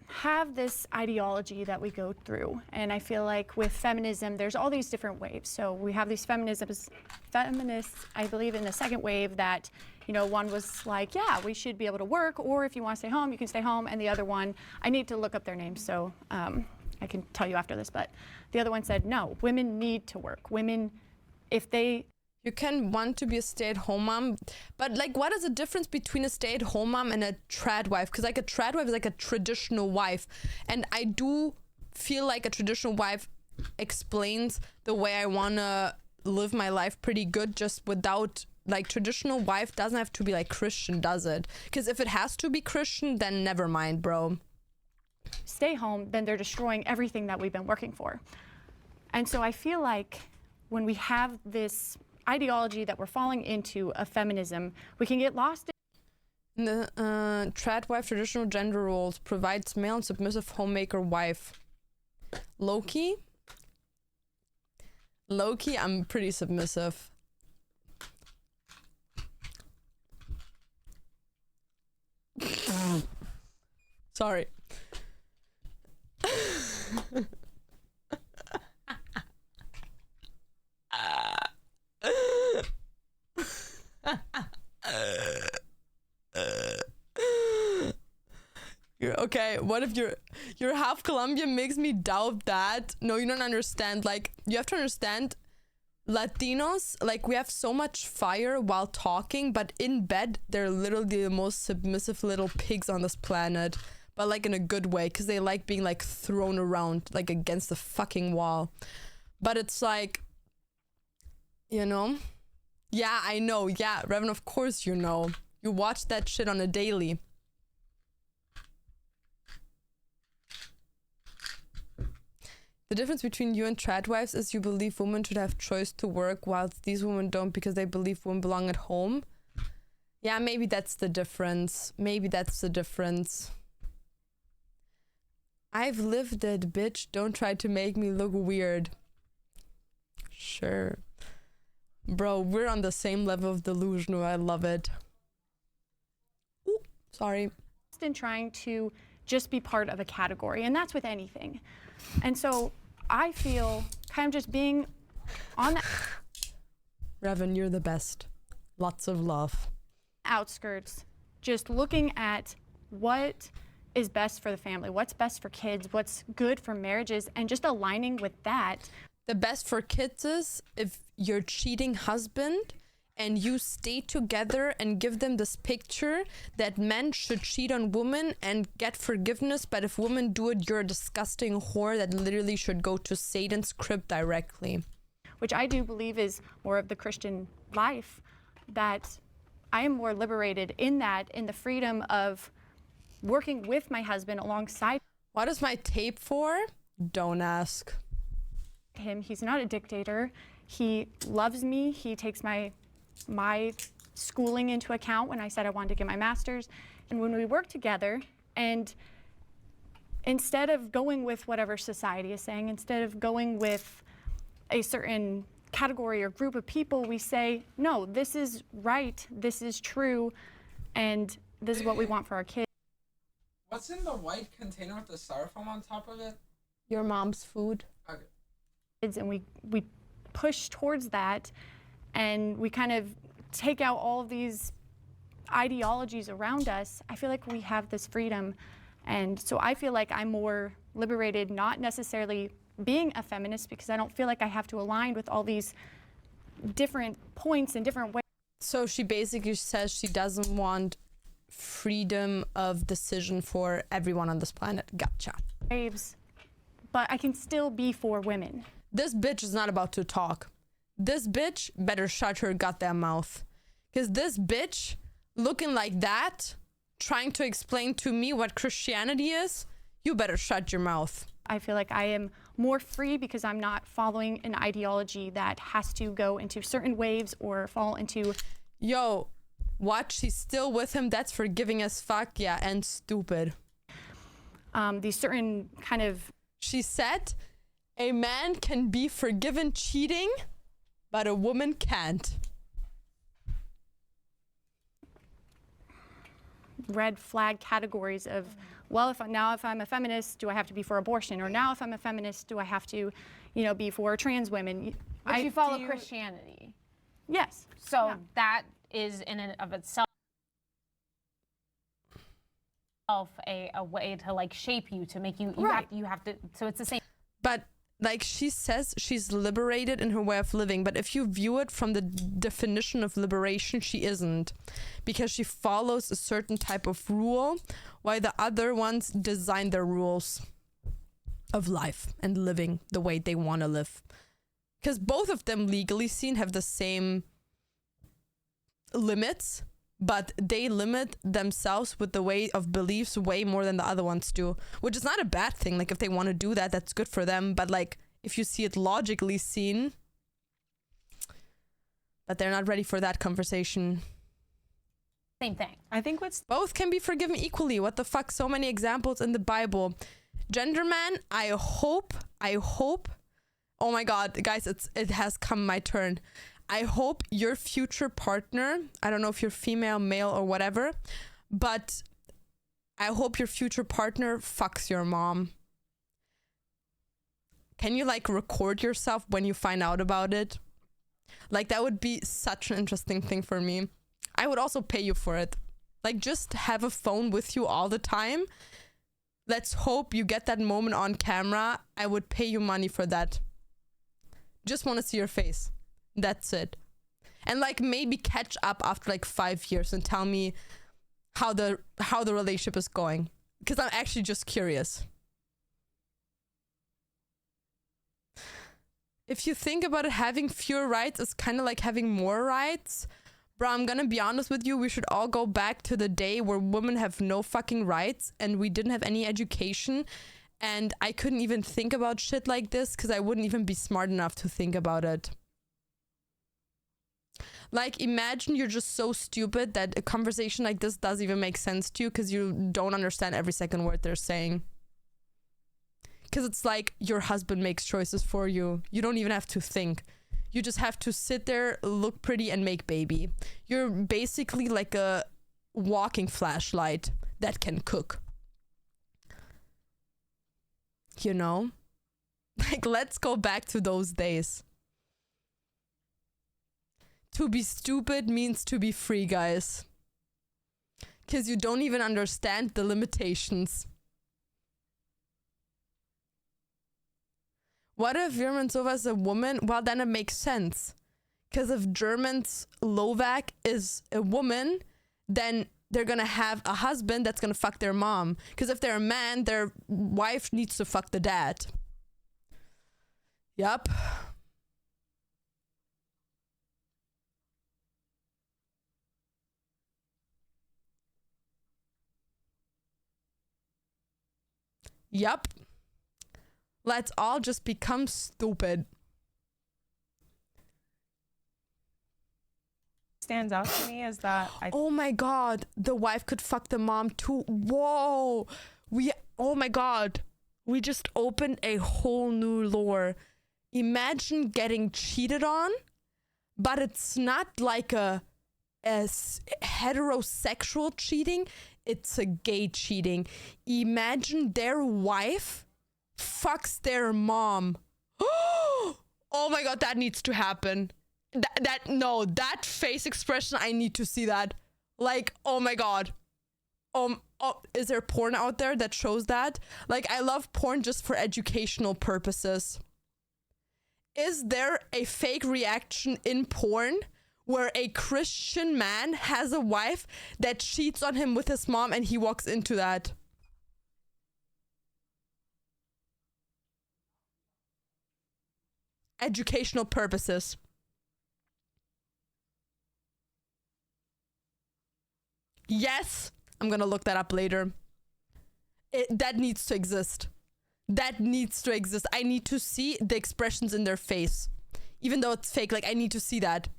have this ideology that we go through, and I feel like with feminism there's all these different waves. So we have these feminists, I believe, in the second wave that, you know, one was like, yeah, we should be able to work, or if you want to stay home you can stay home, and the other one, I need to look up their names, so I can tell you after this, but the other one said no, women need to work. Women, if they... You can want to be a stay-at-home mom, but like what is the difference between a stay-at-home mom and a trad wife? Because like a trad wife is like a traditional wife, and I do feel like a traditional wife explains the way I want to live my life pretty good, just without, like, traditional wife doesn't have to be like Christian, does it? Because if it has to be Christian, then never mind, bro. Stay home, then they're destroying everything that we've been working for. And so I feel like when we have this ideology that we're falling into of feminism, we can get lost in the trad wife traditional gender roles provides male and submissive homemaker wife. Low-key, I'm pretty submissive. Sorry. Okay, what if you're half Colombian makes me doubt that. No, you don't understand. Like, you have to understand, Latinos, like, we have so much fire while talking, but in bed they're literally the most submissive little pigs on this planet, but like in a good way, because they like being like thrown around like against the fucking wall. But it's like, you know, yeah, I know, yeah, Revan, of course you know, you watch that shit on a daily. The difference between you and trad wives is you believe women should have choice to work, whilst these women don't because they believe women belong at home. Yeah, maybe that's the difference. Maybe that's the difference. I've lived it, bitch. Don't try to make me look weird. Sure. Bro, we're on the same level of delusional. I love it. Ooh, sorry. In trying to just be part of a category, and that's with anything. And so I feel kind of just being on the Revan, you're the best. Lots of love. Outskirts, just looking at what is best for the family, what's best for kids, what's good for marriages, and just aligning with that. The best for kids is if your cheating husband and you stay together and give them this picture that men should cheat on women and get forgiveness, but if women do it, you're a disgusting whore that literally should go to Satan's crib directly. Which I do believe is more of the Christian life, that I am more liberated in that, in the freedom of working with my husband alongside. What is my tape for? Don't ask. Him, he's not a dictator. He loves me. He takes my schooling into account when I said I wanted to get my master's. And when we work together, and instead of going with whatever society is saying, instead of going with a certain category or group of people, we say, no, this is right, this is true, and this is what we want for our kids. What's in the white container with the styrofoam on top of it? Your mom's food. Okay. And we push towards that, and we kind of take out all of these ideologies around us. I feel like we have this freedom, and so I feel like I'm more liberated, not necessarily being a feminist, because I don't feel like I have to align with all these different points and different ways. So she basically says she doesn't want freedom of decision for everyone on this planet. Gotcha. But I can still be for women. This bitch is not about to talk. This bitch better shut her goddamn mouth. Because this bitch, looking like that, trying to explain to me what Christianity is, you better shut your mouth. I feel like I am more free because I'm not following an ideology that has to go into certain waves or fall into... Yo, what? She's still with him? That's forgiving as fuck. Yeah, and stupid. These certain kind of... She said A man can be forgiven cheating, but a woman can't. Red flag categories of, well, if I'm a feminist, do I have to be for abortion? Or now if I'm a feminist, do I have to, you know, be for trans women? If you follow Christianity. Yes. So that is in and of itself a way to like shape you, to make you, you have to, so it's the same. But like she says, she's liberated in her way of living. But if you view it from the definition of liberation, she isn't. Because she follows a certain type of rule, while the other ones design their rules of life and living the way they want to live. Because both of them, legally seen, have the same limits, but they limit themselves with the way of beliefs way more than the other ones do, which is not a bad thing. Like if they want to do that, that's good for them. But like if you see it logically seen, but they're not ready for that conversation. Same thing. I think what's both can be forgiven equally. What the fuck? So many examples in the Bible. Gender man, I hope. Oh my God, guys, it has come my turn. I hope your future partner, I don't know if you're female, male, or whatever, but I hope your future partner fucks your mom. Can you like record yourself when you find out about it? Like that would be such an interesting thing for me. I would also pay you for it. Like just have a phone with you all the time. Let's hope you get that moment on camera. I would pay you money for that. Just want to see your face. That's it. And like maybe catch up after like 5 years and tell me how the relationship is going. Because I'm actually just curious. If you think about it, having fewer rights is kind of like having more rights. Bro, I'm gonna be honest with you. We should all go back to the day where women have no fucking rights and we didn't have any education. And I couldn't even think about shit like this because I wouldn't even be smart enough to think about it. Like, imagine you're just so stupid that a conversation like this doesn't even make sense to you because you don't understand every second word they're saying. Because it's like your husband makes choices for you. You don't even have to think. You just have to sit there, look pretty, and make baby. You're basically like a walking flashlight that can cook. You know? Like, let's go back to those days. To be stupid means to be free, guys. Because you don't even understand the limitations. What if Germansova is a woman? Well, then it makes sense. Because if German's Lovak is a woman, then they're going to have a husband that's going to fuck their mom. Because if they're a man, their wife needs to fuck the dad. Yup. Yup. Let's all just become stupid. Stands out to me is that oh my God, the wife could fuck the mom too. Whoa. Oh my God. We just opened a whole new lore. Imagine getting cheated on, but it's not like a heterosexual cheating. It's a gay cheating. Imagine their wife fucks their mom. Oh my God, that needs to happen. That face expression, I need to see that. Like, oh my God. Is there porn out there that shows that? Like, I love porn just for educational purposes. Is there a fake reaction in porn where a Christian man has a wife that cheats on him with his mom and he walks into that? Educational purposes. Yes, I'm gonna look that up later. That needs to exist. That needs to exist. I need to see the expressions in their face. Even though it's fake, like, I need to see that.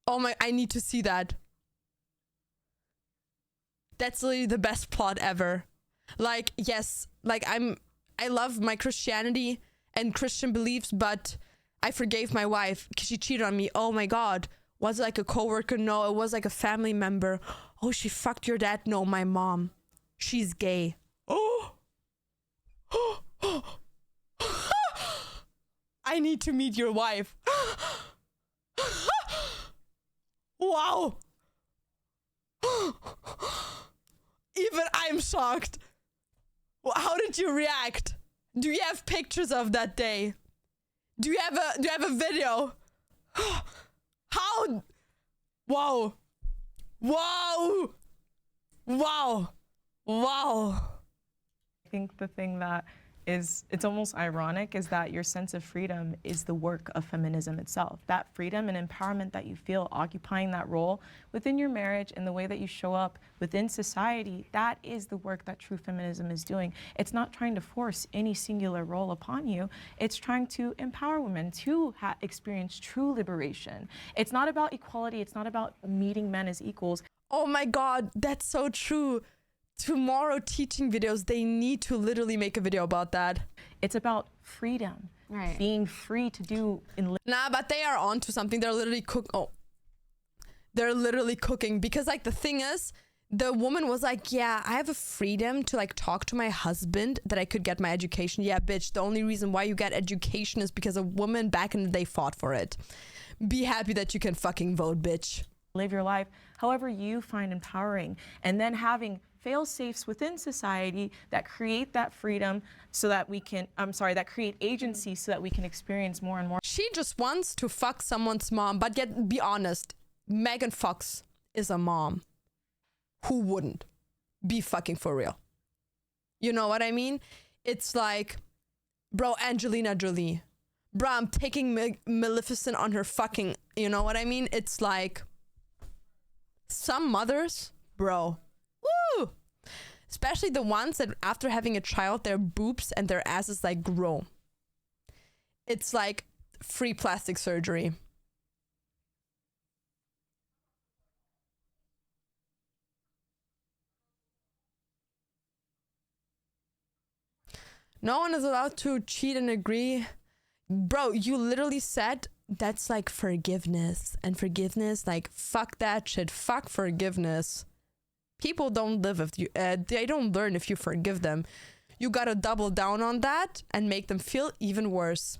Oh my, I need to see that. That's literally the best plot ever. Like, yes, like I love my Christianity and Christian beliefs, but I forgave my wife because she cheated on me. Oh my God. Was it like a coworker? No, it was like a family member. Oh, she fucked your dad? No, my mom. She's gay. Oh. I need to meet your wife. Wow. Even I'm shocked. How did you react? Do you have pictures of that day? Do you have a video? How? Wow. Wow. Wow. Wow. I think the thing that is, it's almost ironic, is that your sense of freedom is the work of feminism itself. That freedom and empowerment that you feel occupying that role within your marriage and the way that you show up within society, that is the work that true feminism is doing. It's not trying to force any singular role upon you. It's trying to empower women to experience true liberation. It's not about equality. It's not about meeting men as equals. Oh my God, that's so true. Tomorrow teaching videos, they need to literally make a video about that. It's about freedom, right? Being free to do. Nah, but they are onto something. They're literally they're literally cooking, because like the thing is, the woman was like, yeah, I have a freedom to like talk to my husband that I could get my education. Yeah, bitch, the only reason why you get education is because a woman back in the day fought for it. Be happy that you can fucking vote, bitch. Live your life however you find empowering, and then having fail-safes within society that create that freedom so that we can, that create agency so that we can experience more and more. She just wants to fuck someone's mom, but yet, be honest, Megan Fox is a mom. Who wouldn't be fucking for real? You know what I mean? It's like, bro, Angelina Jolie. Bro, I'm taking Maleficent on her fucking, you know what I mean? It's like, some mothers, bro, woo! Especially the ones that after having a child, their boobs and their asses like grow. It's like free plastic surgery. No one is allowed to cheat and agree. Bro, you literally said that's like forgiveness, and forgiveness, like, fuck that shit. Fuck forgiveness. People don't live if you, they don't learn if you forgive them. You gotta double down on that and make them feel even worse.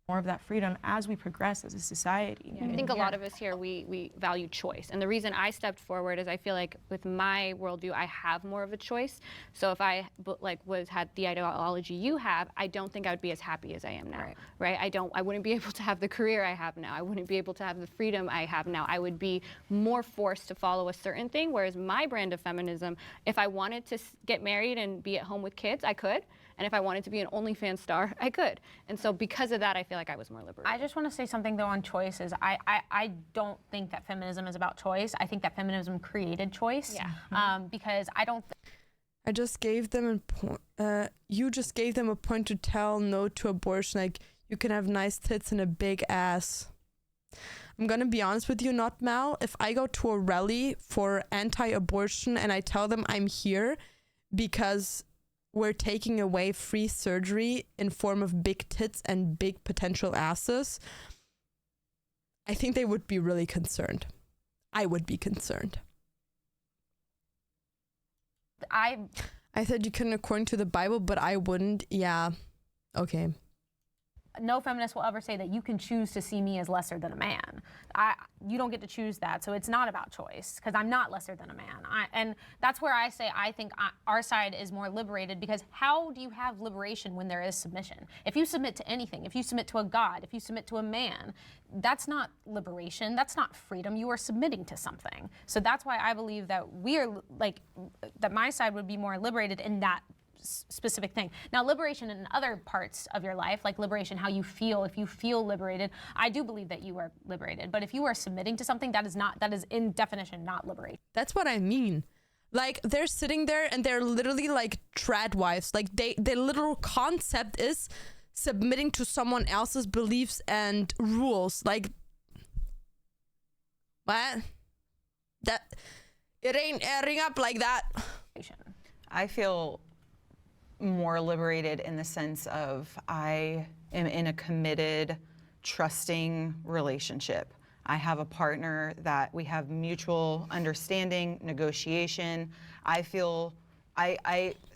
More of that freedom as we progress as a society. Yeah, I think a lot of us here, we value choice. And the reason I stepped forward is I feel like with my worldview, I have more of a choice. So if I had the ideology you have, I don't think I would be as happy as I am now, right? I wouldn't be able to have the career I have now. I wouldn't be able to have the freedom I have now. I would be more forced to follow a certain thing. Whereas my brand of feminism, if I wanted to get married and be at home with kids, I could. And if I wanted to be an OnlyFans star, I could. And so because of that, I feel like I was more liberated. I just want to say something though on choices. I don't think that feminism is about choice. I think that feminism created choice. Yeah. Because I don't. I just gave them a point. You just gave them a point to tell no to abortion. Like, you can have nice tits and a big ass. I'm gonna be honest with you, not Mal. If I go to a rally for anti-abortion and I tell them I'm here because we're taking away free surgery in form of big tits and big potential asses, I think they would be really concerned. I would be concerned. I said you couldn't according to the Bible, but I wouldn't. Yeah. Okay. No feminist will ever say that you can choose to see me as lesser than a man. You don't get to choose that, so it's not about choice, because I'm not lesser than a man. And that's where I say I think our side is more liberated, because how do you have liberation when there is submission? If you submit to anything, if you submit to a god, if you submit to a man, that's not liberation, that's not freedom, you are submitting to something. So that's why I believe that that my side would be more liberated in that specific thing. Now, liberation in other parts of your life, like liberation, how you feel, if you feel liberated, I do believe that you are liberated. But if you are submitting to something, that is in definition not liberation. That's what I mean. Like, they're sitting there and they're literally like trad wives. Like, their literal concept is submitting to someone else's beliefs and rules. Like, what? That, it ain't adding up like that. I feel more liberated in the sense of I am in a committed, trusting relationship. I have a partner that we have mutual understanding, negotiation. I feel,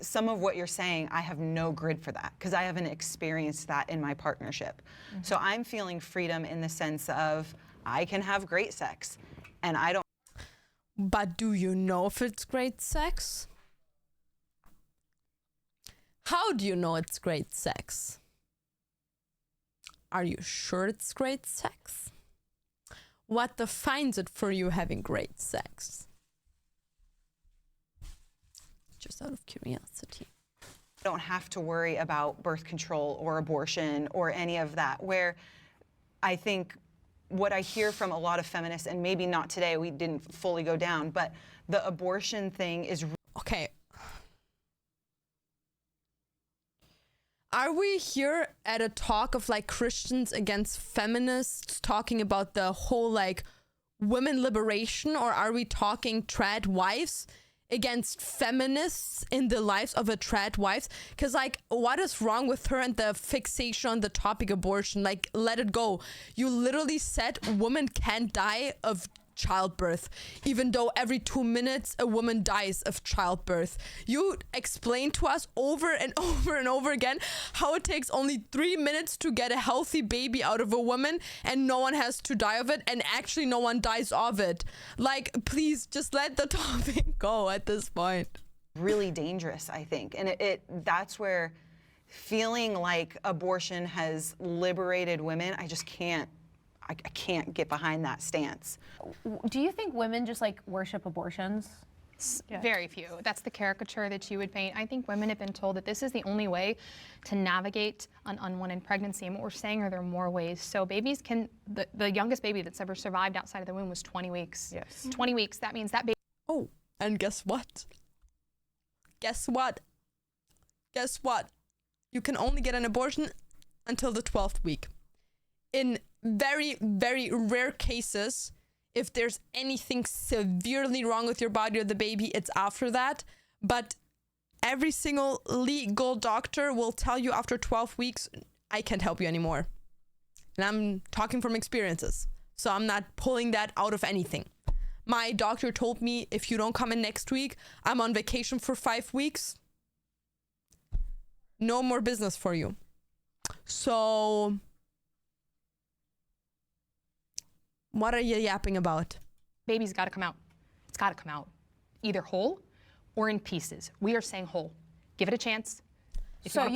some of what you're saying, I have no grid for that because I haven't experienced that in my partnership. So I'm feeling freedom in the sense of I can have great sex and I don't. But do you know if it's great sex? How do you know it's great sex? Are you sure it's great sex? What defines it for you having great sex? Just out of curiosity. Don't have to worry about birth control or abortion or any of that, where I think what I hear from a lot of feminists, and maybe not today, we didn't fully go down, but the abortion thing is... Okay. Are we here at a talk of like Christians against feminists talking about the whole like women liberation, or are we talking trad wives against feminists in the lives of a trad wives? Because like, what is wrong with her and the fixation on the topic abortion? Like, let it go. You literally said women can't die of childbirth, even though every 2 minutes a woman dies of childbirth. You explained to us over and over and over again how it takes only 3 minutes to get a healthy baby out of a woman and no one has to die of it, and actually no one dies of it. Like, please just let the topic go at this point. Really dangerous, I think. And that's where feeling like abortion has liberated women, I just can't. I can't get behind that stance. Do you think women just like worship abortions? Very few. That's the caricature that you would paint. I think women have been told that this is the only way to navigate an unwanted pregnancy. And what we're saying are there are more ways. So babies can, the youngest baby that's ever survived outside of the womb was 20 weeks. Yes. 20 weeks. That means that baby. Oh, and guess what? Guess what? Guess what? You can only get an abortion until the 12th week. In very, very rare cases, if there's anything severely wrong with your body or the baby, it's after that. But every single legal doctor will tell you after 12 weeks, I can't help you anymore. And I'm talking from experiences. So I'm not pulling that out of anything. My doctor told me, if you don't come in next week, I'm on vacation for 5 weeks. No more business for you. So... what are you yapping about? Baby's got to come out. It's got to come out. Either whole or in pieces. We are saying whole. Give it a chance. If So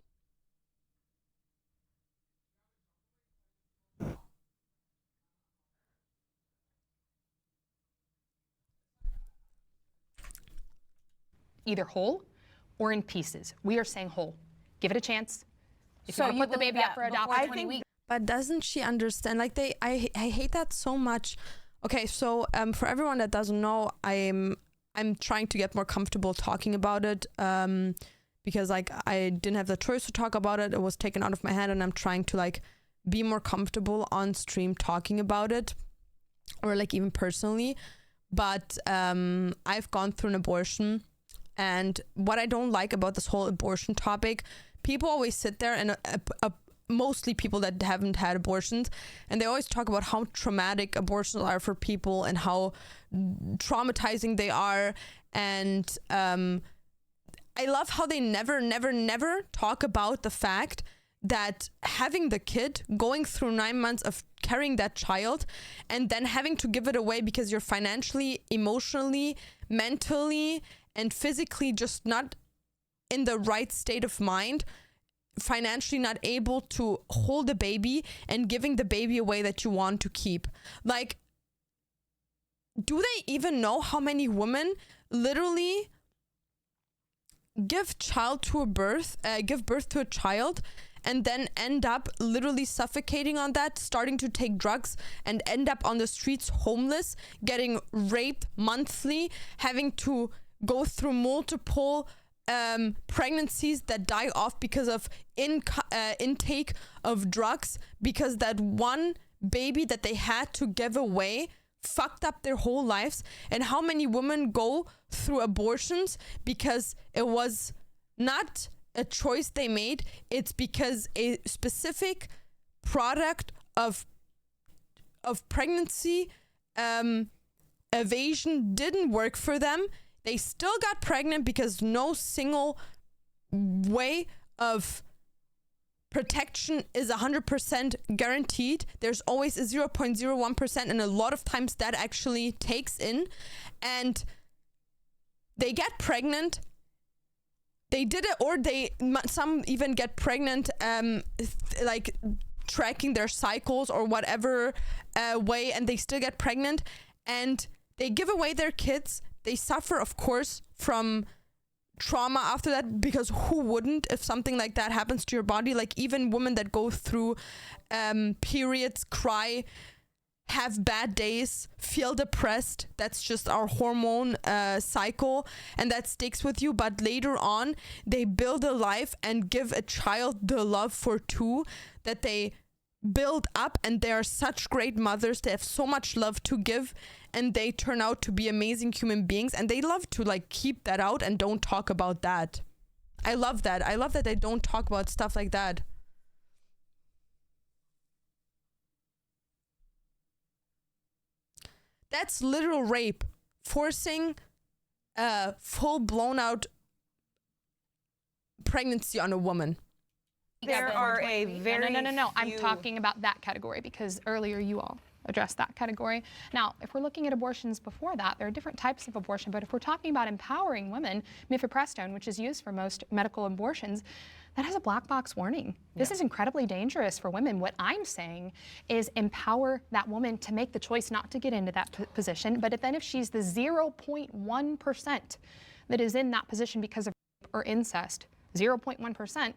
either whole or in pieces. We are saying whole. Give it a chance. If So you want to you put the believe baby up that for before adoption, 20 weeks. But doesn't she understand? Like I hate that so much. Okay, so for everyone that doesn't know, I'm trying to get more comfortable talking about it because like I didn't have the choice to talk about it. It was taken out of my hand, and I'm trying to like be more comfortable on stream talking about it, or like even personally. But I've gone through an abortion, and what I don't like about this whole abortion topic, people always sit there and mostly people that haven't had abortions, and they always talk about how traumatic abortions are for people and how traumatizing they are. And I love how they never talk about the fact that having the kid, going through 9 months of carrying that child, and then having to give it away because you're financially, emotionally, mentally, and physically just not in the right state of mind, financially not able to hold a baby, and giving the baby away that you want to keep. Like, do they even know how many women literally give birth to a child and then end up literally suffocating on that, starting to take drugs, and end up on the streets homeless, getting raped monthly, having to go through multiple pregnancies that die off because of intake of drugs, because that one baby that they had to give away fucked up their whole lives, and how many women go through abortions because it was not a choice they made, it's because a specific product of pregnancy evasion didn't work for them. They still got pregnant because no single way of protection is 100% guaranteed. There's always a 0.01%, and a lot of times that actually takes in, and they get pregnant. They did it, or some even get pregnant like tracking their cycles or whatever way, and they still get pregnant, and they give away their kids. They suffer, of course, from trauma after that, because who wouldn't if something like that happens to your body? Like, even women that go through periods, cry, have bad days, feel depressed. That's just our hormone cycle, and that sticks with you. But later on, they build a life and give a child the love for two that they build up, and they are such great mothers. They have so much love to give, and they turn out to be amazing human beings, and they love to like keep that out and don't talk about that. I love that. I love that they don't talk about stuff like that. That's literal rape. Forcing a full blown out pregnancy on a woman. There are a very no. I'm few- talking about that category because earlier you all addressed that category. Now, if we're looking at abortions before that, there are different types of abortion, but if we're talking about empowering women, mifepristone, which is used for most medical abortions, that has a black box warning. This is incredibly dangerous for women. What I'm saying is empower that woman to make the choice not to get into that position, but then if she's the 0.1% that is in that position because of rape or incest, 0.1%,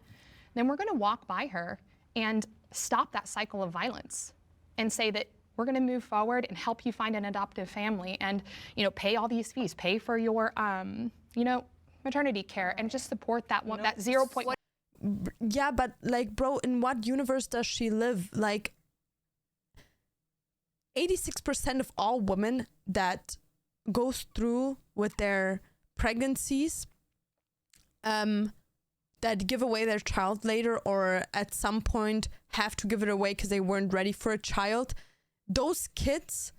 then we're going to walk by her and stop that cycle of violence and say that we're going to move forward and help you find an adoptive family and, you know, pay all these fees, pay for your, you know, maternity care, and just support that one, that 0.1. Yeah, but like, bro, in what universe does she live? Like, 86% of all women that goes through with their pregnancies, that give away their child later, or at some point have to give it away because they weren't ready for a child, those kids,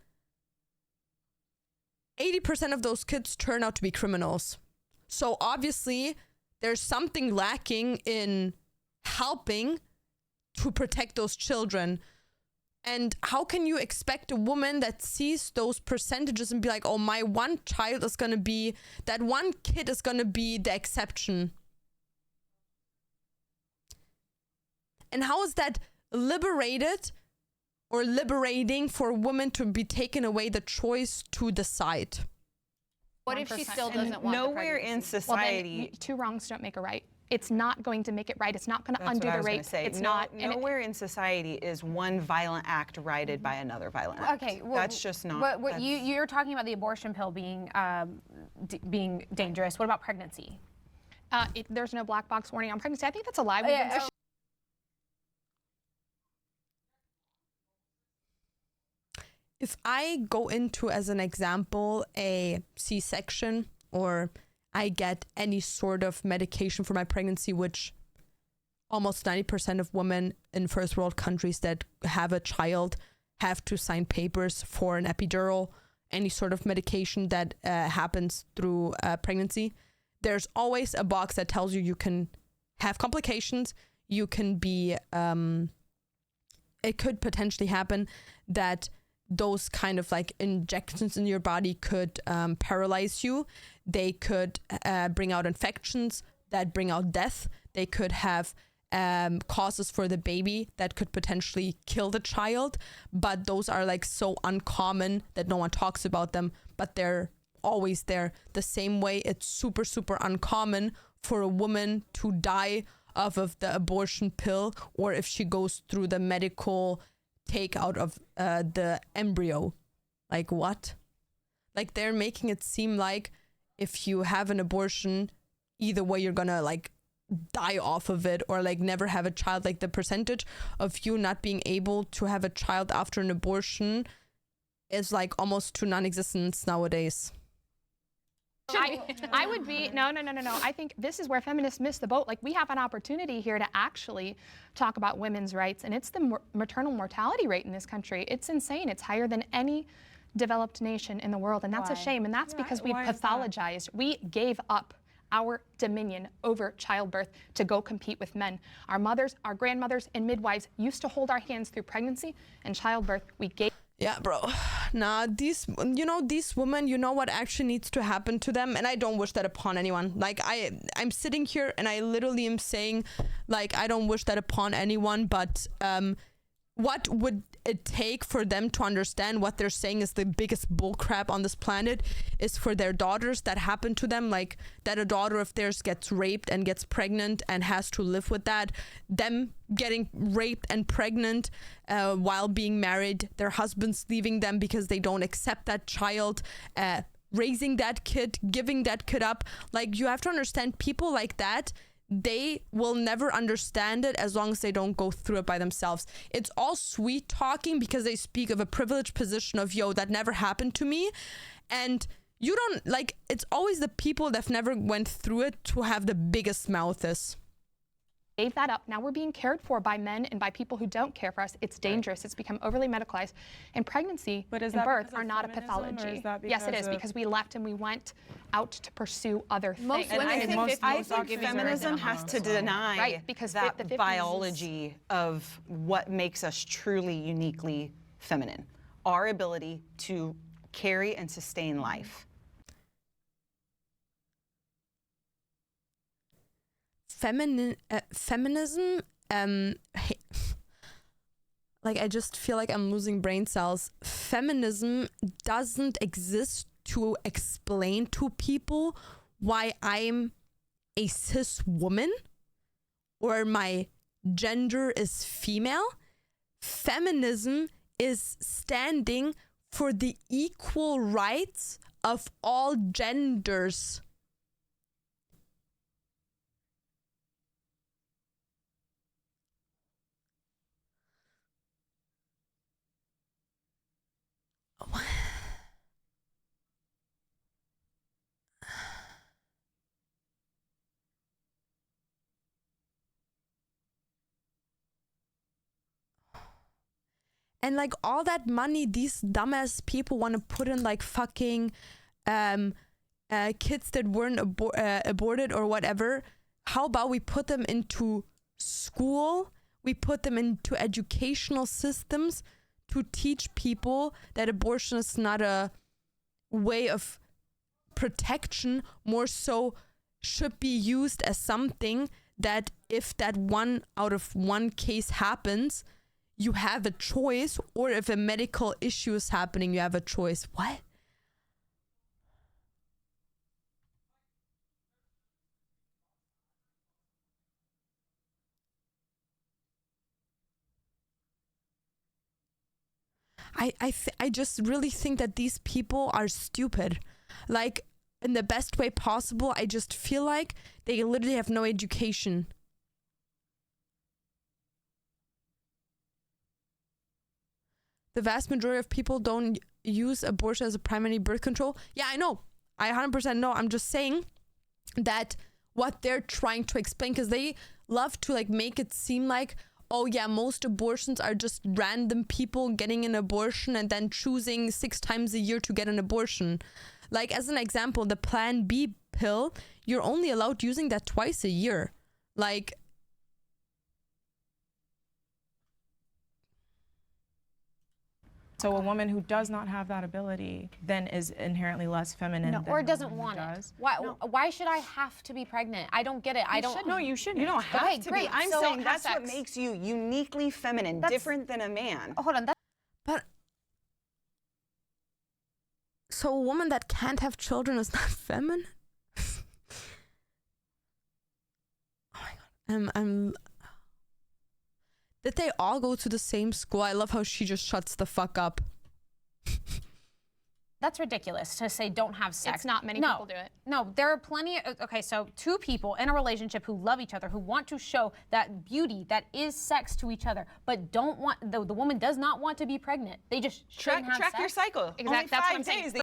80% of those kids turn out to be criminals. So obviously there's something lacking in helping to protect those children. And how can you expect a woman that sees those percentages and be like, oh, my one child is going to be, that one kid is going to be the exception? And how is that liberated or liberating for women to be taken away the choice to decide? What if she 1%. still doesn't want Nowhere the in pregnancy? society. Well, then, two wrongs don't make a right. It's not going to make it right. It's not going to That's undo what I the was gonna rape. say. It's No- not. and it- Nowhere in society is one violent act righted by another violent act. Okay, well, that's just not. What that's- you're talking about the abortion pill being being dangerous. What about pregnancy? There's no black box warning on pregnancy. I think that's a lie. If I go into, as an example, a C-section, or I get any sort of medication for my pregnancy, which almost 90% of women in first world countries that have a child have to sign papers for an epidural, any sort of medication that happens through pregnancy. There's always a box that tells you can have complications, you can be, it could potentially happen that those kind of like injections in your body could paralyze you. They could bring out infections that bring out death. They could have causes for the baby that could potentially kill the child. But those are like so uncommon that no one talks about them, but they're always there. The same way it's super, super uncommon for a woman to die off of the abortion pill, or if she goes through the medical take out of the embryo. Like, what? Like, they're making it seem like if you have an abortion, either way you're gonna like die off of it, or like never have a child. Like, the percentage of you not being able to have a child after an abortion is like almost to non-existence nowadays. I would be, no. I think this is where feminists miss the boat. Like, we have an opportunity here to actually talk about women's rights, and it's the maternal mortality rate in this country. It's insane. It's higher than any developed nation in the world, and that's a shame. And that's because we pathologized. We gave up our dominion over childbirth to go compete with men. Our mothers, our grandmothers, and midwives used to hold our hands through pregnancy and childbirth. We gave. Yeah, bro. Nah, these women, you know what actually needs to happen to them? And I don't wish that upon anyone. Like, I'm sitting here and I literally am saying, like, I don't wish that upon anyone, but what would it take for them to understand what they're saying is the biggest bullcrap on this planet is for their daughters that happen to them, like that a daughter of theirs gets raped and gets pregnant and has to live with that, them getting raped and pregnant while being married, their husbands leaving them because they don't accept that child, raising that kid, giving that kid up. Like, you have to understand, people like that, they will never understand it as long as they don't go through it by themselves. It's all sweet talking because they speak of a privileged position of, yo, that never happened to me. And you don't, like, it's always the people that never went through it who have the biggest mouths. Gave that up. Now we're being cared for by men and by people who don't care for us. It's dangerous. It's become overly medicalized. And pregnancy and birth are not a pathology. Yes, it is, because we left and we went out to pursue other things. And I think feminism has to deny that biology of what makes us truly uniquely feminine, our ability to carry and sustain life. Feminism, like, I just feel like I'm losing brain cells. Feminism doesn't exist to explain to people why I'm a cis woman or my gender is female. Feminism is standing for the equal rights of all genders. And like all that money these dumbass people want to put in like fucking kids that weren't aborted or whatever, how about we put them into school, we put them into educational systems to teach people that abortion is not a way of protection, more so should be used as something that if that 1 out of 1 case happens, you have a choice, or if a medical issue is happening, you have a choice. What? I just really think that these people are stupid. Like, in the best way possible, I just feel like they literally have no education. The vast majority of people don't use abortion as a primary birth control. Yeah, I know. I 100% know. I'm just saying that what they're trying to explain, because they love to like make it seem like, oh yeah, most abortions are just random people getting an abortion and then choosing 6 times a year to get an abortion. Like, as an example, the Plan B pill, you're only allowed using that twice a year. Like, so a woman who does not have that ability then is inherently less feminine. No, or doesn't want it. Why should I have to be pregnant? I don't get it. I don't. No, you shouldn't. You don't have to be. I'm saying that's what makes you uniquely feminine, different than a man. Oh, hold on. But so a woman that can't have children is not feminine? Oh my god. I'm Did they all go to the same school? I love how she just shuts the fuck up. That's ridiculous to say don't have sex. It's not. Many people do it. No, there are plenty of, okay, so two people in a relationship who love each other, who want to show that beauty that is sex to each other, but don't want, the woman does not want to be pregnant. They just shouldn't have sex. Track your cycle. Exactly. Only That's what 5 I'm saying. days.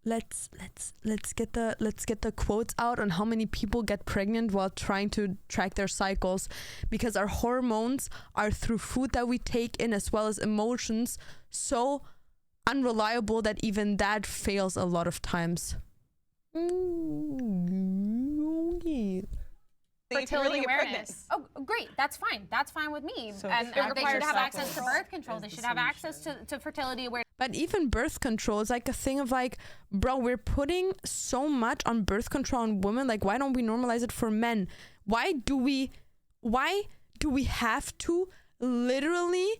Let's get the quotes out on how many people get pregnant while trying to track their cycles, because our hormones are, through food that we take in as well as emotions, so unreliable that even that fails a lot of times. Fertility awareness. Oh, great. That's fine. That's fine with me. So and it they requires should have access to cycles. birth control. They should have access to fertility awareness. But even birth control is like a thing of like, bro, we're putting so much on birth control on women. Like, why don't we normalize it for men? Why do we have to literally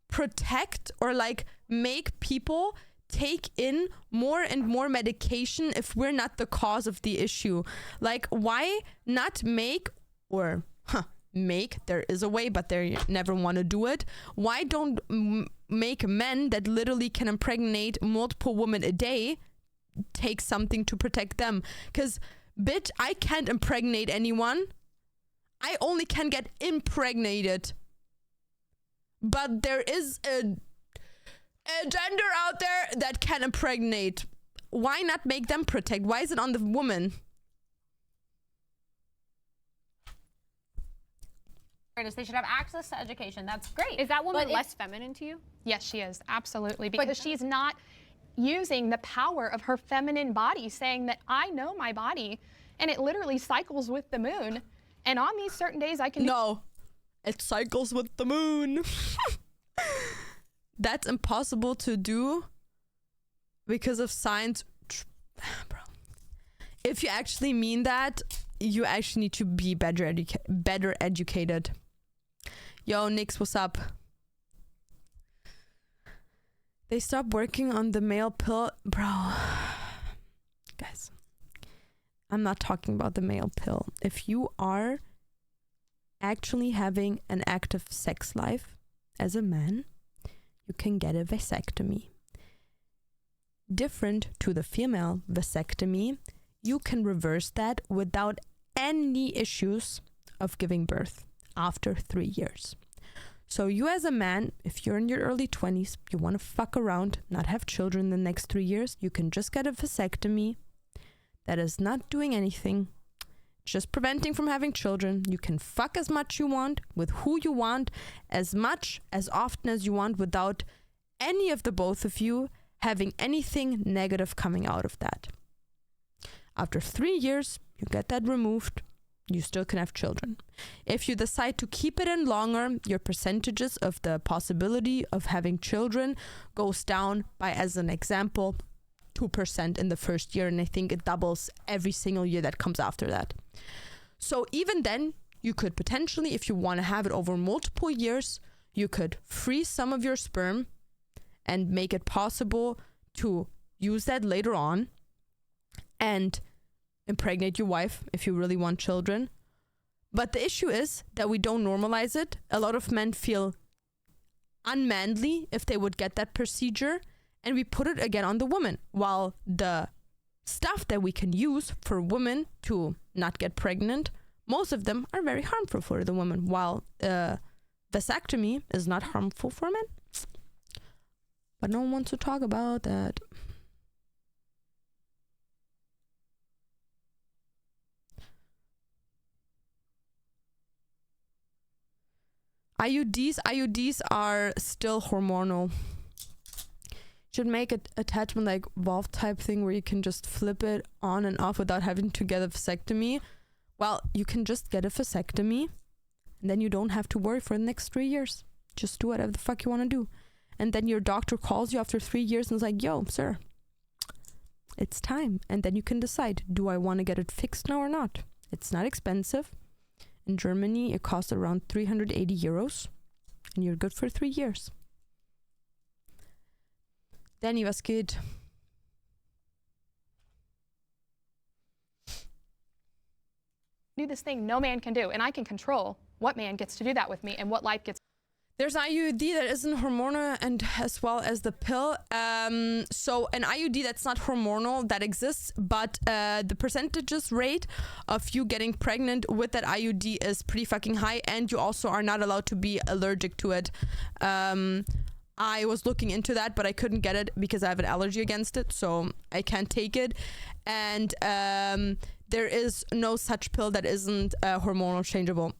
protect or like make people take in more and more medication if we're not the cause of the issue? Like, why not make, or make, there is a way, but they never want to do it. Why don't make men that literally can impregnate multiple women a day take something to protect them? Because, bitch, I can't impregnate anyone. I only can get impregnated. But there is a gender out there that can impregnate. Why not make them protect? Why is it on the woman? They should have access to education. That's great. Is that woman less feminine to you? Yes, she is. Absolutely. Because she's not using the power of her feminine body, saying that I know my body and it literally cycles with the moon. And on these certain days I can... No, it cycles with the moon. That's impossible to do because of science. Bro, if you actually mean that, you actually need to be better educated. Yo, Nix, what's up? They stopped working on the male pill. Bro, guys, I'm not talking about the male pill. If you are actually having an active sex life as a man, you can get a vasectomy. Different to the female vasectomy, you can reverse that without any issues of giving birth after 3 years. So you as a man, if you're in your early 20s, you want to fuck around, not have children in the next 3 years, you can just get a vasectomy. That is not doing anything, just preventing from having children. You can fuck as much you want, with who you want, as much, as often as you want, without any of the both of you having anything negative coming out of that. After 3 years, you get that removed, you still can have children. If you decide to keep it in longer, your percentages of the possibility of having children goes down by, as an example, 2% in the first year, and I think it doubles every single year that comes after that. So even then, you could potentially, if you want to have it over multiple years, you could freeze some of your sperm and make it possible to use that later on and impregnate your wife if you really want children. But the issue is that we don't normalize it. A lot of men feel unmanly if they would get that procedure, and we put it again on the woman, while the stuff that we can use for women to not get pregnant, most of them are very harmful for the woman, while vasectomy is not harmful for men. But no one wants to talk about that. IUDs are still hormonal. Should make an attachment like valve type thing where you can just flip it on and off without having to get a vasectomy. Well, you can just get a vasectomy and then you don't have to worry for the next 3 years. Just do whatever the fuck you want to do. And then your doctor calls you after 3 years and is like, yo, sir, it's time. And then you can decide, do I want to get it fixed now or not? It's not expensive. In Germany, it costs around 380 euros and you're good for 3 years. Danny, was geht? Do this thing no man can do, and I can control what man gets to do that with me and what life gets. There's an IUD that isn't hormonal and as well as the pill. So an IUD that's not hormonal that exists, but the percentages rate of you getting pregnant with that IUD is pretty fucking high, and you also are not allowed to be allergic to it. I was looking into that, but I couldn't get it because I have an allergy against it, so I can't take it. And there is no such pill that isn't hormonal changeable,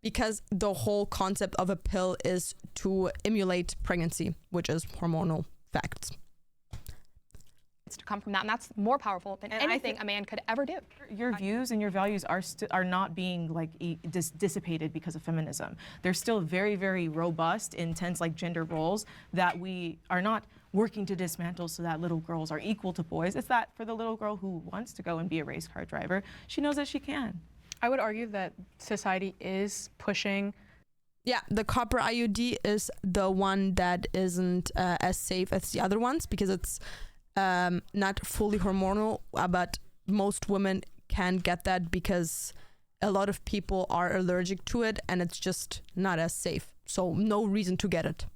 because the whole concept of a pill is to emulate pregnancy, which is hormonal facts. To come from that, and that's more powerful than anything a man could ever do. Your views and your values are not being like dissipated because of feminism. They're still very, very robust, intense, like gender roles that we are not working to dismantle so that little girls are equal to boys. It's that for the little girl who wants to go and be a race car driver, she knows that she can. I would argue that society is pushing. Yeah, the copper IUD is the one that isn't as safe as the other ones because it's not fully hormonal, but most women can get that because a lot of people are allergic to it and it's just not as safe. So no reason to get it.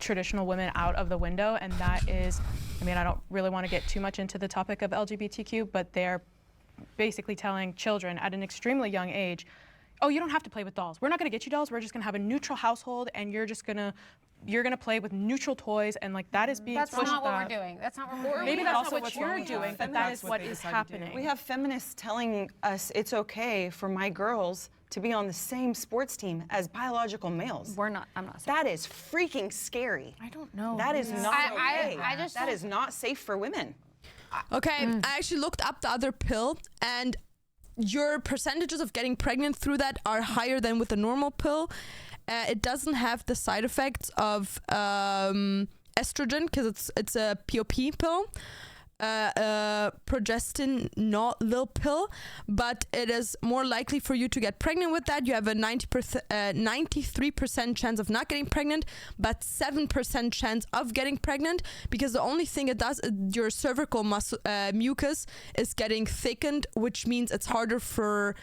Traditional women out of the window, and that is, I mean, I don't really want to get too much into the topic of LGBTQ, but they're basically telling children at an extremely young age, oh, you don't have to play with dolls. We're not going to get you dolls. We're just going to have a neutral household, and you're gonna play with neutral toys, and like that is being That's pushed not what back. we're doing. That's not what we're Maybe doing. that's not what you're doing, but that is what is happening. We have feminists telling us it's okay for my girls to be on the same sports team as biological males. I'm not saying that is freaking scary. I don't know. That is not okay. just that is not safe for women. Okay, I actually looked up the other pill, and your percentages of getting pregnant through that are higher than with the normal pill. It doesn't have the side effects of estrogen because it's a POP pill, progestin not lil pill, but it is more likely for you to get pregnant with that. You have a 93% chance of not getting pregnant, but 7% chance of getting pregnant, because the only thing it does, your cervical mucus is getting thickened, which means it's harder for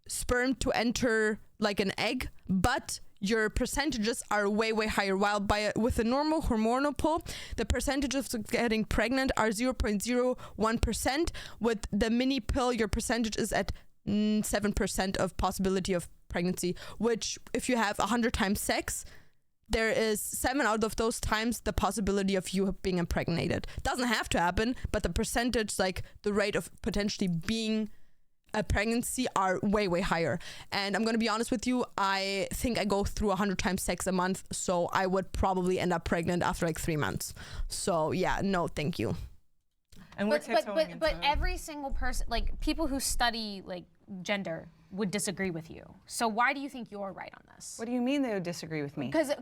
sperm to enter like an egg, but your percentages are way higher. While with a normal hormonal pill, the percentages of getting pregnant are 0.01%. With the mini pill, your percentage is at 7% of possibility of pregnancy, which if you have 100 times sex, there is 7 out of those times the possibility of you being impregnated. Doesn't have to happen, but the percentage, like the rate of potentially being a pregnancy, are way higher. And I'm gonna be honest with you, I think I go through 100 times sex a month, so I would probably end up pregnant after like 3 months. So yeah, no thank you. And but every single person, like people who study like gender, would disagree with you. So why do you think you're right on this? What do you mean they would disagree with me? Because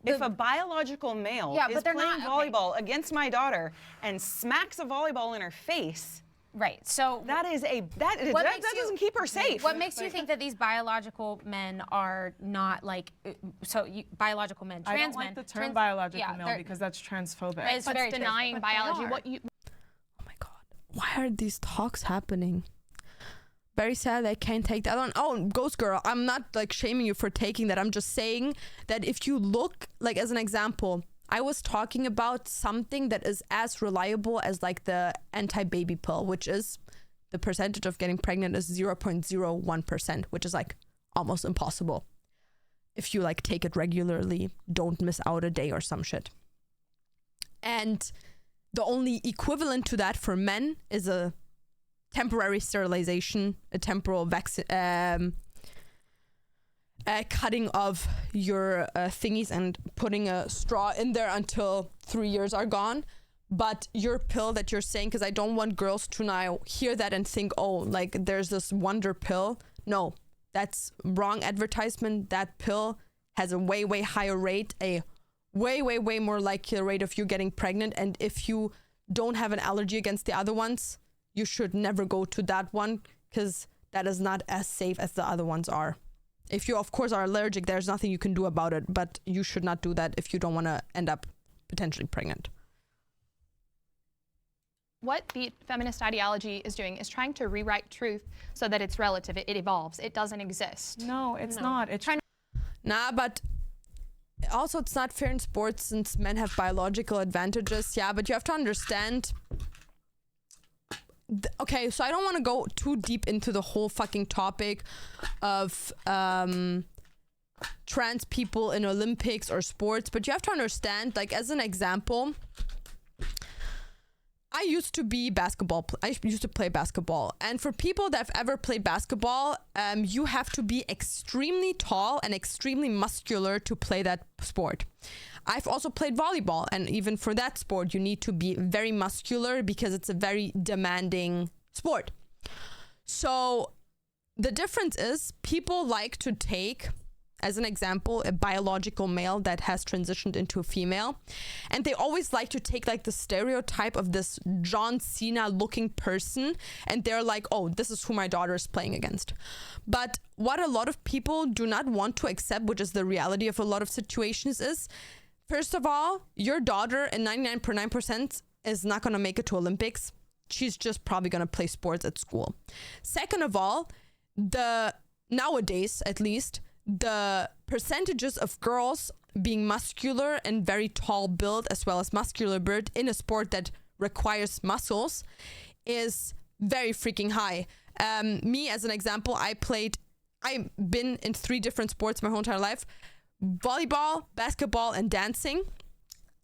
if a biological male is playing volleyball against my daughter and smacks a volleyball in her face, right. So that doesn't keep her safe. What makes you think that these biological men are not like biological men, trans I don't men? like the term biological male because that's transphobic. It's very denying biology. What you? Oh my God, why are these talks happening? Very sad I can't take that on. Oh, Ghost Girl, I'm not like shaming you for taking that. I'm just saying that if you look, like as an example, I was talking about something that is as reliable as like the anti-baby pill, which is the percentage of getting pregnant is 0.01%, which is like almost impossible. If you like take it regularly, don't miss out a day or some shit. And the only equivalent to that for men is a temporary sterilization, a temporal vaccine, cutting of your thingies and putting a straw in there until 3 years are gone. But your pill that you're saying, because I don't want girls to now hear that and think, oh, like there's this wonder pill. No, that's wrong advertisement. That pill has a way higher rate, a way more likely rate of you getting pregnant. And if you don't have an allergy against the other ones, you should never go to that one, because that is not as safe as the other ones are. If you, of course, are allergic, there's nothing you can do about it, but you should not do that if you don't want to end up potentially pregnant. what the feminist ideology is doing is trying to rewrite truth so that it's relative, it evolves, it doesn't exist. No, it's not. It's trying. Nah, but also it's not fair in sports since men have biological advantages. Yeah, but you have to understand. Okay, so I don't want to go too deep into the whole fucking topic of trans people in Olympics or sports, but you have to understand, like, as an example, I used to be I used to play basketball, and for people that have ever played basketball, you have to be extremely tall and extremely muscular to play that sport. I've also played volleyball, and even for that sport, you need to be very muscular because it's a very demanding sport. So the difference is people like to take, as an example, a biological male that has transitioned into a female, and they always like to take like the stereotype of this John Cena looking person, and they're like, oh, this is who my daughter is playing against. But what a lot of people do not want to accept, which is the reality of a lot of situations, is first of all, your daughter in 99.9% is not going to make it to Olympics. She's just probably going to play sports at school. Second of all, nowadays at least, the percentages of girls being muscular and very tall build as well as muscular build in a sport that requires muscles is very freaking high. Me as an example, I've been in 3 different sports my whole entire life: volleyball, basketball, and dancing.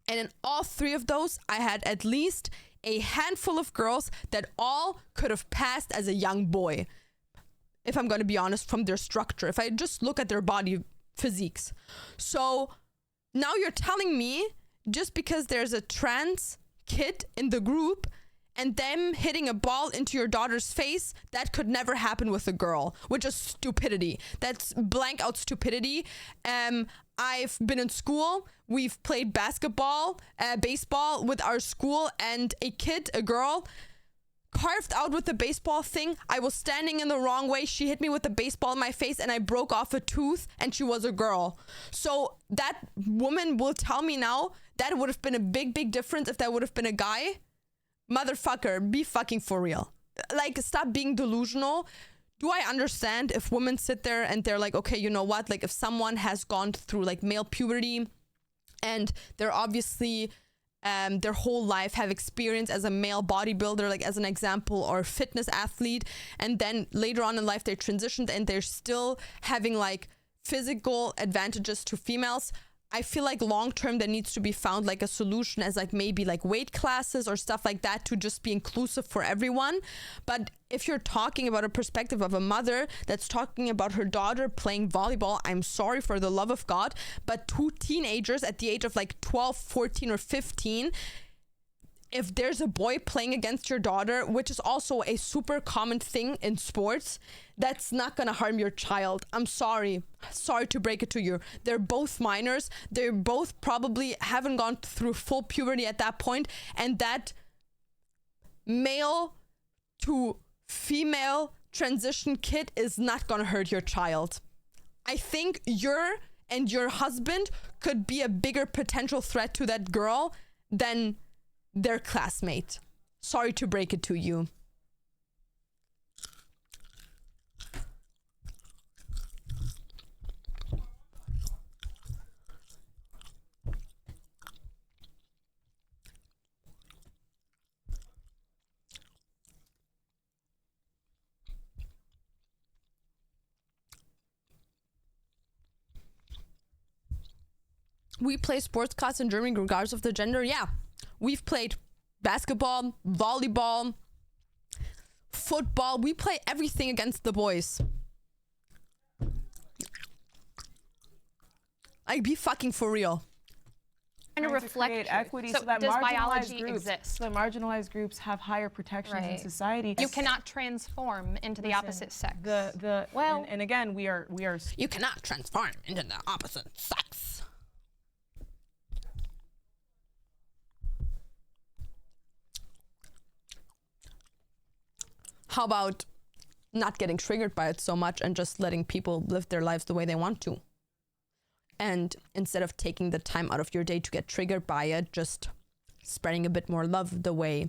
And in all 3 of those, I had at least a handful of girls that all could have passed as a young boy, if I'm going to be honest, from their structure, if I just look at their body physiques. So now you're telling me just because there's a trans kid in the group and them hitting a ball into your daughter's face, that could never happen with a girl, which is stupidity. That's blank out stupidity. I've been in school. We've played basketball, baseball with our school, and a girl, carved out with the baseball thing. I was standing in the wrong way. She hit me with the baseball in my face and I broke off a tooth, and she was a girl. So that woman will tell me now that would have been a big difference if that would have been a guy. Motherfucker, be fucking for real. Like, stop being delusional. Do I understand if women sit there and they're like, okay, you know what? Like, if someone has gone through like male puberty and they're obviously their whole life have experience as a male bodybuilder, like as an example, or fitness athlete, and then later on in life they transitioned and they're still having like physical advantages to females, I feel like long term there needs to be found like a solution as like maybe like weight classes or stuff like that to just be inclusive for everyone. But if you're talking about a perspective of a mother that's talking about her daughter playing volleyball, I'm sorry, for the love of God, but 2 teenagers at the age of like 12, 14 or 15, if there's a boy playing against your daughter, which is also a super common thing in sports, that's not gonna harm your child. I'm sorry to break it to you. They're both minors. They're both probably haven't gone through full puberty at that point, and that male to female transition kid is not gonna hurt your child. I think your husband could be a bigger potential threat to that girl than their classmate. Sorry to break it to you. We play sports class in Germany regardless of the gender. Yeah. We've played basketball, volleyball, football. We play everything against the boys. Like, be fucking for real. To reflect equity so that does marginalized biology groups, exist? So marginalized groups have higher protections in society. You cannot transform into the opposite sex. And again, we are. You cannot transform into the opposite sex. How about not getting triggered by it so much and just letting people live their lives the way they want to? And instead of taking the time out of your day to get triggered by it, just spreading a bit more love the way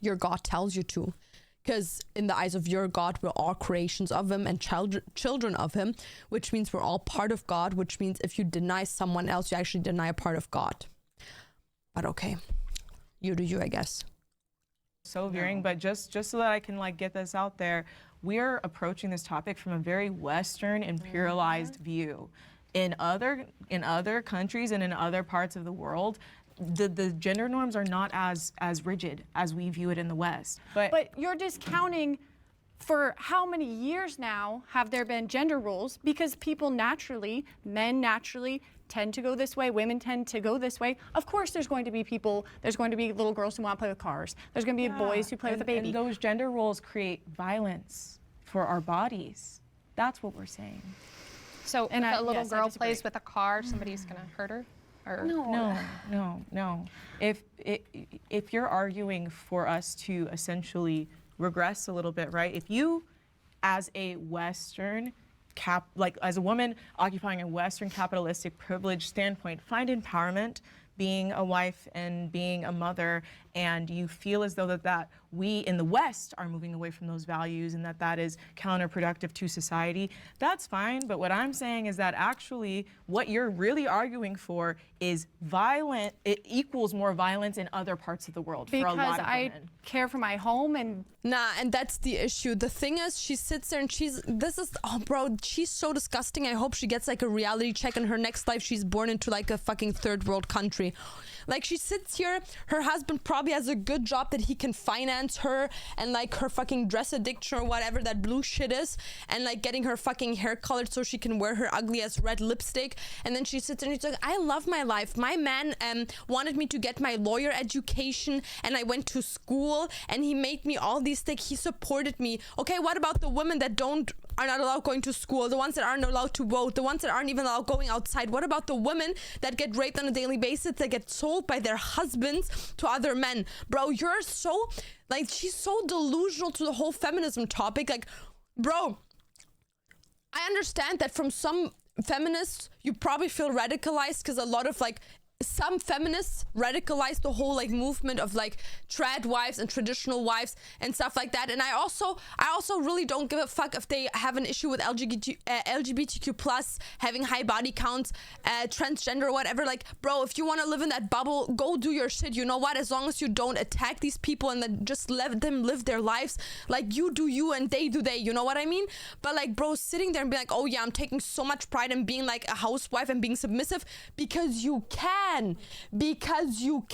your God tells you to. Because in the eyes of your God, we're all creations of him and children of him, which means we're all part of God, which means if you deny someone else, you actually deny a part of God. But okay, you do you, I guess. So veering, but just so that I can like get this out there, we're approaching this topic from a very Western imperialized view. In other countries and in other parts of the world, the gender norms are not as rigid as we view it in the West. But you're discounting for how many years now have there been gender roles, because people naturally, men naturally tend to go this way, women tend to go this way. Of course there's going to be people, there's going to be little girls who want to play with cars. There's going to be boys who play with a baby. And those gender roles create violence for our bodies. That's what we're saying. So if a little girl plays with a car, somebody's gonna hurt her? Or No. If you're arguing for us to essentially regress a little bit, right? If you, as a Western as a woman occupying a Western capitalistic privilege standpoint, find empowerment being a wife and being a mother, and you feel as though that we in the West are moving away from those values and that is counterproductive to society, that's fine. But what I'm saying is that actually what you're really arguing for is violent, it equals more violence in other parts of the world for a lot of women. I care for my home and... Nah, and that's the issue. The thing is, she sits there and oh bro, she's so disgusting. I hope she gets like a reality check in her next life. She's born into like a fucking third world country. Like she sits here, her husband probably has a good job that he can finance her and like her fucking dress addiction or whatever that blue shit is, and like getting her fucking hair colored so she can wear her ugly ass red lipstick. And then she sits there and she's like, I love my life. My man wanted me to get my lawyer education and I went to school and he made me all these things. He supported me. Okay, what about the women that are not allowed going to school, the ones that aren't allowed to vote, the ones that aren't even allowed going outside? What about the women that get raped on a daily basis, that get sold by their husbands to other men? Bro, you're so, like, she's so delusional to the whole feminism topic. Like, bro, I understand that from some feminists, you probably feel radicalized because a lot of like, some feminists radicalize the whole like movement of like trad wives and traditional wives and stuff like that. And I also really don't give a fuck if they have an issue with LGBTQ plus having high body counts, transgender or whatever. Like, bro, if you want to live in that bubble, go do your shit. You know what? As long as you don't attack these people and then just let them live their lives, like you do you and they do they. You know what I mean? But like, bro, sitting there and being like, oh yeah, I'm taking so much pride in being like a housewife and being submissive because you can. Because you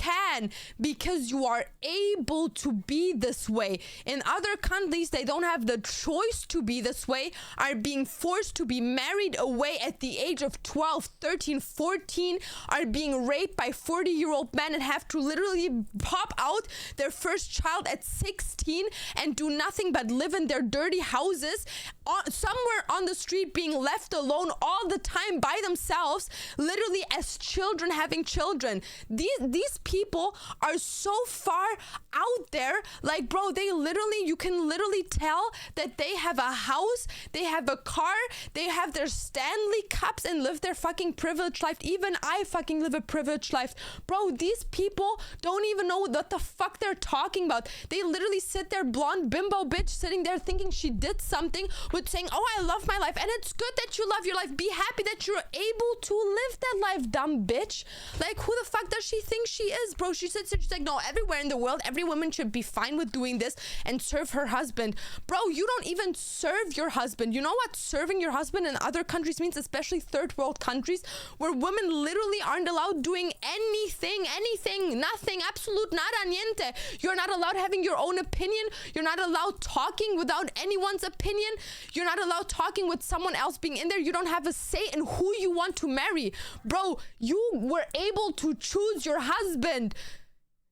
are able to be this way. In other countries, they don't have the choice to be this way, are being forced to be married away at the age of 12, 13, 14, are being raped by 40-year-old men and have to literally pop out their first child at 16 and do nothing but live in their dirty houses, somewhere on the street, being left alone all the time by themselves, literally as children having children. These people are so far out there. Like, bro, you can literally tell that they have a house, they have a car, they have their Stanley cups and live their fucking privileged life. Even I fucking live a privileged life. Bro, these people don't even know what the fuck they're talking about. They literally sit there, blonde bimbo bitch sitting there thinking she did something with saying, oh, I love my life. And it's good that you love your life. Be happy that you're able to live that life, dumb bitch. Like, who the fuck does she think she is, bro? She sits there, she's like, no, everywhere in the world, every woman should be fine with doing this and serve her husband. Bro, you don't even serve your husband. You know what serving your husband in other countries means, especially third world countries, where women literally aren't allowed doing anything, nothing, absolute nada, niente. You're not allowed having your own opinion. You're not allowed talking without anyone's opinion. You're not allowed talking with someone else being in there. You don't have a say in who you want to marry. Bro, you were able to choose your husband.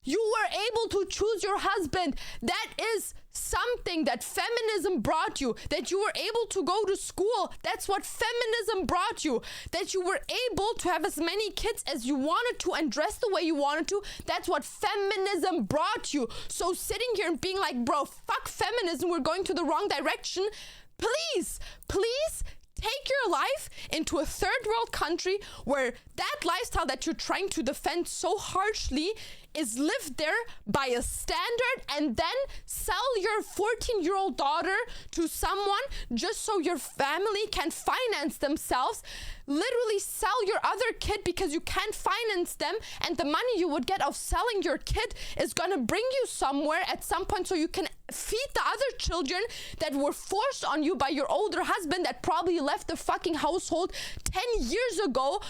You were able to choose your husband. That is something that feminism brought you. That you were able to go to school. That's what feminism brought you. That you were able to have as many kids as you wanted to and dress the way you wanted to. That's what feminism brought you. So sitting here and being like, bro, fuck feminism, we're going to the wrong direction. Please take your life into a third world country where that lifestyle that you're trying to defend so harshly is live there by a standard and then sell your 14-year-old daughter to someone just so your family can finance themselves. Literally sell your other kid because you can't finance them, and the money you would get of selling your kid is gonna bring you somewhere at some point so you can feed the other children that were forced on you by your older husband that probably left the fucking household 10 years ago.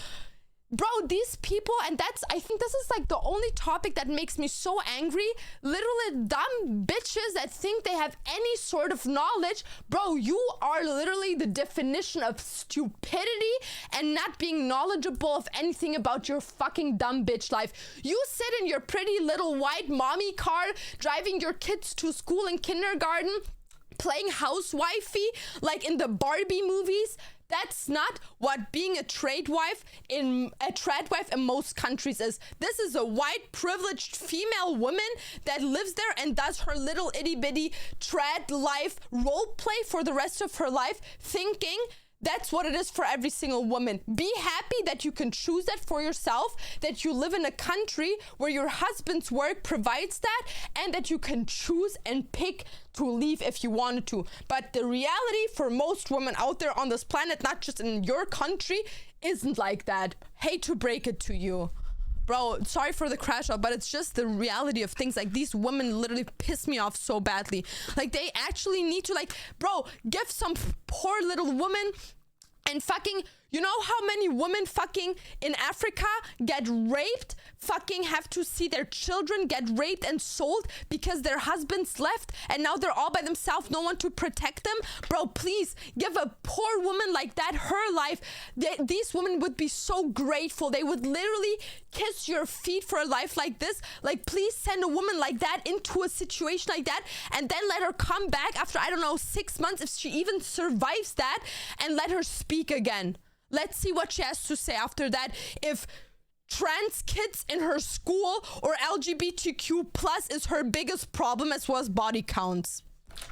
Bro, these people, and I think this is like the only topic that makes me so angry. Literally dumb bitches that think they have any sort of knowledge. Bro, you are literally the definition of stupidity and not being knowledgeable of anything about your fucking dumb bitch life. You sit in your pretty little white mommy car, driving your kids to school and kindergarten, playing housewifey like in the Barbie movies. That's not what being a trad wife in most countries is. This is a white privileged female woman that lives there and does her little itty bitty trad life role play for the rest of her life, thinking that's what it is for every single woman. Be happy that you can choose that for yourself, that you live in a country where your husband's work provides that, and that you can choose and pick to leave if you wanted to. But the reality for most women out there on this planet, not just in your country, isn't like that. Hate to break it to you. Bro, sorry for the crash out, but it's just the reality of things. Like, these women literally piss me off so badly. Like, they actually need to, like, bro, give some poor little woman and fucking, you know how many women fucking in Africa get raped, fucking have to see their children get raped and sold because their husbands left and now they're all by themselves, no one to protect them? Bro, please give a poor woman like that her life. These women would be so grateful. They would literally kiss your feet for a life like this. Like, please send a woman like that into a situation like that and then let her come back after, I don't know, 6 months, if she even survives that, and let her speak again. Let's see what she has to say after that. If trans kids in her school or LGBTQ plus is her biggest problem, as well as body counts.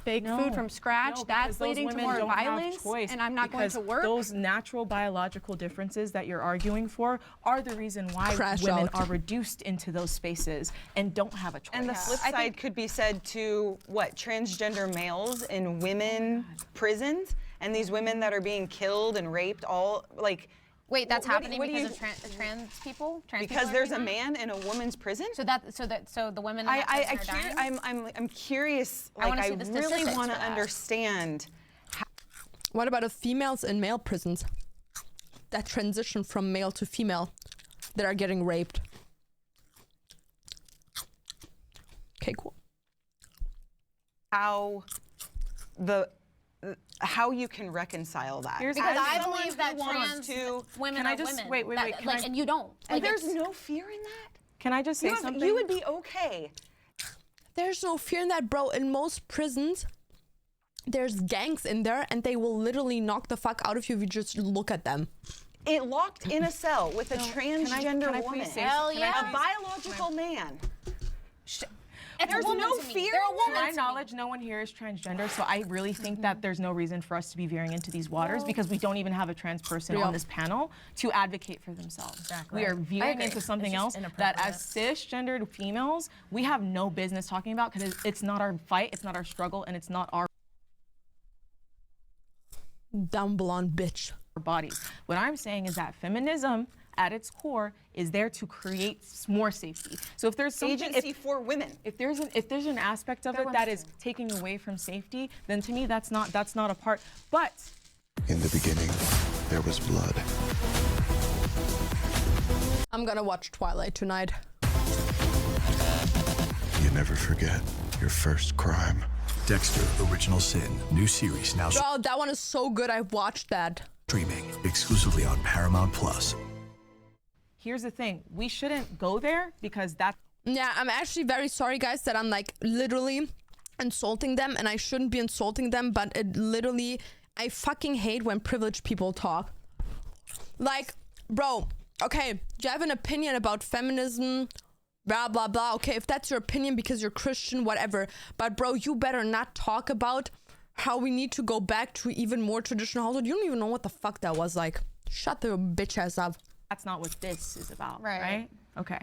Big food from scratch, that's leading to more violence, and I'm not going to work. Those natural biological differences that you're arguing for are the reason why women are reduced into those spaces and don't have a choice. And the flip side could be said to, what, transgender males in women prisons, and these women that are being killed and raped, all, like... Wait, that's happening because of trans people? Because there's a man in a woman's prison? So the women in that prison are dying? I'm curious. Like, I really want to understand. What about the females in male prisons that transition from male to female that are getting raped? Okay, cool. How you can reconcile that? Because I believe that trans women are women. Wait. And you don't. And there's no fear in that? Can I just say something? You would be okay. There's no fear in that, bro. In most prisons, there's gangs in there, and they will literally knock the fuck out of you if you just look at them. It locked in a cell with a transgender woman. Hell yeah. A biological man. There's no fear. To my knowledge, no one here is transgender, so I really think that there's no reason for us to be veering into these waters because we don't even have a trans person on this panel to advocate for themselves. Exactly. We are veering into something else that as cisgendered females, we have no business talking about because it's not our fight, it's not our struggle, and it's not our dumb blonde bitch bodies. What I'm saying is that feminism at its core is there to create more safety. So if there's something, agency for women, if there's an aspect of it that is taking away from safety, then to me that's not a part. But in the beginning, there was blood. I'm gonna watch Twilight tonight. You never forget your first crime. Dexter: Original Sin, new series now. Bro, that one is so good. I watched that. Streaming exclusively on Paramount Plus. Here's the thing, we shouldn't go there because that... Yeah, I'm actually very sorry, guys, that I'm like literally insulting them, and I shouldn't be insulting them, but it literally, I fucking hate when privileged people talk. Like, bro, okay, you have an opinion about feminism, blah, blah, blah. Okay, if that's your opinion because you're Christian, whatever. But bro, you better not talk about how we need to go back to even more traditional household. You don't even know what the fuck that was like. Shut the bitch ass up. That's not what this is about, right? Okay.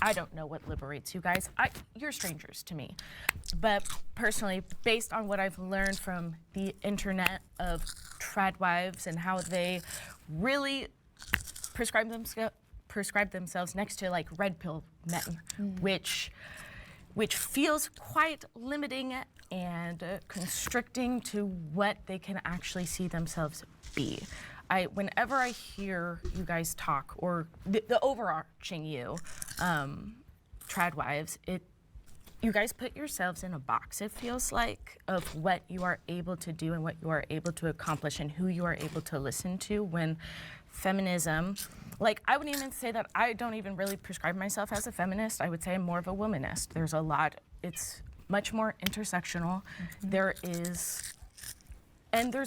I don't know what liberates you guys. You're strangers to me. But personally, based on what I've learned from the internet of trad wives and how they really prescribe themselves next to like red pill men, which feels quite limiting and constricting to what they can actually see themselves be. Whenever I hear you guys talk, or the overarching trad wives, you guys put yourselves in a box, it feels like, of what you are able to do and what you are able to accomplish and who you are able to listen to, when feminism, like, I wouldn't even say that I don't even really prescribe myself as a feminist. I would say I'm more of a womanist. There's a lot, it's much more intersectional. There's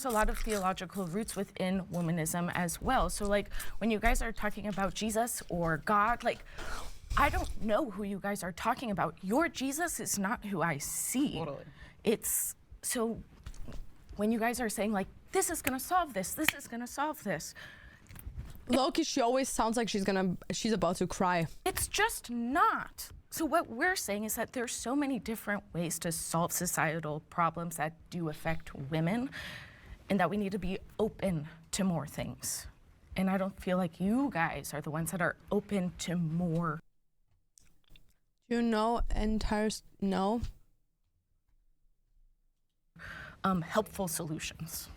a lot of theological roots within womanism as well. So like when you guys are talking about Jesus or God, like I don't know who you guys are talking about. Your Jesus is not who I see. Totally. It's so when you guys are saying like, this is gonna solve this, this is gonna solve this. Loki, she always sounds like she's about to cry. It's just not. So what we're saying is that there's so many different ways to solve societal problems that do affect women, and that we need to be open to more things. And I don't feel like you guys are the ones that are open to more. You know, no. Helpful solutions.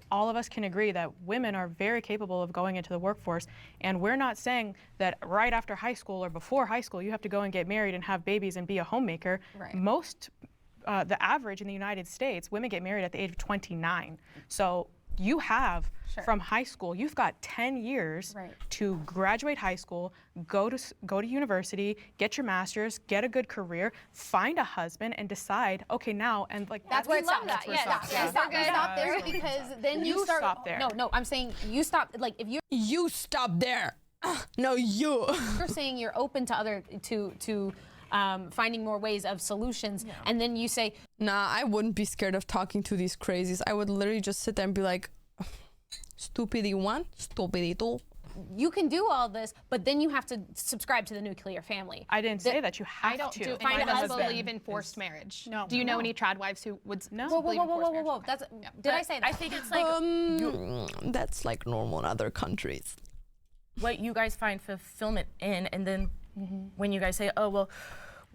All of us can agree that women are very capable of going into the workforce, and we're not saying that right after high school or before high school you have to go and get married and have babies and be a homemaker. Right. The average in the United States, women get married at the age of 29. So you have, from high school, you've got 10 years to graduate high school, go to university, get your master's, get a good career, find a husband, and decide, okay, now, and like That's where it stops. Stop there, because then you start. Stop there. No, I'm saying you stop. Like if you stop there. No, you. You're saying you're open to finding more ways of solutions, and then you say, nah, I wouldn't be scared of talking to these crazies. I would literally just sit there and be like, stupidity one, stupidity two. You can do all this, but then you have to subscribe to the nuclear family. I didn't say that you have to. Find a husband. Believe in forced marriage. No. Do you know any trad wives who would believe in forced marriage? That's, did I say that? I think it's like that's like normal in other countries. What you guys find fulfillment in, and then when you guys say, oh, well,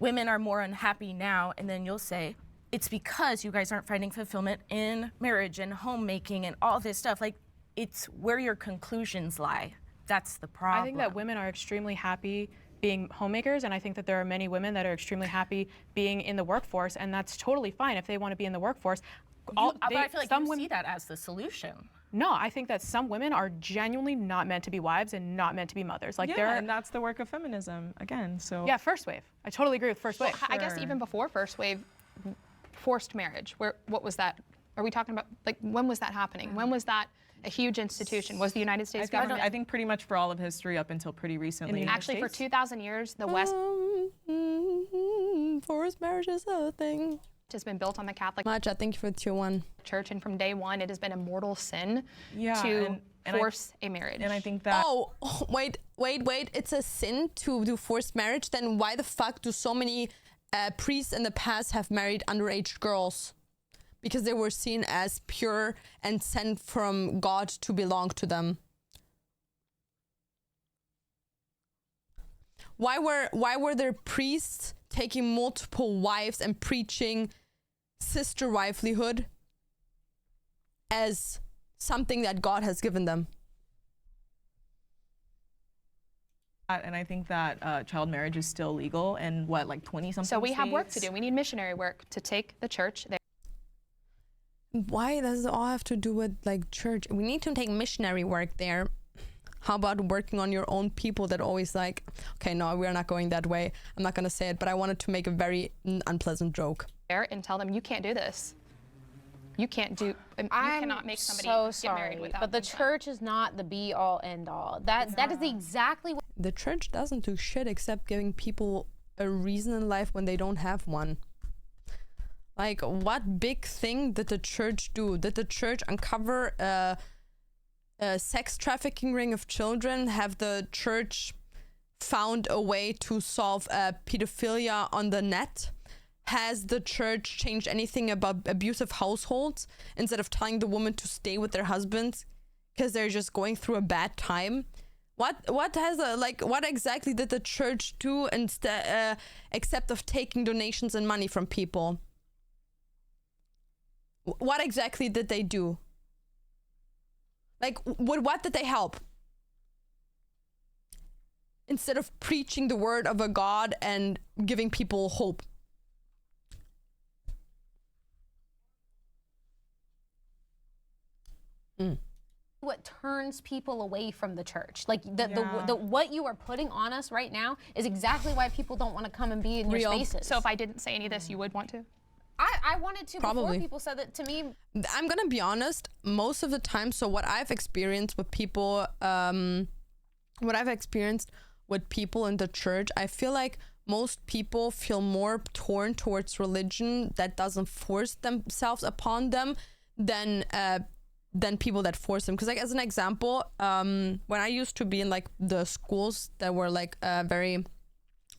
women are more unhappy now, and then you'll say, it's because you guys aren't finding fulfillment in marriage and homemaking and all this stuff. Like, it's where your conclusions lie. That's the problem. I think that women are extremely happy being homemakers, and I think that there are many women that are extremely happy being in the workforce, and that's totally fine if they want to be in the workforce. But I feel like some women see that as the solution. No, I think that some women are genuinely not meant to be wives and not meant to be mothers. Like and that's the work of feminism again. So yeah, first wave. I totally agree with first wave. I guess even before first wave, forced marriage. What was that? Are we talking about like when was that happening? When was that a huge institution? Was the United States government? I think pretty much for all of history up until pretty recently. Actually, for 2,000 years, the West. Forced marriage is a thing. Has been built on the Catholic Much. I thank you for the tier 1. Church, and from day one, it has been a mortal sin to force a marriage. And I think that. Oh, wait! It's a sin to do forced marriage. Then why the fuck do so many priests in the past have married underage girls? Because they were seen as pure and sent from God to belong to them. Why were there priests taking multiple wives and preaching sister wifelyhood as something that God has given them? And I think that child marriage is still legal in what, like 20-something So we states? have work to do. We need missionary work to take the church there. Why does it all have to do with like church? We need to take missionary work there. How about working on your own people that always like, okay, no, we're not going that way. I'm not going to say it, but I wanted to make a very unpleasant joke. And tell them, you can't do this. You can't do, you cannot make somebody get married without but the church is not the be all end all. That is exactly what the church doesn't do shit except giving people a reason in life when they don't have one. Like, what big thing did the church do? Did the church uncover a sex trafficking ring of children? Have the church found a way to solve pedophilia on the net? Has the church changed anything about abusive households instead of telling the woman to stay with their husbands because they're just going through a bad time? What exactly did the church do instead except of taking donations and money from people? What exactly did they do? Like, what did they help? Instead of preaching the word of a God and giving people hope. What turns people away from the church, like the what you are putting on us right now is exactly why people don't want to come and be in your spaces. So if I didn't say any of this, you would want to? I wanted to Probably. before people said that to me. I'm gonna be honest, most of the time, so what I've experienced with people, in the church, I feel like most people feel more torn towards religion that doesn't force themselves upon them than people that force them. Because like, as an example, when I used to be in like the schools that were like very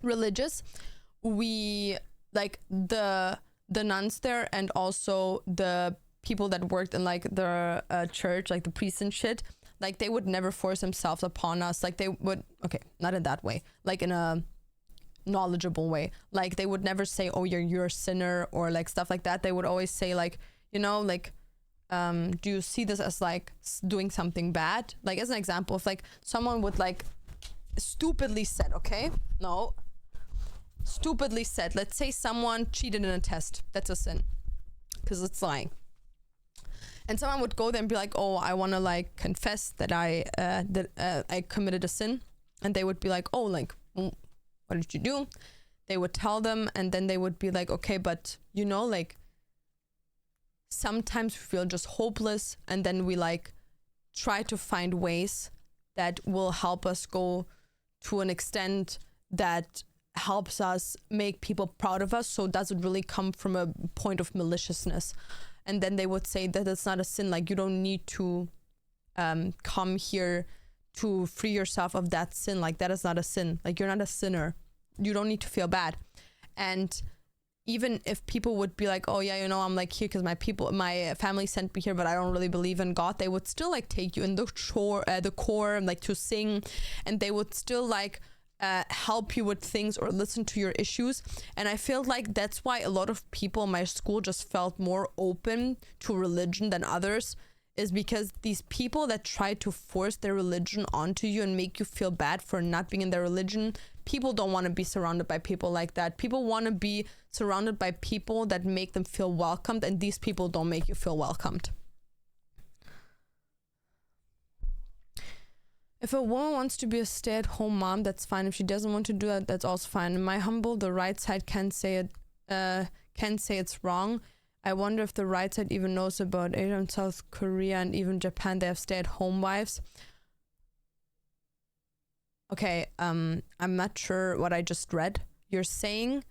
religious, we like the nuns there and also the people that worked in like the church, like the priests and shit, like they would never force themselves upon us. Like they would, okay, not in that way, like in a knowledgeable way. Like they would never say, oh, you're a sinner or like stuff like that. They would always say like, you know, like, do you see this as like doing something bad? Like as an example, if like someone would like stupidly said, let's say someone cheated in a test, that's a sin because it's lying, and someone would go there and be like, oh, I want to like confess that I committed a sin, and they would be like, oh, like, what did you do? They would tell them, and then they would be like, okay, but you know, like sometimes we feel just hopeless, and then we like try to find ways that will help us go to an extent that helps us make people proud of us, so it doesn't really come from a point of maliciousness. And then they would say that it's not a sin, like you don't need to come here to free yourself of that sin, like that is not a sin, like you're not a sinner, you don't need to feel bad. And even if people would be like, oh yeah, you know, I'm like here because my family sent me here, but I don't really believe in God, they would still like take you in the core, like to sing, and they would still like help you with things or listen to your issues. And I feel like that's why a lot of people in my school just felt more open to religion than others, is because these people that try to force their religion onto you and make you feel bad for not being in their religion, people don't want to be surrounded by people like that. People want to be surrounded by people that make them feel welcomed, and these people don't make you feel welcomed. If a woman wants to be a stay-at-home mom, that's fine. If she doesn't want to do that, that's also fine. In my humble, the right side can say it's wrong. I wonder if the right side even knows about Asia and South Korea and even Japan. They have stay-at-home wives. Okay, I'm not sure what I just read. You're saying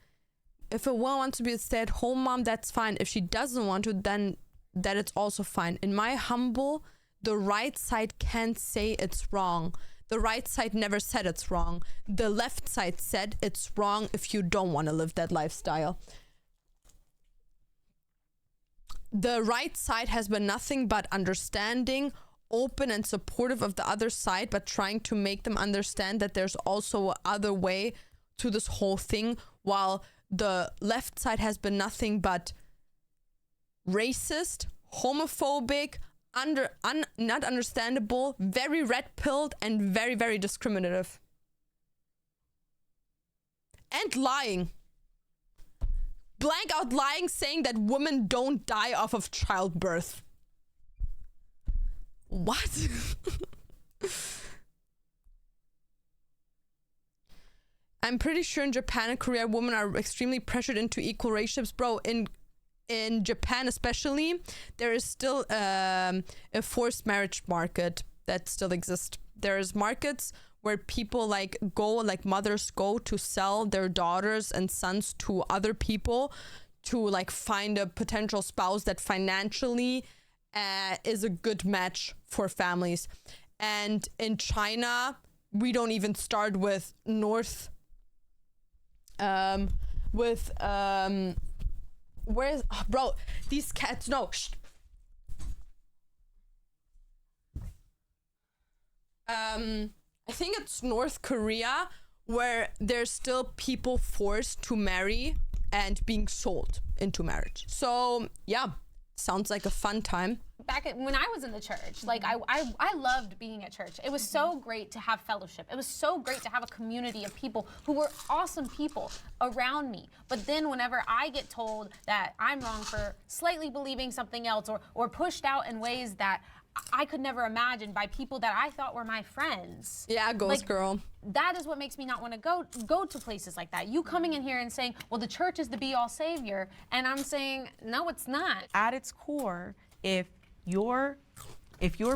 if a woman wants to be a stay-at-home mom, that's fine. If she doesn't want to, then that it's also fine. In my humble, the right side can't say it's wrong. The right side never said it's wrong. The left side said it's wrong if you don't want to live that lifestyle. The right side has been nothing but understanding, open and supportive of the other side, but trying to make them understand that there's also another way to this whole thing, while the left side has been nothing but racist, homophobic, not understandable, very red-pilled, and very, very discriminative. And lying. Blank out lying, saying that women don't die off of childbirth. What? I'm pretty sure in Japan and Korea, women are extremely pressured into equal relationships. Bro, in Japan especially, there is still a forced marriage market that still exists. There's markets where people like mothers go to sell their daughters and sons to other people to like find a potential spouse that financially is a good match for families. And in China, we don't even start with North. Where's bro? These cats. No. Shh. I think it's North Korea where there's still people forced to marry and being sold into marriage. So yeah, sounds like a fun time. Back when I was in the church, like I loved being at church. It was so great to have fellowship. It was so great to have a community of people who were awesome people around me. But then whenever I get told that I'm wrong for slightly believing something else or pushed out in ways that I could never imagine by people that I thought were my friends. Yeah, ghost girl. That is what makes me not want to go to places like that. You coming in here and saying, well, the church is the be-all savior, and I'm saying, no, it's not. At its core, if your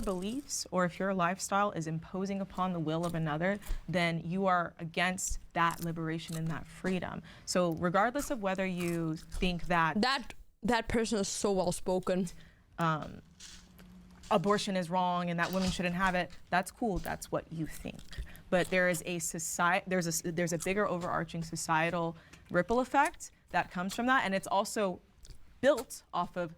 beliefs or if your lifestyle is imposing upon the will of another, then you are against that liberation and that freedom. So regardless of whether you think that that person is so well spoken, abortion is wrong and that women shouldn't have it, that's cool, that's what you think. But there is a there's a bigger overarching societal ripple effect that comes from that, and it's also built off of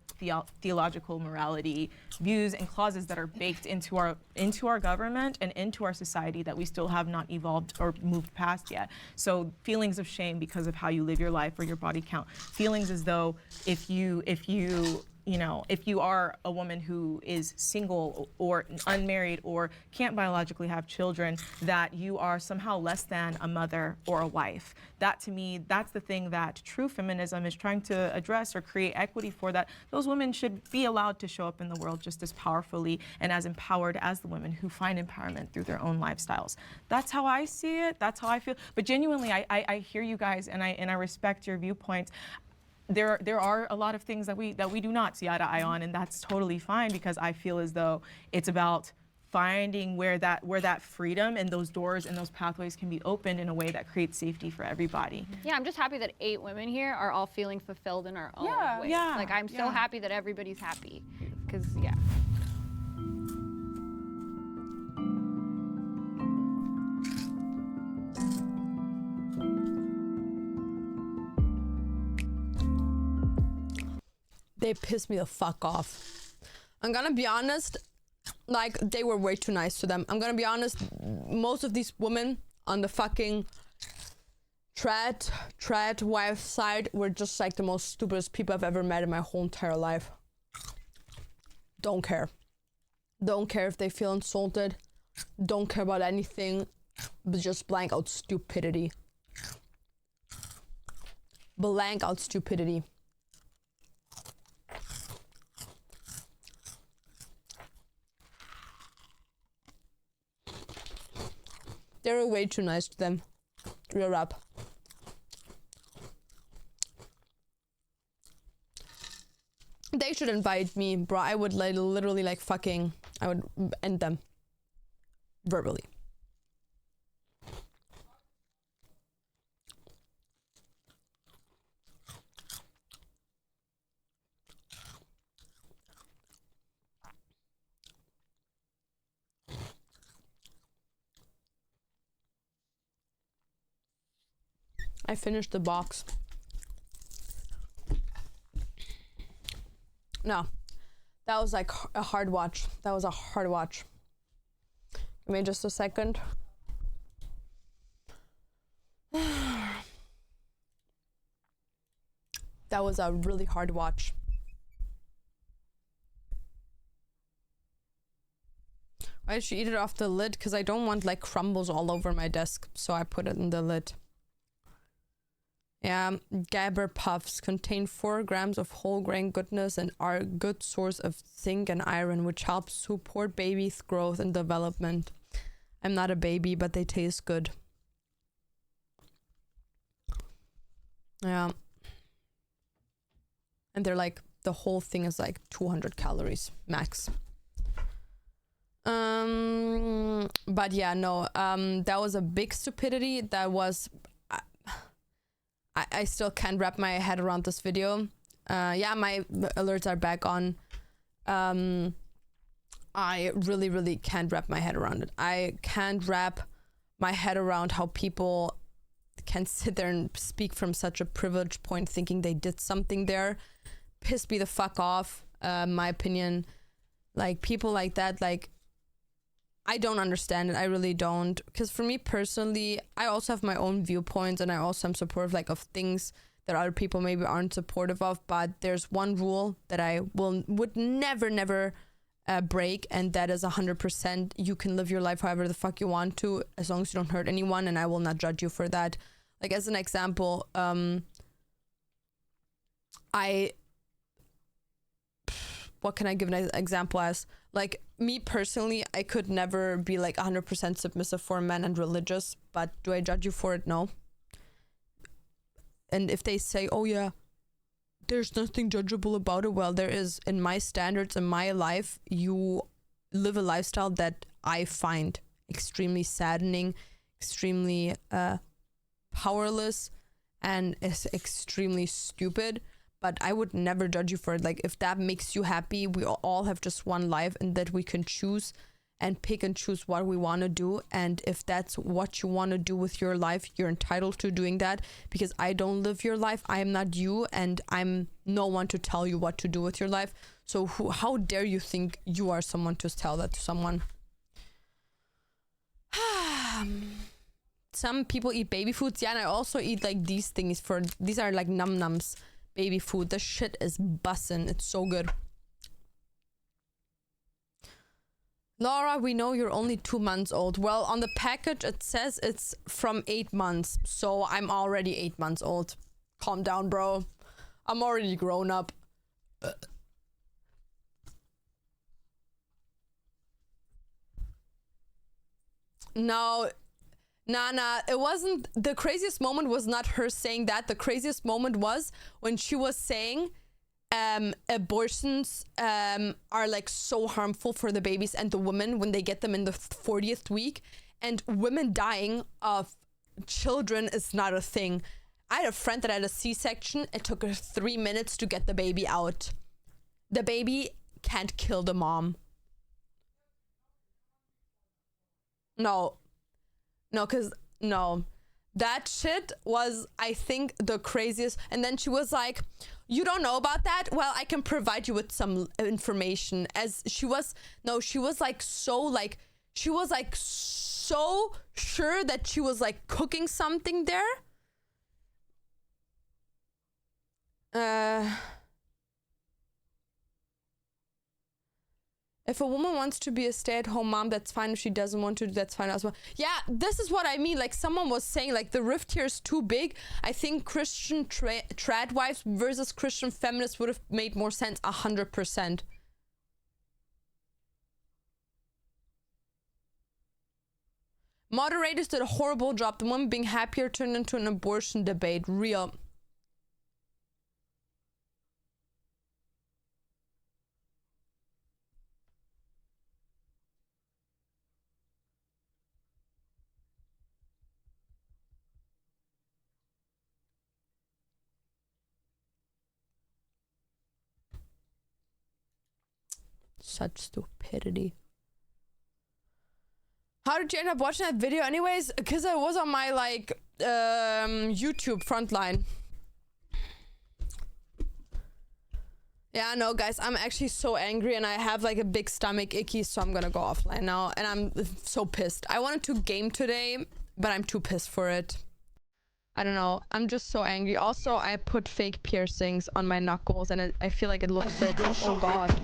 theological morality views and clauses that are baked into our government and into our society that we still have not evolved or moved past yet. So feelings of shame because of how you live your life or your body count, feelings as though if you are a woman who is single or unmarried or can't biologically have children, that you are somehow less than a mother or a wife. That, to me, that's the thing that true feminism is trying to address or create equity for, that those women should be allowed to show up in the world just as powerfully and as empowered as the women who find empowerment through their own lifestyles. That's how I see it. That's how I feel. But genuinely, I hear you guys, and I respect your viewpoints. There are a lot of things that we do not see eye to eye on, and that's totally fine, because I feel as though it's about finding where that freedom and those doors and those pathways can be opened in a way that creates safety for everybody. Yeah, I'm just happy that 8 women here are all feeling fulfilled in our own ways. Yeah. Like, I'm so happy that everybody's happy, because yeah. They pissed me the fuck off. I'm gonna be honest, like, they were way too nice to them. I'm gonna be honest, most of these women on the fucking trad wife side were just like the most stupidest people I've ever met in my whole entire life. Don't care. Don't care if they feel insulted. Don't care about anything, but just blank out stupidity. Blank out stupidity. They were way too nice to them. Real rap. They should invite me, bro. I would like literally like fucking, I would end them verbally. I finished the box. No, that was like a hard watch. That was a hard watch. Give me just a second. That was a really hard watch. Why did she eat it off the lid? Because I don't want like crumbles all over my desk, so I put it in the lid. Yeah, Gabber puffs contain 4 grams of whole grain goodness and are a good source of zinc and iron, which helps support baby's growth and development. I'm not a baby, but they taste good. Yeah. And they're like, the whole thing is like 200 calories max. But yeah, no, that was a big stupidity. That was, I still can't wrap my head around this video. Yeah, my alerts are back on. I really can't wrap my head around it. I can't wrap my head around how people can sit there and speak from such a privileged point, thinking they did something there. Pissed me the fuck off. My opinion, like people like that, like I don't understand it. I really don't. Because for me personally, I also have my own viewpoints, and I also am supportive like of things that other people maybe aren't supportive of. But there's one rule that I would never break, and that is 100%. You can live your life however the fuck you want to, as long as you don't hurt anyone, and I will not judge you for that. Like as an example, what can I give an example as? Like me personally, I could never be like 100% submissive for a man and religious, but do I judge you for it? No. And if they say, oh yeah, there's nothing judgeable about it, well, there is. In my standards, in my life, you live a lifestyle that I find extremely saddening, extremely powerless, and is extremely stupid. But I would never judge you for it. Like if that makes you happy, we all have just one life, and that we can choose and pick and choose what we want to do. And if that's what you want to do with your life, you're entitled to doing that, because I don't live your life. I am not you, and I'm no one to tell you what to do with your life. So how dare you think you are someone to tell that to someone? Some people eat baby foods. Yeah, and I also eat like these things. These are like num-nums. Baby food. This shit is bussin'. It's so good. Laura, we know you're only 2 months old. Well, on the package it says it's from 8 months. So I'm already 8 months old. Calm down, bro. I'm already grown up. No. Nah, it wasn't. The craziest moment was not her saying that. The craziest moment was when she was saying abortions are like so harmful for the babies and the women when they get them in the 40th week, and women dying of children is not a thing. I had a friend that had a C-section. It took her 3 minutes to get the baby out. The baby can't kill the mom. No, that shit was, I think, the craziest. And then she was like, you don't know about that? Well, I can provide you with some information. As she was like so sure that she was like cooking something there. If a woman wants to be a stay-at-home mom, that's fine. If she doesn't want to, that's fine as well. Yeah, this is what I mean. Like someone was saying, like the rift here is too big. I think Christian trad wives versus Christian feminists would have made more sense 100%. Moderators did a horrible job. The woman being happier turned into an abortion debate. Real. Such stupidity. How did you end up watching that video anyways? Because it was on my like YouTube frontline. Yeah, no guys, I'm actually so angry and I have like a big stomach icky, so I'm gonna go offline now, and I'm so pissed. I wanted to game today, but I'm too pissed for it. I don't know, I'm just so angry. Also, I put fake piercings on my knuckles and I feel like it looks so good. Oh god.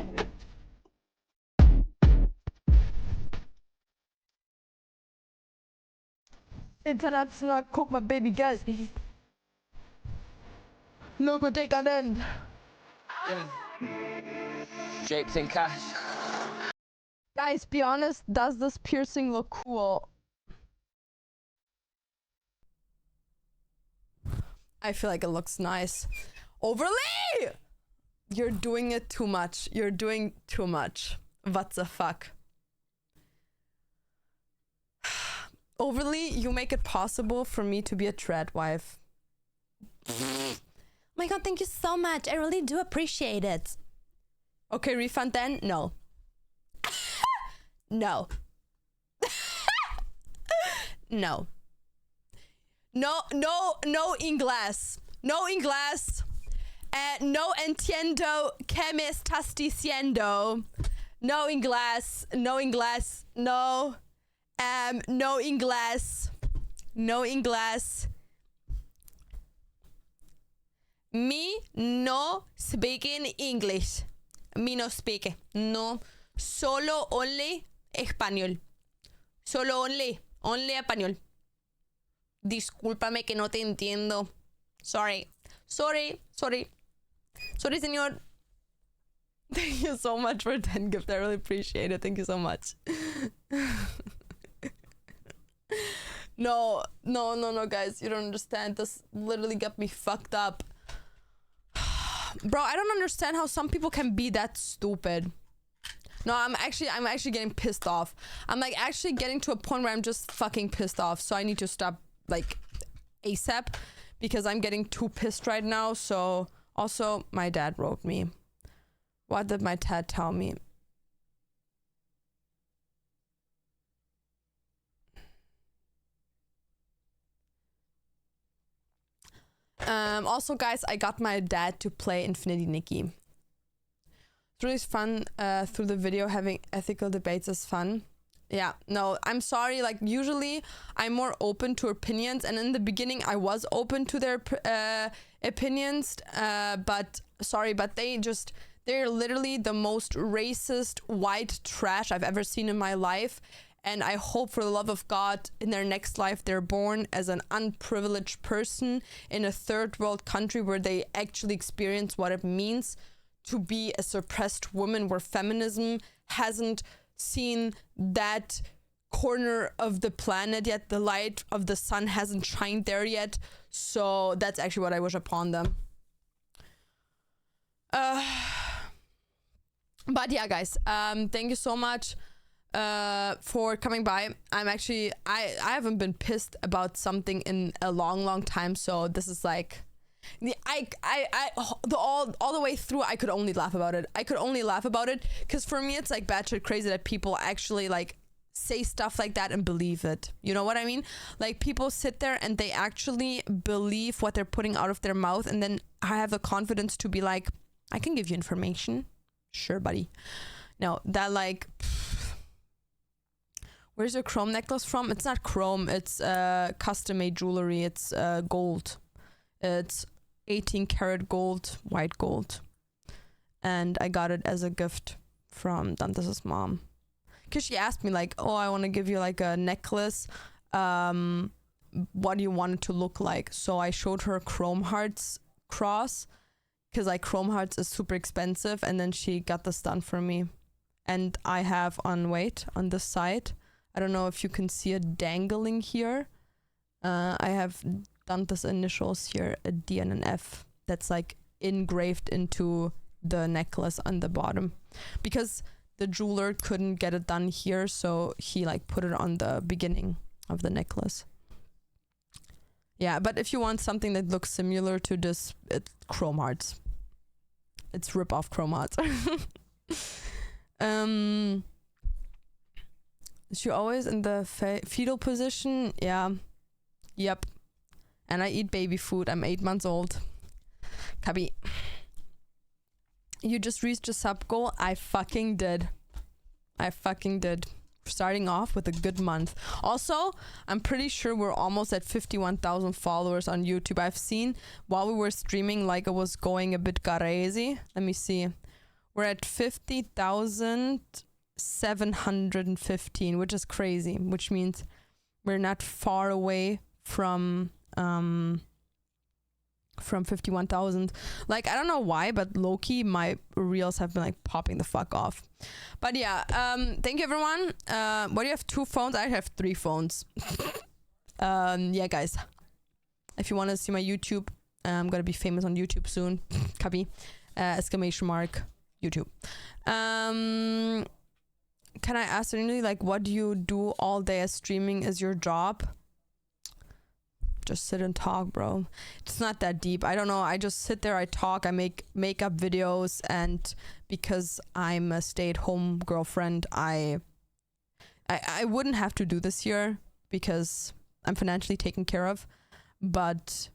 International, guck mal, Baby Girl. Look what they got in. Shapes in cash. Guys, be honest, does this piercing look cool? I feel like it looks nice. Overly! You're doing it too much. You're doing too much. What the fuck? Overly, you make it possible for me to be a trad wife. Oh my god, thank you so much. I really do appreciate it. Okay, refund then? No. No. No inglés. No inglés. No entiendo qué me estás diciendo. No inglés. No inglés. No. No inglés. No inglés. Me no speaking English. Me no speak. No. Solo only español. Solo only español. Discúlpame que no te entiendo. Sorry, señor. Thank you so much for 10 gift. I really appreciate it. Thank you so much. No, guys. You don't understand. This literally got me fucked up. Bro, I don't understand how some people can be that stupid. No, I'm actually getting pissed off. I'm like actually getting to a point where I'm just fucking pissed off. So I need to stop like ASAP because I'm getting too pissed right now. So also my dad wrote me. What did my dad tell me? Also guys, I got my dad to play Infinity Nikki. It's really fun through the video. Having ethical debates is fun. Yeah, no, I'm sorry. Like usually I'm more open to opinions, and in the beginning I was open to their opinions, but sorry, but they're literally the most racist white trash I've ever seen in my life. And I hope for the love of God in their next life they're born as an unprivileged person in a third world country where they actually experience what it means to be a suppressed woman, where feminism hasn't seen that corner of the planet yet. The light of the sun hasn't shined there yet. So that's actually what I wish upon them. But yeah, guys, thank you so much for coming by. I haven't been pissed about something in a long time, so this is like all the way through I could only laugh about it. Because for me it's like batshit crazy that people actually like say stuff like that and believe it. You know what I mean? Like people sit there and they actually believe what they're putting out of their mouth, and then I have the confidence to be like, I can give you information. Sure, buddy. No, that like where's your chrome necklace from? It's not chrome, it's custom made jewelry. It's gold. It's 18 karat gold, white gold. And I got it as a gift from Dante's mom. Because she asked me like, oh, I want to give you like a necklace. What do you want it to look like? So I showed her Chrome Hearts cross. Because like Chrome Hearts is super expensive. And then she got this done for me. And I have on this side. I don't know if you can see it dangling here. I have Dante's initials here, a D and an F. That's like engraved into the necklace on the bottom. Because the jeweler couldn't get it done here, so he like put it on the beginning of the necklace. Yeah, but if you want something that looks similar to this, it's Chrome Hearts. It's rip-off Chrome Hearts. Is she always in the fetal position? Yeah. Yep. And I eat baby food. I'm 8 months old. Kabi. You just reached a sub goal? I fucking did. Starting off with a good month. Also, I'm pretty sure we're almost at 51,000 followers on YouTube. I've seen while we were streaming like it was going a bit crazy. Let me see. We're at 50,715, which is crazy, which means we're not far away from 51,000. Like, I don't know why, but low-key my reels have been like popping the fuck off. But yeah, thank you everyone. What do you have? 2 phones? I have 3 phones. Yeah, guys, if you want to see my YouTube, I'm gonna be famous on YouTube soon. Copy. Exclamation mark YouTube. Can I ask really, like, what do you do all day as streaming is your job? Just sit and talk, bro. It's not that deep. I don't know. I just sit there, I talk, I make makeup videos, and because I'm a stay-at-home girlfriend, I wouldn't have to do this here because I'm financially taken care of, but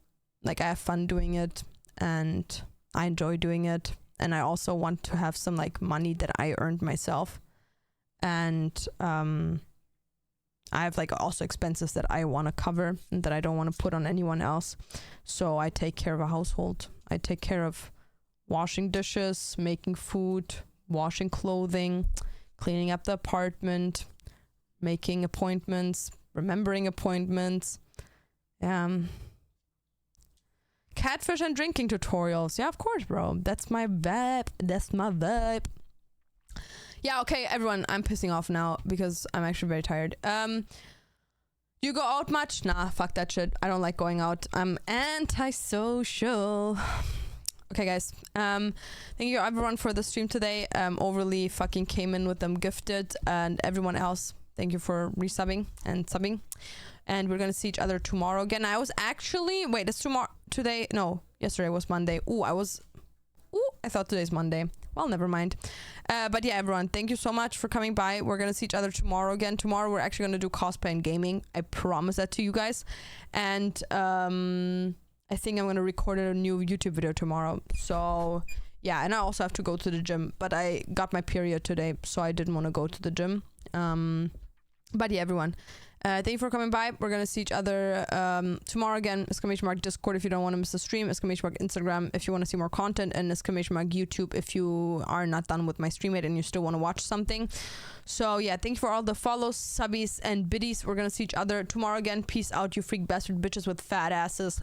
like I have fun doing it and I enjoy doing it. And I also want to have some like money that I earned myself. And I have like also expenses that I want to cover and that I don't want to put on anyone else. So I take care of a household. I take care of washing dishes, making food, washing clothing, cleaning up the apartment, making appointments, remembering appointments, catfish and drinking tutorials. Yeah, of course, bro. That's my vibe. That's my vibe. Yeah, okay, everyone, I'm pissing off now because I'm actually very tired. You go out much? Nah, fuck that shit. I don't like going out. I'm antisocial. Okay, guys. Thank you everyone for the stream today. Overly fucking came in with them gifted, and everyone else, thank you for resubbing and subbing. And we're gonna see each other tomorrow again. I was actually it's tomorrow. Today? No, yesterday was Monday. I thought today's Monday. Well, never mind. But yeah, everyone, thank you so much for coming by. We're gonna see each other tomorrow again. Tomorrow we're actually gonna do cosplay and gaming. I promise that to you guys. And I think I'm gonna record a new YouTube video tomorrow. So yeah, and I also have to go to the gym. But I got my period today, so I didn't want to go to the gym. But yeah, everyone. Thank you for coming by. We're gonna see each other tomorrow again. ! Discord if you don't want to miss the stream. ! Instagram if you want to see more content, and ! YouTube if you are not done with my stream yet and you still want to watch something. So yeah, thank you for all the follows, subbies, and biddies. We're gonna see each other tomorrow again. Peace out, you freak bastard bitches with fat asses.